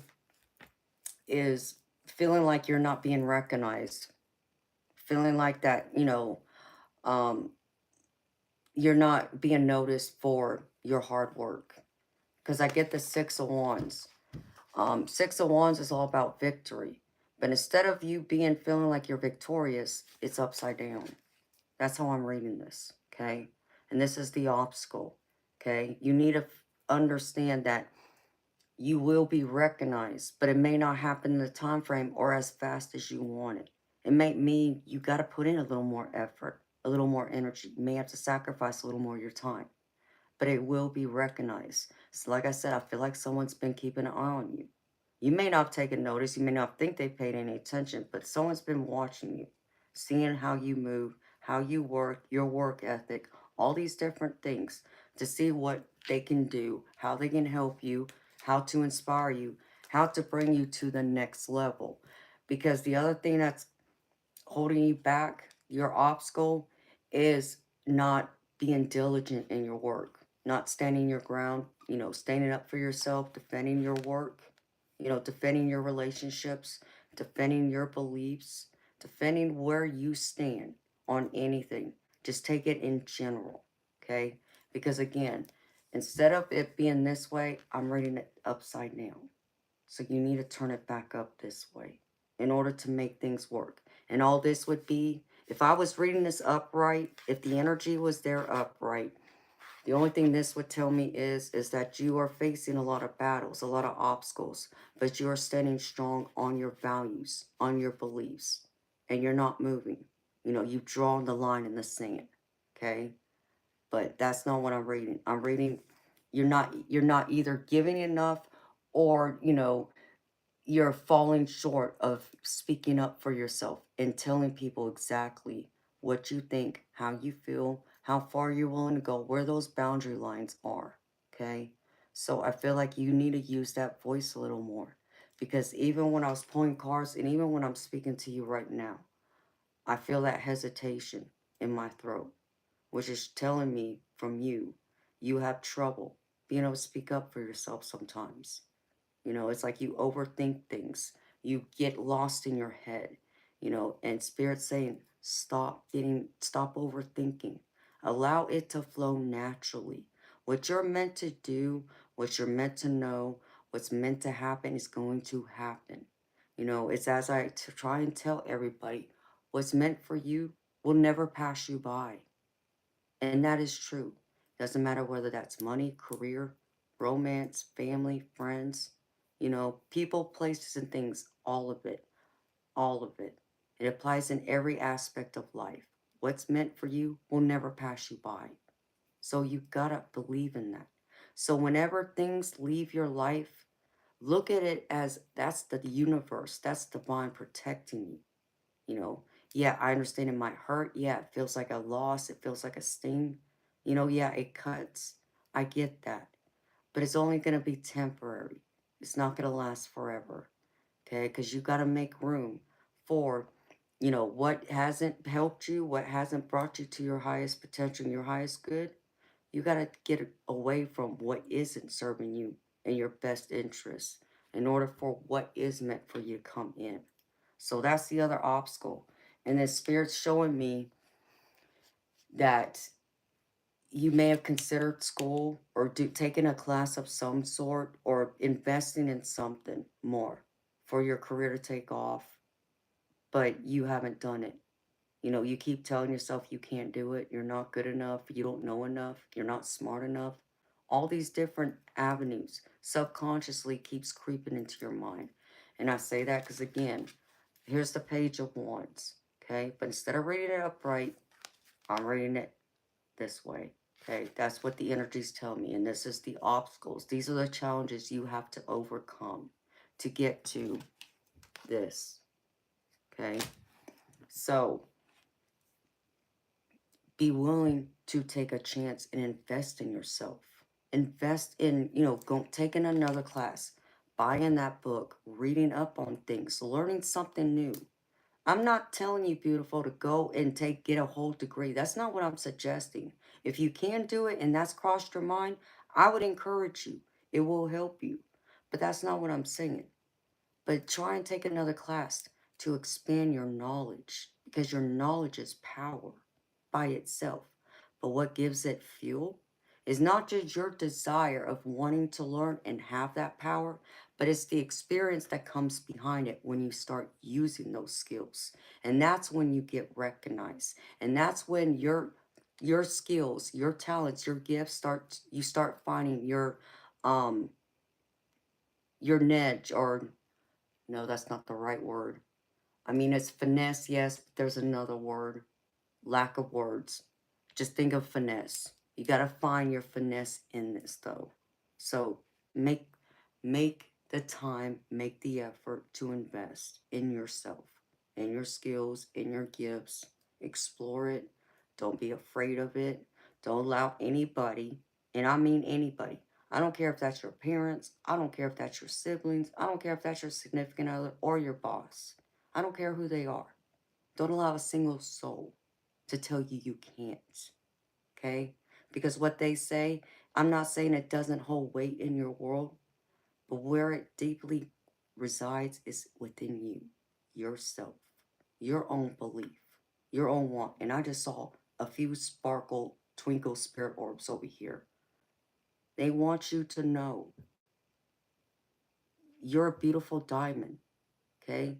is feeling like you're not being recognized, feeling like that, you know, you're not being noticed for your hard work. Because I get the Six of Wands. Six of Wands is all about victory. But instead of you being feeling like you're victorious, it's upside down. That's how I'm reading this, okay? And this is the obstacle, okay? You need to understand that you will be recognized, but it may not happen in the time frame or as fast as you want it. It may mean you got to put in a little more effort, a little more energy. You may have to sacrifice a little more of your time, but it will be recognized. So like I said, I feel like someone's been keeping an eye on you. You may not have taken notice. You may not think they paid any attention, but someone's been watching you, seeing how you move, how you work, your work ethic, all these different things to see what they can do, how they can help you, how to inspire you, how to bring you to the next level. Because the other thing that's holding you back, your obstacle, is not being diligent in your work, not standing your ground, you know, standing up for yourself, defending your work, you know, defending your relationships, defending your beliefs, defending where you stand on anything. Just take it in general, okay? Because again, instead of it being this way, I'm reading it upside down. So you need to turn it back up this way in order to make things work. And all this would be, if I was reading this upright, if the energy was there upright, the only thing this would tell me is that you are facing a lot of battles, a lot of obstacles, but you are standing strong on your values, on your beliefs, and you're not moving. You know, you've drawn the line in the sand, okay? But that's not what I'm reading. I'm reading you're not either giving enough or, you know, you're falling short of speaking up for yourself and telling people exactly what you think, how you feel, how far you're willing to go, where those boundary lines are, okay? So I feel like you need to use that voice a little more, because even when I was pulling cards and even when I'm speaking to you right now, I feel that hesitation in my throat, which is telling me from you, you have trouble being able to speak up for yourself sometimes. You know, it's like you overthink things. You get lost in your head, you know, and Spirit's saying, stop overthinking. Allow it to flow naturally. What you're meant to do, what you're meant to know, what's meant to happen is going to happen. You know, it's as I try and tell everybody, what's meant for you will never pass you by. And that is true. Doesn't matter whether that's money, career, romance, family, friends, you know, people, places, and things, all of it, all of it. It applies in every aspect of life. What's meant for you will never pass you by. So you gotta believe in that. So whenever things leave your life, look at it as that's the universe, that's divine protecting you. You know, yeah, I understand it might hurt. Yeah, it feels like a loss. It feels like a sting. You know, yeah, it cuts. I get that. But it's only going to be temporary. It's not going to last forever. Okay? Because you got to make room for, you know, what hasn't helped you, what hasn't brought you to your highest potential and your highest good. You got to get away from what isn't serving you in your best interest in order for what is meant for you to come in. So that's the other obstacle. And the Spirit's showing me that you may have considered school or taking a class of some sort or investing in something more for your career to take off, but you haven't done it. You know, you keep telling yourself you can't do it, you're not good enough, you don't know enough, you're not smart enough. All these different avenues subconsciously keeps creeping into your mind. And I say that because, again, here's the Page of Wands, okay? But instead of reading it upright, I'm reading it this way, okay? That's what the energies tell me. And this is the obstacles. These are the challenges you have to overcome to get to this, okay? So be willing to take a chance and invest in yourself. Invest in, taking another class, buying that book, reading up on things, learning something new. I'm not telling you, beautiful, to go and get a whole degree. That's not what I'm suggesting. If you can do it and that's crossed your mind, I would encourage you. It will help you. But that's not what I'm saying. But try and take another class to expand your knowledge, because your knowledge is power by itself. But what gives it fuel is not just your desire of wanting to learn and have that power, but it's the experience that comes behind it when you start using those skills. And that's when you get recognized. And that's when your skills, your talents, your gifts you start finding your niche, or no, that's not the right word. I mean, it's finesse, yes, but there's another word. Lack of words. Just think of finesse. You got to find your finesse in this, though. So make the time, make the effort to invest in yourself, in your skills, in your gifts. Explore it. Don't be afraid of it. Don't allow anybody, and I mean anybody. I don't care if that's your parents. I don't care if that's your siblings. I don't care if that's your significant other or your boss. I don't care who they are. Don't allow a single soul to tell you you can't, okay? Because what they say, I'm not saying it doesn't hold weight in your world, but where it deeply resides is within you, yourself, your own belief, your own want. And I just saw a few sparkle, twinkle spirit orbs over here. They want you to know you're a beautiful diamond, okay?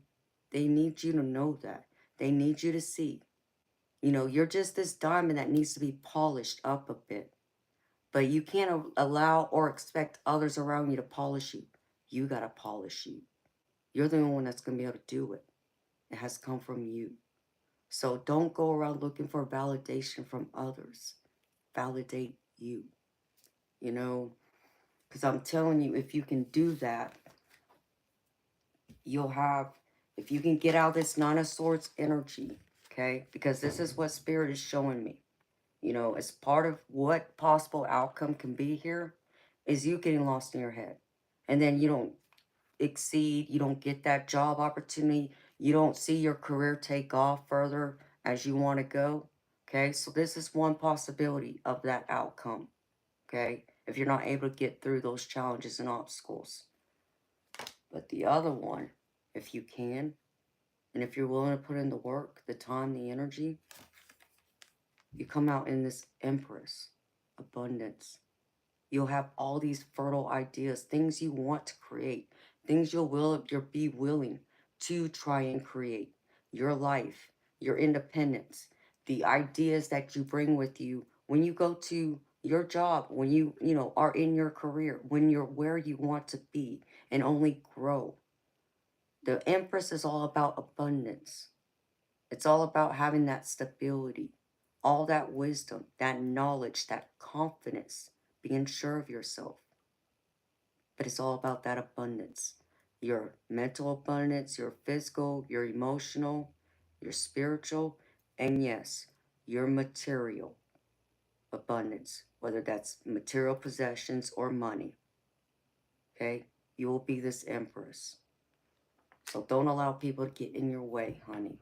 They need you to know that. They need you to see. You're just this diamond that needs to be polished up a bit. But you can't allow or expect others around you to polish you. You got to polish you. You're the only one that's going to be able to do it. It has come from you. So don't go around looking for validation from others. Validate you. Because I'm telling you, if you can do that, if you can get out this Nine of Swords energy, okay? Because this is what Spirit is showing me. As part of what possible outcome can be here is you getting lost in your head. And then you don't exceed, you don't get that job opportunity, you don't see your career take off further as you want to go. Okay, so this is one possibility of that outcome. Okay, if you're not able to get through those challenges and obstacles. But the other one, if you can, and if you're willing to put in the work, the time, the energy, you come out in this Empress, abundance. You'll have all these fertile ideas, things you want to create, things you'll be willing to try and create. Your life, your independence, the ideas that you bring with you when you go to your job, when you are in your career, when you're where you want to be and only grow. The Empress is all about abundance. It's all about having that stability, all that wisdom, that knowledge, that confidence, being sure of yourself. But it's all about that abundance. Your mental abundance, your physical, your emotional, your spiritual, and yes, your material abundance, whether that's material possessions or money. Okay? You will be this Empress. So don't allow people to get in your way, honey.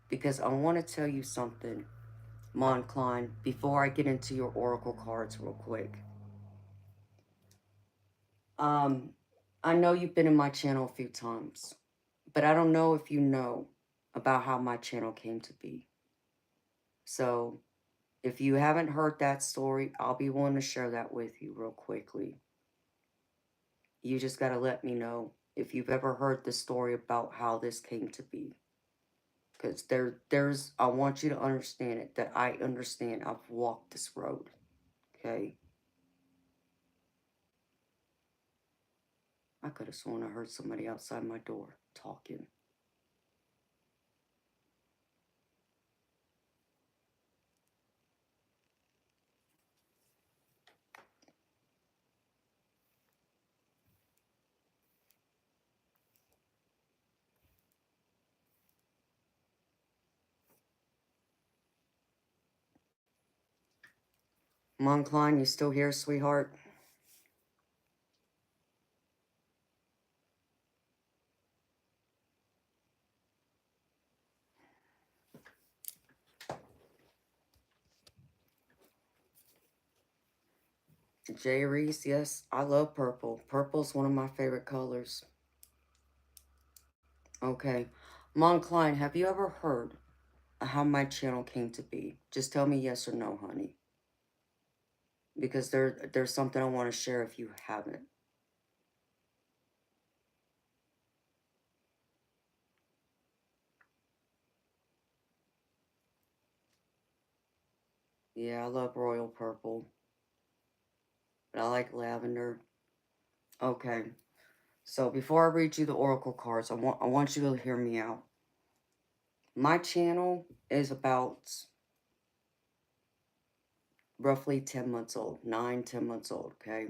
Because I want to tell you something. Mon Klein, before I get into your oracle cards real quick. Um, I know you've been in my channel a few times, but I don't know if you know about how my channel came to be. So, if you haven't heard that story, I'll be willing to share that with you real quickly. You just got to let me know if you've ever heard the story about how this came to be. Because I want you to understand it, that I understand. I've walked this road, okay? I could have sworn I heard somebody outside my door talking. Mom Klein, you still here, sweetheart? Jay Reese, yes, I love purple. Purple's one of my favorite colors. Okay. Mom Klein, have you ever heard of how my channel came to be? Just tell me yes or no, honey. Because there's something I want to share if you haven't. Yeah, I love royal purple. But I like lavender. Okay. So before I read you the oracle cards, I want you to hear me out. My channel is about roughly 10 months old. 10 months old, okay?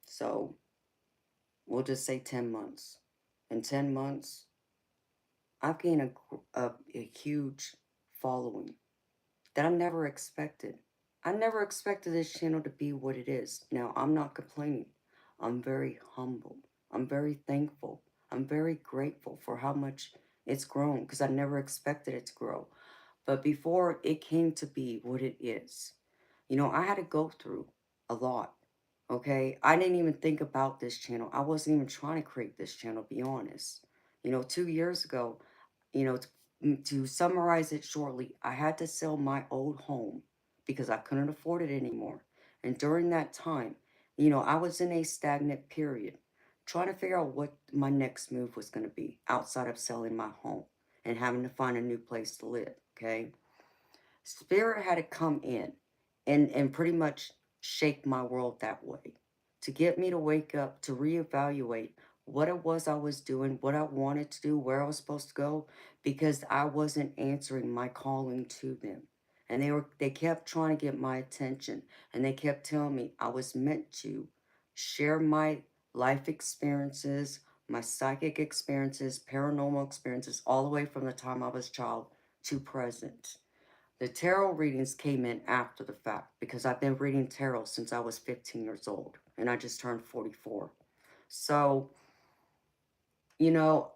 So we'll just say 10 months. In 10 months, I've gained a huge following that I never expected. I never expected this channel to be what it is. Now, I'm not complaining. I'm very humbled. I'm very thankful. I'm very grateful for how much it's grown because I never expected it to grow. But before it came to be what it is, I had to go through a lot. Okay, I didn't even think about this channel. I wasn't even trying to create this channel, to be honest. 2 years ago, to summarize it shortly, I had to sell my old home because I couldn't afford it anymore. And during that time, I was in a stagnant period, trying to figure out what my next move was going to be outside of selling my home and having to find a new place to live. Okay. Spirit had to come in and pretty much shake my world that way to get me to wake up, to reevaluate what it was I was doing, what I wanted to do, where I was supposed to go, because I wasn't answering my calling to them. And they kept trying to get my attention, and they kept telling me I was meant to share my life experiences, my psychic experiences, paranormal experiences, all the way from the time I was a child to present. The tarot readings came in after the fact because I've been reading tarot since I was 15 years old and I just turned 44. So, you know,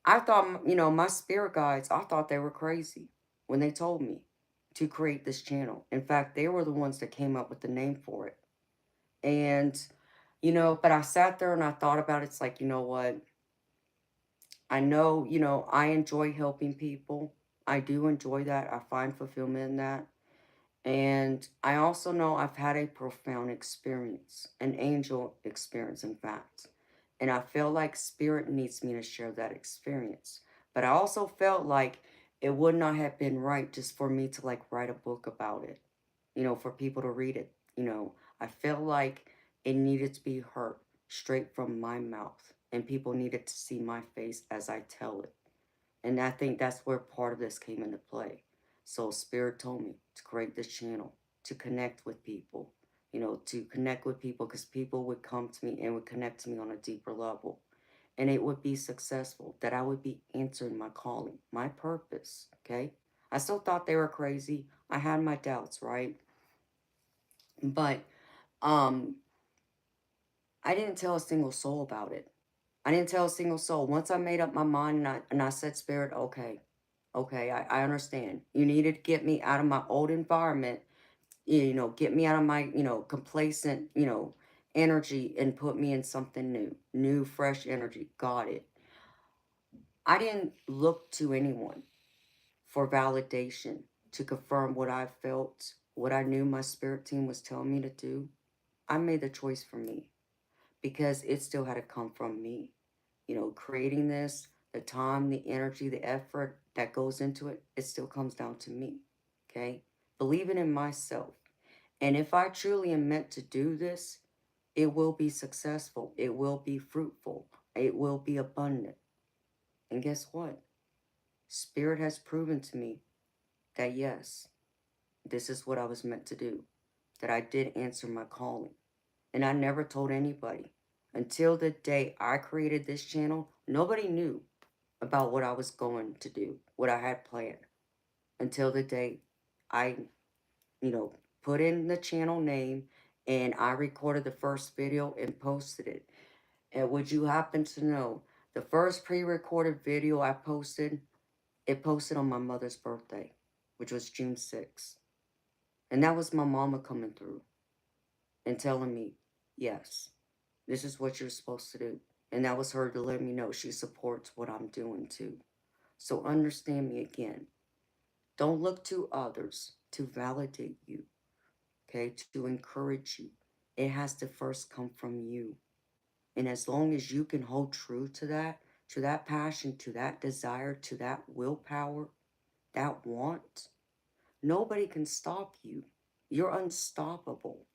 I thought, my spirit guides, I thought they were crazy when they told me to create this channel. In fact, they were the ones that came up with the name for it. And, but I sat there and I thought about it. It's like, you know what? I know, I enjoy helping people. I do enjoy that. I find fulfillment in that. And I also know I've had a profound experience, an angel experience, in fact. And I feel like Spirit needs me to share that experience. But I also felt like it would not have been right just for me to like write a book about it, for people to read it. I feel like it needed to be heard straight from my mouth, and people needed to see my face as I tell it. And I think that's where part of this came into play. So Spirit told me to create this channel, to connect with people, to connect with people because people would come to me and would connect to me on a deeper level. And it would be successful, that I would be answering my calling, my purpose, okay? I still thought they were crazy. I had my doubts, right? But um, I didn't tell a single soul about it. I didn't tell a single soul. Once I made up my mind and I said, Spirit, okay, Okay, I understand. You needed to get me out of my old environment, get me out of my, complacent, energy and put me in something new, fresh energy. Got it. I didn't look to anyone for validation to confirm what I felt, what I knew my spirit team was telling me to do. I made the choice for me because it still had to come from me. Creating this, the time, the energy, the effort that goes into it, it still comes down to me. Okay? Believing in myself. And if I truly am meant to do this, it will be successful. It will be fruitful. It will be abundant. And guess what? Spirit has proven to me that yes, this is what I was meant to do. That I did answer my calling. And I never told anybody. Until the day I created this channel, nobody knew about what I was going to do, what I had planned. Until the day I, you know, put in the channel name and I recorded the first video and posted it. And would you happen to know, the first pre-recorded video I posted, it posted on my mother's birthday, which was June 6th. And that was my mama coming through and telling me, yes, this is what you're supposed to do. And that was her to let me know she supports what I'm doing too. So understand me again. Don't look to others to validate you, okay, to encourage you. It has to first come from you. And as long as you can hold true to that passion, to that desire, to that willpower, that want, nobody can stop you. You're unstoppable.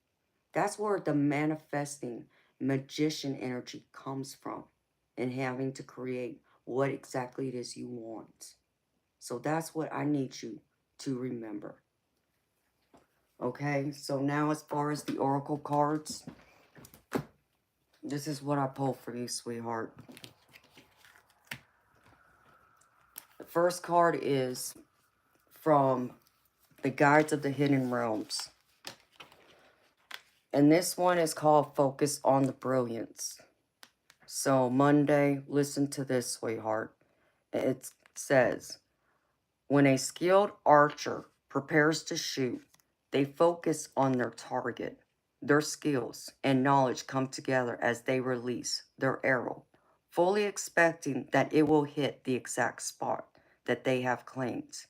That's where the manifesting magician energy comes from, and having to create what exactly it is you want. So that's what I need you to remember. Okay, so now as far as the oracle cards, this is what I pulled for you, sweetheart. The first card is from the Guides of the Hidden Realms. And this one is called Focus on the Brilliance. So Monday, listen to this, sweetheart. It says, when a skilled archer prepares to shoot, they focus on their target. Their skills and knowledge come together as they release their arrow, fully expecting that it will hit the exact spot that they have claimed.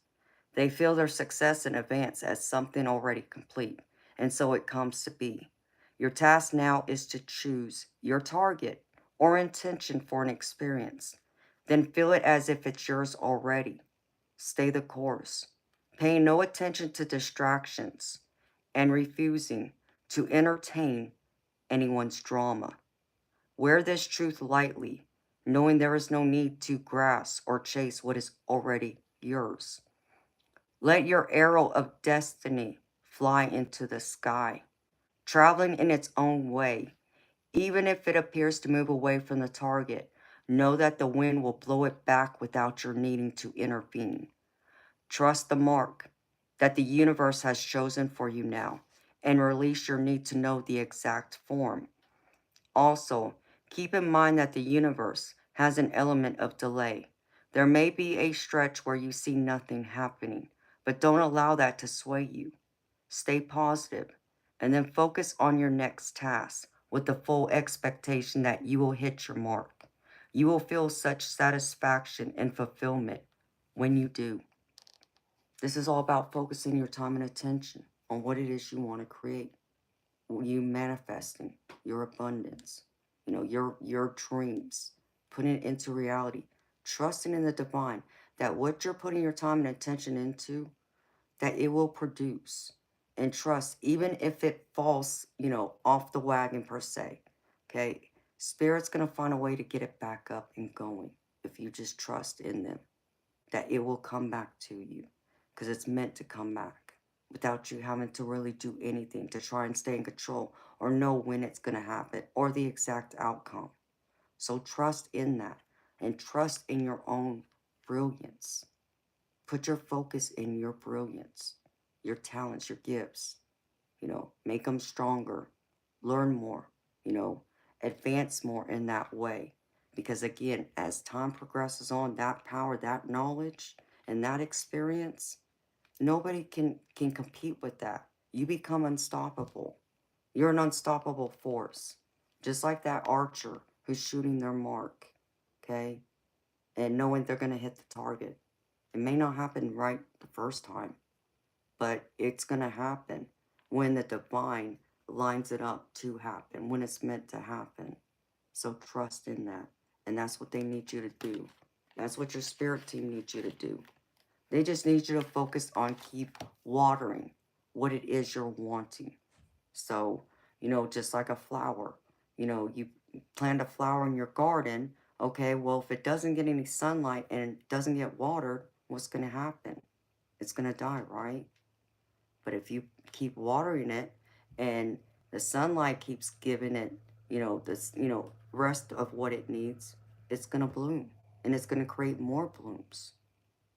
They feel their success in advance as something already complete, and so it comes to be. Your task now is to choose your target or intention for an experience. Then feel it as if it's yours already. Stay the course, paying no attention to distractions and refusing to entertain anyone's drama. Wear this truth lightly, knowing there is no need to grasp or chase what is already yours. Let your arrow of destiny fly into the sky, traveling in its own way. Even if it appears to move away from the target, know that the wind will blow it back without your needing to intervene. Trust the mark that the universe has chosen for you now, and release your need to know the exact form. Also, keep in mind that the universe has an element of delay. There may be a stretch where you see nothing happening, but don't allow that to sway you. Stay positive, and then focus on your next task with the full expectation that you will hit your mark. You will feel such satisfaction and fulfillment when you do. This is all about focusing your time and attention on what it is you want to create. You manifesting your abundance, your dreams, putting it into reality, trusting in the divine that what you're putting your time and attention into, that it will produce. And trust, even if it falls, off the wagon per se, okay? Spirit's going to find a way to get it back up and going if you just trust in them, that it will come back to you because it's meant to come back without you having to really do anything to try and stay in control or know when it's going to happen or the exact outcome. So trust in that and trust in your own brilliance. Put your focus in your brilliance, your talents, your gifts, make them stronger, learn more, advance more in that way. Because again, as time progresses on, that power, that knowledge, and that experience, nobody can compete with that. You become unstoppable. You're an unstoppable force. Just like that archer who's shooting their mark, okay? And knowing they're going to hit the target. It may not happen right the first time, but it's going to happen when the divine lines it up to happen, when it's meant to happen. So trust in that. And that's what they need you to do. That's what your spirit team needs you to do. They just need you to focus on keep watering what it is you're wanting. So, just like a flower, you plant a flower in your garden. Okay, well, if it doesn't get any sunlight and it doesn't get watered, what's going to happen? It's going to die, right? But if you keep watering it and the sunlight keeps giving it, this, rest of what it needs, it's going to bloom and it's going to create more blooms.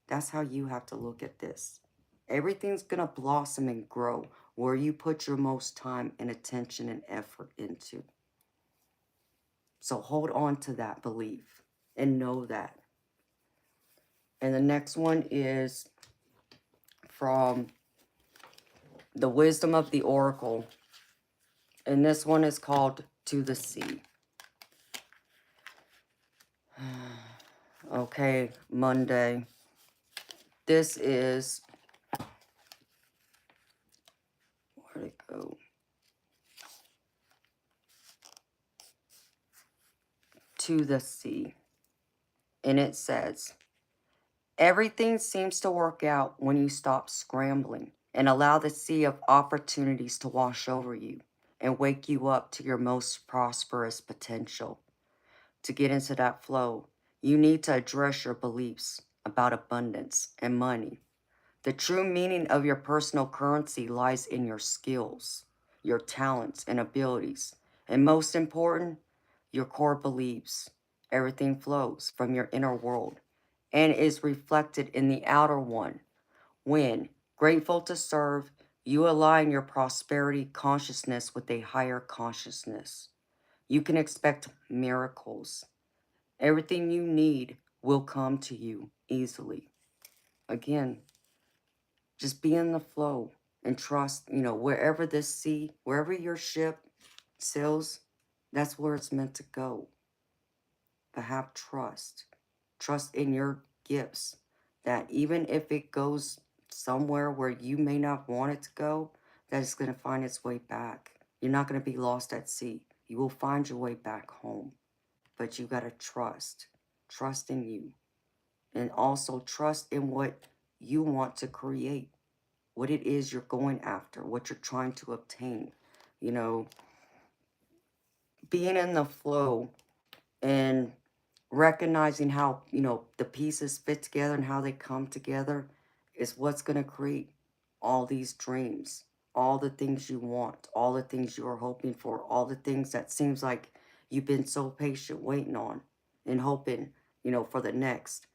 That's how you have to look at this. Everything's going to blossom and grow where you put your most time and attention and effort into. So hold on to that belief and know that. And the next one is from the Wisdom of the Oracle. And this one is called To the Sea. Okay, Monday. This is, where'd it go? To the Sea. And it says, everything seems to work out when you stop scrambling and allow the sea of opportunities to wash over you and wake you up to your most prosperous potential. To get into that flow, you need to address your beliefs about abundance and money. The true meaning of your personal currency lies in your skills, your talents and abilities, and most important, your core beliefs. Everything flows from your inner world and is reflected in the outer one. When, grateful to serve, you align your prosperity consciousness with a higher consciousness. You can expect miracles. Everything you need will come to you easily. Again, just be in the flow and trust, wherever this sea, wherever your ship sails, that's where it's meant to go. But have trust. Trust in your gifts that even if it goes somewhere where you may not want it to go, that it's going to find its way back. You're not going to be lost at sea. You will find your way back home. But you got to trust. Trust in you. And also trust in what you want to create. What it is you're going after. What you're trying to obtain. Being in the flow and recognizing how, the pieces fit together and how they come together is what's going to create all these dreams, all the things you want, all the things you are hoping for, all the things that seems like you've been so patient waiting on and hoping, for the next.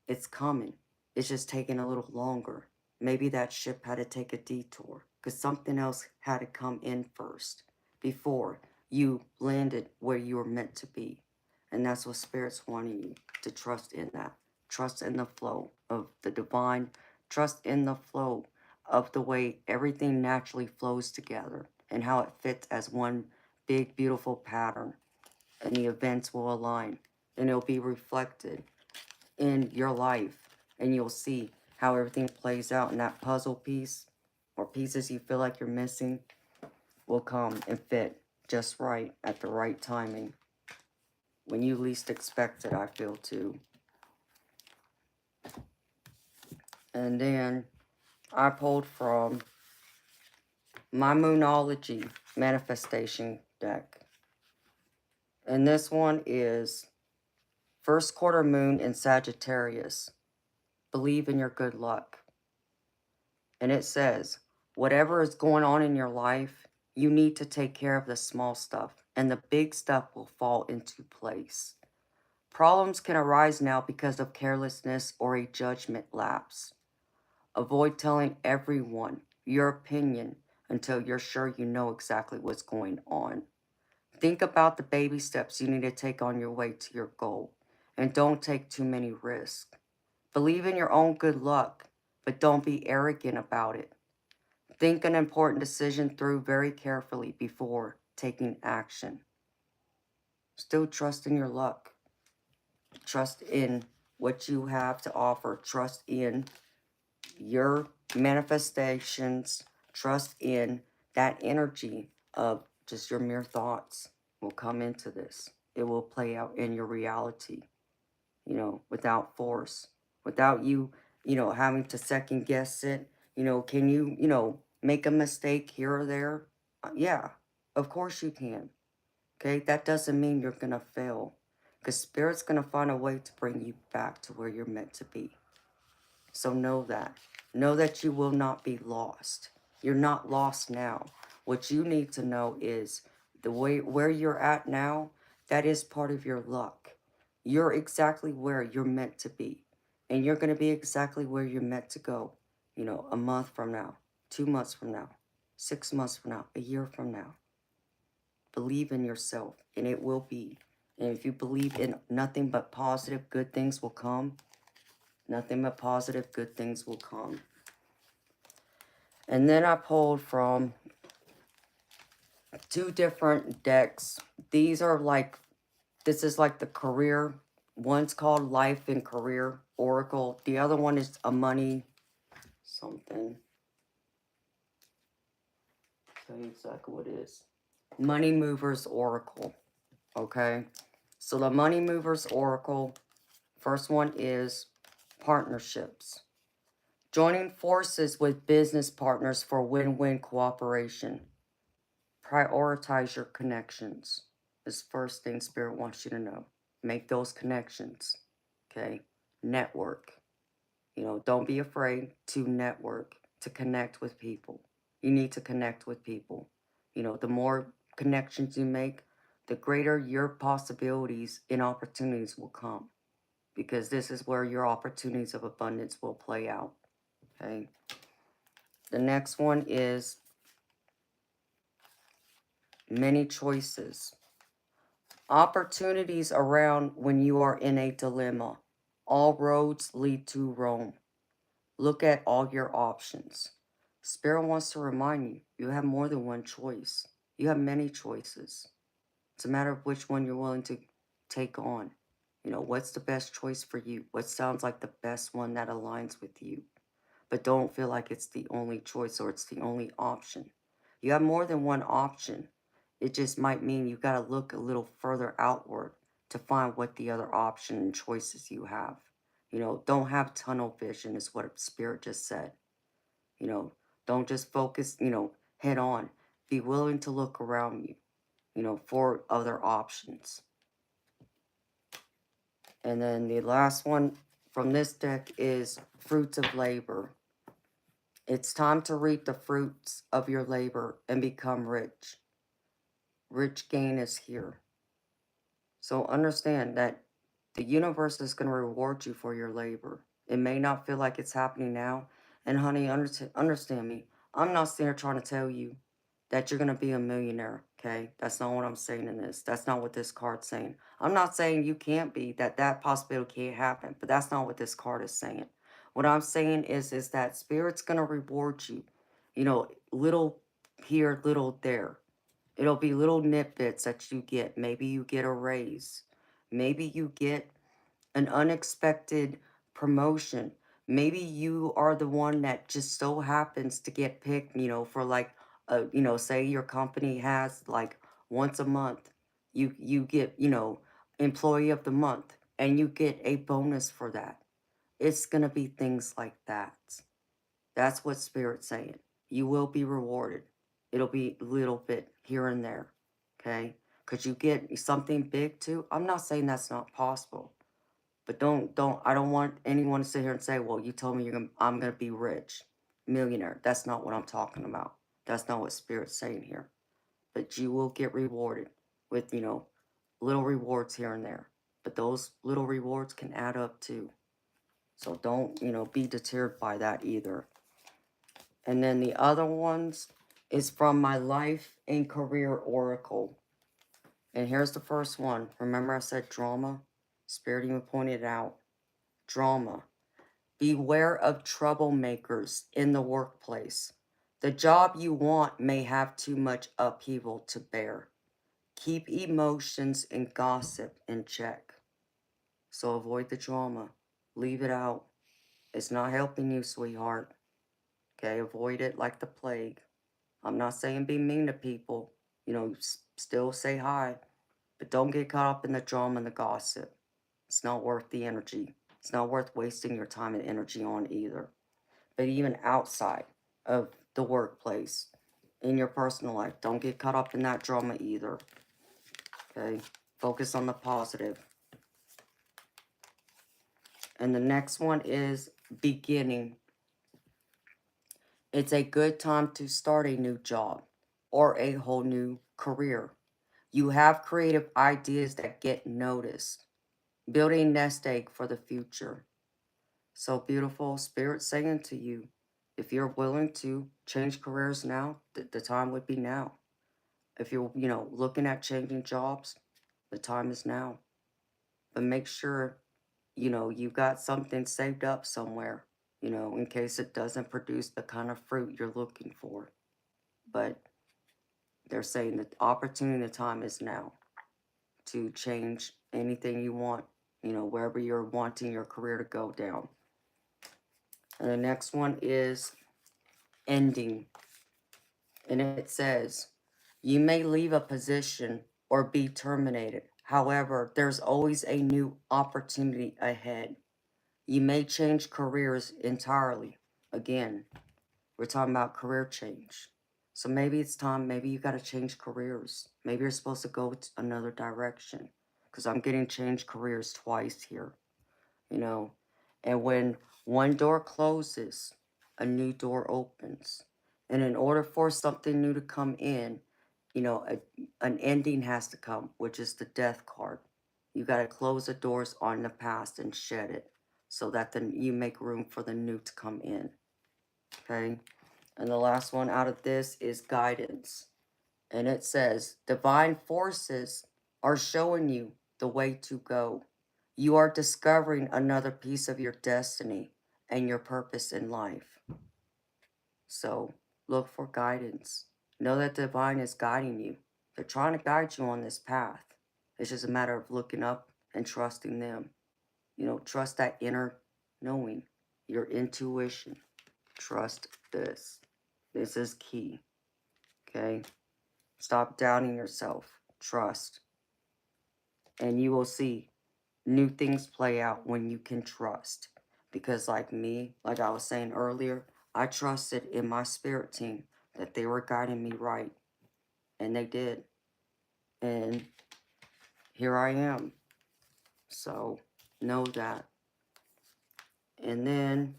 It's coming. It's just taking a little longer. Maybe that ship had to take a detour because something else had to come in first before you landed where you were meant to be. And that's what Spirit's wanting you to trust in that. Trust in the flow of the divine. Trust in the flow of the way everything naturally flows together and how it fits as one big, beautiful pattern. And the events will align and it'll be reflected in your life. And you'll see how everything plays out in that puzzle piece or pieces you feel like you're missing will come and fit just right at the right timing. When you least expect it, I feel too. And then I pulled from my Moonology manifestation deck. And this one is first quarter moon in Sagittarius. Believe in your good luck. And it says, whatever is going on in your life, you need to take care of the small stuff and the big stuff will fall into place. Problems can arise now because of carelessness or a judgment lapse. Avoid telling everyone your opinion until you're sure you know exactly what's going on. Think about the baby steps you need to take on your way to your goal and don't take too many risks. Believe in your own good luck, but don't be arrogant about it. Think an important decision through very carefully before taking action. Still trust in your luck. Trust in what you have to offer. Trust in your manifestations. Trust in that energy of just your mere thoughts will come into this. It will play out in your reality, without force, without you, having to second guess it. Can you, make a mistake here or there? Yeah, of course you can. Okay, that doesn't mean you're going to fail, because Spirit's going to find a way to bring you back to where you're meant to be. So know that. Know that you will not be lost. You're not lost now. What you need to know is the way where you're at now, that is part of your luck. You're exactly where you're meant to be. And you're going to be exactly where you're meant to go, a month from now, 2 months from now, 6 months from now, a year from now. Believe in yourself, and it will be. And if you believe in nothing but positive, good things will come. Nothing but positive, good things will come. And then I pulled from 2 different decks. This is like the career. One's called Life and Career Oracle. The other one is a money something. I'll tell you exactly what it is. Money Movers Oracle. Okay. So the Money Movers Oracle, first one is partnerships. Joining forces with business partners for win-win cooperation. Prioritize your connections. Is first thing Spirit wants you to know. Make those connections. Okay? Network. Don't be afraid to network, to connect with people. You need to connect with people. The more connections you make, the greater your possibilities and opportunities will come. Because this is where your opportunities of abundance will play out. Okay? The next one is many choices. Opportunities around when you are in a dilemma. All roads lead to Rome. Look at all your options. Spirit wants to remind you, you have more than one choice. You have many choices. It's a matter of which one you're willing to take on. What's the best choice for you? What sounds like the best one that aligns with you? But don't feel like it's the only choice or it's the only option. You have more than one option. It just might mean you got to look a little further outward to find what the other option and choices you have. Don't have tunnel vision is what Spirit just said. Don't just focus, head on. Be willing to look around you, for other options. And then the last one from this deck is Fruits of Labor. It's time to reap the fruits of your labor and become rich. Rich gain is here. So understand that the universe is going to reward you for your labor. It may not feel like it's happening now. And honey, understand me. I'm not sitting here trying to tell you that you're going to be a millionaire, okay? That's not what I'm saying in this. That's not what this card's saying. I'm not saying you can't be, that possibility can't happen. But that's not what this card is saying. What I'm saying is that Spirit's going to reward you. Little here, little there. It'll be little nitbits that you get. Maybe you get a raise. Maybe you get an unexpected promotion. Maybe you are the one that just so happens to get picked, for like, say your company has like once a month, you get, employee of the month, and you get a bonus for that. It's going to be things like that. That's what Spirit's saying. You will be rewarded. It'll be a little bit here and there. Okay? Could you get something big too? I'm not saying that's not possible. But I don't want anyone to sit here and say, well, you told me I'm gonna be rich. Millionaire. That's not what I'm talking about. That's not what Spirit's saying here. But you will get rewarded with, little rewards here and there. But those little rewards can add up too. So don't, be deterred by that either. And then the other ones is from my Life and Career Oracle. And here's the first one. Remember I said drama? Spirit even pointed out. Drama. Beware of troublemakers in the workplace. The job you want may have too much upheaval to bear. Keep emotions and gossip in check. So avoid the drama. Leave it out. It's not helping you, sweetheart. Okay, avoid it like the plague. I'm not saying be mean to people. You know, still say hi. But don't get caught up in the drama and the gossip. It's not worth the energy. It's not worth wasting your time and energy on either. But even outside of the workplace, in your personal life, don't get caught up in that drama either. Okay? Focus on the positive. And the next one is beginning. It's a good time to start a new job or a whole new career. You have creative ideas that get noticed. Build a nest egg for the future. So beautiful, Spirit saying to you, if you're willing to change careers now, the time would be now. If you're, looking at changing jobs, the time is now. But make sure, you've got something saved up somewhere, in case it doesn't produce the kind of fruit you're looking for. But they're saying the opportunity, the time is now to change anything you want, wherever you're wanting your career to go down. And the next one is ending. And it says, you may leave a position or be terminated. However, there's always a new opportunity ahead. You may change careers entirely. Again, we're talking about career change. So maybe it's time, maybe you got to change careers. Maybe you're supposed to go another direction. Because I'm getting changed careers twice here, And when one door closes, a new door opens. And in order for something new to come in, an ending has to come, which is the death card. You got to close the doors on the past and shed it so that then you make room for the new to come in. Okay? And the last one out of this is guidance. And it says, divine forces are showing you the way to go. You are discovering another piece of your destiny and your purpose in life. So look for guidance. Know that the divine is guiding you. They're trying to guide you on this path. It's just a matter of looking up and trusting them. Trust that inner knowing, your intuition. Trust this. This is key. Okay? Stop doubting yourself. Trust. And you will see new things play out when you can trust. Because like me, like I was saying earlier, I trusted in my spirit team that they were guiding me right. And they did. And here I am. So know that. And then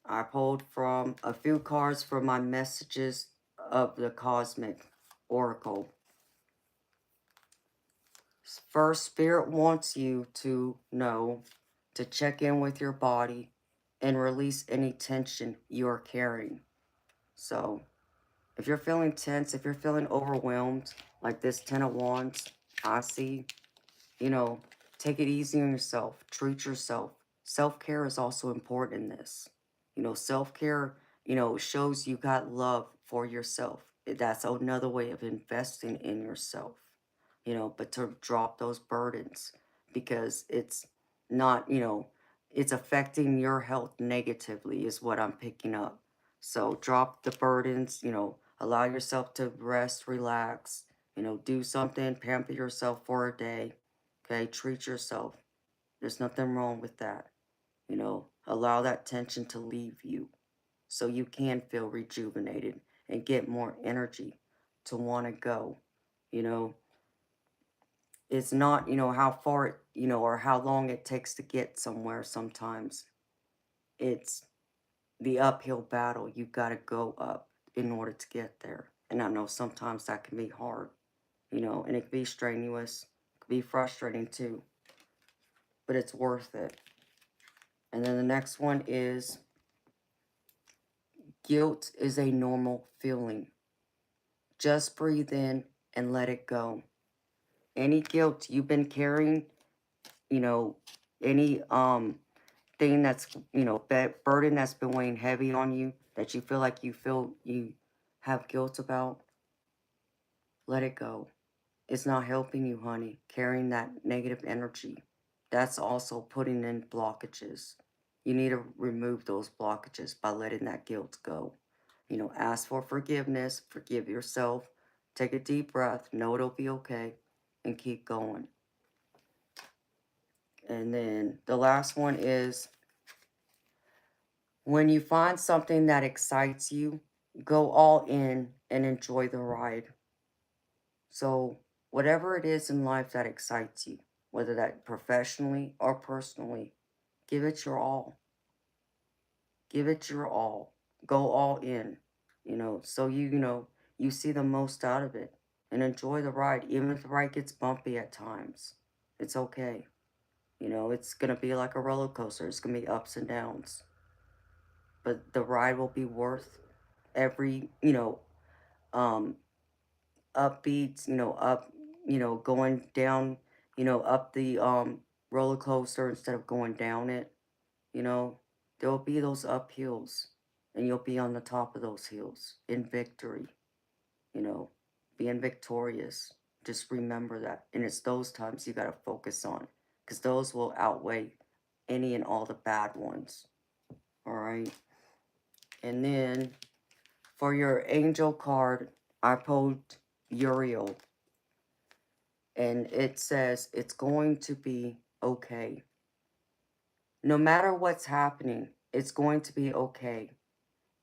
I pulled from a few cards from my messages of the Cosmic Oracle. First, Spirit wants you to know to check in with your body and release any tension you are carrying. So, if you're feeling tense, if you're feeling overwhelmed, like this 10 of Wands, I see, take it easy on yourself. Treat yourself. Self-care is also important in this. Self-care, shows you got love for yourself. That's another way of investing in yourself. But to drop those burdens because it's not, it's affecting your health negatively is what I'm picking up. So drop the burdens, allow yourself to rest, relax, do something, pamper yourself for a day. Okay, treat yourself. There's nothing wrong with that. Allow that tension to leave you so you can feel rejuvenated and get more energy to want to go. It's not, how far, or how long it takes to get somewhere sometimes. It's the uphill battle. You got to go up in order to get there. And I know sometimes that can be hard, and it can be strenuous, it can be frustrating too. But it's worth it. And then the next one is guilt is a normal feeling. Just breathe in and let it go. Any guilt you've been carrying, any thing that's, you know, burden that's been weighing heavy on you, that you feel you have guilt about, let it go. It's not helping you, honey. Carrying that negative energy, that's also putting in blockages. You need to remove those blockages by letting that guilt go. You know, ask for forgiveness, forgive yourself, take a deep breath, know it'll be okay, and keep going. And then the last one is, when you find something that excites you, go all in and enjoy the ride. So, whatever it is in life that excites you, whether that professionally or personally, give it your all. Give it your all. Go all in, you know, so you know, you see the most out of it and enjoy the ride, even if the ride gets bumpy at times. It's okay. You know, it's going to be like a roller coaster. It's going to be ups and downs. But the ride will be worth every, you know, um, upbeats, you know, going down, you know, up the roller coaster instead of going down it, you know, there'll be those up hills and you'll be on the top of those hills in victory, you know, being victorious. Just remember that. And it's those times you got to focus on, because those will outweigh any and all the bad ones. All right. And then for your angel card, I pulled Uriel. And it says it's going to be okay. No matter what's happening, it's going to be okay.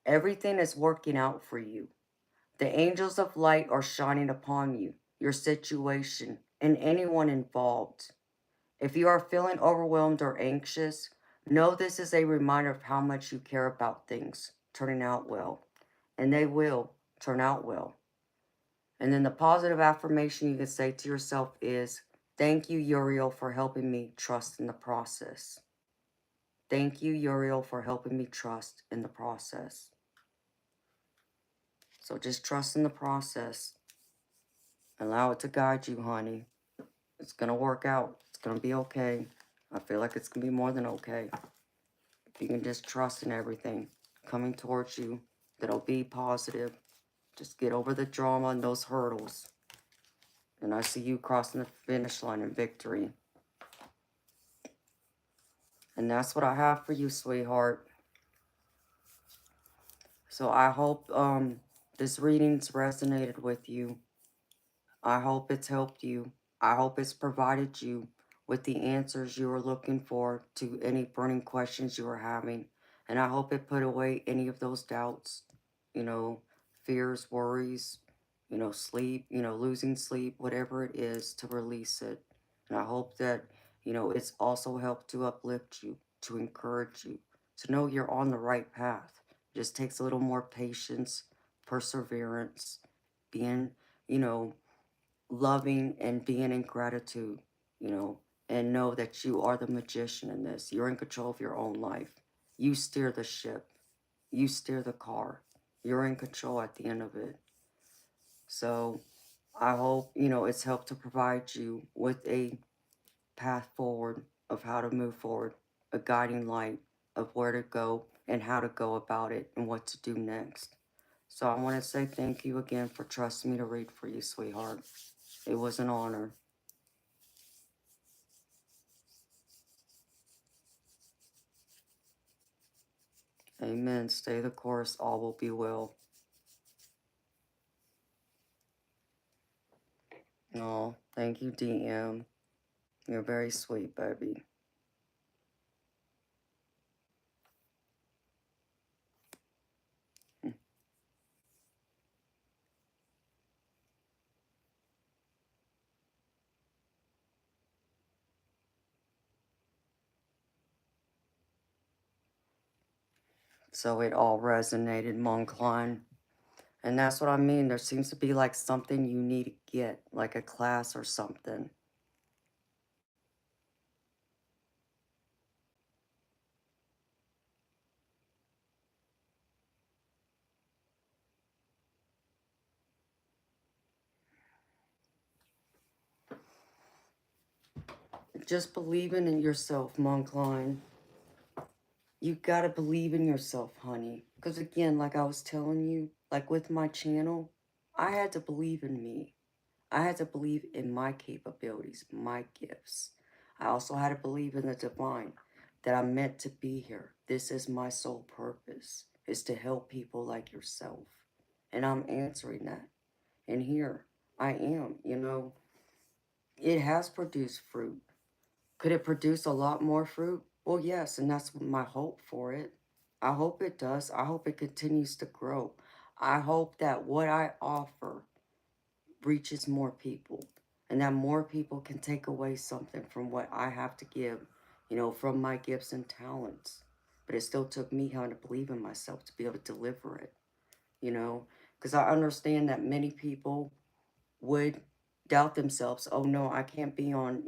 Everything is working out for you. The angels of light are shining upon you, your situation, and anyone involved. If you are feeling overwhelmed or anxious, know this is a reminder of how much you care about things turning out well. And they will turn out well. And then the positive affirmation you can say to yourself is, thank you, Uriel, for helping me trust in the process. Thank you, Uriel, for helping me trust in the process. So just trust in the process. Allow it to guide you, honey. It's going to work out. It's going to be okay. I feel like it's going to be more than okay. If you can just trust in everything coming towards you, that'll be positive. Just get over the drama and those hurdles. And I see you crossing the finish line in victory. And that's what I have for you, sweetheart. So I hope this reading's resonated with you. I hope it's helped you. I hope it's provided you with the answers you were looking for to any burning questions you were having. And I hope it put away any of those doubts, you know, fears, worries, you know, sleep, you know, losing sleep, whatever it is, to release it. And I hope that, you know, it's also helped to uplift you, to encourage you, to know you're on the right path. It just takes a little more patience, perseverance, being, you know, loving and being in gratitude, you know, and know that you are the magician in this. You're in control of your own life. You steer the ship. You steer the car. You're in control at the end of it. So I hope, you know, it's helped to provide you with a path forward of how to move forward, a guiding light of where to go and how to go about it and what to do next. So I want to say thank you again for trusting me to read for you, sweetheart. It was an honor. Amen. Stay the course. All will be well. Oh, thank you, DM. You're very sweet, baby. So it all resonated, Moncline. And that's what I mean. There seems to be like something you need to get, like a class or something. Just believing in yourself, Moncline. You gotta believe in yourself, honey. Because again, like I was telling you, like with my channel, I had to believe in me. I had to believe in my capabilities, my gifts. I also had to believe in the divine, that I'm meant to be here. This is my sole purpose, is to help people like yourself. And I'm answering that. And here I am, you know. It has produced fruit. Could it produce a lot more fruit? Well, yes, and that's my hope for it. I hope it does. I hope it continues to grow. I hope that what I offer reaches more people and that more people can take away something from what I have to give, you know, from my gifts and talents. But it still took me having to believe in myself to be able to deliver it, you know, because I understand that many people would doubt themselves. Oh no, I can't be on,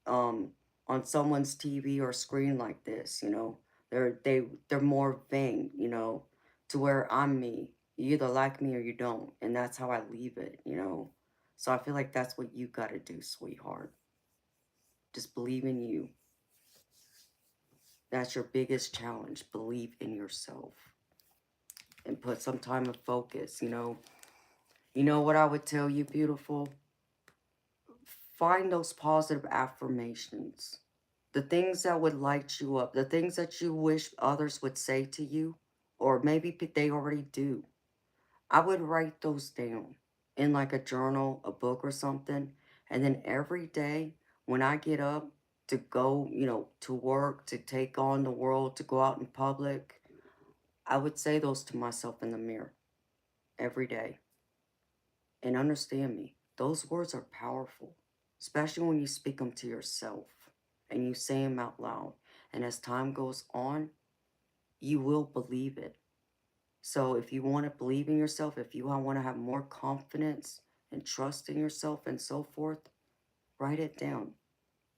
um, on someone's TV or screen like this, you know. They're more vain, you know, to where I'm me. You either like me or you don't, and that's how I leave it, you know. So I feel like that's what you gotta do, sweetheart. Just believe in you. That's your biggest challenge. Believe in yourself and put some time of focus, you know. You know what I would tell you, beautiful? Find those positive affirmations. The things that would light you up, the things that you wish others would say to you, or maybe they already do. I would write those down in like a journal, a book or something. And then every day when I get up to go, you know, to work, to take on the world, to go out in public, I would say those to myself in the mirror every day. And understand me, those words are powerful, especially when you speak them to yourself and you say them out loud. And as time goes on, you will believe it. So if you want to believe in yourself, if you want to have more confidence and trust in yourself and so forth, write it down.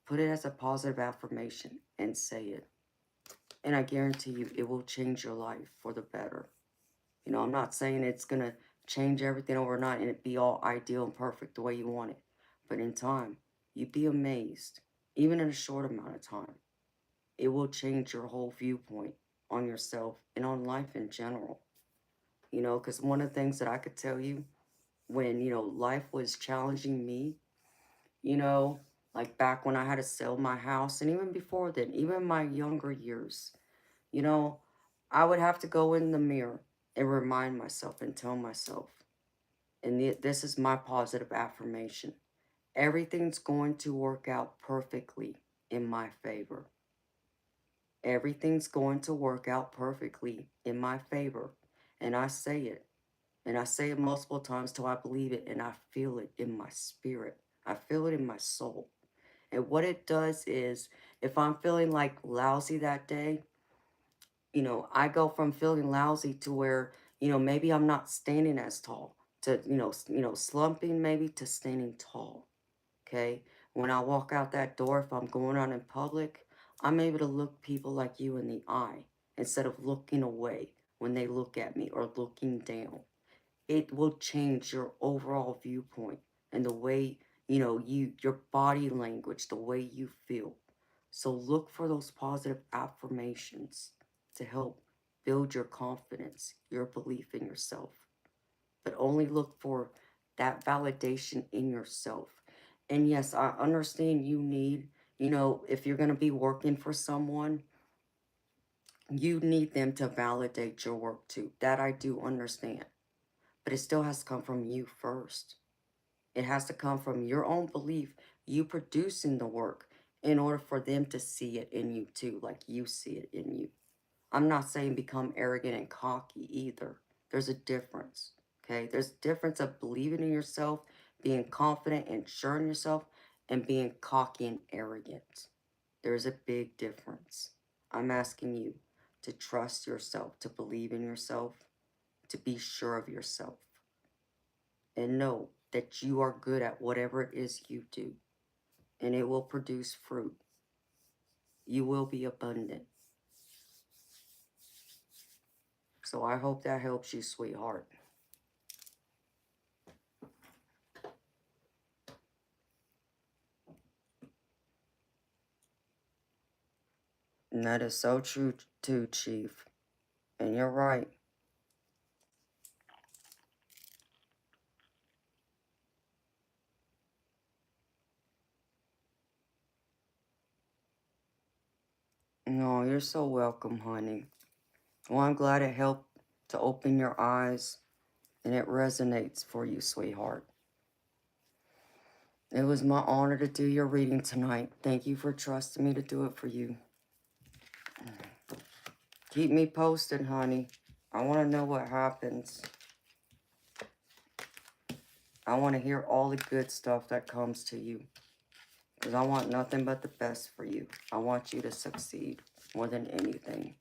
Put it as a positive affirmation and say it. And I guarantee you, it will change your life for the better. You know, I'm not saying it's going to change everything overnight and it be all ideal and perfect the way you want it. But in time, you'd be amazed, even in a short amount of time. It will change your whole viewpoint on yourself and on life in general. You know, because one of the things that I could tell you when, you know, life was challenging me, you know, like back when I had to sell my house and even before then, even my younger years, you know, I would have to go in the mirror and remind myself and tell myself, and this is my positive affirmation, everything's going to work out perfectly in my favor. Everything's going to work out perfectly in my favor. And I say it. And I say it multiple times till I believe it and I feel it in my spirit. I feel it in my soul. And what it does is, if I'm feeling like lousy that day, you know, I go from feeling lousy to where, you know, maybe I'm not standing as tall to, slumping maybe to standing tall. Okay. When I walk out that door, if I'm going out in public, I'm able to look people like you in the eye instead of looking away when they look at me or looking down. It will change your overall viewpoint and the way, you know, your body language, the way you feel. So look for those positive affirmations to help build your confidence, your belief in yourself. But only look for that validation in yourself. And yes, I understand you need, you know, if you're going to be working for someone, you need them to validate your work too. That I do understand. But it still has to come from you first. It has to come from your own belief, you producing the work in order for them to see it in you too, like you see it in you. I'm not saying become arrogant and cocky either. There's a difference, okay? There's a difference of believing in yourself, being confident and sure in yourself, and being cocky and arrogant. There's a big difference. I'm asking you to trust yourself, to believe in yourself, to be sure of yourself, and know that you are good at whatever it is you do, and it will produce fruit. You will be abundant. So I hope that helps you, sweetheart. And that is so true too, Chief. And you're right. No, you're so welcome, honey. Well, I'm glad it helped to open your eyes and it resonates for you, sweetheart. It was my honor to do your reading tonight. Thank you for trusting me to do it for you. Keep me posted, honey. I want to know what happens. I want to hear all the good stuff that comes to you. Because I want nothing but the best for you. I want you to succeed more than anything.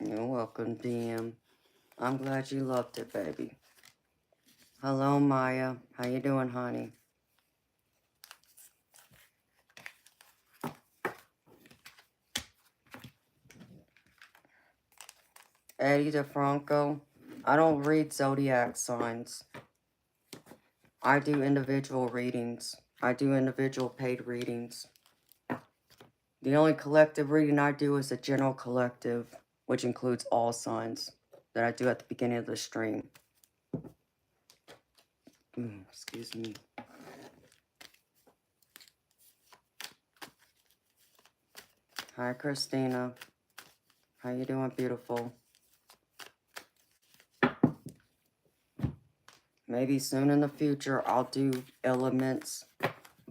You're welcome, DM. I'm glad you loved it, baby. Hello, Maya. How you doing, honey? Eddie DeFranco. I don't read zodiac signs. I do individual readings. I do individual paid readings. The only collective reading I do is a general collective, which includes all signs that I do at the beginning of the stream. Excuse me. Hi, Christina. How you doing, beautiful? Maybe soon in the future I'll do elements,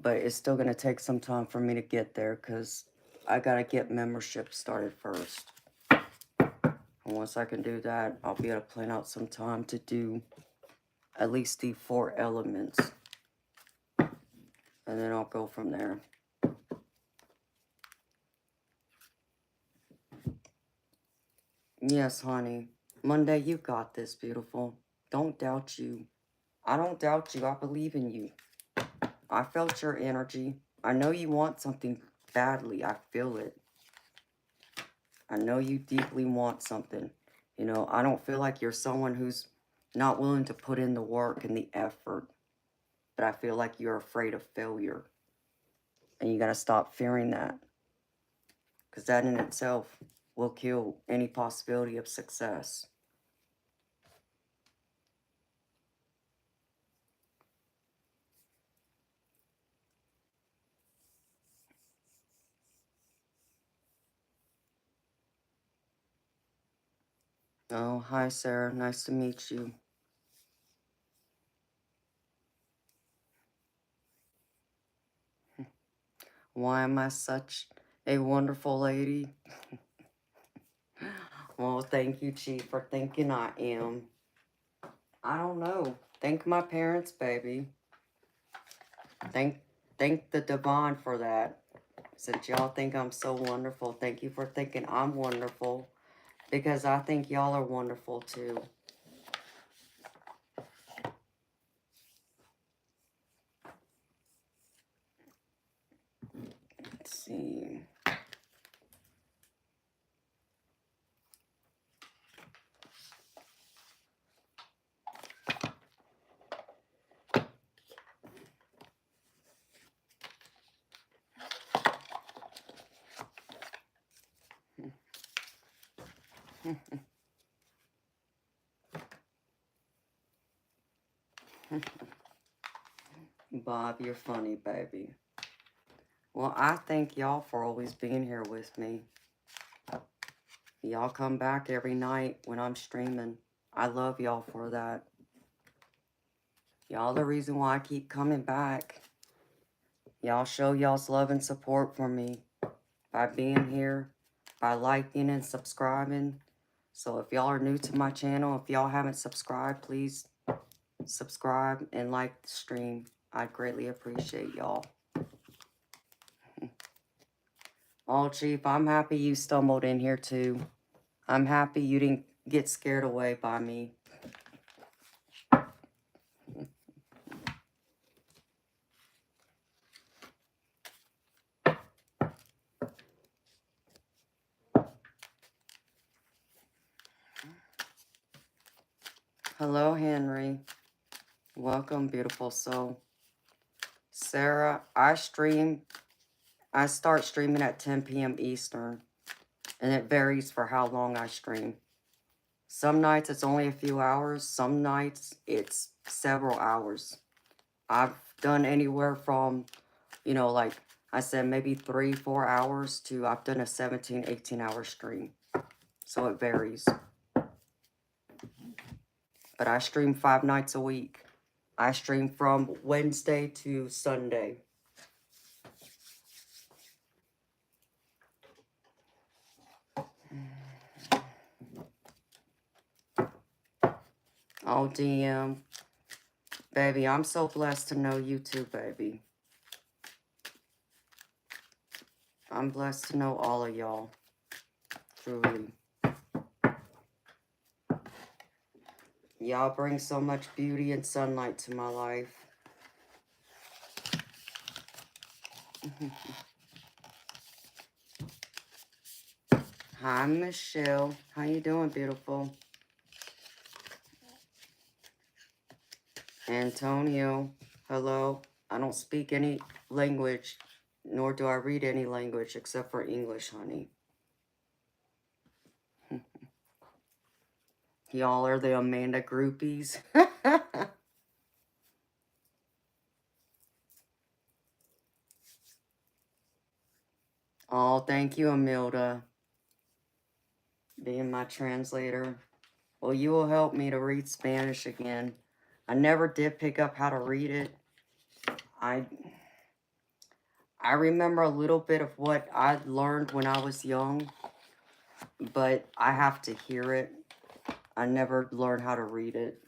but it's still going to take some time for me to get there because I got to get membership started first. And once I can do that, I'll be able to plan out some time to do at least the 4 elements. And then I'll go from there. Yes, honey. Monday, you got this, beautiful. Don't doubt you. I don't doubt you. I believe in you. I felt your energy. I know you want something badly. I feel it. I know you deeply want something. You know, I don't feel like you're someone who's not willing to put in the work and the effort. But I feel like you're afraid of failure. And you got to stop fearing that. Because that in itself will kill any possibility of success. Oh, hi, Sarah. Nice to meet you. Why am I such a wonderful lady? Well, thank you, Chief, for thinking I am. I don't know. Thank my parents, baby. Thank the divine for that. Since y'all think I'm so wonderful, thank you for thinking I'm wonderful. Because I think y'all are wonderful, too. Let's see. Bob, you're funny, baby. Well, I thank y'all for always being here with me. Y'all come back every night when I'm streaming. I love y'all for that. Y'all the reason why I keep coming back. Y'all show y'all's love and support for me by being here, by liking and subscribing. So if y'all are new to my channel, if y'all haven't subscribed, please subscribe and like the stream. I'd greatly appreciate y'all. Oh, Chief, I'm happy you stumbled in here too. I'm happy you didn't get scared away by me. Hello, Henry. Welcome, beautiful soul. Sarah, I start streaming at 10 p.m. Eastern, and it varies for how long I stream. Some nights it's only a few hours, some nights it's several hours. I've done anywhere from, you know, like I said, maybe 3-4 hours to I've done a 17-18 hour stream. So it varies. But I stream 5 nights a week. I stream from Wednesday to Sunday. Oh, DM. Baby, I'm so blessed to know you too, baby. I'm blessed to know all of y'all. Truly. Y'all bring so much beauty and sunlight to my life. Hi, Michelle. How you doing, beautiful? Antonio. Hello. I don't speak any language, nor do I read any language except for English, honey. Y'all are the Amanda groupies. Oh, thank you, Amilda, being my translator. Well, you will help me to read Spanish again. I never did pick up how to read it. I remember a little bit of what I learned when I was young, but I have to hear it. I never learned how to read it.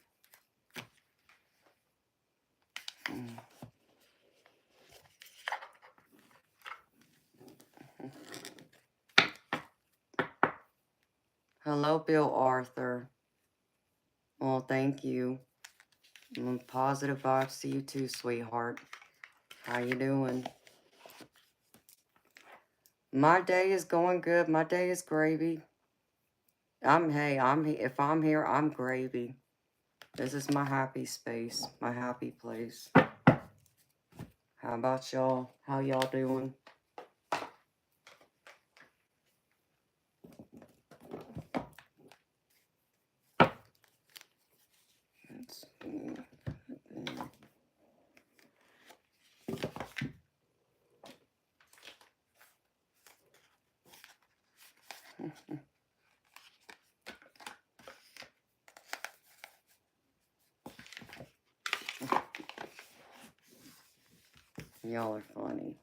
Hello, Bill Arthur. Well, thank you. Positive vibes to you too, sweetheart. How you doing? My day is going good. My day is gravy. If I'm here, I'm gravy. This is my happy space, my happy place. How about y'all? How y'all doing? Let's see. Y'all are funny.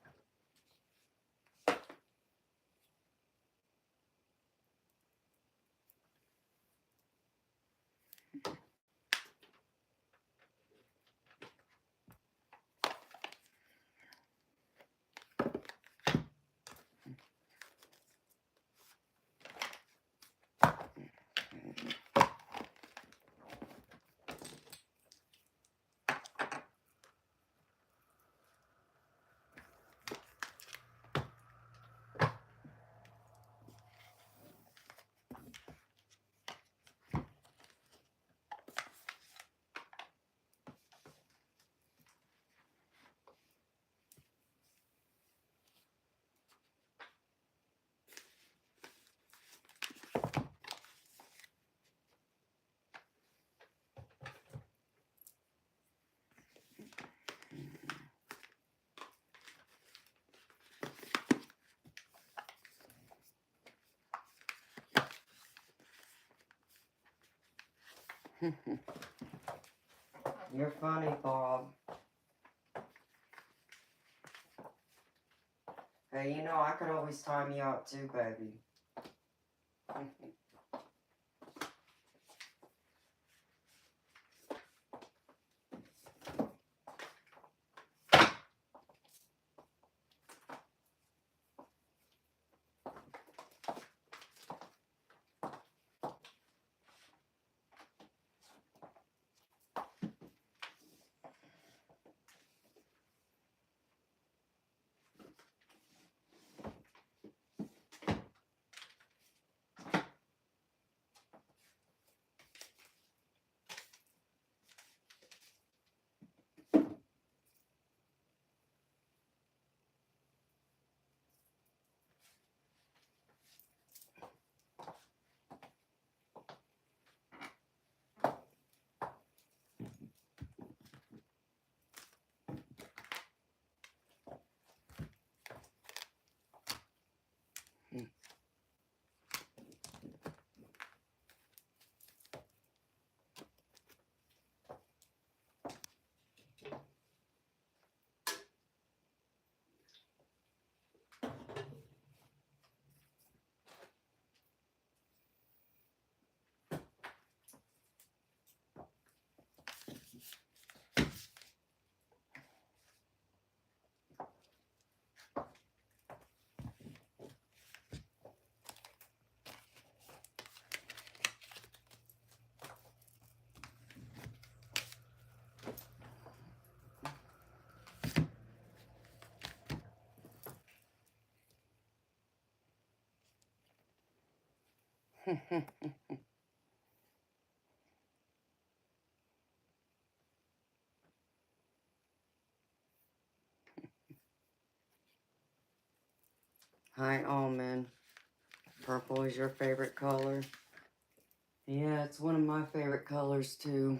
You're funny, Bob. Hey, you know, I could always time you out too, baby. Hi, Almond. Purple is your favorite color? Yeah, it's one of my favorite colors, too.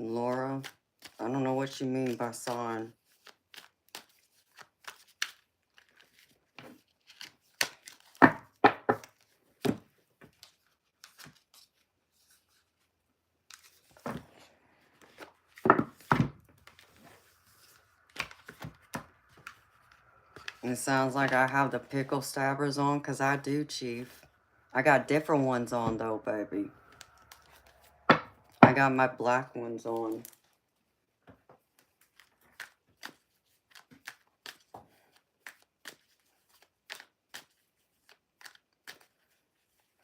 Laura, I don't know what you mean by sign. It sounds like I have the pickle stabbers on, because I do, Chief. I got different ones on, though, baby. I got my black ones on.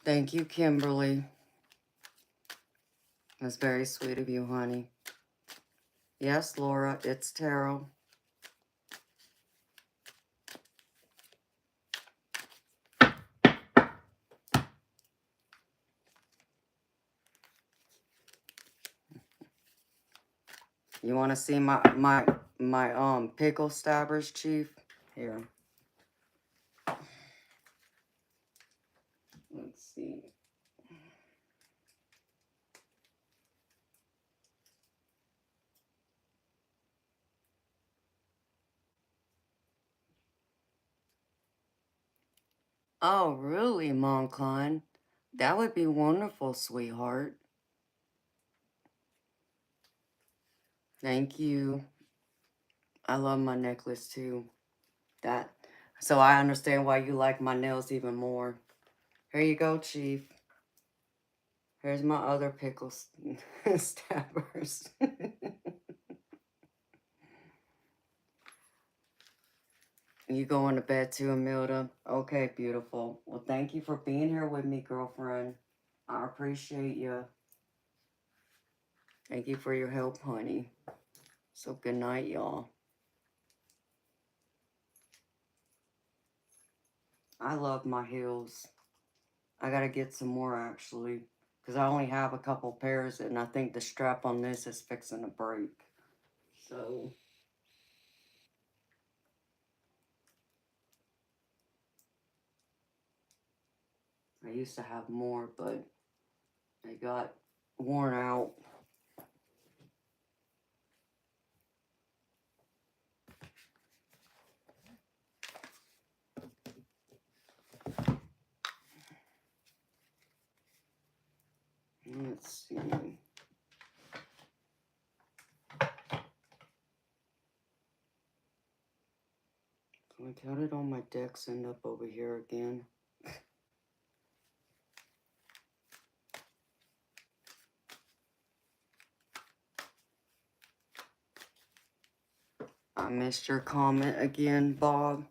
Thank you, Kimberly. That's very sweet of you, honey. Yes, Laura, it's tarot. You want to see my pickle stabbers, Chief? Here. Let's see. Oh, really, Monclin? That would be wonderful, sweetheart. Thank you. I love my necklace, too. So I understand why you like my nails even more. Here you go, Chief. Here's my other pickle stabbers. You going to bed too, Amilda? Okay, beautiful. Well, thank you for being here with me, girlfriend. I appreciate you. Thank you for your help, honey. So good night, y'all. I love my heels. I gotta get some more, actually. Because I only have a couple pairs, and I think the strap on this is fixing to break. So... I used to have more, but they got worn out. Let's see. Like, how did all my decks end up over here again? I missed your comment again, Bob.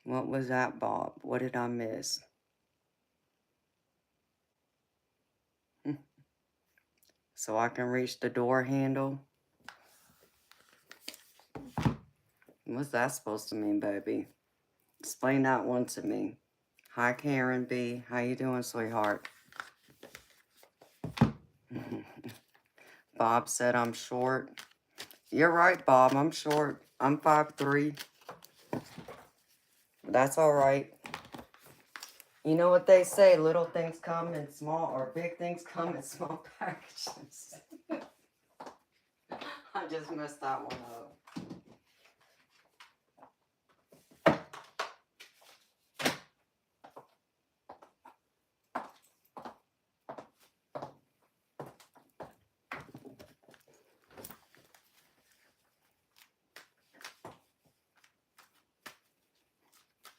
What was that, Bob? What did I miss? So I can reach the door handle? What's that supposed to mean, baby? Explain that one to me. Hi, Karen B. How you doing, sweetheart? Bob said I'm short. You're right, Bob. I'm short. I'm 5'3". That's all right. You know what they say, little things come in small, or big things come in small packages. I just messed that one up.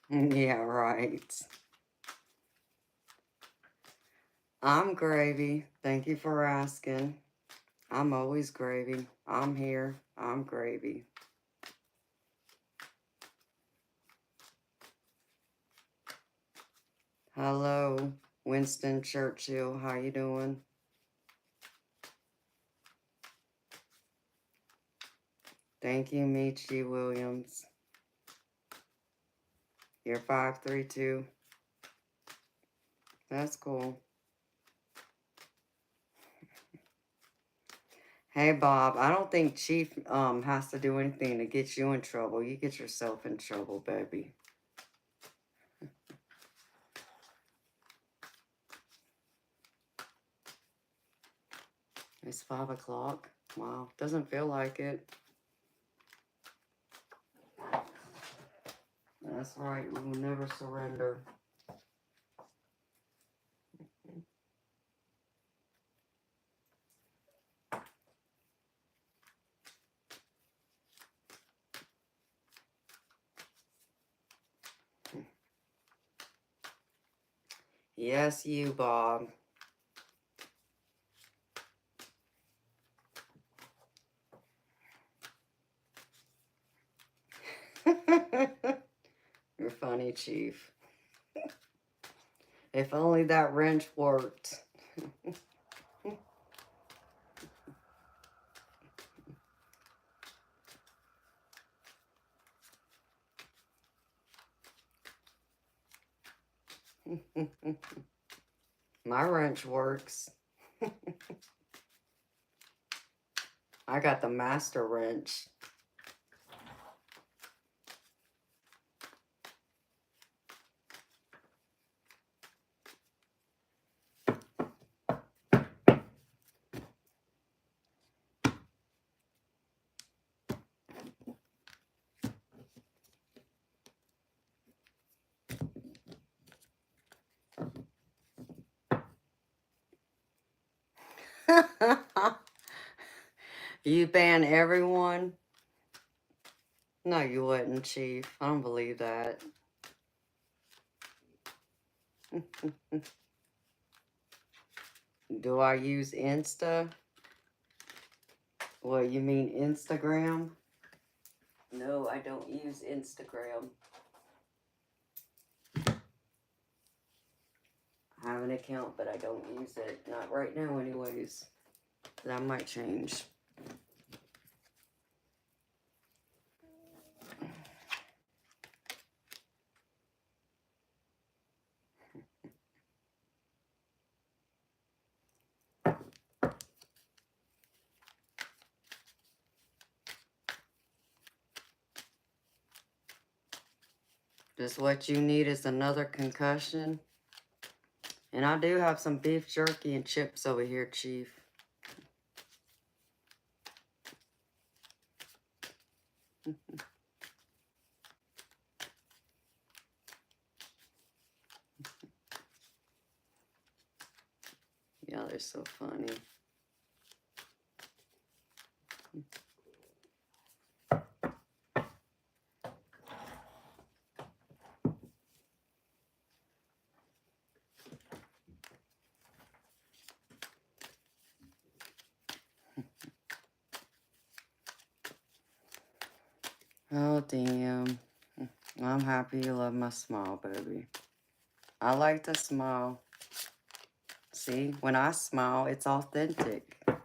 Yeah, right. I'm gravy. Thank you for asking. I'm always gravy. I'm here. I'm gravy. Hello, Winston Churchill. How you doing? Thank you, Michi Williams. You're 5'3" too. That's cool. Hey, Bob, I don't think Chief has to do anything to get you in trouble. You get yourself in trouble, baby. It's 5 o'clock. Wow, doesn't feel like it. That's right, we will never surrender. Yes, you, Bob. You're funny, Chief. If only that wrench worked. My wrench works. I got the master wrench. You ban everyone? No, you wouldn't, Chief. I don't believe that. Do I use Insta? What, you mean Instagram? No, I don't use Instagram. I have an account, but I don't use it. Not right now, anyways. That might change. Just what you need is another concussion. And I do have some beef jerky and chips over here, Chief. Y'all are so funny. Oh, damn. I'm happy you love my smile, baby. I like to smile. See, when I smile, it's authentic. Of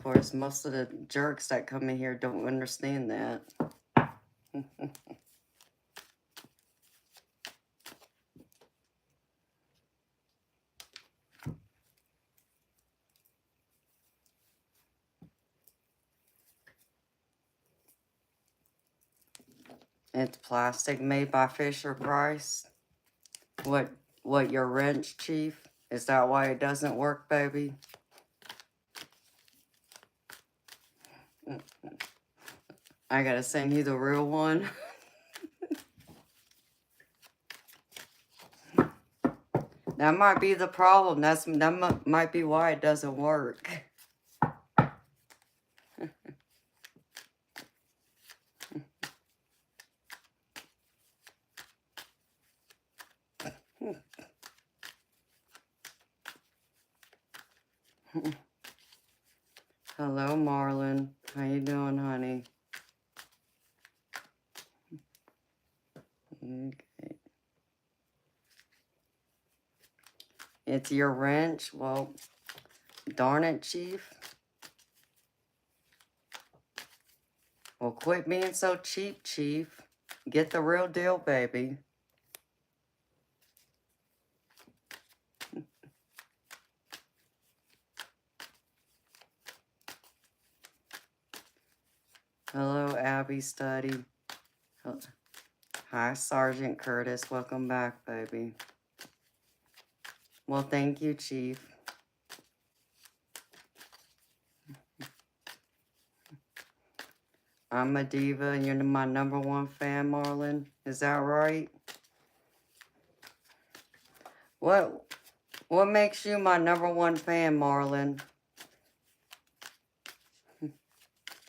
course, most of the jerks that come in here don't understand that. It's plastic made by Fisher-Price. What, your wrench, Chief? Is that why it doesn't work, baby? I gotta send you the real one. That might be the problem. That might be why it doesn't work. Hello, Marlon. How you doing, honey? Okay. It's your wrench? Well, darn it, Chief. Well, quit being so cheap, Chief. Get the real deal, baby. Hello, Abby Study. Hi, Sergeant Curtis. Welcome back, baby. Well, thank you, Chief. I'm a diva and you're my #1 fan, Marlon. Is that right? What makes you my #1 fan, Marlon?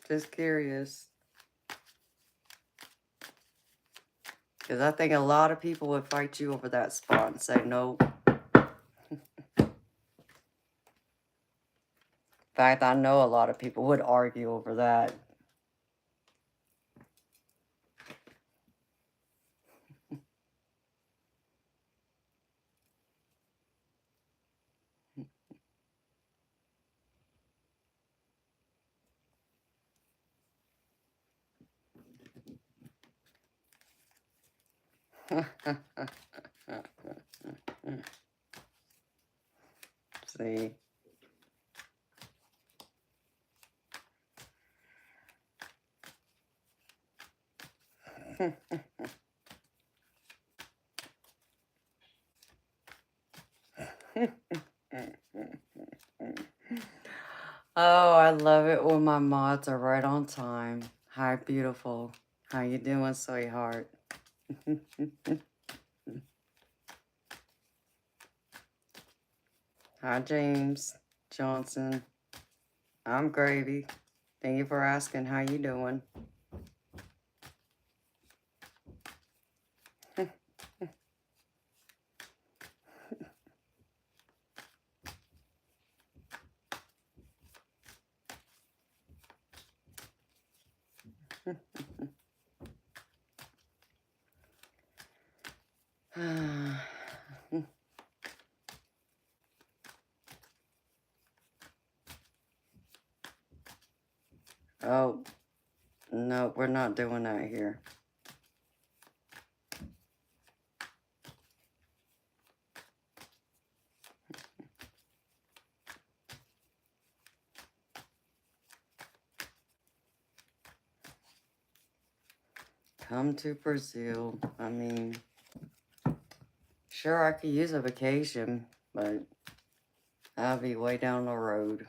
Just curious. Because I think a lot of people would fight you over that spot and say no. In fact, I know a lot of people would argue over that. See? Oh, I love it when my mods are right on time. Hi, beautiful. How you doing, sweetheart? Hi, James Johnson. I'm Gravy. Thank you for asking. How you doing? Oh, no, we're not doing that here. Come to Brazil. I mean, sure, I could use a vacation, but I'll be way down the road.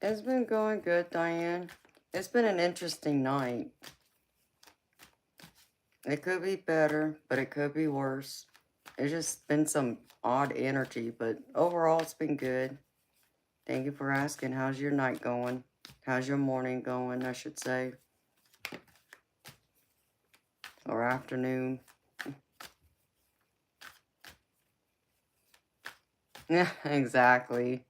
It's been going good, Diane. It's been an interesting night. It could be better, but it could be worse. It's just been some odd energy, but overall it's been good. Thank you for asking. How's your night going? How's your morning going, I should say? Or afternoon? Yeah, exactly.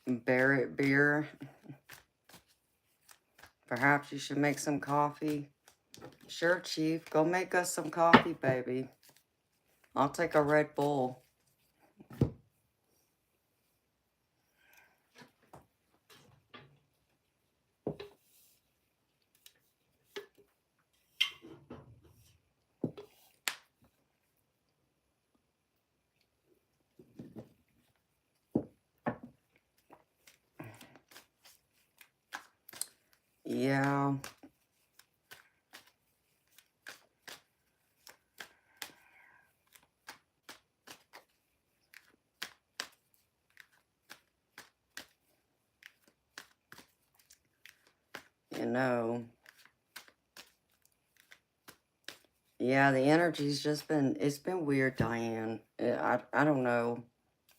Barrett beer. Perhaps you should make some coffee. Sure, Chief. Go make us some coffee, baby. I'll take a Red Bull. Yeah. You know. Yeah, the energy's just been, it's been weird, Diane. I don't know.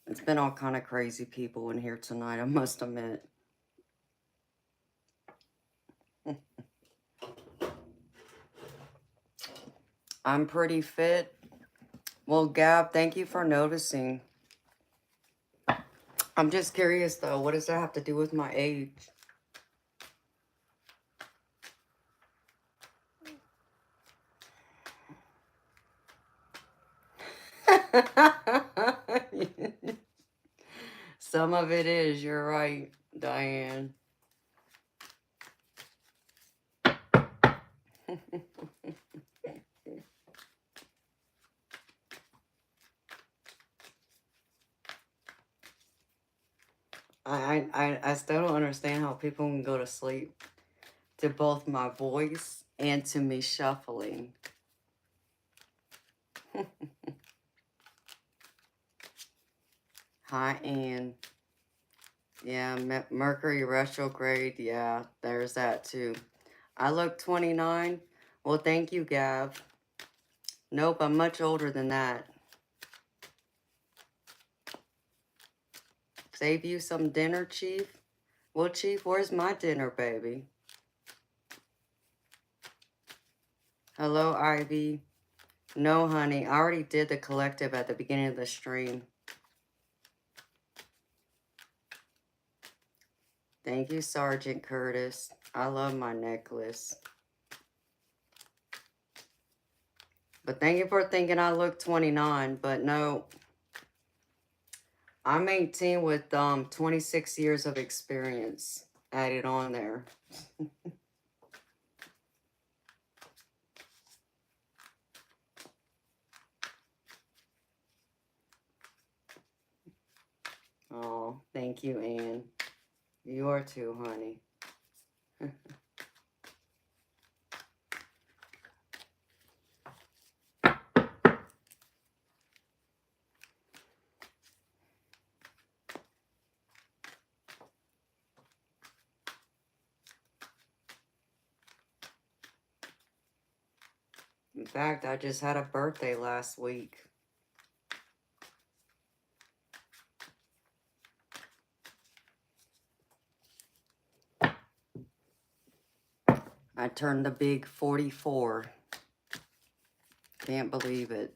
It's been all kind of crazy people in here tonight, I must admit. I'm pretty fit. Well, Gab, thank you for noticing. I'm just curious, though. What does that have to do with my age? Some of it is. You're right, Diane. I still don't understand how people can go to sleep to both my voice and to me shuffling. Hi, Ann. Yeah, Mercury retrograde. Yeah, there's that too. I look 29. Well, thank you, Gav. Nope, I'm much older than that. Save you some dinner, Chief? Well, Chief, where's my dinner, baby? Hello, Ivy. No, honey, I already did the collective at the beginning of the stream. Thank you, Sergeant Curtis. I love my necklace. But thank you for thinking I look 29, but no. I'm 18 with 26 years of experience added on there. Oh, thank you, Ann. You are too, honey. In fact, I just had a birthday last week. I turned the big 44. Can't believe it.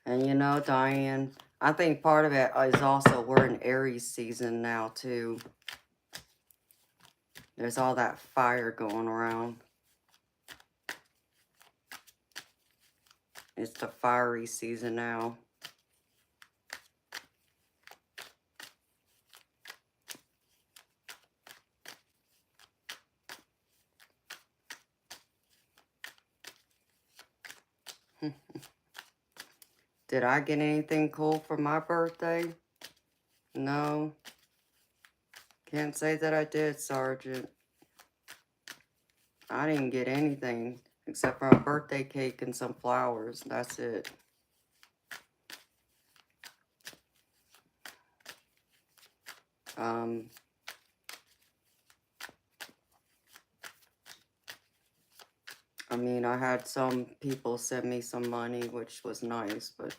And you know, Diane, I think part of it is also we're in Aries season now, too. There's all that fire going around. It's the fiery season now. Did I get anything cool for my birthday? No. Can't say that I did, Sergeant. I didn't get anything except for a birthday cake and some flowers. That's it. I mean, I had some people send me some money, which was nice, but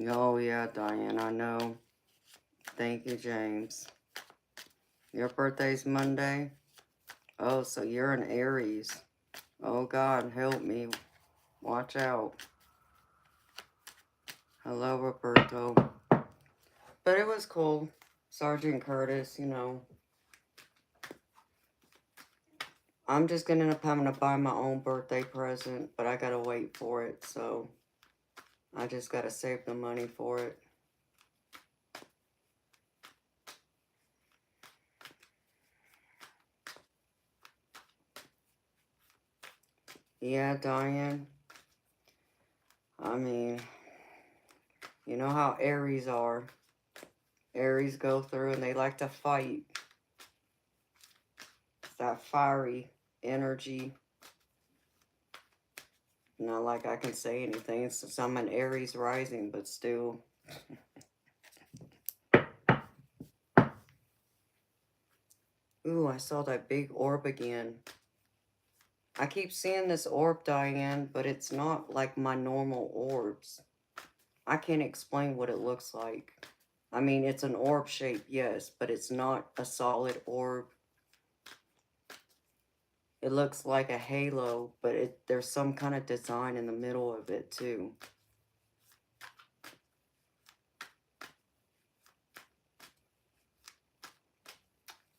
oh yeah, Diane, I know. Thank you, James. Your birthday's Monday? Oh, so you're an Aries. Oh God, help me. Watch out. Hello, Roberto. But it was cool. Sergeant Curtis, you know. I'm just gonna end up having to buy my own birthday present, but I gotta wait for it, so I just gotta save the money for it. Yeah, Diane. I mean, you know how Aries are. Aries go through and they like to fight. It's that fiery energy. Not like I can say anything since I'm an Aries rising, but still. Ooh, I saw that big orb again. I keep seeing this orb, Diane, but it's not like my normal orbs. I can't explain what it looks like. I mean, it's an orb shape, yes, but it's not a solid orb. It looks like a halo, but there's some kind of design in the middle of it, too.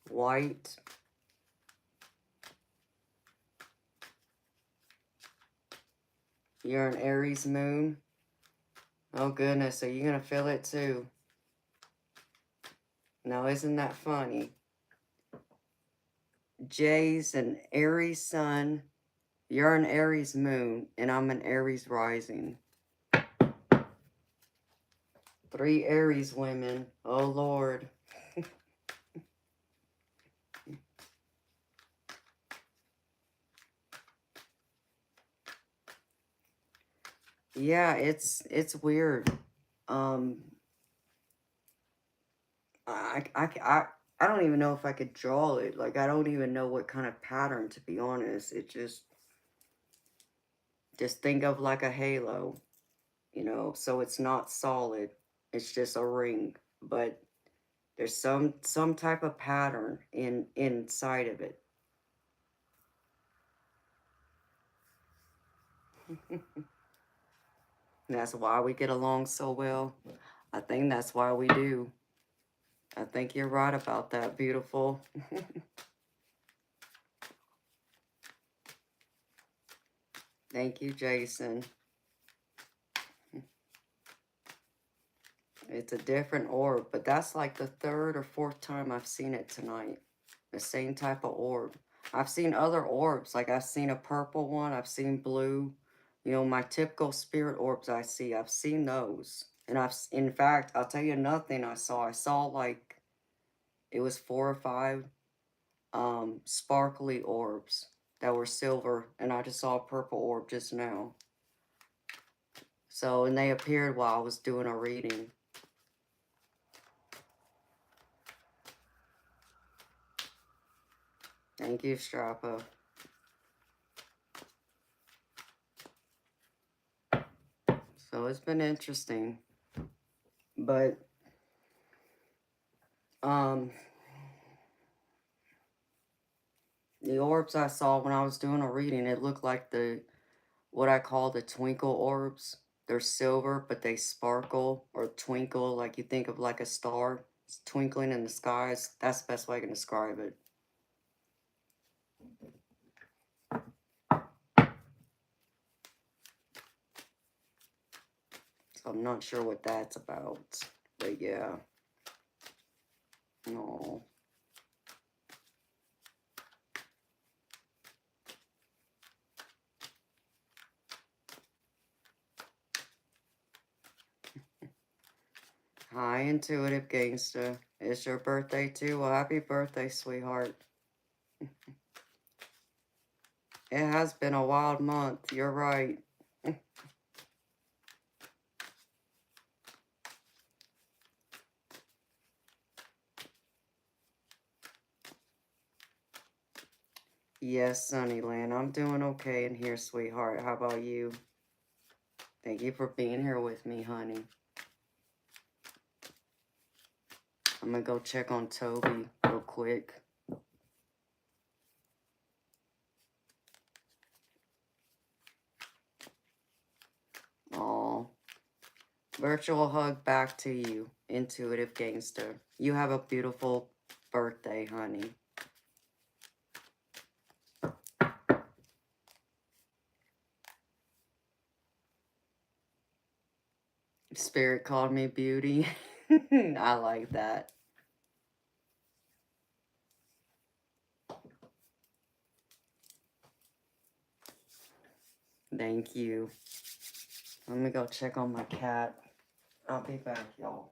White. You're an Aries moon. Oh, goodness, so you're going to feel it, too. Now, isn't that funny? Jay's an Aries sun. You're an Aries moon, and I'm an Aries rising. 3 Aries women. Oh, Lord. Yeah, it's weird. I don't even know if I could draw it. Like, I don't even know what kind of pattern, to be honest. It just think of like a halo, you know, so it's not solid. It's just a ring, but there's some type of pattern inside of it. That's why we get along so well. I think that's why we do. I think you're right about that, beautiful. Thank you, Jason. It's a different orb, but that's like the 3rd or 4th time I've seen it tonight. The same type of orb. I've seen other orbs, like I've seen a purple one, I've seen blue. You know, my typical spirit orbs I've seen those. And in fact, I'll tell you another thing I saw. I saw like, it was 4 or 5 sparkly orbs that were silver, and I just saw a purple orb just now. So, and they appeared while I was doing a reading. Thank you, Strappa. So it's been interesting. But, the orbs I saw when I was doing a reading, it looked like what I call the twinkle orbs. They're silver, but they sparkle or twinkle like you think of like a star. It's twinkling in the skies. That's the best way I can describe it. So I'm not sure what that's about. But yeah. No. Hi, intuitive gangster. It's your birthday too? Well, happy birthday, sweetheart. It has been a wild month. You're right. Yes, Sunnyland. I'm doing okay in here, sweetheart. How about you? Thank you for being here with me, honey. I'm gonna go check on Toby real quick. Aw. Virtual hug back to you, intuitive gangster. You have a beautiful birthday, honey. Spirit called me beauty. I like that. Thank you. Let me go check on my cat. I'll be back, y'all.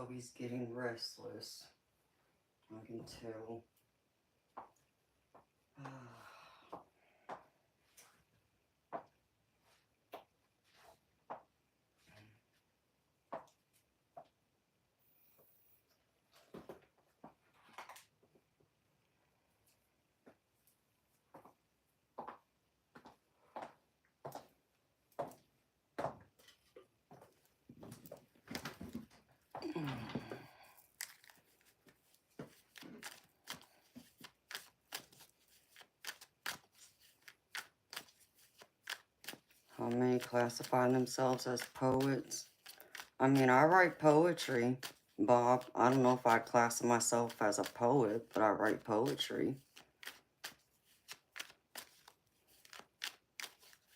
So he's getting restless. I can tell. How many classify themselves as poets? I mean, I write poetry, Bob. I don't know if I'd class myself as a poet, but I write poetry.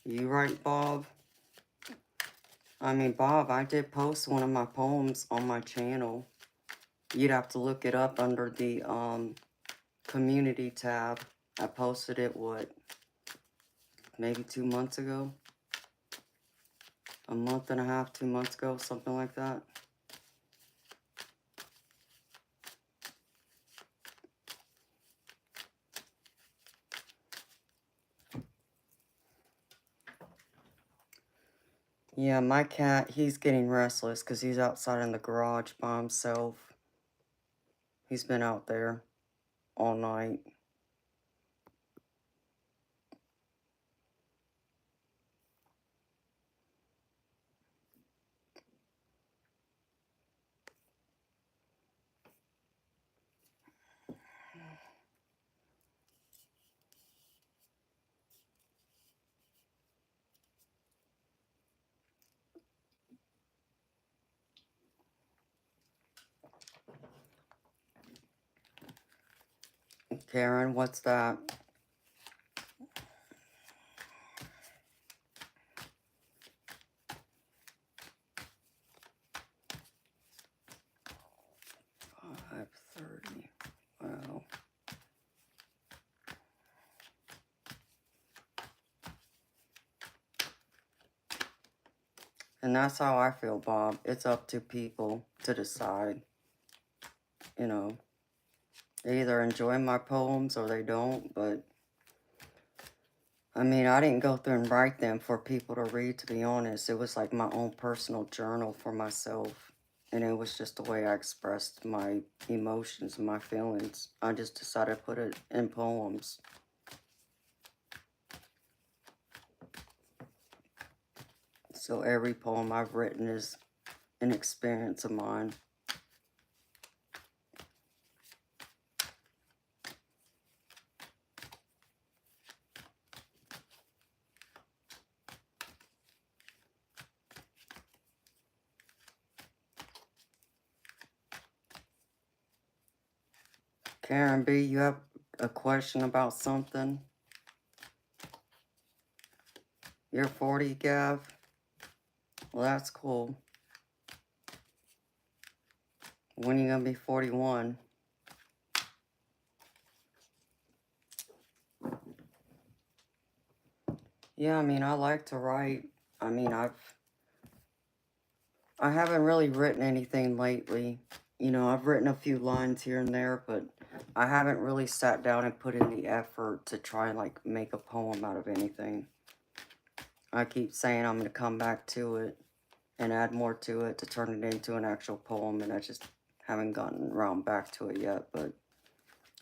You write, Bob? I mean, Bob, I did post one of my poems on my channel. You'd have to look it up under the community tab. I posted it, what, maybe 2 months ago? A month and a half, 2 months ago, something like that. Yeah, my cat, he's getting restless because he's outside in the garage by himself. He's been out there all night. Karen, what's that? $5.30. Wow. And that's how I feel, Bob. It's up to people to decide. You know, they either enjoy my poems or they don't, but I mean, I didn't go through and write them for people to read, to be honest. It was like my own personal journal for myself. And it was just the way I expressed my emotions and my feelings. I just decided to put it in poems. So every poem I've written is an experience of mine. Karen B., you have a question about something? You're 40, Gav? Well, that's cool. When are you going to be 41? Yeah, I mean, I like to write. I mean, I haven't really written anything lately. You know, I've written a few lines here and there, but I haven't really sat down and put in the effort to try and, like, make a poem out of anything. I keep saying I'm going to come back to it and add more to it to turn it into an actual poem, and I just haven't gotten around back to it yet, but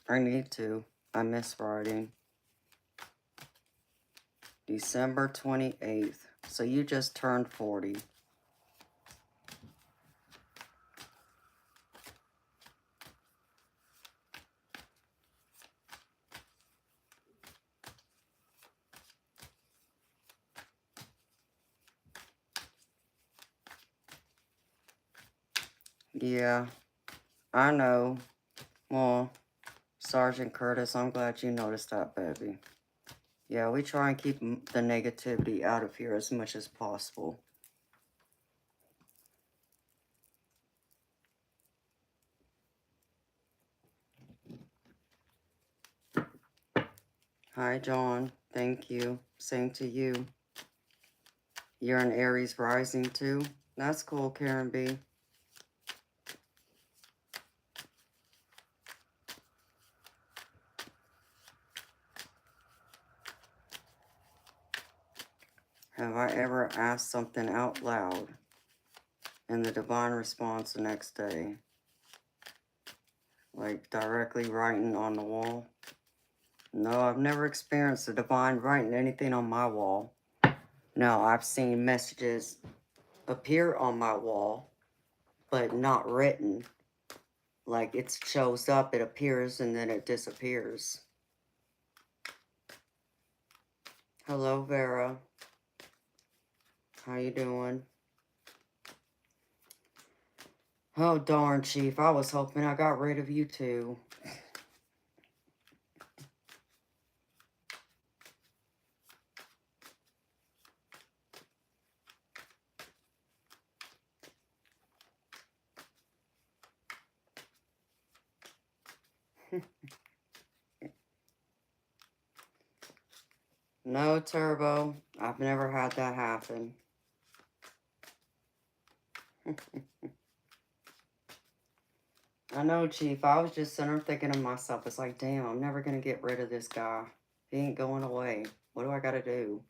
I need to. I miss writing. December 28th. So you just turned 40. Yeah, I know. Well, Sergeant Curtis, I'm glad you noticed that, baby. Yeah, we try and keep the negativity out of here as much as possible. Hi, John. Thank you. Same to you. You're an Aries rising too? That's cool, Karen B. I ever asked something out loud and the divine response the next day? Like directly writing on the wall? No, I've never experienced the divine writing anything on my wall. No, I've seen messages appear on my wall, but not written. Like it shows up, it appears, and then it disappears. Hello, Vera. How you doing? Oh, darn, Chief. I was hoping I got rid of you, too. No, Turbo. I've never had that happen. I know, Chief. I was just sitting there thinking to myself, it's like, damn, I'm never going to get rid of this guy. He ain't going away. What do I got to do?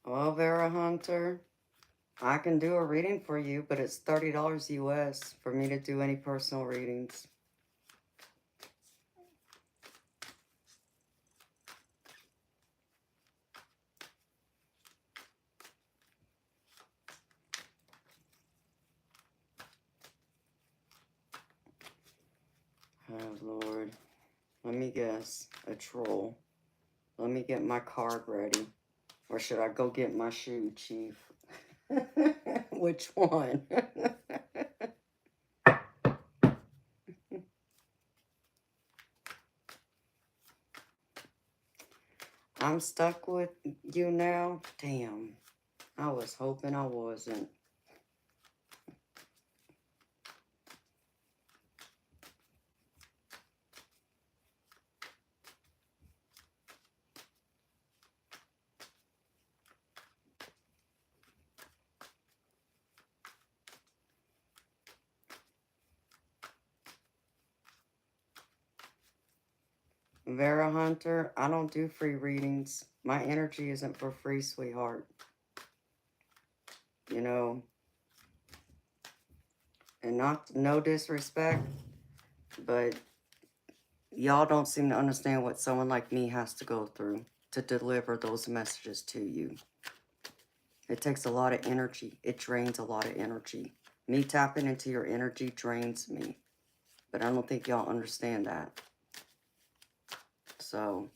Well, Vera Hunter, I can do a reading for you, but it's $30 US for me to do any personal readings. Oh, Lord. Let me guess. A troll. Let me get my card ready. Or should I go get my shoe, Chief? Which one? I'm stuck with you now? Damn. I was hoping I wasn't. Vera Hunter, I don't do free readings. My energy isn't for free, sweetheart. You know, and no disrespect, but y'all don't seem to understand what someone like me has to go through to deliver those messages to you. It takes a lot of energy. It drains a lot of energy. Me tapping into your energy drains me. But I don't think y'all understand that. So,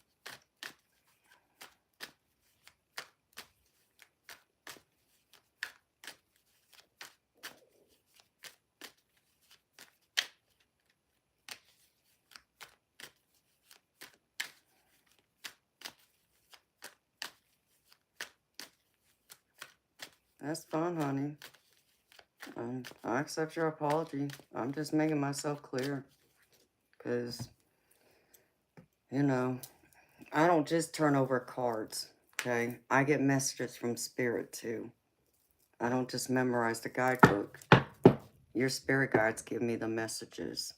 that's fine, honey. I accept your apology. I'm just making myself clear. Because, you know, I don't just turn over cards, okay? I get messages from Spirit, too. I don't just memorize the guidebook. Your spirit guides give me the messages.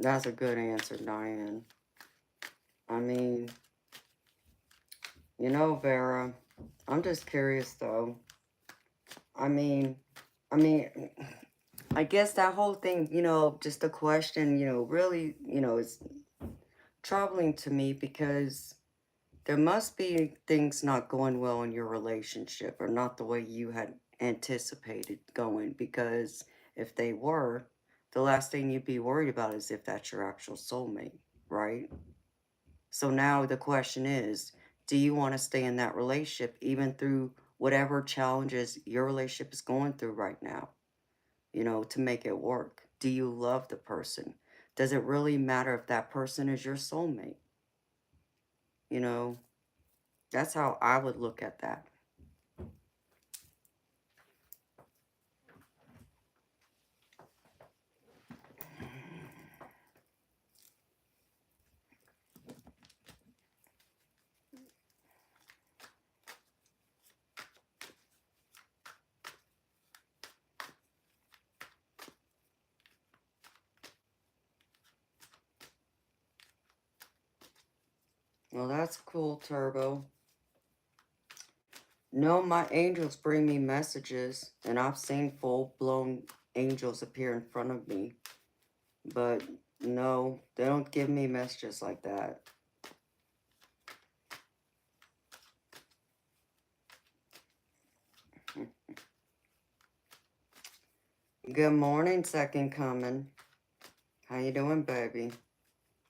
That's a good answer, Diane. I mean, you know, Vera, I'm just curious, though. I mean, I guess that whole thing, you know, just a question, you know, really, you know, is troubling to me because there must be things not going well in your relationship or not the way you had anticipated going, because if they were, the last thing you'd be worried about is if that's your actual soulmate, right? So now the question is, do you want to stay in that relationship even through whatever challenges your relationship is going through right now, you know, to make it work? Do you love the person? Does it really matter if that person is your soulmate? You know, that's how I would look at that. Well, that's cool, Turbo. No, my angels bring me messages, and I've seen full-blown angels appear in front of me. But no, they don't give me messages like that. Good morning, second coming. How you doing, baby?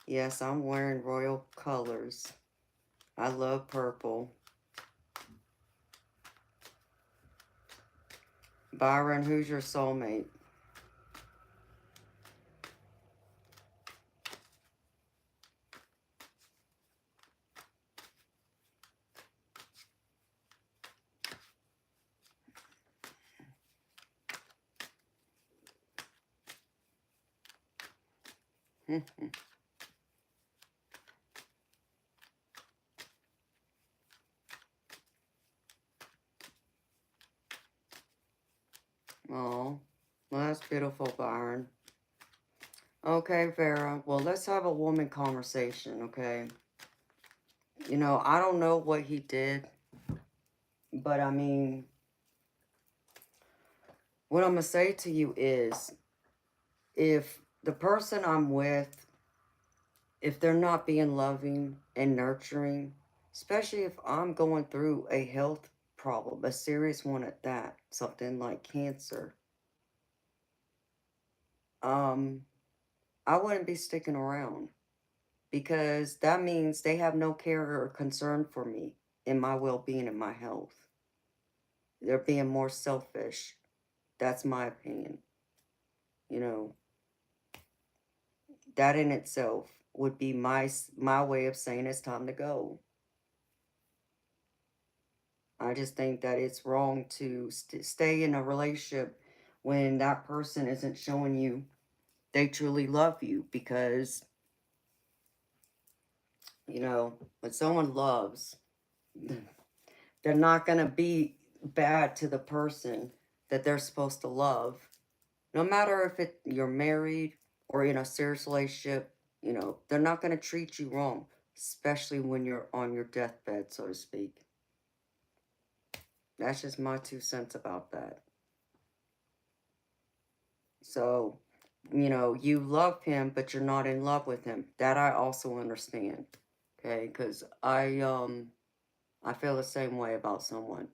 Yes, I'm wearing royal colors. I love purple. Byron, who's your soulmate? Oh, well, that's beautiful, Byron. Okay, Vera. Well, let's have a woman conversation, okay? You know, I don't know what he did, but I mean, what I'm going to say to you is if the person I'm with, if they're not being loving and nurturing, especially if I'm going through a health problem, a serious one at that, something like cancer, I wouldn't be sticking around because that means they have no care or concern for me in my well-being and my health. They're being more selfish. That's my opinion. You know, that in itself would be my way of saying it's time to go. I just think that it's wrong to stay in a relationship when that person isn't showing you they truly love you, because, you know, when someone loves, they're not going to be bad to the person that they're supposed to love. No matter if you're married or in a serious relationship, you know, they're not going to treat you wrong, especially when you're on your deathbed, so to speak. That's just my 2 cents about that. So, you know, you love him, but you're not in love with him. That I also understand. Okay, because I feel the same way about someone.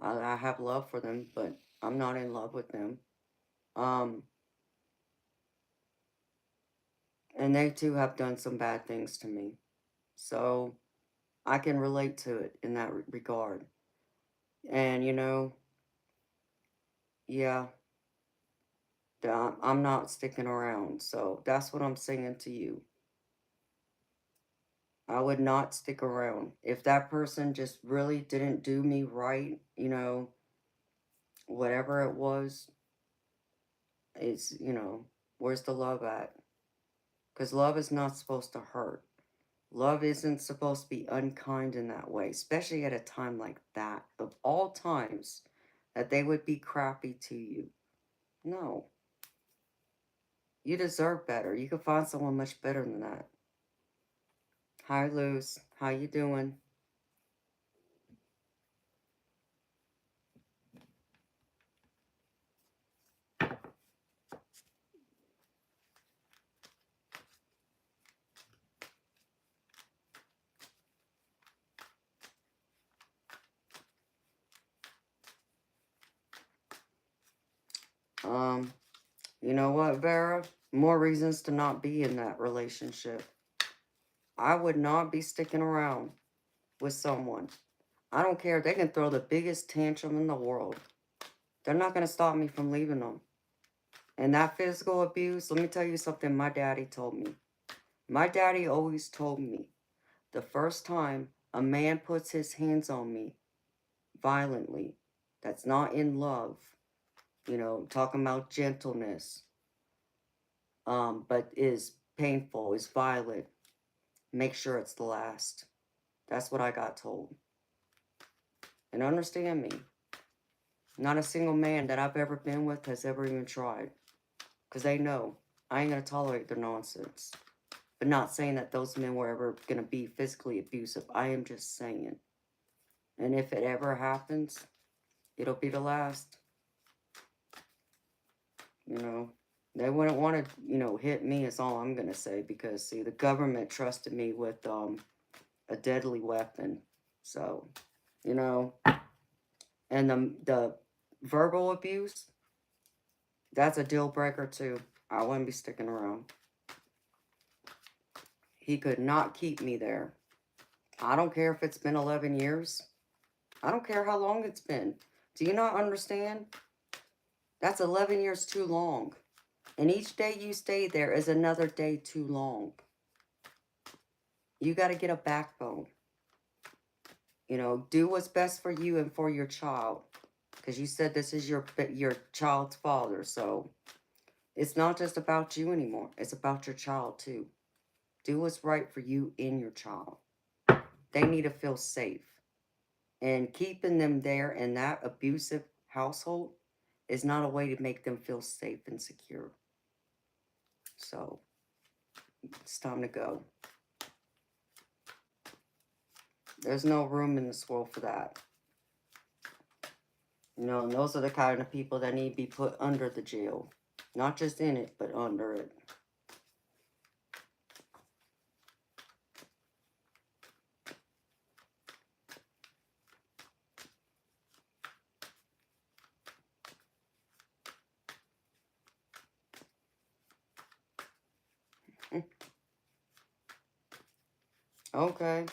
I have love for them, but I'm not in love with them. Um, and they too have done some bad things to me. So I can relate to it in that regard. And, you know, yeah, I'm not sticking around. So that's what I'm saying to you. I would not stick around. If that person just really didn't do me right, you know, whatever it was, it's, you know, where's the love at? Because love is not supposed to hurt. Love isn't supposed to be unkind in that way, especially at a time like that. Of all times, that they would be crappy to you. No. You deserve better. You can find someone much better than that. Hi, Luz. How you doing? You know what, Vera? More reasons to not be in that relationship. I would not be sticking around with someone. I don't care. They can throw the biggest tantrum in the world. They're not going to stop me from leaving them. And that physical abuse, let me tell you something my daddy told me. My daddy always told me, the first time a man puts his hands on me violently, that's not in love, you know, talking about gentleness, but is painful, is violent, make sure it's the last. That's what I got told. And understand me, not a single man that I've ever been with has ever even tried. Because they know I ain't going to tolerate their nonsense. But not saying that those men were ever going to be physically abusive. I am just saying. And if it ever happens, it'll be the last. You know, they wouldn't want to, you know, hit me is all I'm going to say. Because, see, the government trusted me with a deadly weapon. So, you know, and the verbal abuse, that's a deal breaker too. I wouldn't be sticking around. He could not keep me there. I don't care if it's been 11 years. I don't care how long it's been. Do you not understand? That's 11 years too long. And each day you stay there is another day too long. You got to get a backbone. You know, do what's best for you and for your child. Because you said this is your child's father. So it's not just about you anymore. It's about your child too. Do what's right for you and your child. They need to feel safe. And keeping them there in that abusive household is not a way to make them feel safe and secure. So it's time to go. There's no room in this world for that. You know, and those are the kind of people that need to be put under the jail. Not just in it, but under it. Okay.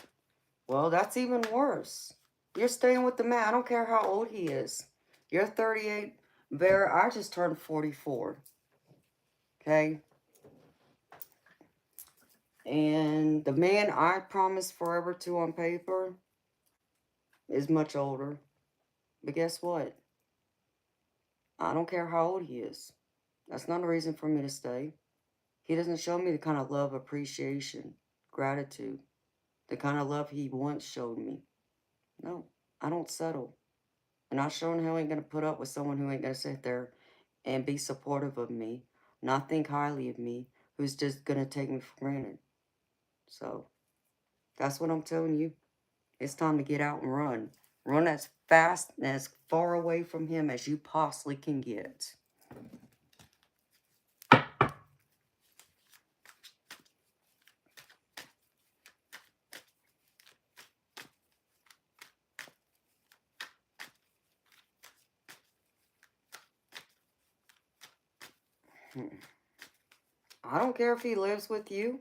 Well, that's even worse. You're staying with the man. I don't care how old he is. You're 38. Bear, I just turned 44. Okay? And the man I promised forever to on paper is much older. But guess what? I don't care how old he is. That's not a reason for me to stay. He doesn't show me the kind of love, appreciation, gratitude, the kind of love he once showed me. No, I don't settle. And I sure in hell ain't going to put up with someone who ain't going to sit there and be supportive of me, not think highly of me, who's just going to take me for granted. So, that's what I'm telling you. It's time to get out and run. Run as fast and as far away from him as you possibly can get. I don't care if he lives with you.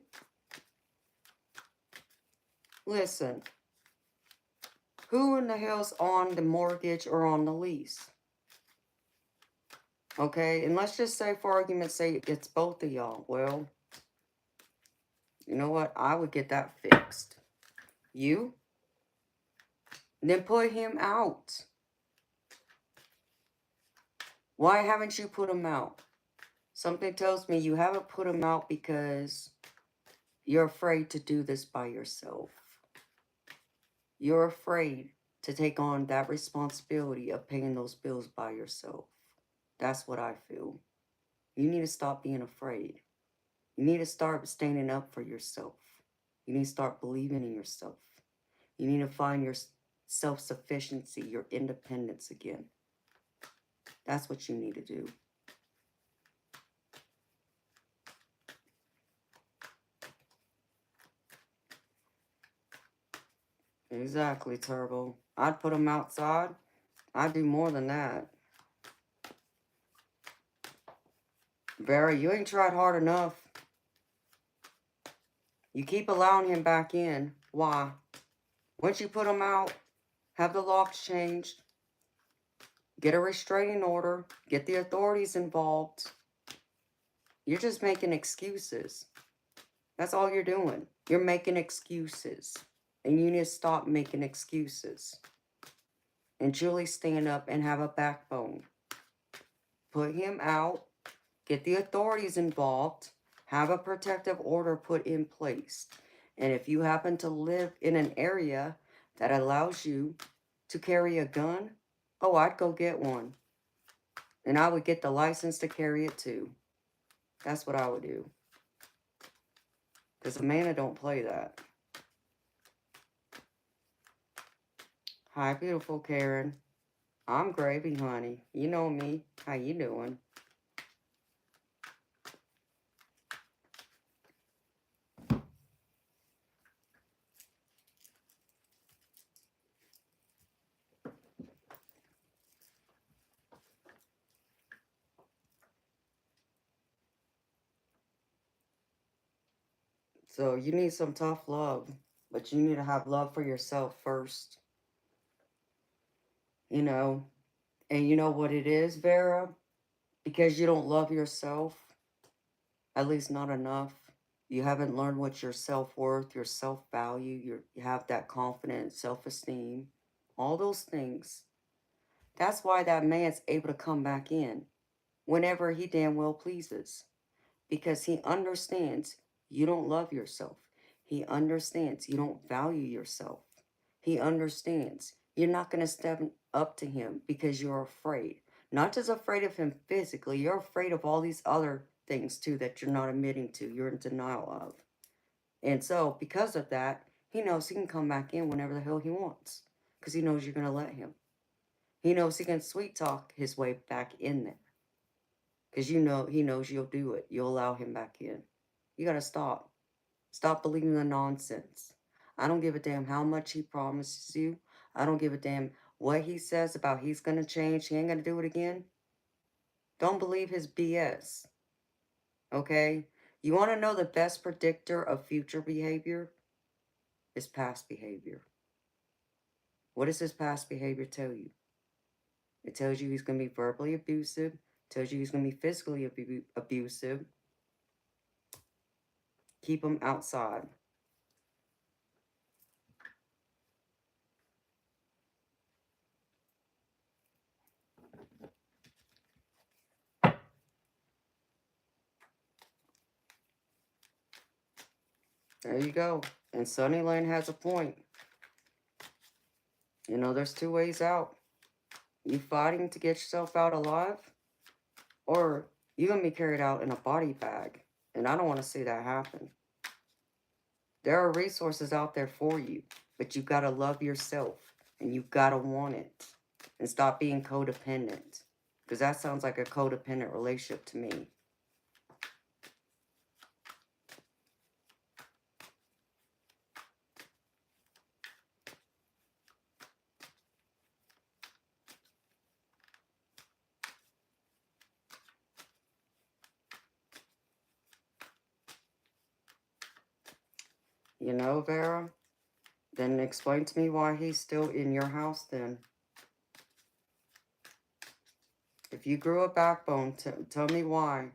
Listen, who in the hell's on the mortgage or on the lease? Okay, and let's just say for argument's sake, it's both of y'all. Well, you know what? I would get that fixed. You? Then put him out. Why haven't you put him out? Something tells me you haven't put him out because you're afraid to do this by yourself. You're afraid to take on that responsibility of paying those bills by yourself. That's what I feel. You need to stop being afraid. You need to start standing up for yourself. You need to start believing in yourself. You need to find your self-sufficiency, your independence again. That's what you need to do. Exactly, Turbo. I'd put them outside. I'd do more than that. Barry, you ain't tried hard enough. You keep allowing him back in. Why? Once you put him out, have the locks changed, get a restraining order, get the authorities involved. You're just making excuses. That's all you're doing. You're making excuses. And you need to stop making excuses. And truly stand up and have a backbone. Put him out. Get the authorities involved. Have a protective order put in place. And if you happen to live in an area that allows you to carry a gun, oh, I'd go get one. And I would get the license to carry it too. That's what I would do. Because a man don't play that. Hi, beautiful Karen. I'm gravy, honey. You know me. How you doing? So you need some tough love, but you need to have love for yourself first. You know, and you know what it is, Vera? Because you don't love yourself, at least not enough. You haven't learned what your self-worth, your self-value, you have that confidence, self-esteem, all those things. That's why that man's able to come back in whenever he damn well pleases. Because he understands you don't love yourself. He understands you don't value yourself. He understands you're not going to step up to him because you're afraid. Not just afraid of him physically, you're afraid of all these other things too that you're not admitting to, you're in denial of. And so, because of that, he knows he can come back in whenever the hell he wants because he knows you're going to let him. He knows he can sweet talk his way back in there because you know he knows you'll do it. You'll allow him back in. You got to stop. Stop believing the nonsense. I don't give a damn how much he promises you. I don't give a damn what he says about he's going to change. He ain't going to do it again. Don't believe his BS. Okay? You want to know the best predictor of future behavior? Is past behavior. What does his past behavior tell you? It tells you he's going to be verbally abusive. Tells you he's going to be physically abusive. Keep him outside. There you go. And Sunnyland has a point. You know, there's two ways out. You fighting to get yourself out alive, or you're going to be carried out in a body bag. And I don't want to see that happen. There are resources out there for you, but you got to love yourself, and you got to want it, and stop being codependent, because that sounds like a codependent relationship to me. You know, Vera? Then explain to me why he's still in your house then. If you grew a backbone, tell me why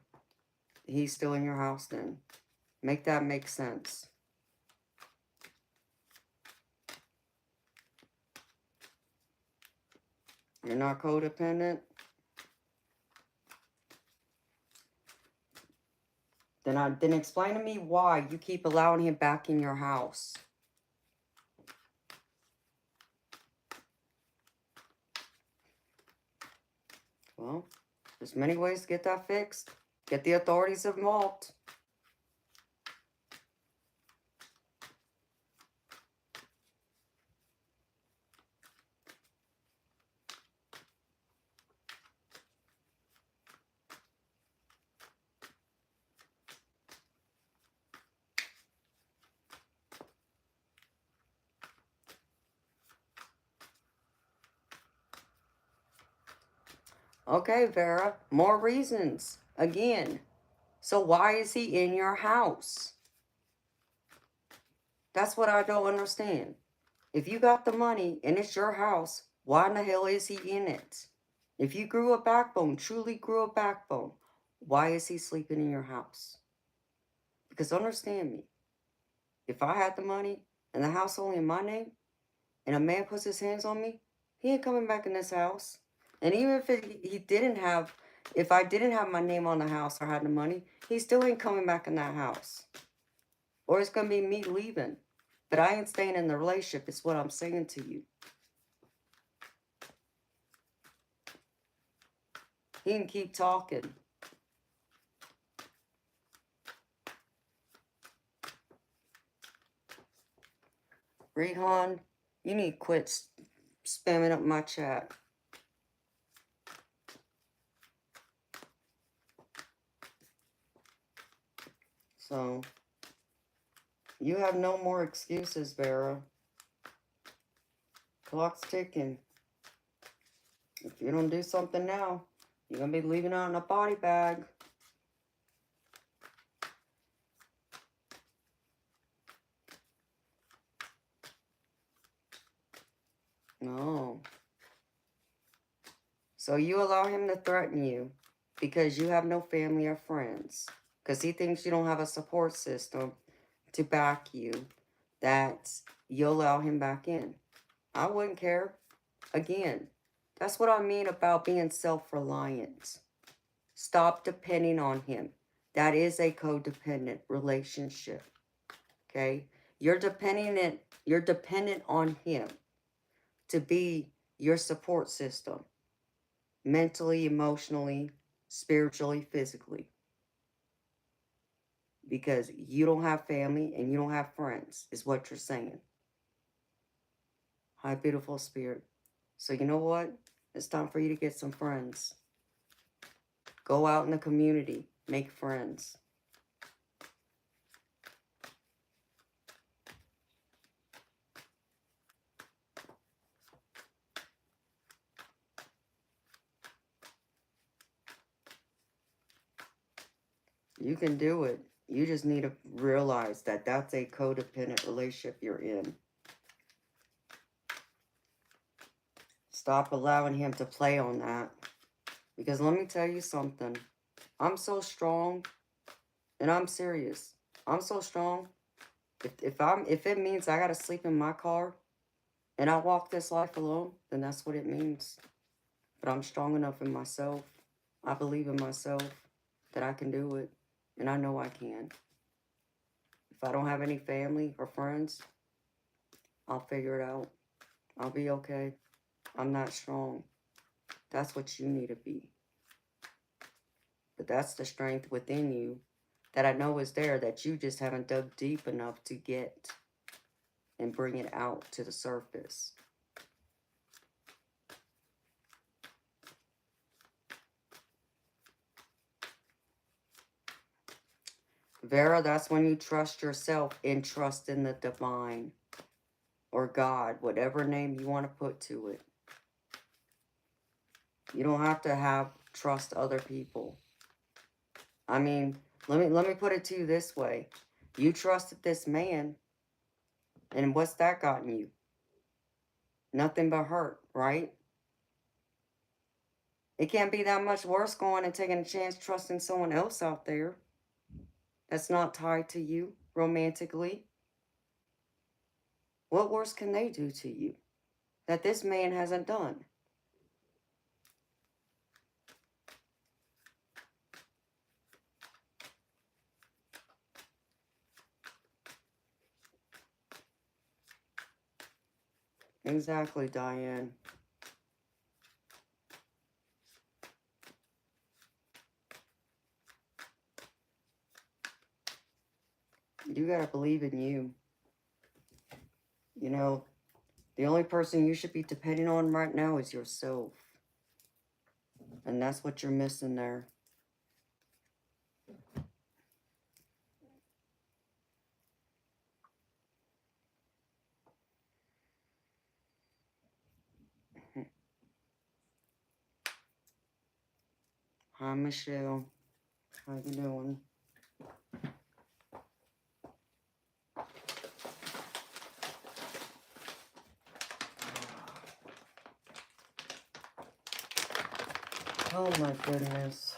he's still in your house then. Make that make sense. You're not codependent? Then explain to me why you keep allowing him back in your house. Well, there's many ways to get that fixed. Get the authorities involved. Okay, Vera, more reasons. Again. So why is he in your house? That's what I don't understand. If you got the money and it's your house, why in the hell is he in it? If you grew a backbone, truly grew a backbone, why is he sleeping in your house? Because understand me, if I had the money and the house only in my name, and a man puts his hands on me, he ain't coming back in this house. And even if if I didn't have my name on the house or had the money, he still ain't coming back in that house. Or it's going to be me leaving. But I ain't staying in the relationship, is what I'm saying to you. He can keep talking. Rehan, you need to quit spamming up my chat. So, you have no more excuses, Vera. Clock's ticking. If you don't do something now, you're going to be leaving out in a body bag. No. So you allow him to threaten you because you have no family or friends. Because he thinks you don't have a support system to back you, that you allow him back in. I wouldn't care. Again, that's what I mean about being self-reliant. Stop depending on him. That is a codependent relationship. Okay? You're dependent on him to be your support system. Mentally, emotionally, spiritually, physically. Because you don't have family and you don't have friends, is what you're saying. Hi, beautiful spirit. So you know what? It's time for you to get some friends. Go out in the community. Make friends. You can do it. You just need to realize that that's a codependent relationship you're in. Stop allowing him to play on that. Because let me tell you something. I'm so strong, and I'm serious. I'm so strong. If it means I gotta sleep in my car and I walk this life alone, then that's what it means. But I'm strong enough in myself. I believe in myself that I can do it. And I know I can. If I don't have any family or friends, I'll figure it out. I'll be okay. I'm not strong. That's what you need to be. But that's the strength within you that I know is there, that you just haven't dug deep enough to get and bring it out to the surface. Vera, that's when you trust yourself and trust in the divine or God, whatever name you want to put to it. You don't have to trust other people. I mean, let me put it to you this way. You trusted this man, and what's that gotten you? Nothing but hurt, right? It can't be that much worse going and taking a chance trusting someone else out there that's not tied to you romantically. What worse can they do to you that this man hasn't done? Exactly, Diane. You gotta believe in you. You know, the only person you should be depending on right now is yourself. And that's what you're missing there. Hi, Michelle. How you doing? Oh my goodness.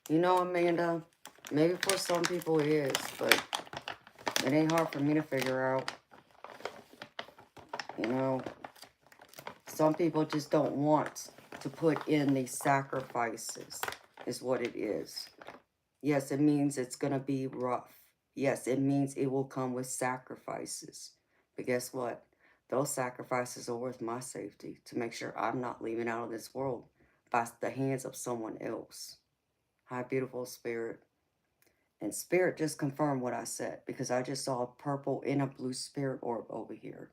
You know, Amanda, maybe for some people it is, but it ain't hard for me to figure out. You know, some people just don't want to put in these sacrifices. is what it is. Yes, it means it's going to be rough. Yes, it means it will come with sacrifices. But guess what? Those sacrifices are worth my safety to make sure I'm not leaving out of this world by the hands of someone else. Hi, beautiful spirit. And spirit just confirmed what I said because I just saw a purple and a blue spirit orb over here.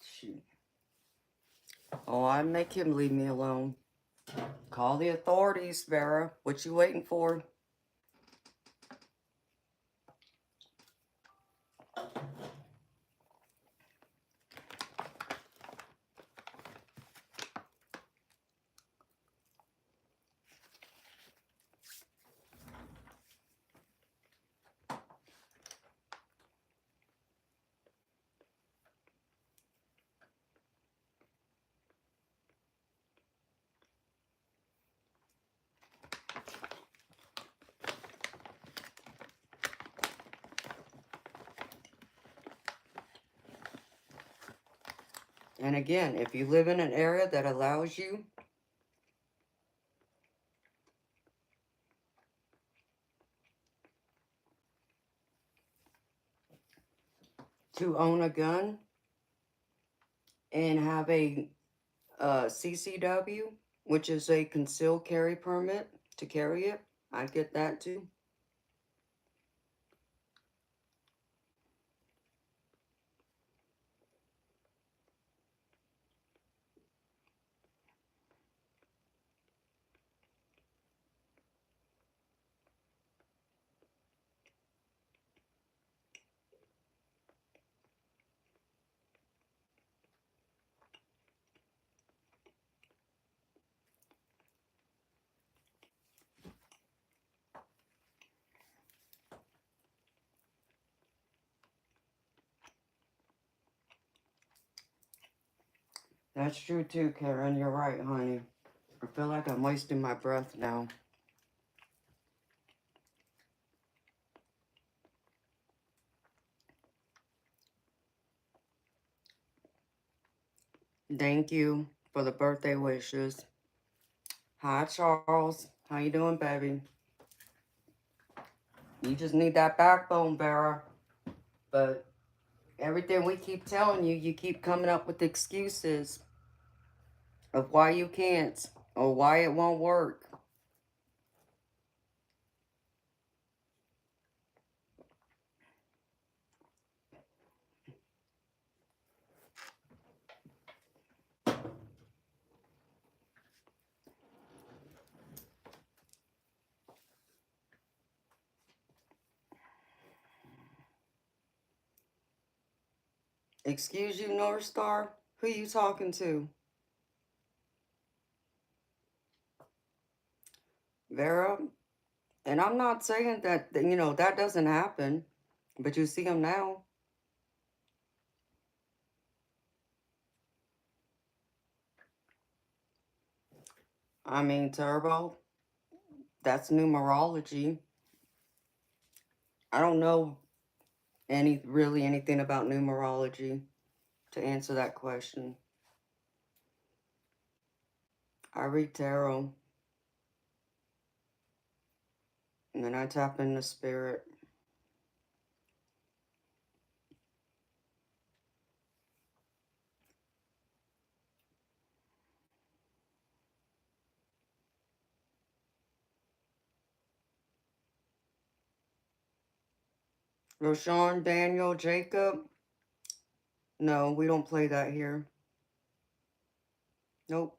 Shoot. Oh, I'd make him leave me alone. Call the authorities, Vera. What you waiting for? And again, if you live in an area that allows you to own a gun and have a CCW, which is a concealed carry permit to carry it, I'd get that too. That's true too, Karen. You're right, honey. I feel like I'm wasting my breath now. Thank you for the birthday wishes. Hi, Charles. How you doing, baby? You just need that backbone, Vera. But everything we keep telling you, you keep coming up with excuses of why you can't or why it won't work. Excuse you, North Star? Who you talking to? Vera? And I'm not saying that, that doesn't happen. But you see them now. I mean, Turbo, that's numerology. I don't know really anything about numerology to answer that question. I read tarot. And then I tap into spirit. Roshan, Daniel, Jacob. No, we don't play that here. Nope.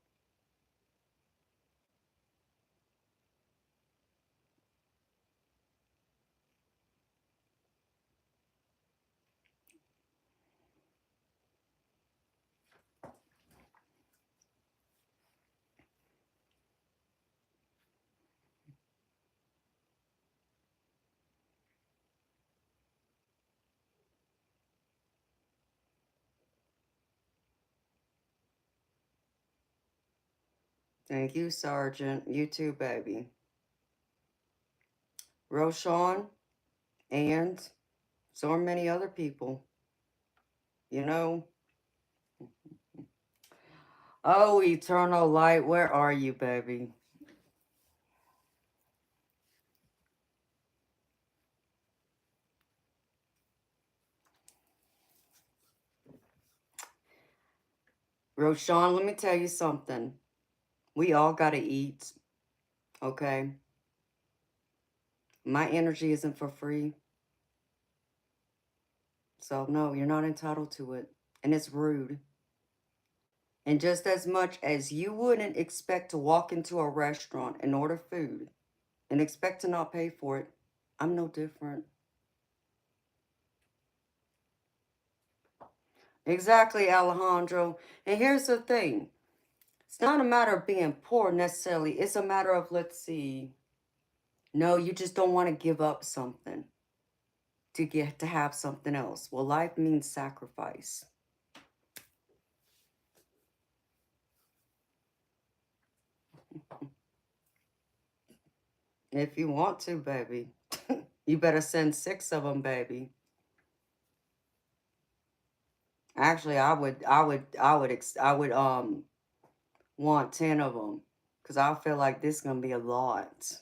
Thank you, Sergeant. You too, baby. Roshan, and so are many other people. You know? Oh, eternal light, where are you, baby? Roshan, let me tell you something. We all gotta eat, okay? My energy isn't for free. So, no, you're not entitled to it. And it's rude. And just as much as you wouldn't expect to walk into a restaurant and order food and expect to not pay for it, I'm no different. Exactly, Alejandro. And here's the thing. It's not a matter of being poor necessarily. It's a matter of, let's see. No, you just don't want to give up something to have something else. Well, life means sacrifice. If you want to, baby. You better send 6 of them, baby. Actually, I would want 10 of them, because I feel like this is gonna be a lot.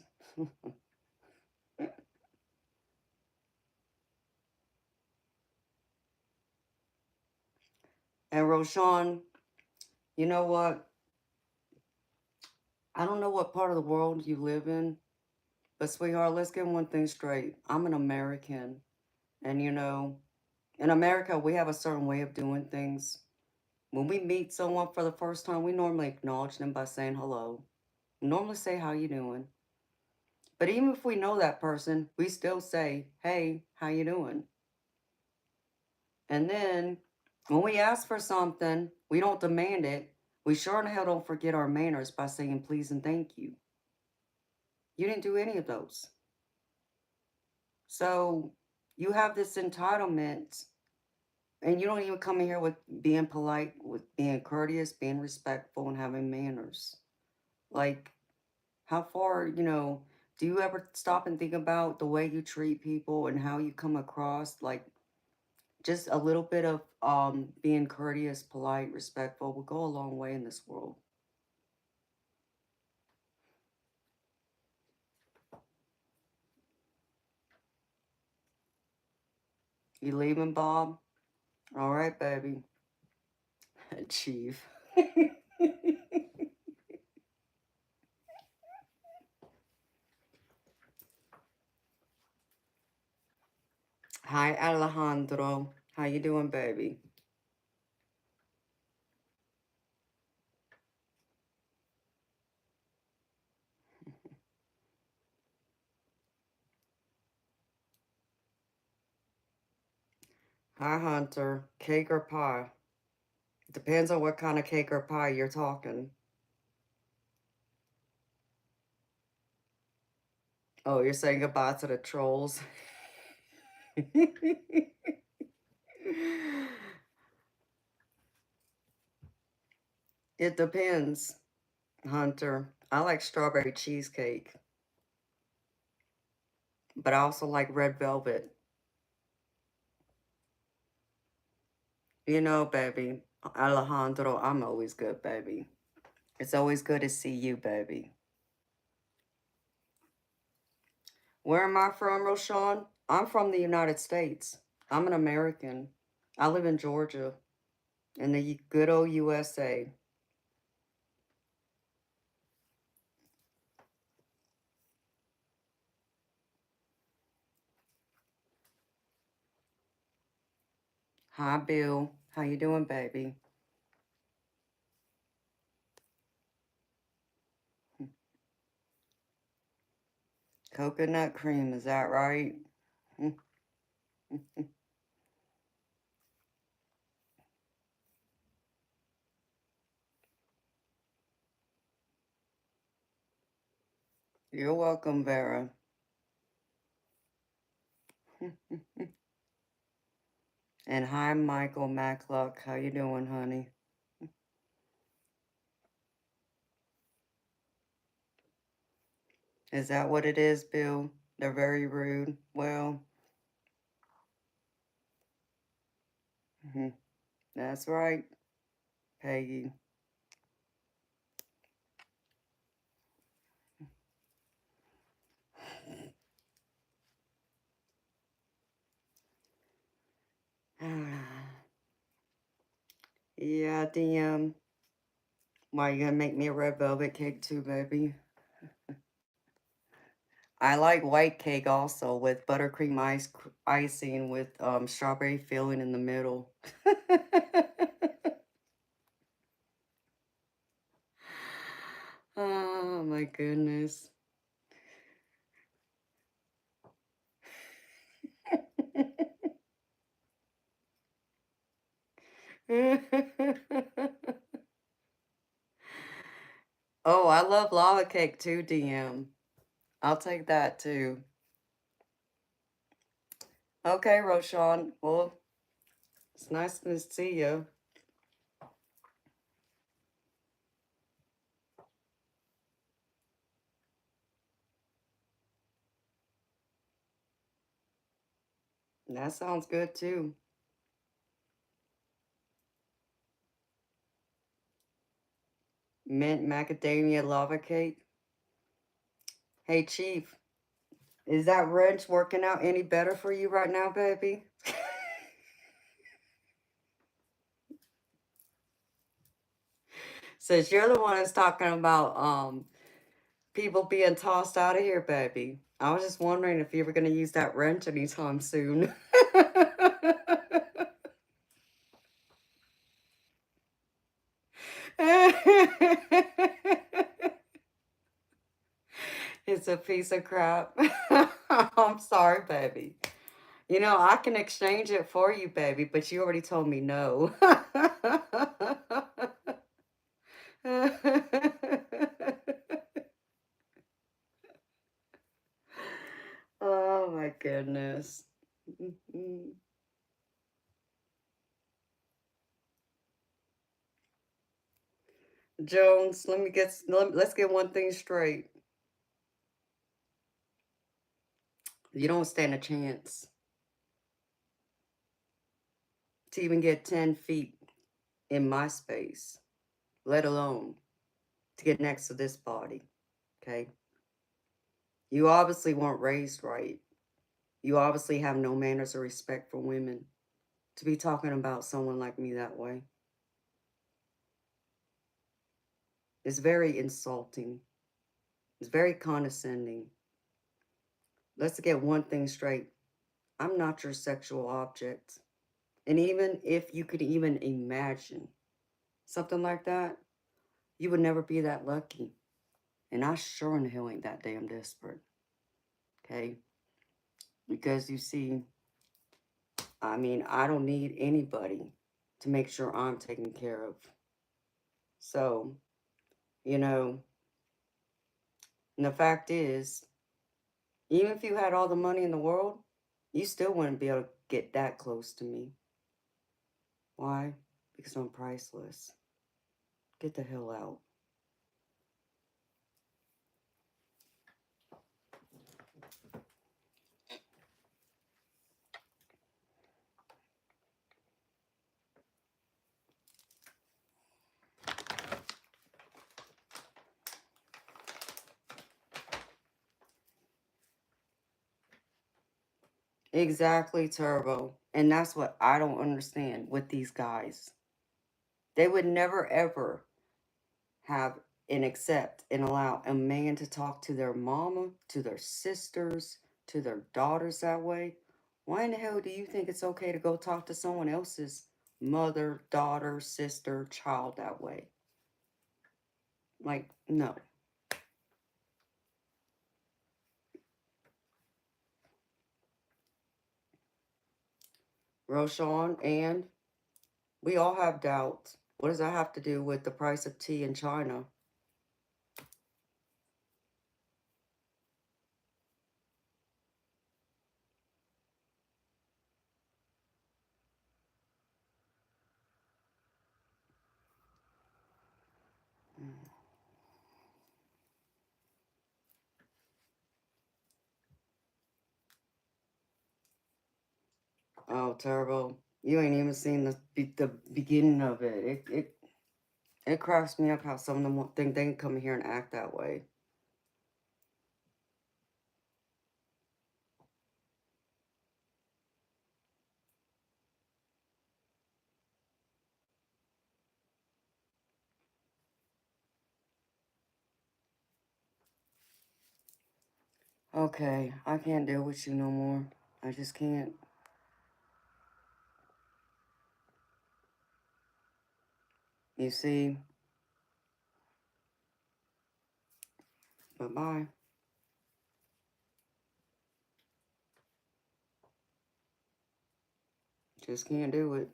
And Roshan, you know what? I don't know what part of the world you live in, but sweetheart, let's get one thing straight. I'm an American, and in America, we have a certain way of doing things. When we meet someone for the first time, we normally acknowledge them by saying hello. We normally say, how you doing? But even if we know that person, we still say, hey, how you doing? And then when we ask for something, we don't demand it. We sure in hell don't forget our manners by saying please and thank you. You didn't do any of those. So you have this entitlement, and you don't even come in here with being polite, with being courteous, being respectful, and having manners. Like, how far, do you ever stop and think about the way you treat people and how you come across? Like, just a little bit of being courteous, polite, respectful will go a long way in this world. You leaving, Bob? All right, baby. Chief. Hi, Alejandro. How you doing, baby? Hi, Hunter. Cake or pie? Depends on what kind of cake or pie you're talking. Oh, you're saying goodbye to the trolls? It depends, Hunter. I like strawberry cheesecake, but I also like red velvet. You know, baby, Alejandro, I'm always good, baby. It's always good to see you, baby. Where am I from, Roshan? I'm from the United States. I'm an American. I live in Georgia, in the good old USA. Hi, Bill. How you doing, baby? Coconut cream, is that right? You're welcome, Vera. And hi, Michael Macluck. How you doing, honey? Is that what it is, Bill? They're very rude. Well, that's right, Peggy. Yeah, DM. Why you gonna make me a red velvet cake too, baby? I like white cake also with buttercream icing with strawberry filling in the middle. Oh my goodness. Oh, I love lava cake too, DM. I'll take that too. Okay, Roshan. Well, it's nice to see you. That sounds good too. Mint macadamia lava cake. Hey, Chief, is that wrench working out any better for you right now, baby? Since you're the one that's talking about people being tossed out of here, baby. I was just wondering if you were gonna use that wrench anytime soon. It's a piece of crap. I'm sorry, baby. You know, I can exchange it for you, baby, but you already told me no. Oh my goodness. Jones, let's get one thing straight. You don't stand a chance to even get 10 feet in my space, let alone to get next to this body. Okay? You obviously weren't raised right. You obviously have no manners or respect for women to be talking about someone like me that way. It's very insulting. It's very condescending. Let's get one thing straight. I'm not your sexual object. And even if you could even imagine something like that, you would never be that lucky. And I sure in hell ain't that damn desperate. Okay? Because you see, I mean, I don't need anybody to make sure I'm taken care of. So, you know, and the fact is, even if you had all the money in the world, you still wouldn't be able to get that close to me. Why? Because I'm priceless. Get the hell out. Exactly, Turbo. And that's what I don't understand with these guys. They would never ever have and accept and allow a man to talk to their mama, to their sisters, to their daughters that way. Why in the hell do you think it's okay to go talk to someone else's mother, daughter, sister, child that way? Like, no. Roshan, and we all have doubts. What does that have to do with the price of tea in China? Oh, terrible. You ain't even seen the beginning of it. It cracks me up how some of them think they can come here and act that way. Okay, I can't deal with you no more. I just can't. You see? Bye-bye. Just can't do it.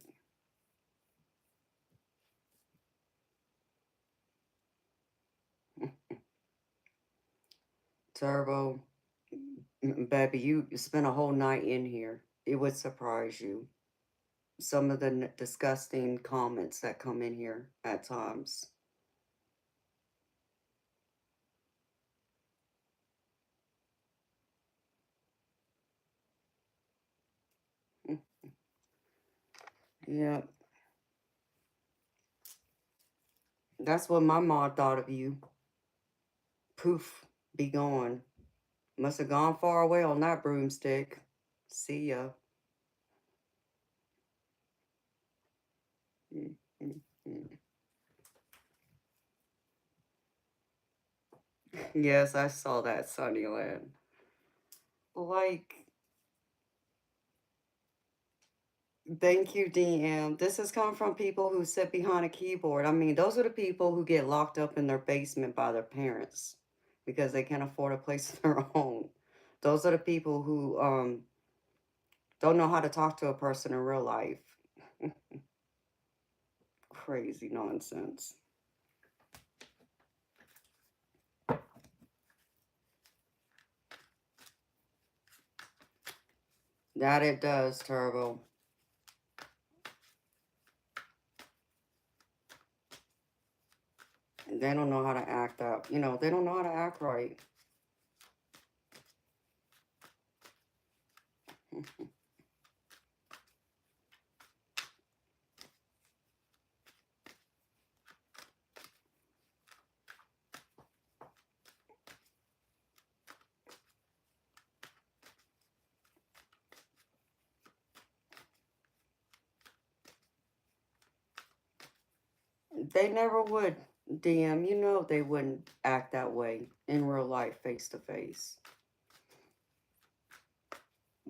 Turbo, baby, you spent a whole night in here. It would surprise you. Some of the disgusting comments that come in here at times. Yeah, that's what my mom thought of you. Poof, be gone. Must have gone far away on that broomstick. See ya. Mm, mm, mm. Yes, I saw that, Sunnyland. Like, thank you, DM. This has come from people who sit behind a keyboard. I mean, those are the people who get locked up in their basement by their parents because they can't afford a place of their own. Those are the people who don't know how to talk to a person in real life. Crazy nonsense. That it does, Turbo. They don't know how to act up. They don't know how to act right. They never would, DM. They wouldn't act that way in real life, face to face.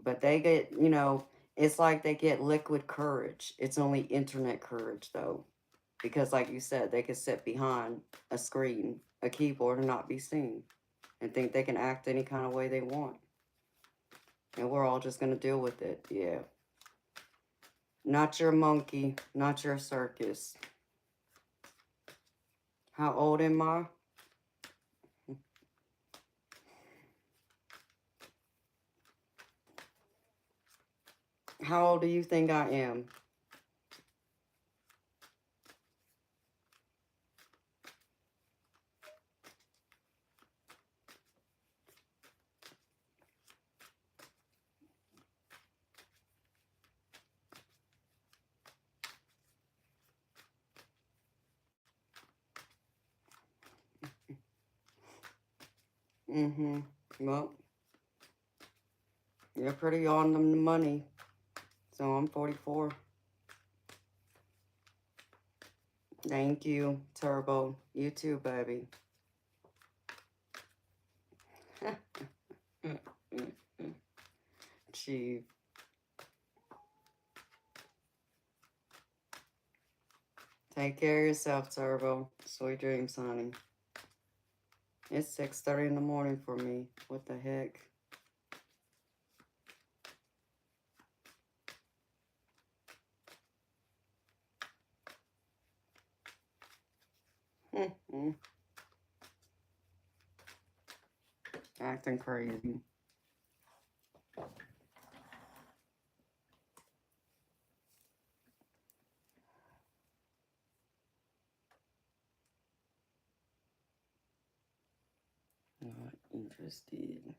But they get, it's like they get liquid courage. It's only internet courage, though. Because, like you said, they can sit behind a screen, a keyboard, and not be seen. And think they can act any kind of way they want. And we're all just going to deal with it. Yeah. Not your monkey, not your circus. How old am I? How old do you think I am? Mm-hmm. Well, You're pretty on the money. So I'm 44. Thank you, Turbo. You too, baby. Chief. Take care of yourself, Turbo. Sweet dreams, honey. It's 6:30 in the morning for me. What the heck? Acting crazy. Not interested.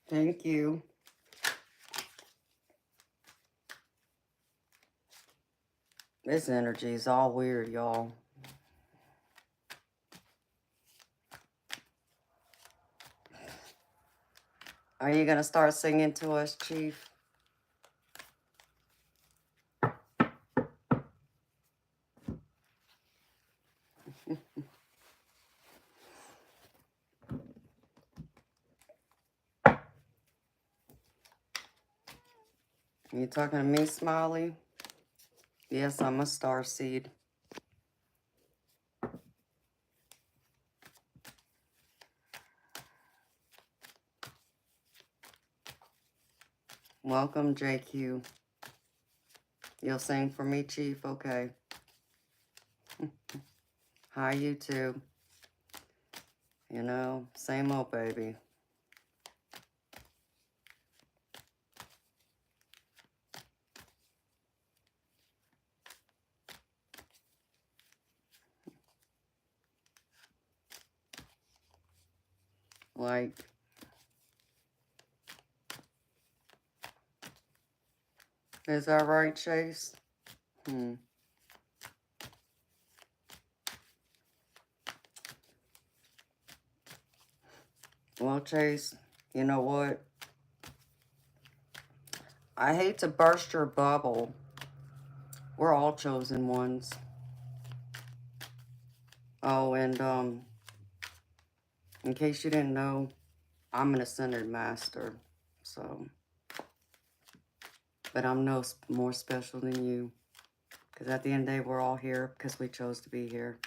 Thank you. This energy is all weird, y'all. Are you going to start singing to us, Chief? You talking to me, Smiley? Yes, I'm a star seed. Welcome, JQ. You'll sing for me, Chief? Okay. Hi, you too. You know, same old baby. Like, is that right, Chase? Well, Chase, you know what? I hate to burst your bubble. We're all chosen ones. Oh, and, in case you didn't know, I'm an ascended master, so. But I'm no more special than you. Because at the end of the day, we're all here because we chose to be here.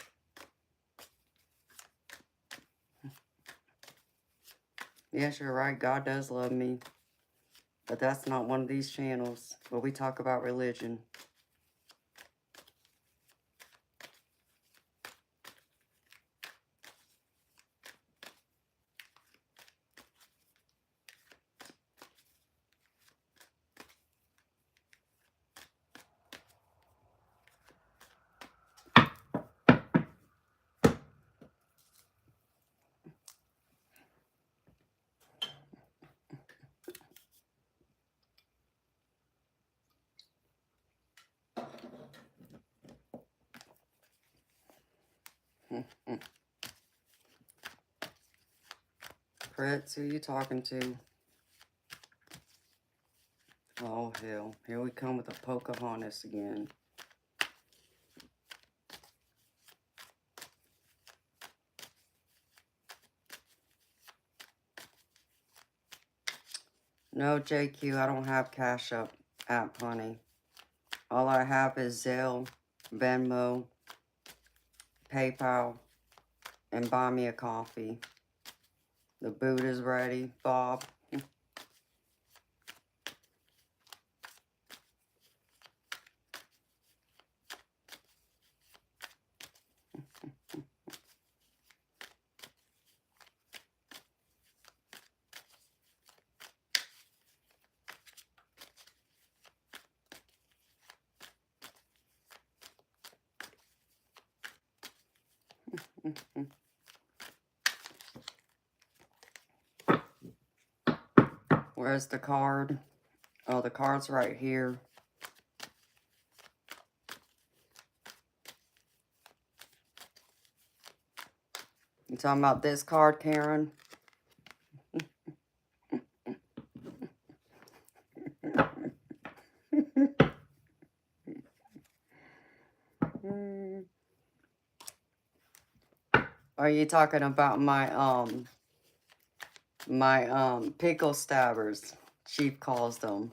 Yes, you're right. God does love me. But that's not one of these channels where we talk about religion. Fritz, who you talking to? Oh, hell. Here we come with a Pocahontas again. No, JQ, I don't have Cash App, honey. All I have is Zelle, Venmo, PayPal, and buy me a coffee. The boot is ready, Bob. Where's the card? Oh, the card's right here. You talking about this card, Karen? Are you talking about my pickle stabbers? Chief calls them.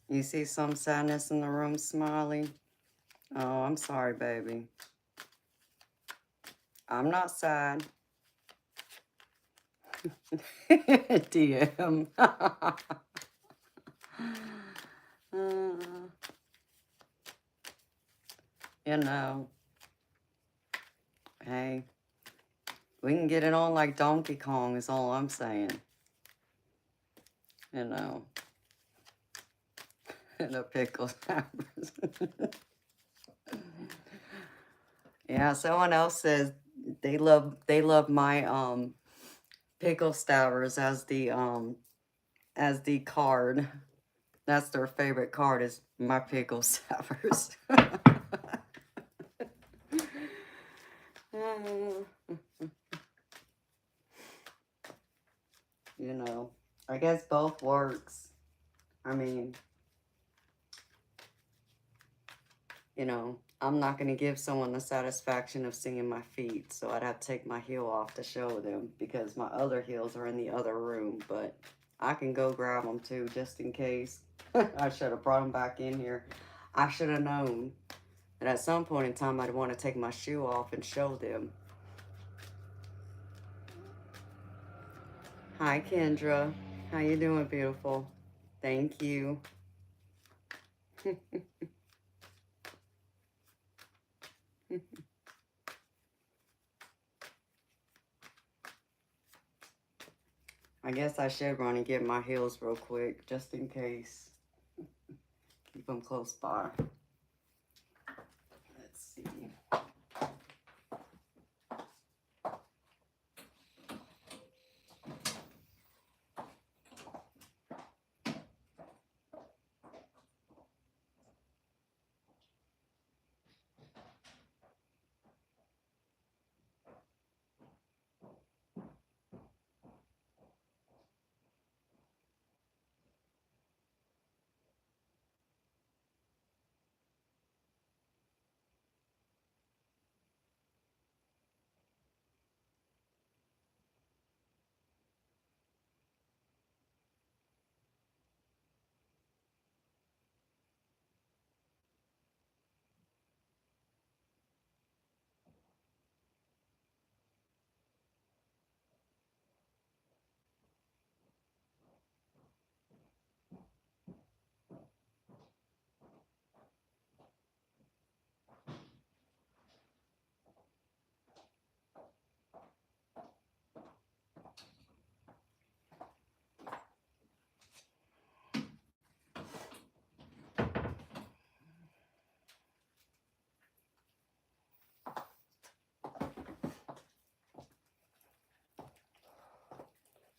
You see some sadness in the room, Smiley? Oh, I'm sorry, baby. I'm not sad. DM. You know, hey, we can get it on like Donkey Kong is all I'm saying. You know, the pickle snappers. Yeah, someone else says they love my pickle stabbers as the card. That's their favorite card is my pickle stabbers. You know, I guess both works. I mean, you know, I'm not going to give someone the satisfaction of seeing my feet, so I'd have to take my heel off to show them because my other heels are in the other room, but I can go grab them too, just in case. I should have brought them back in here. I should have known that at some point in time I'd want to take my shoe off and show them. Hi, Kendra. How you doing, beautiful? Thank you. I guess I should run and get my heels real quick, just in case. Keep them close by. Let's see.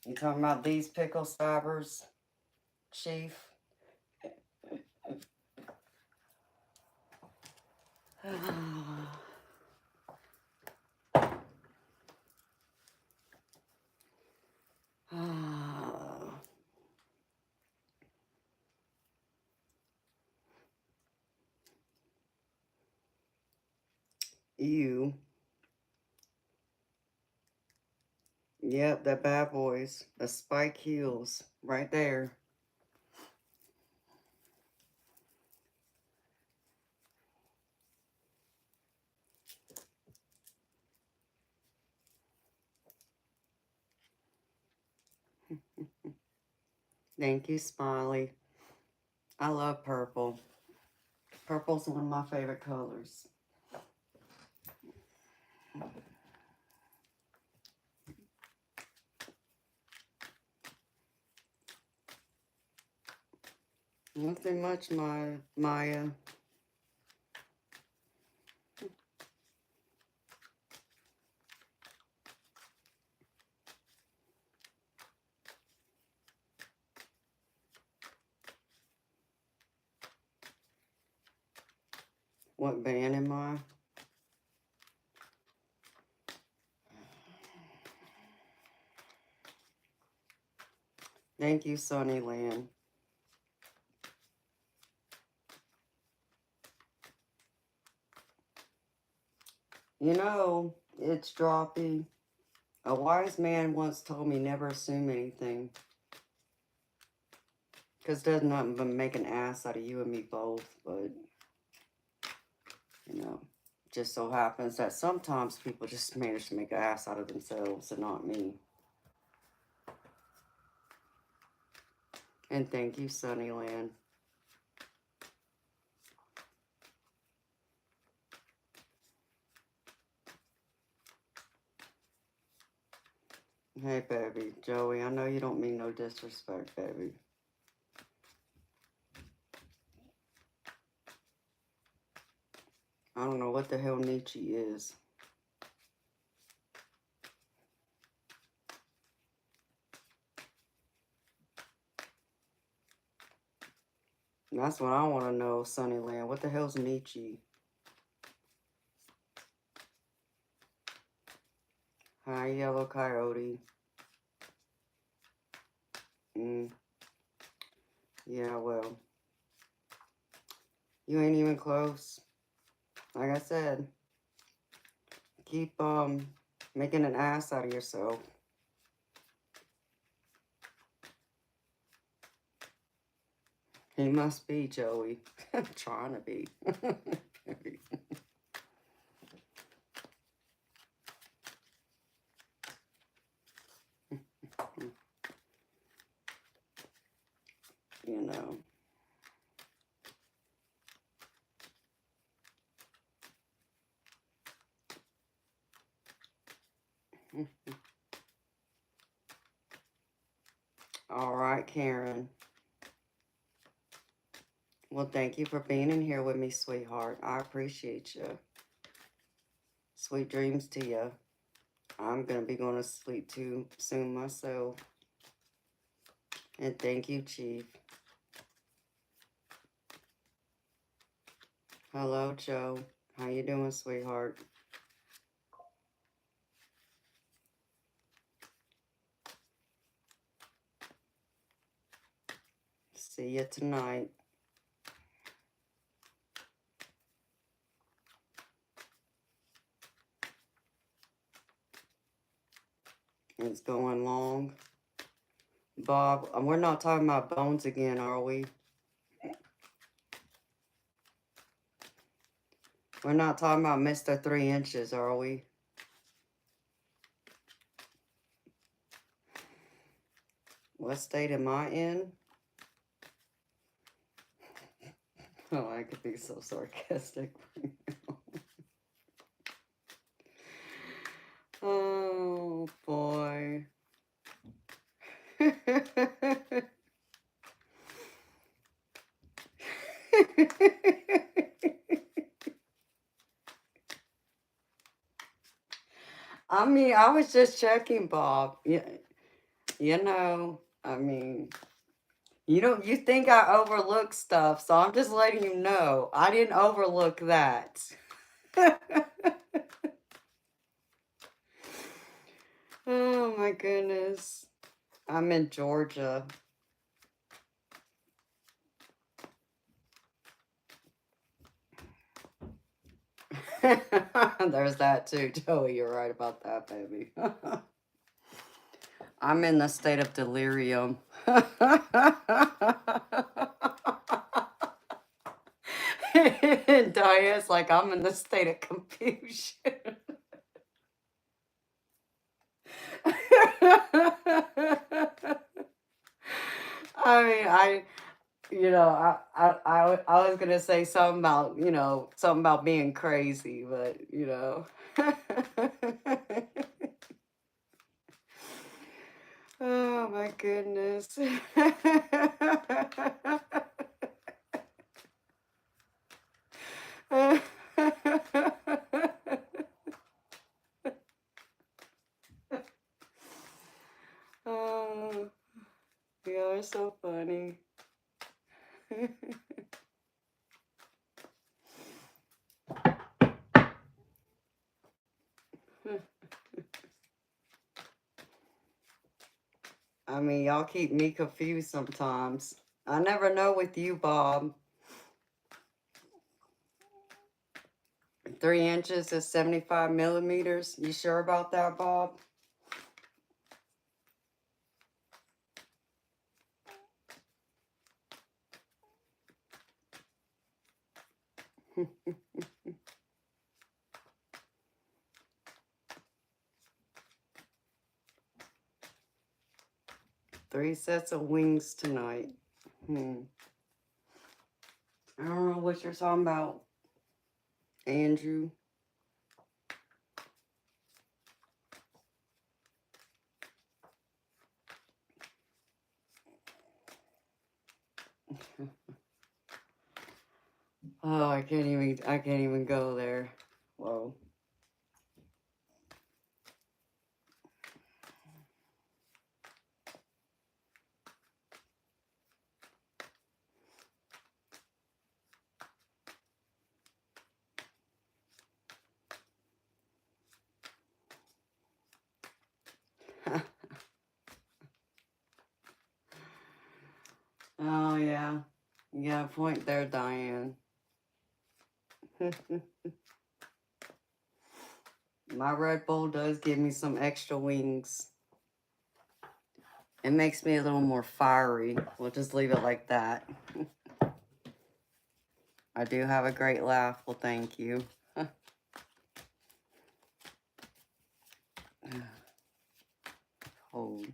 You talking about these pickle stabbers, Chief? You. Yep, the bad boys. The spike heels. Right there. Thank you, Smiley. I love purple. Purple's one of my favorite colors. Nothing much, Maya. What band am I? Thank you, Sunnyland. You know, it's droppy. A wise man once told me never assume anything. Because it does nothing but make an ass out of you and me both. But, you know, just so happens that sometimes people just manage to make an ass out of themselves and not me. And thank you, Sunnyland. Hey, baby. Joey, I know you don't mean no disrespect, baby. I don't know what the hell Nietzsche is. That's what I want to know, Sunnyland. What the hell's Nietzsche? Hi, Yellow Coyote. Yeah, well, you ain't even close. Like I said, keep making an ass out of yourself. He must be, Joey. Trying to be. You know. All right, Karen. Well, thank you for being in here with me, sweetheart. I appreciate you. Sweet dreams to you. I'm going to be going to sleep too soon myself. And thank you, Chief. Hello, Joe. How you doing, sweetheart? See you tonight. It's going long. Bob, we're not talking about bones again, are we? We're not talking about Mr. 3 Inches, are we? What state am I in? Oh, I could be so sarcastic. Oh, boy. I mean, I was just checking, Bob. You know, I mean, you think I overlook stuff, so I'm just letting you know. I didn't overlook that. Oh, my goodness. I'm in Georgia. There's that too, Joey. You're right about that, baby. I'm in the state of delirium. Diane's like, I'm in the state of confusion. I mean, I was gonna say something about, something about being crazy, but Oh my goodness. Oh, you're so funny. I mean, y'all keep me confused sometimes. I never know with you, Bob. 3 inches is 75 millimeters. You sure about that, Bob? Three sets of wings tonight. I don't know what you're talking about, Andrew. Oh, I can't even go there. Whoa. Oh, yeah. You got a point there, Diane. My Red Bull does give me some extra wings. It makes me a little more fiery. We'll just leave it like that. I do have a great laugh. Well, thank you. Hold.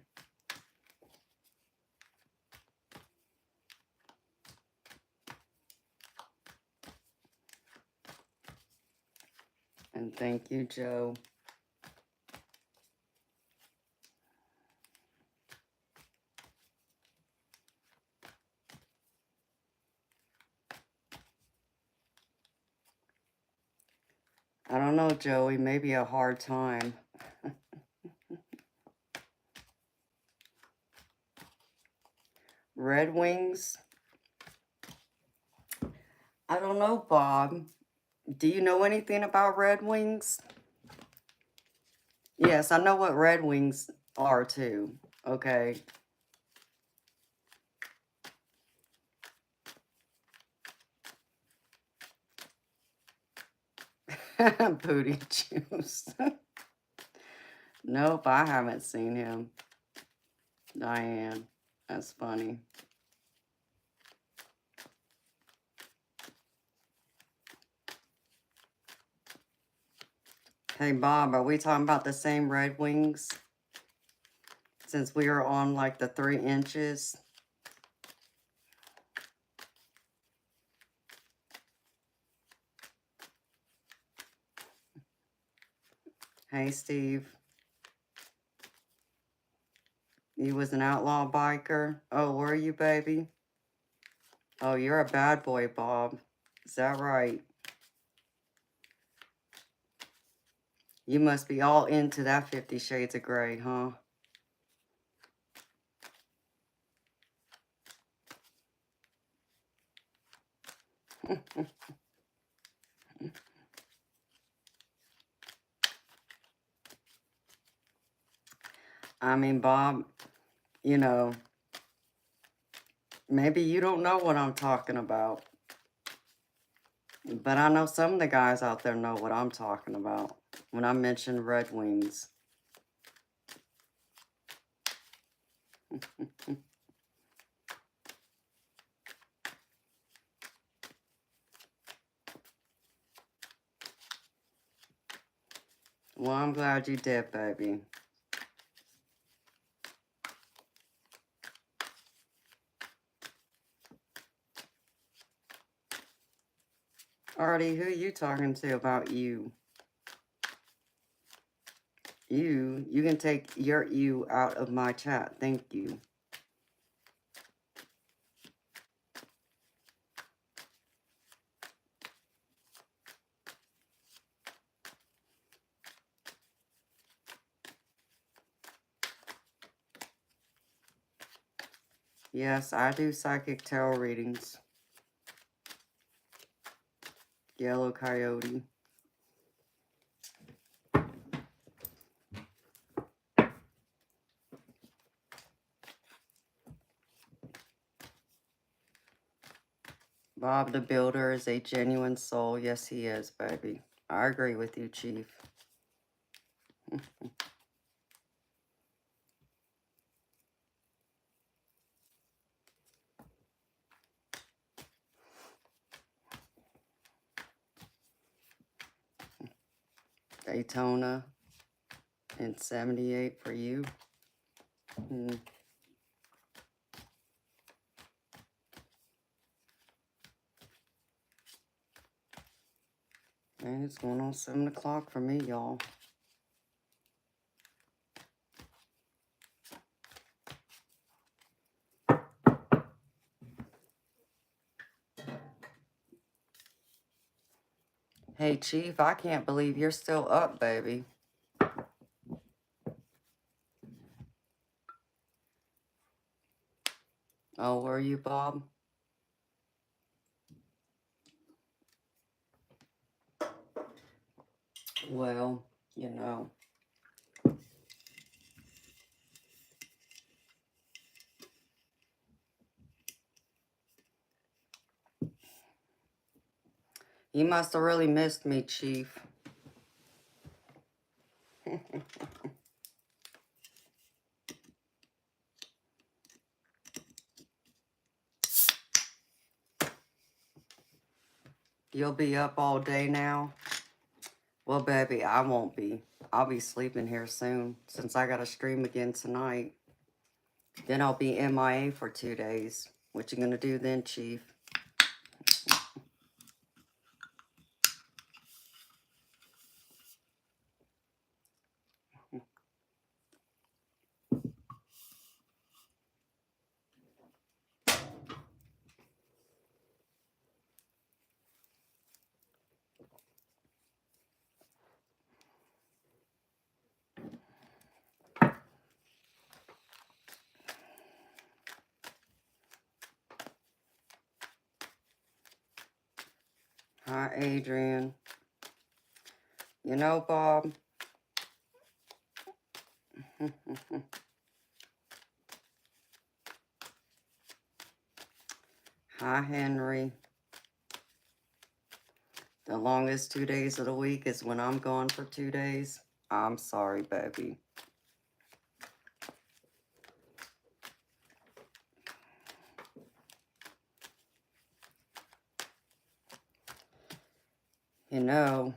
And thank you, Joe. I don't know, Joey. Maybe a hard time. Red Wings? I don't know, Bob. Do you know anything about Red Wings? Yes, I know what Red Wings are, too. Okay. Booty juice. Nope, I haven't seen him. Diane. That's funny. Hey, Bob, are we talking about the same Red Wings? Since we are on, like, the 3 inches. Hey, Steve. You was an outlaw biker? Oh, were you, baby? Oh, you're a bad boy, Bob. Is that right? You must be all into that 50 Shades of Grey, huh? I mean, Bob, you know, maybe you don't know what I'm talking about. But I know some of the guys out there know what I'm talking about when I mention Red Wings. Well, I'm glad you did, baby. Artie, who you talking to about you? You can take your you out of my chat. Thank you. Yes, I do psychic tarot readings. Yellow Coyote. Bob the Builder is a genuine soul. Yes, he is, baby. I agree with you, Chief. Daytona in 78 for you. And it's going on 7 o'clock for me, y'all. Hey, Chief, I can't believe you're still up, baby. Oh, were you, Bob? Well, you know. You must have really missed me, Chief. You'll be up all day now? Well, baby, I won't be. I'll be sleeping here soon, since I got to stream again tonight. Then I'll be MIA for 2 days. What you gonna do then, Chief? Hi, Adrian. You know, Bob. Hi, Henry. The longest 2 days of the week is when I'm gone for 2 days. I'm sorry, baby. You know,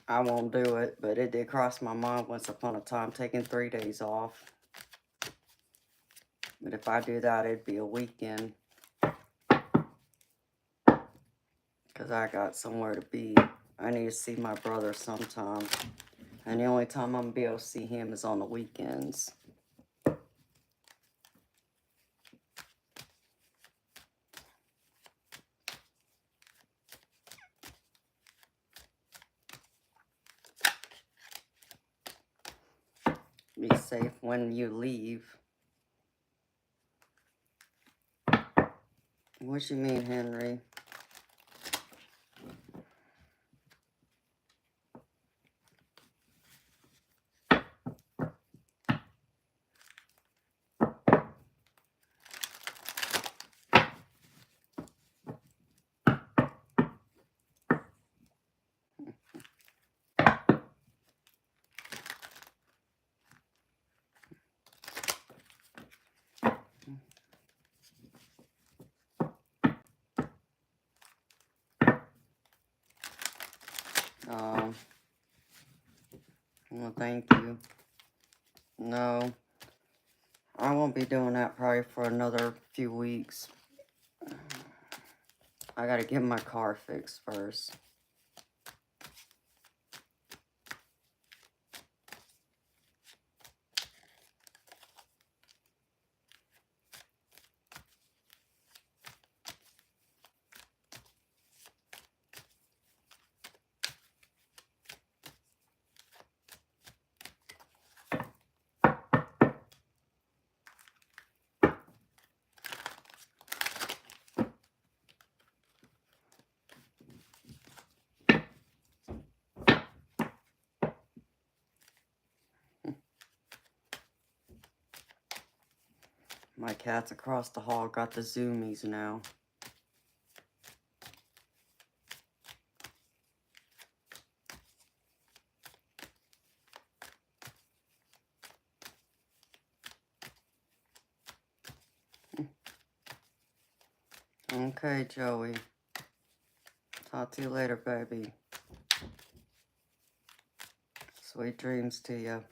I won't do it, but it did cross my mind once upon a time taking 3 days off. But if I do that, it'd be a weekend. Because I got somewhere to be. I need to see my brother sometime. And the only time I'm going to be able to see him is on the weekends. Be safe when you leave. What you mean, Henry? Well, thank you. No, I won't be doing that probably for another few weeks. I gotta get my car fixed first. My cats across the hall got the zoomies now. Okay, Joey. Talk to you later, baby. Sweet dreams to you.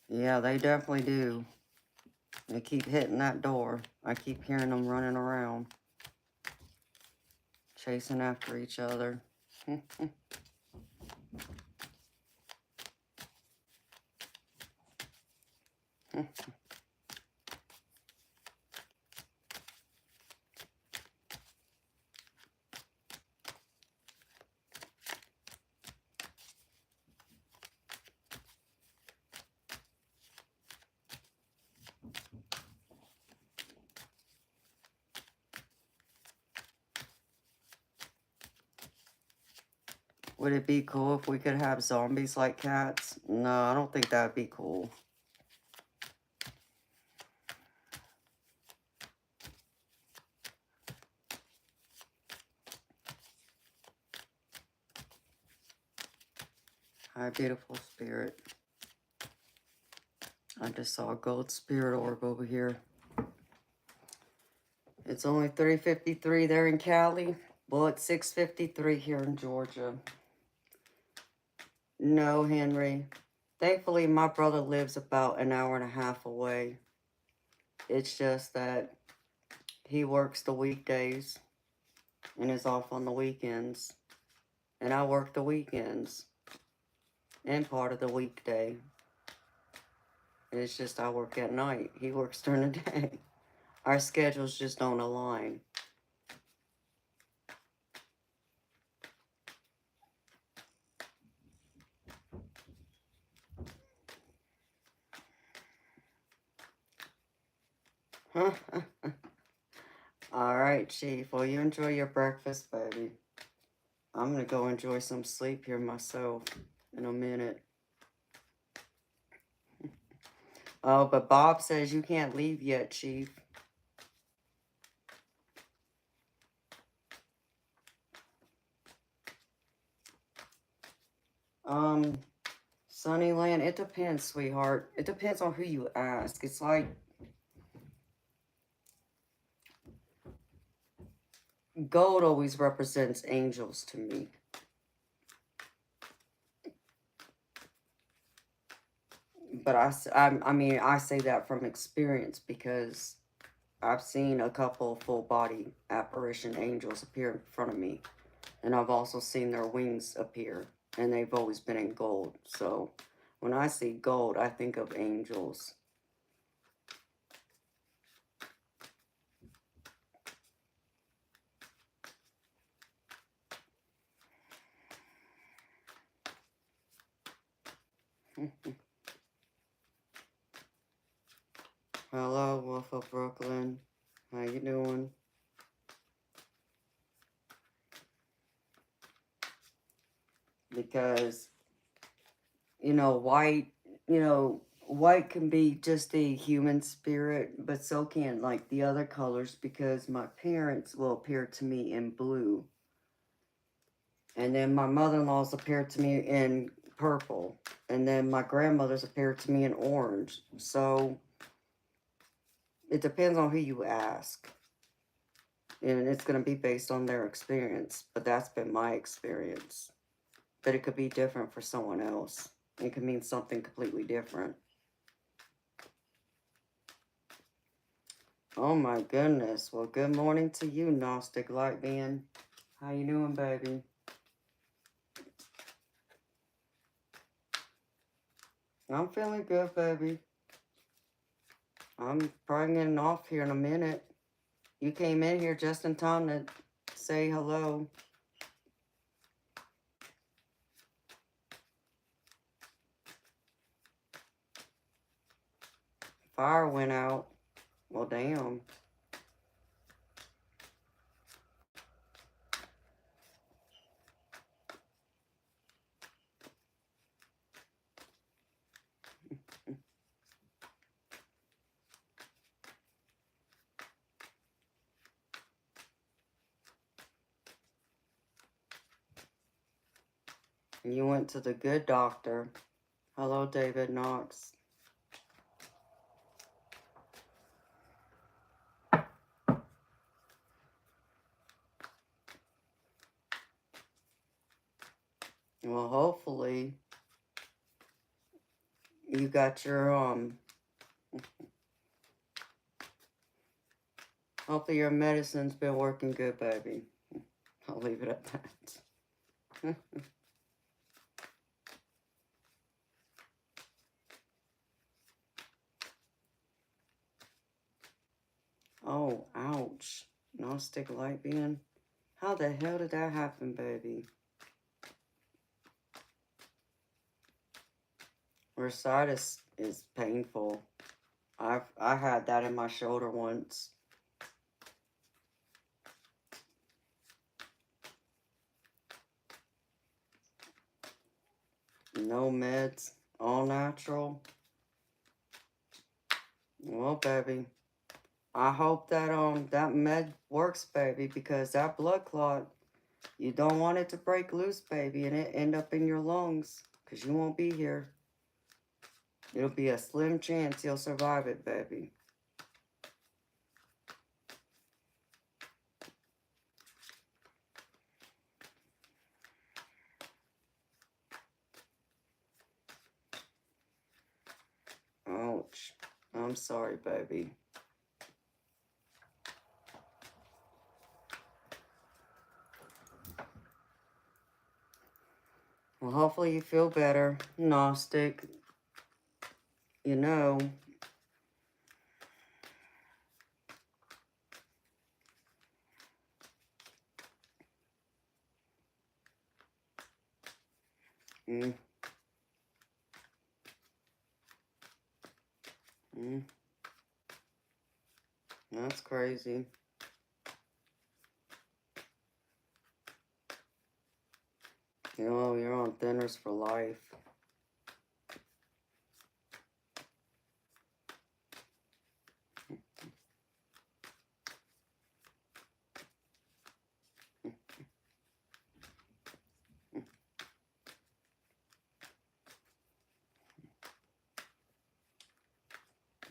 Yeah, they definitely do. They keep hitting that door. I keep hearing them running around, chasing after each other. Would it be cool if we could have zombies like cats? No, I don't think that would be cool. Hi, beautiful spirit. I just saw a gold spirit orb over here. It's only 3:53 there in Cali. Well, it's 6:53 here in Georgia. No, Henry. Thankfully, my brother lives about an hour and a half away. It's just that he works the weekdays and is off on the weekends. And I work the weekends and part of the weekday. It's just I work at night. He works during the day. Our schedules just don't align. All right, Chief. Well, you enjoy your breakfast, baby. I'm going to go enjoy some sleep here myself in a minute. Oh, but Bob says you can't leave yet, Chief. Sunnyland, it depends, sweetheart. It depends on who you ask. It's like gold always represents angels to me. But I mean, I say that from experience because I've seen a couple full body apparition angels appear in front of me. And I've also seen their wings appear. And they've always been in gold. So when I see gold, I think of angels. Hello, Wolf of Brooklyn. How you doing? Because, white, white can be just a human spirit, but so can, like, the other colors, because my parents will appear to me in blue. And then my mother-in-law's appeared to me in purple. And then my grandmother's appeared to me in orange. So it depends on who you ask. And it's going to be based on their experience. But that's been my experience. But it could be different for someone else. It could mean something completely different. Oh my goodness. Well, good morning to you, Gnostic Light Being. How you doing, baby? I'm feeling good, baby. I'm probably getting off here in a minute. You came in here just in time to say hello. Fire went out. Well, damn. You went to the good doctor. Hello, David Knox. Well, hopefully you got your, hopefully your medicine's been working good, baby. I'll leave it at that. Oh, ouch. Non-stick light being. How the hell did that happen, baby? Bursitis is painful. I had that in my shoulder once. No meds, all natural. Well, baby, I hope that that med works, baby, because that blood clot, you don't want it to break loose, baby, and it end up in your lungs, because you won't be here. It'll be a slim chance you'll survive it, baby. Ouch. I'm sorry, baby. Well, hopefully you feel better. Gnostic. You know. Mm. Mm. That's crazy. You know, you're on thinners for life.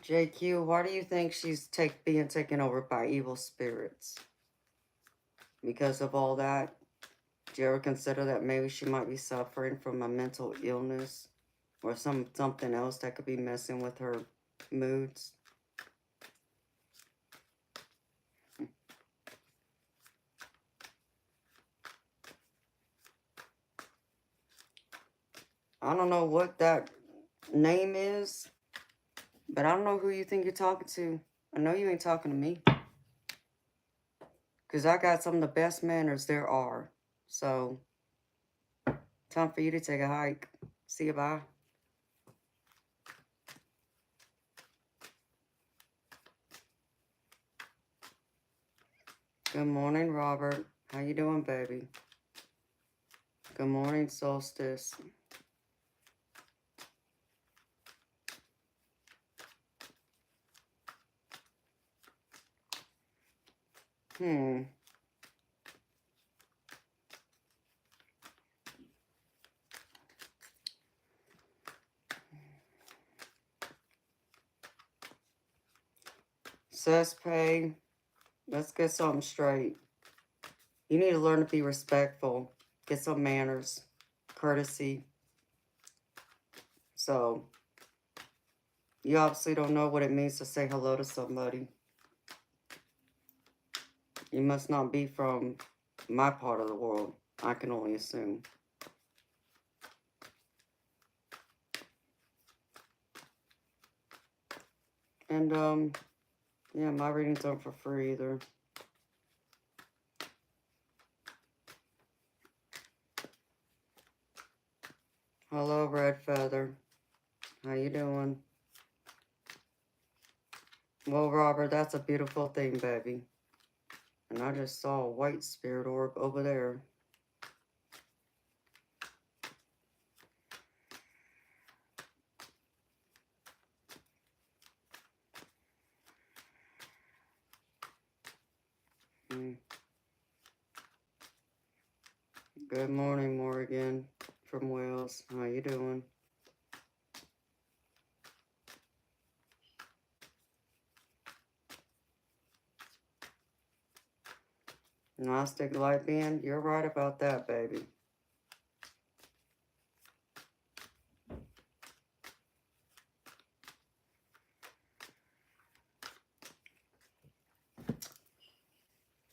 JQ, why do you think she's being taken over by evil spirits? Because of all that? Do you ever consider that maybe she might be suffering from a mental illness? Or something else that could be messing with her moods? I don't know what that name is, but I don't know who you think you're talking to. I know you ain't talking to me. Because I got some of the best manners there are. So, time for you to take a hike. See you, bye. Good morning, Robert. How you doing, baby? Good morning, Solstice. Cesspay, let's get something straight. You need to learn to be respectful. Get some manners, courtesy. So, you obviously don't know what it means to say hello to somebody. You must not be from my part of the world. I can only assume. And, yeah, my readings aren't for free either. Hello, Red Feather. How you doing? Well, Robert, that's a beautiful thing, baby. And I just saw a white spirit orb over there. Good morning, Morgan. from Wales. How you doing? Gnostic light band, you're right about that, baby.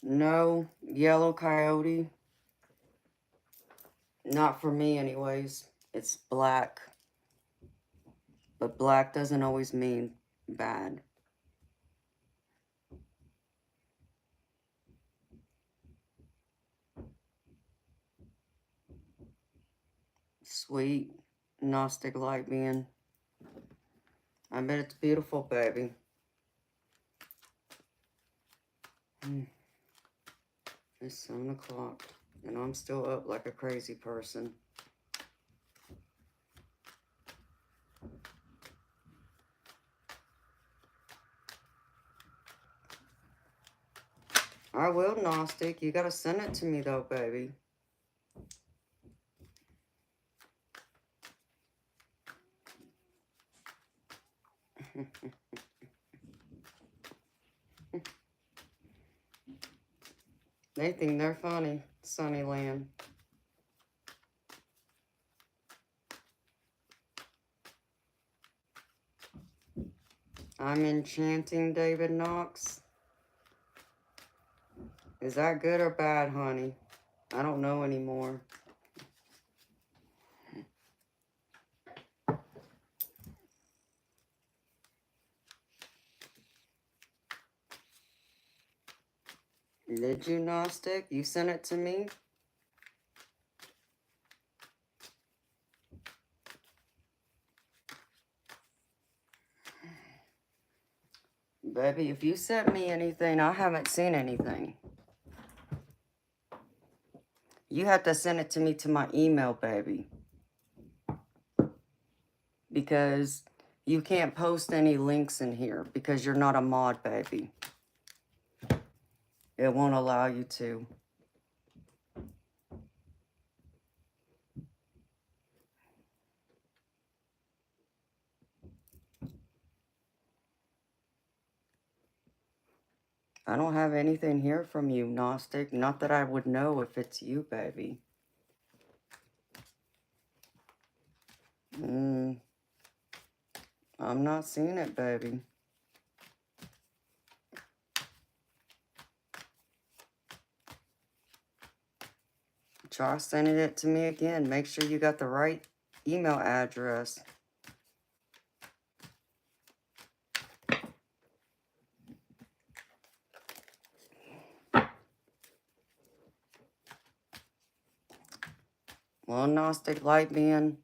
No, yellow coyote. Not for me anyways. It's black. But black doesn't always mean bad. Sweet Gnostic light being. I bet it's beautiful, baby. It's 7 o'clock, and I'm still up like a crazy person. I will, Gnostic. You gotta send it to me, though, baby. They think they're funny, Sunnyland. I'm enchanting David Knox. Is that good or bad, honey? I don't know anymore. Did you, Gnostic? You sent it to me? Baby, if you sent me anything, I haven't seen anything. You have to send it to me to my email, baby. Because you can't post any links in here because you're not a mod, baby. It won't allow you to. I don't have anything here from you, Gnostic. Not that I would know if it's you, baby. I'm not seeing it, baby. Try sending it to me again. Make sure you got the right email address. Well, Gnostic Light Man,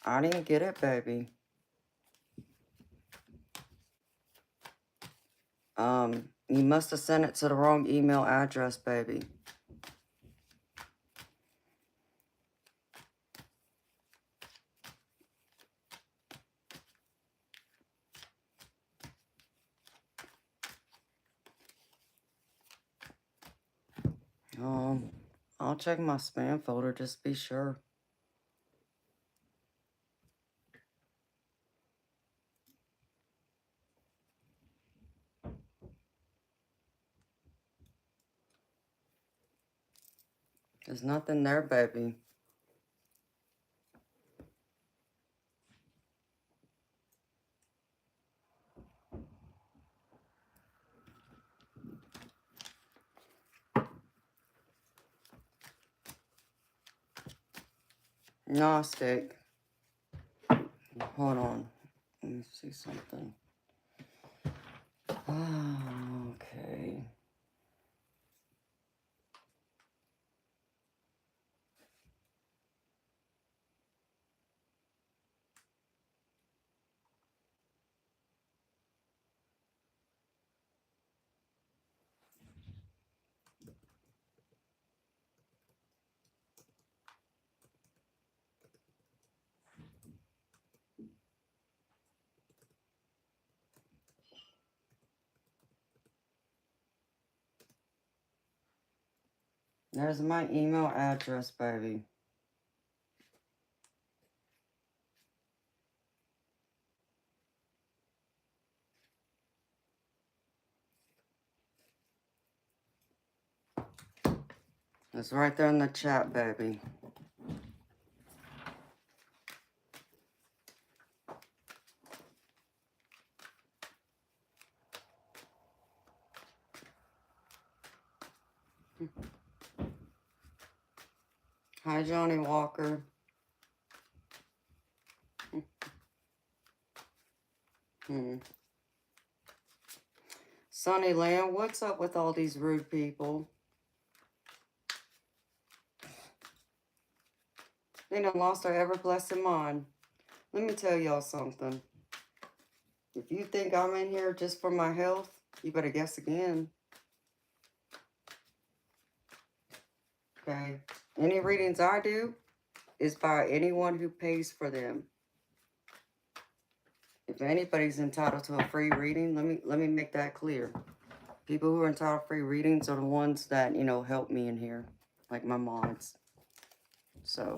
I didn't get it, baby. You must have sent it to the wrong email address, baby. I'll check my spam folder just to be sure. There's nothing there, baby. Gnostic. Hold on. Let me see something. Okay. There's my email address, baby. It's right there in the chat, baby. Hi, Johnny Walker. Sonny Lamb, what's up with all these rude people? They done lost their ever-blessed mind. Let me tell y'all something. If you think I'm in here just for my health, you better guess again. Okay? Any readings I do is by anyone who pays for them. If anybody's entitled to a free reading, let me make that clear. People who are entitled to free readings are the ones that, you know, help me in here. Like my mods. So...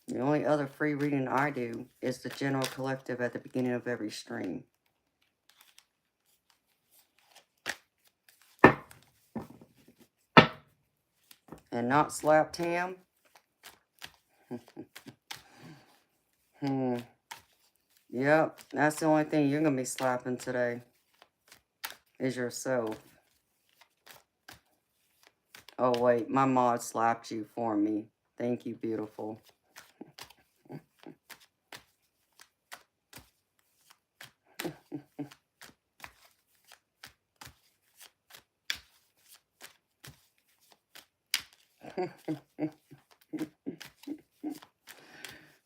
the only other free reading I do is the general collective at the beginning of every stream. And not slap Tam. Yep, that's the only thing you're going to be slapping today. Is yourself. Oh wait, my mod slapped you for me. Thank you, beautiful.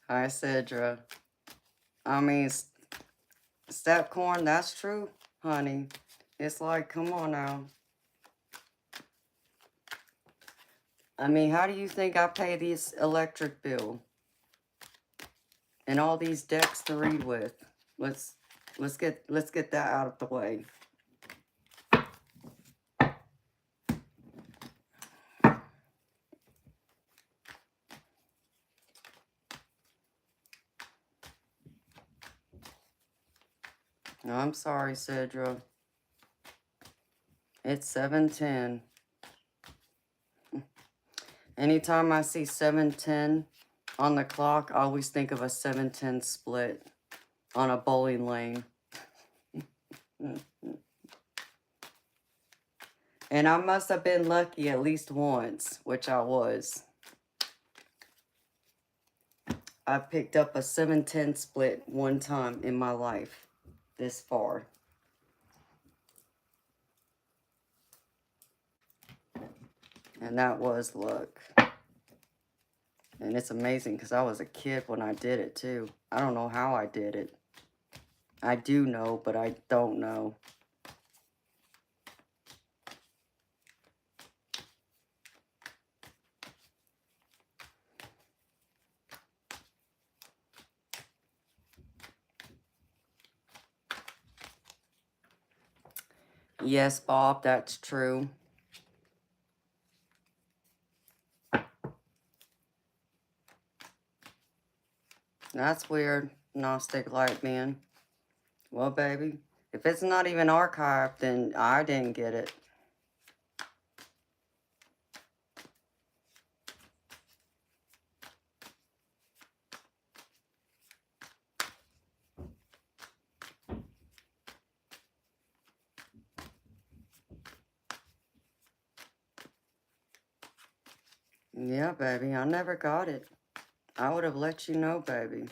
Hi, Cedra. I mean, Stepcorn, that's true, honey. It's like, come on now. I mean, how do you think I pay this electric bill? And all these decks to read with. Let's get that out of the way. No, I'm sorry, Cedra. It's 7:10. Anytime I see 7:10 on the clock, I always think of a 7:10 split on a bowling lane. And I must have been lucky at least once, which I was. I picked up a 7:10 split one time in my life, this far. And that was luck. And it's amazing because I was a kid when I did it too. I don't know how I did it. I do know, but I don't know. Yes, Bob, that's true. That's weird, Gnostic Light Man. Well, baby, if it's not even archived, then I didn't get it. Yeah, baby, I never got it. I would have let you know, baby.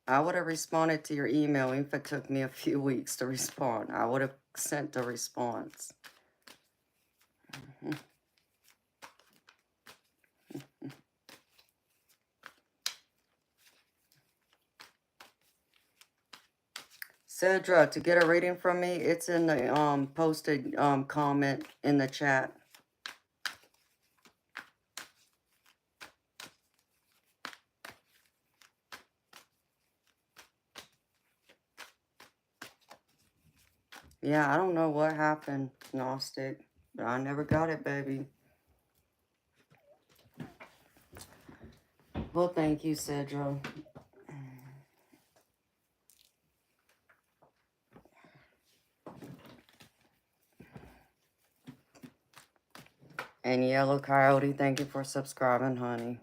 I would have responded to your email even if it took me a few weeks to respond. I would have sent a response. Cedra, to get a reading from me, it's in the posted comment in the chat. Yeah, I don't know what happened, Gnostic, but I never got it, baby. Well, thank you, Cedra. And Yellow Coyote, thank you for subscribing, honey.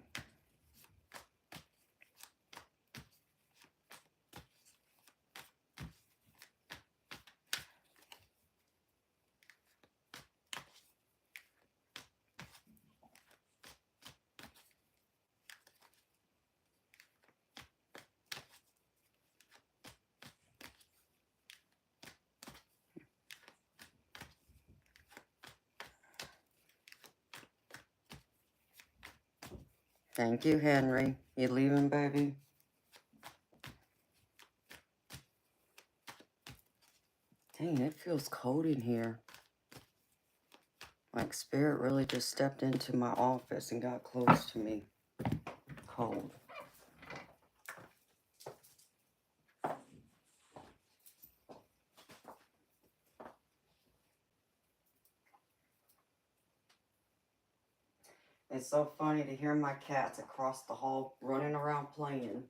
Thank you, Henry. You leaving, baby? Dang, it feels cold in here. Like spirit really just stepped into my office and got close to me. Cold. It's so funny to hear my cats across the hall running around playing.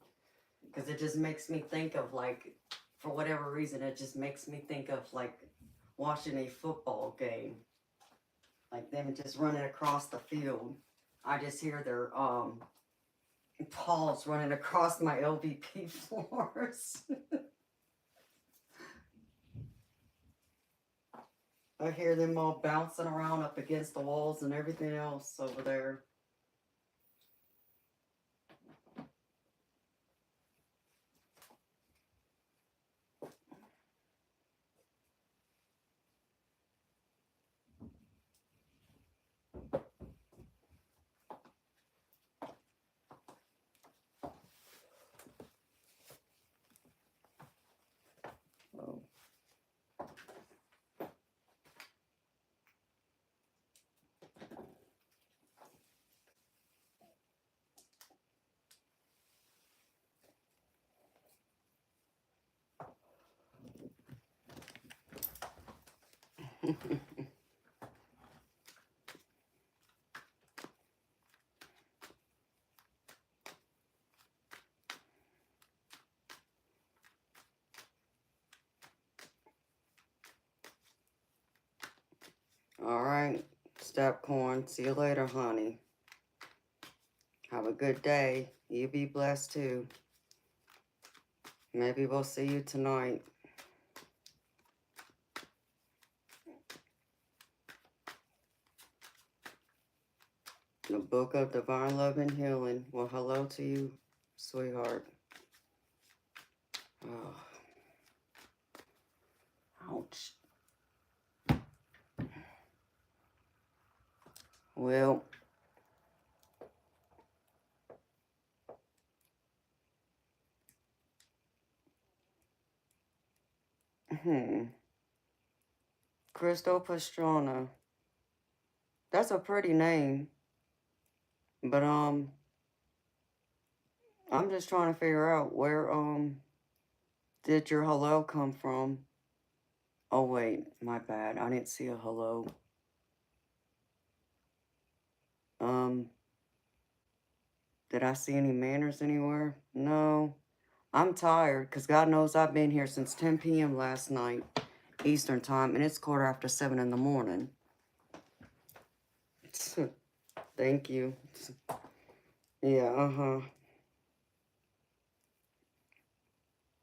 Because it just makes me think of, like, for whatever reason, it just makes me think of, like, watching a football game. Like them just running across the field. I just hear their paws running across my LVP floors. I hear them all bouncing around up against the walls and everything else over there. Oh. All right, Stepcorn. See you later, honey. Have a good day. You be blessed too. Maybe we'll see you tonight. The Book of Divine Love and Healing. Well, hello to you, sweetheart. Oh. Ouch. Well, Crystal Pastrana. That's a pretty name. But, I'm just trying to figure out where, did your hello come from? Oh, wait, my bad. I didn't see a hello. Did I see any manners anywhere? No. I'm tired, because God knows I've been here since 10 p.m. last night, Eastern time, and it's 7:15 in the morning. Thank you. Yeah,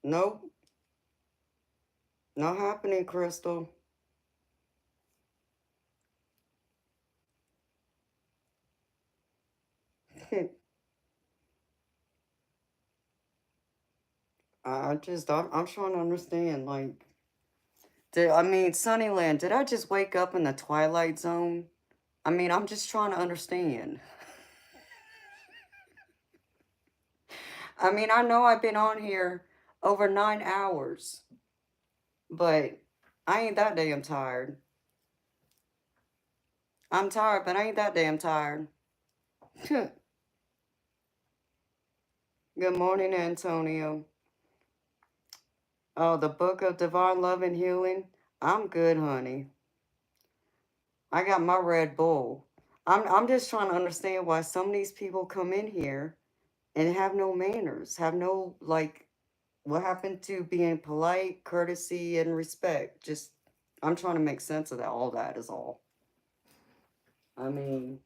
Nope. Not happening, Crystal. I'm trying to understand, like, Sunnyland, did I just wake up in the Twilight Zone? I'm just trying to understand. I know I've been on here over 9 hours, but I ain't that damn tired. I'm tired, but I ain't that damn tired. Good morning, Antonio. Oh, the Book of Divine Love and Healing? I'm good, honey. I got my Red Bull. I'm just trying to understand why some of these people come in here and have no manners, have no, like, what happened to being polite, courtesy, and respect? I'm trying to make sense of that. All that is all. I mean,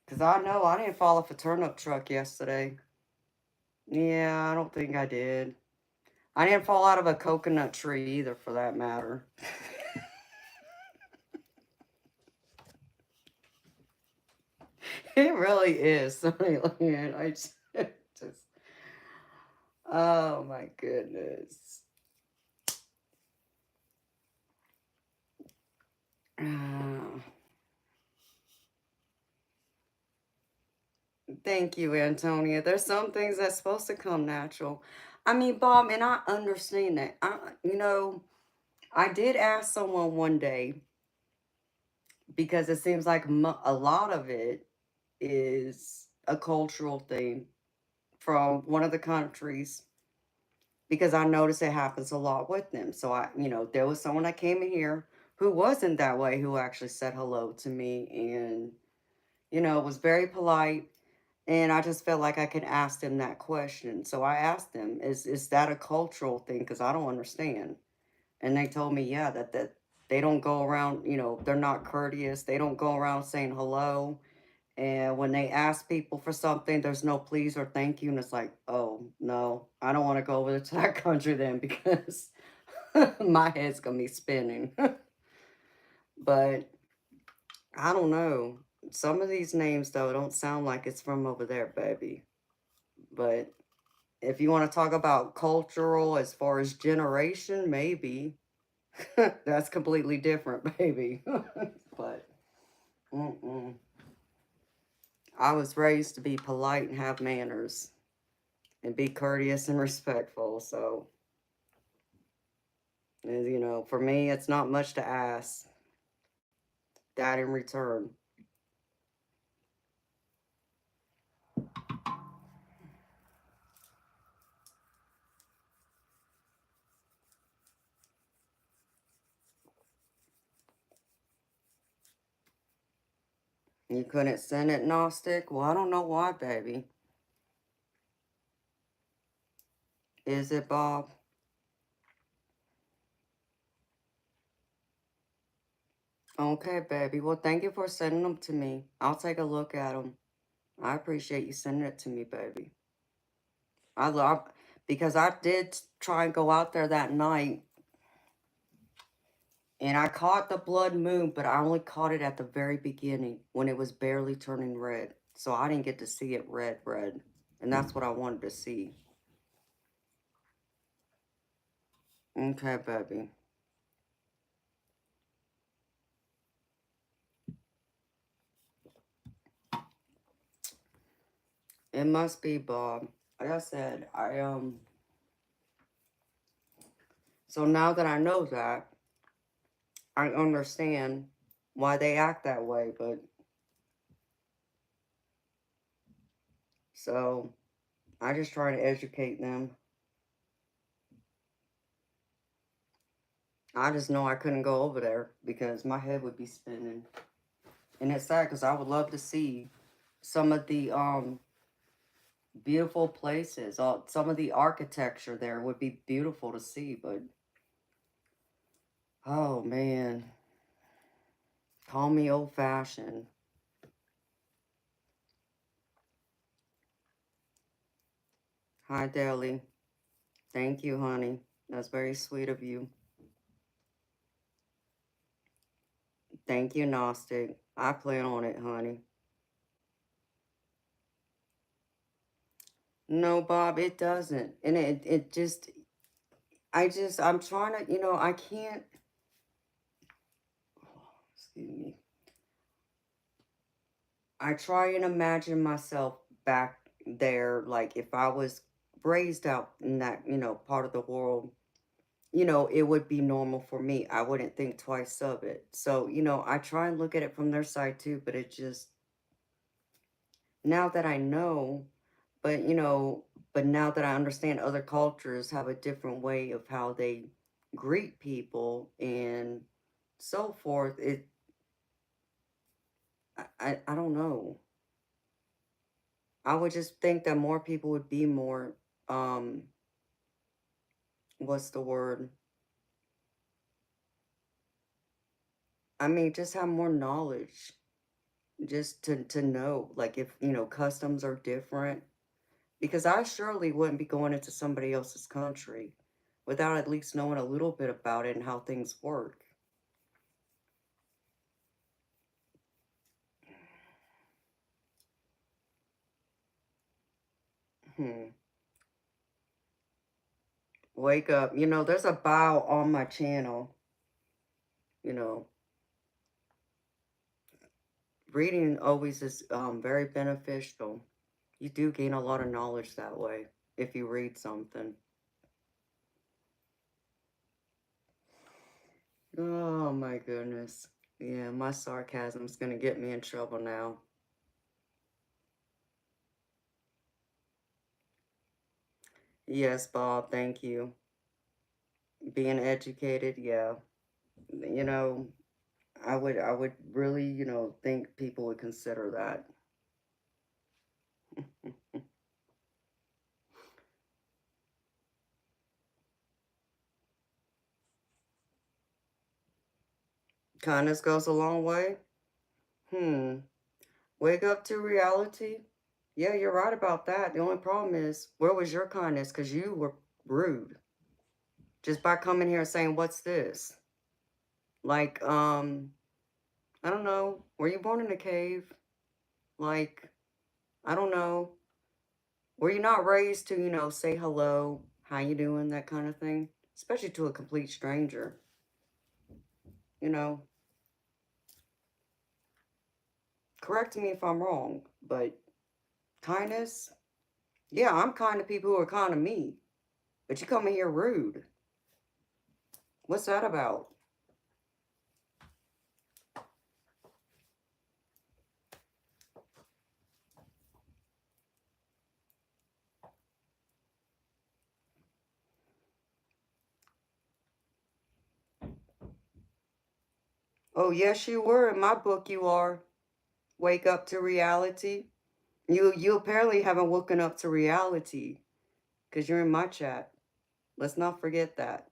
because I know I didn't fall off a turnip truck yesterday. Yeah, I don't think I did. I didn't fall out of a coconut tree either, for that matter. It really is. I just, oh my goodness. Thank you, Antonia. There's some things that's supposed to come natural. I mean, Bob, and I understand that. I did ask someone one day because it seems like a lot of it is a cultural thing from one of the countries because I notice it happens a lot with them. So there was someone that came in here who wasn't that way, who actually said hello to me and, was very polite. And I just felt like I could ask them that question. So I asked them, is that a cultural thing? Because I don't understand. And they told me, yeah, that they don't go around, they're not courteous. They don't go around saying hello. And when they ask people for something, there's no please or thank you. And it's like, oh, no, I don't want to go over to that country then because my head's going to be spinning. But I don't know. Some of these names, though, don't sound like it's from over there, baby. But if you want to talk about cultural as far as generation, maybe. That's completely different, baby. But I was raised to be polite and have manners and be courteous and respectful. So, for me, it's not much to ask that in return. You couldn't send it, Gnostic? Well, I don't know why, baby. Is it, Bob? Okay, baby. Well, thank you for sending them to me. I'll take a look at them. I appreciate you sending it to me, baby. I love because I did try and go out there that night and I caught the blood moon, but I only caught it at the very beginning when it was barely turning red. So I didn't get to see it red. And that's what I wanted to see. Okay, baby. It must be Bob. Like I said, so now that I know that, I understand why they act that way, but so I just try to educate them. I just know I couldn't go over there because my head would be spinning. And it's sad because I would love to see some of the beautiful places. Some of the architecture there would be beautiful to see, but oh man, call me old fashioned. Hi, Deli. Thank you, honey. That's very sweet of you. Thank you, Gnostic. I plan on it, honey. No, Bob, it doesn't. And it just, I'm trying to, I can't, excuse me. I try and imagine myself back there, like if I was raised out in that, part of the world, it would be normal for me. I wouldn't think twice of it. So, I try and look at it from their side too, but it just, now that I know, but, but now that I understand other cultures have a different way of how they greet people and so forth, I don't know. I would just think that more people would be more, um, what's the word? I mean, just have more knowledge. just to know, like, if, customs are different. Because I surely wouldn't be going into somebody else's country without at least knowing a little bit about it and how things work. Hmm. Wake up. There's a bio on my channel. You know, reading always is very beneficial. You do gain a lot of knowledge that way if you read something. Oh my goodness. Yeah, my sarcasm's gonna get me in trouble now. Yes, Bob, thank you. Being educated, yeah. You know, I would really, think people would consider that. Kindness goes a long way. Hmm. Wake up to reality. Yeah, you're right about that. The only problem is, where was your kindness? Because you were rude. Just by coming here and saying, what's this? Like, I don't know. Were you born in a cave? Like, I don't know. Were you not raised to, say hello, how you doing, that kind of thing? Especially to a complete stranger. You know, correct me if I'm wrong, but kindness, yeah, I'm kind to people who are kind to me. But you come in here rude. What's that about? Oh, yes, you were. In my book, you are. Wake up to reality. You apparently haven't woken up to reality because you're in my chat. Let's not forget that.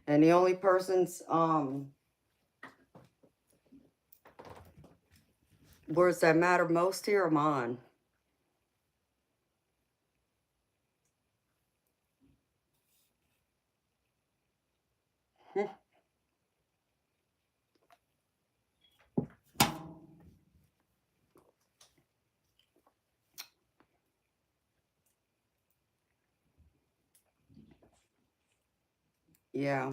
And the only person's words that matter most here are mine. Yeah.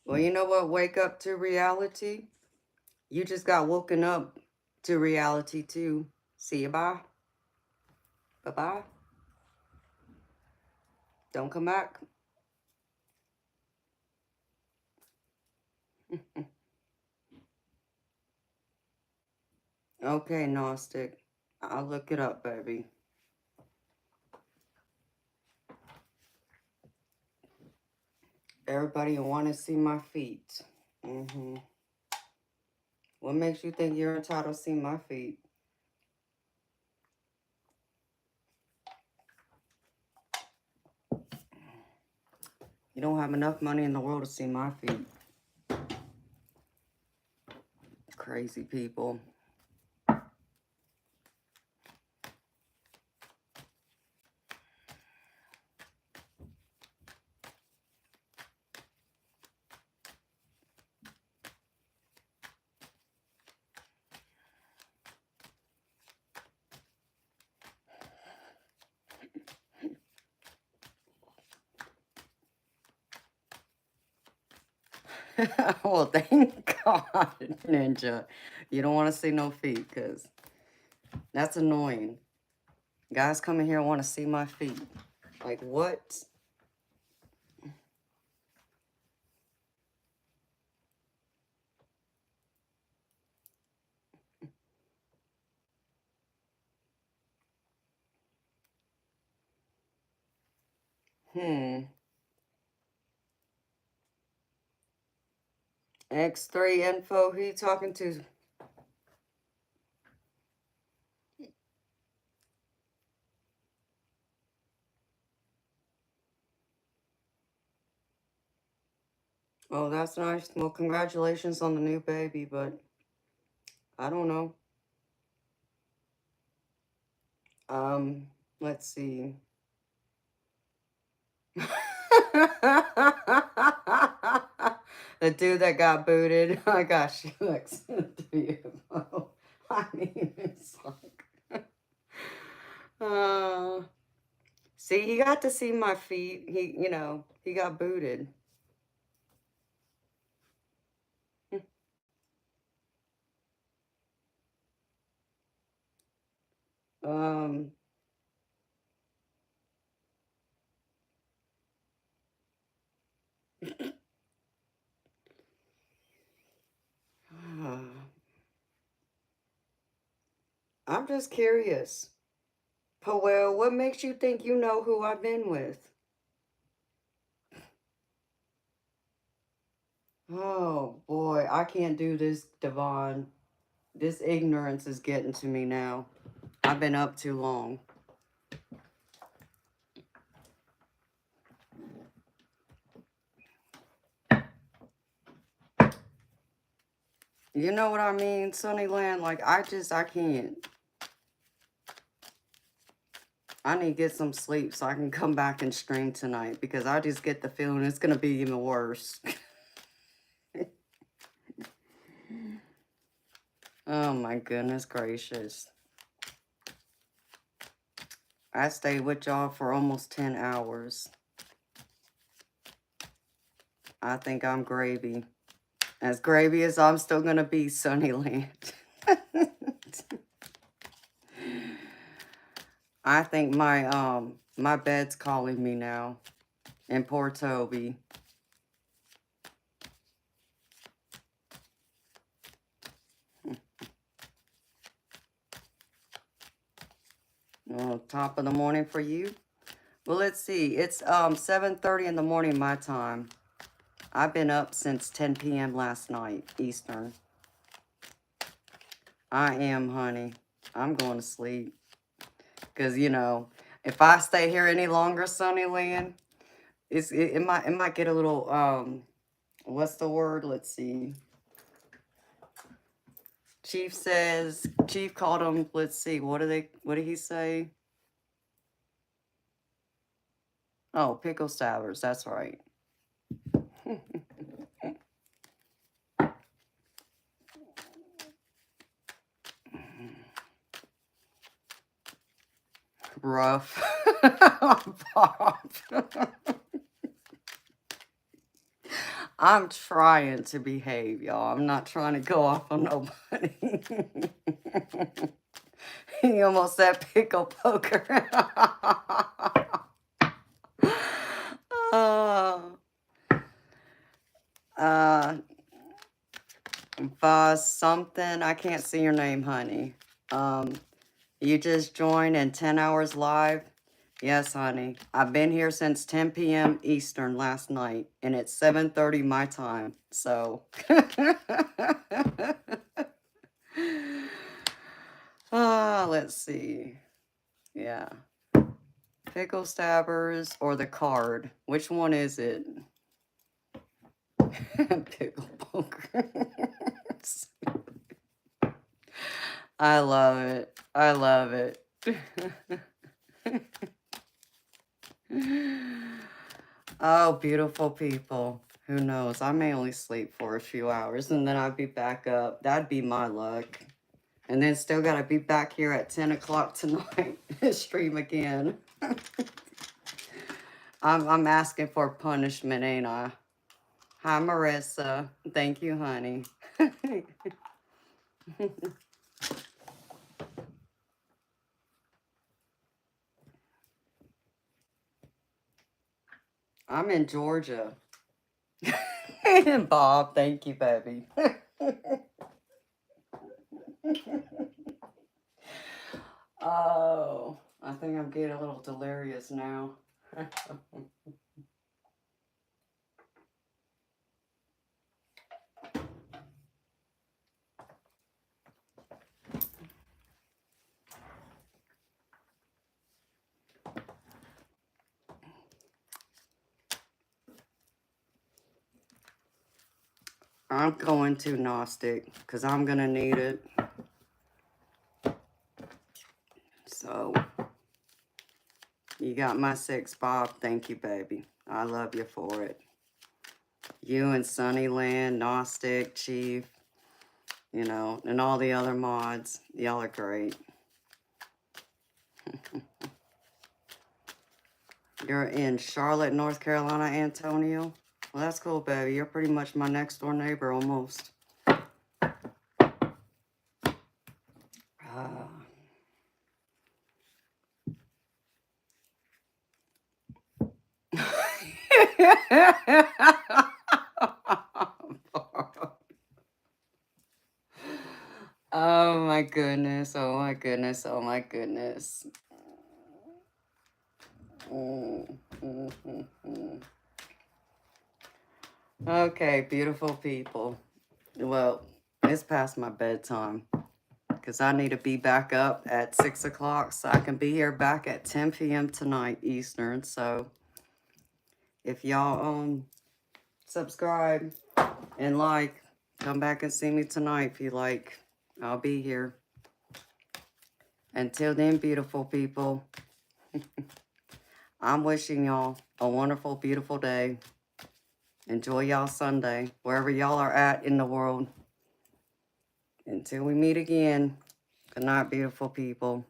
Well, you know what? Wake up to reality. You just got woken up to reality too. See you. Bye. Bye bye. Don't come back. Okay, Gnostic. I'll look it up, baby. Everybody want to see my feet. What makes you think you're entitled to see my feet? You don't have enough money in the world to see my feet. Crazy people. Well, thank God, Ninja. You don't want to see no feet because that's annoying. Guys coming here want to see my feet. Like, what? X3 info, who you talking to? Oh, that's nice. Well, congratulations on the new baby, but I don't know. Let's see. The dude that got booted. Oh my gosh, she looks beautiful. I mean, it's like, uh, see, he got to see my feet. He got booted. Um, I'm just curious. Powell, what makes you think you know who I've been with? Oh boy, I can't do this, Devon. This ignorance is getting to me now. I've been up too long. You know what I mean, Sunnyland? Like, I can't. I need to get some sleep so I can come back and stream tonight because I just get the feeling it's going to be even worse. Oh my goodness gracious. I stayed with y'all for almost 10 hours. I think I'm gravy. As gravy as I'm still going to be, Sunnyland. I think my bed's calling me now. And poor Toby. Well, top of the morning for you. Well, let's see. It's 7:30 in the morning my time. I've been up since 10 p.m. last night, Eastern. I am, honey. I'm going to sleep. Because, if I stay here any longer, Sunnyland, it might get a little, what's the word? Let's see. Chief called him, let's see, what did he say? Oh, pickle stabbers, that's right. Rough. Bob. I'm trying to behave, y'all. I'm not trying to go off on nobody. He almost said pickle poker. uh, something. I can't see your name, honey. You just joined in 10 hours live. Yes, honey. I've been here since 10 p.m. Eastern last night, and it's 7:30 my time. So, let's see. Yeah. Pickle stabbers or the card. Which one is it? Pickle poker. I love it. I love it. Oh, beautiful people. Who knows? I may only sleep for a few hours and then I'll be back up. That'd be my luck. And then still got to be back here at 10 o'clock tonight to stream again. I'm asking for punishment, ain't I? Hi, Marissa. Thank you, honey. I'm in Georgia. Bob, thank you, baby. Oh, I think I'm getting a little delirious now. I'm going to Gnostic because I'm going to need it. So, you got my 6, Bob. Thank you, baby. I love you for it. You and Sunnyland, Gnostic, Chief, you know, and all the other mods. Y'all are great. You're in Charlotte, North Carolina, Antonio? Well, that's cool, baby. You're pretty much my next door neighbor, almost. Oh my goodness, oh my goodness, oh my goodness. Okay, beautiful people. Well, it's past my bedtime because I need to be back up at 6 o'clock so I can be here back at 10 p.m. tonight Eastern. So if y'all subscribe and like, come back and see me tonight if you like. I'll be here. Until then, beautiful people, I'm wishing y'all a wonderful, beautiful day. Enjoy y'all Sunday, wherever y'all are at in the world. Until we meet again, good night, beautiful people.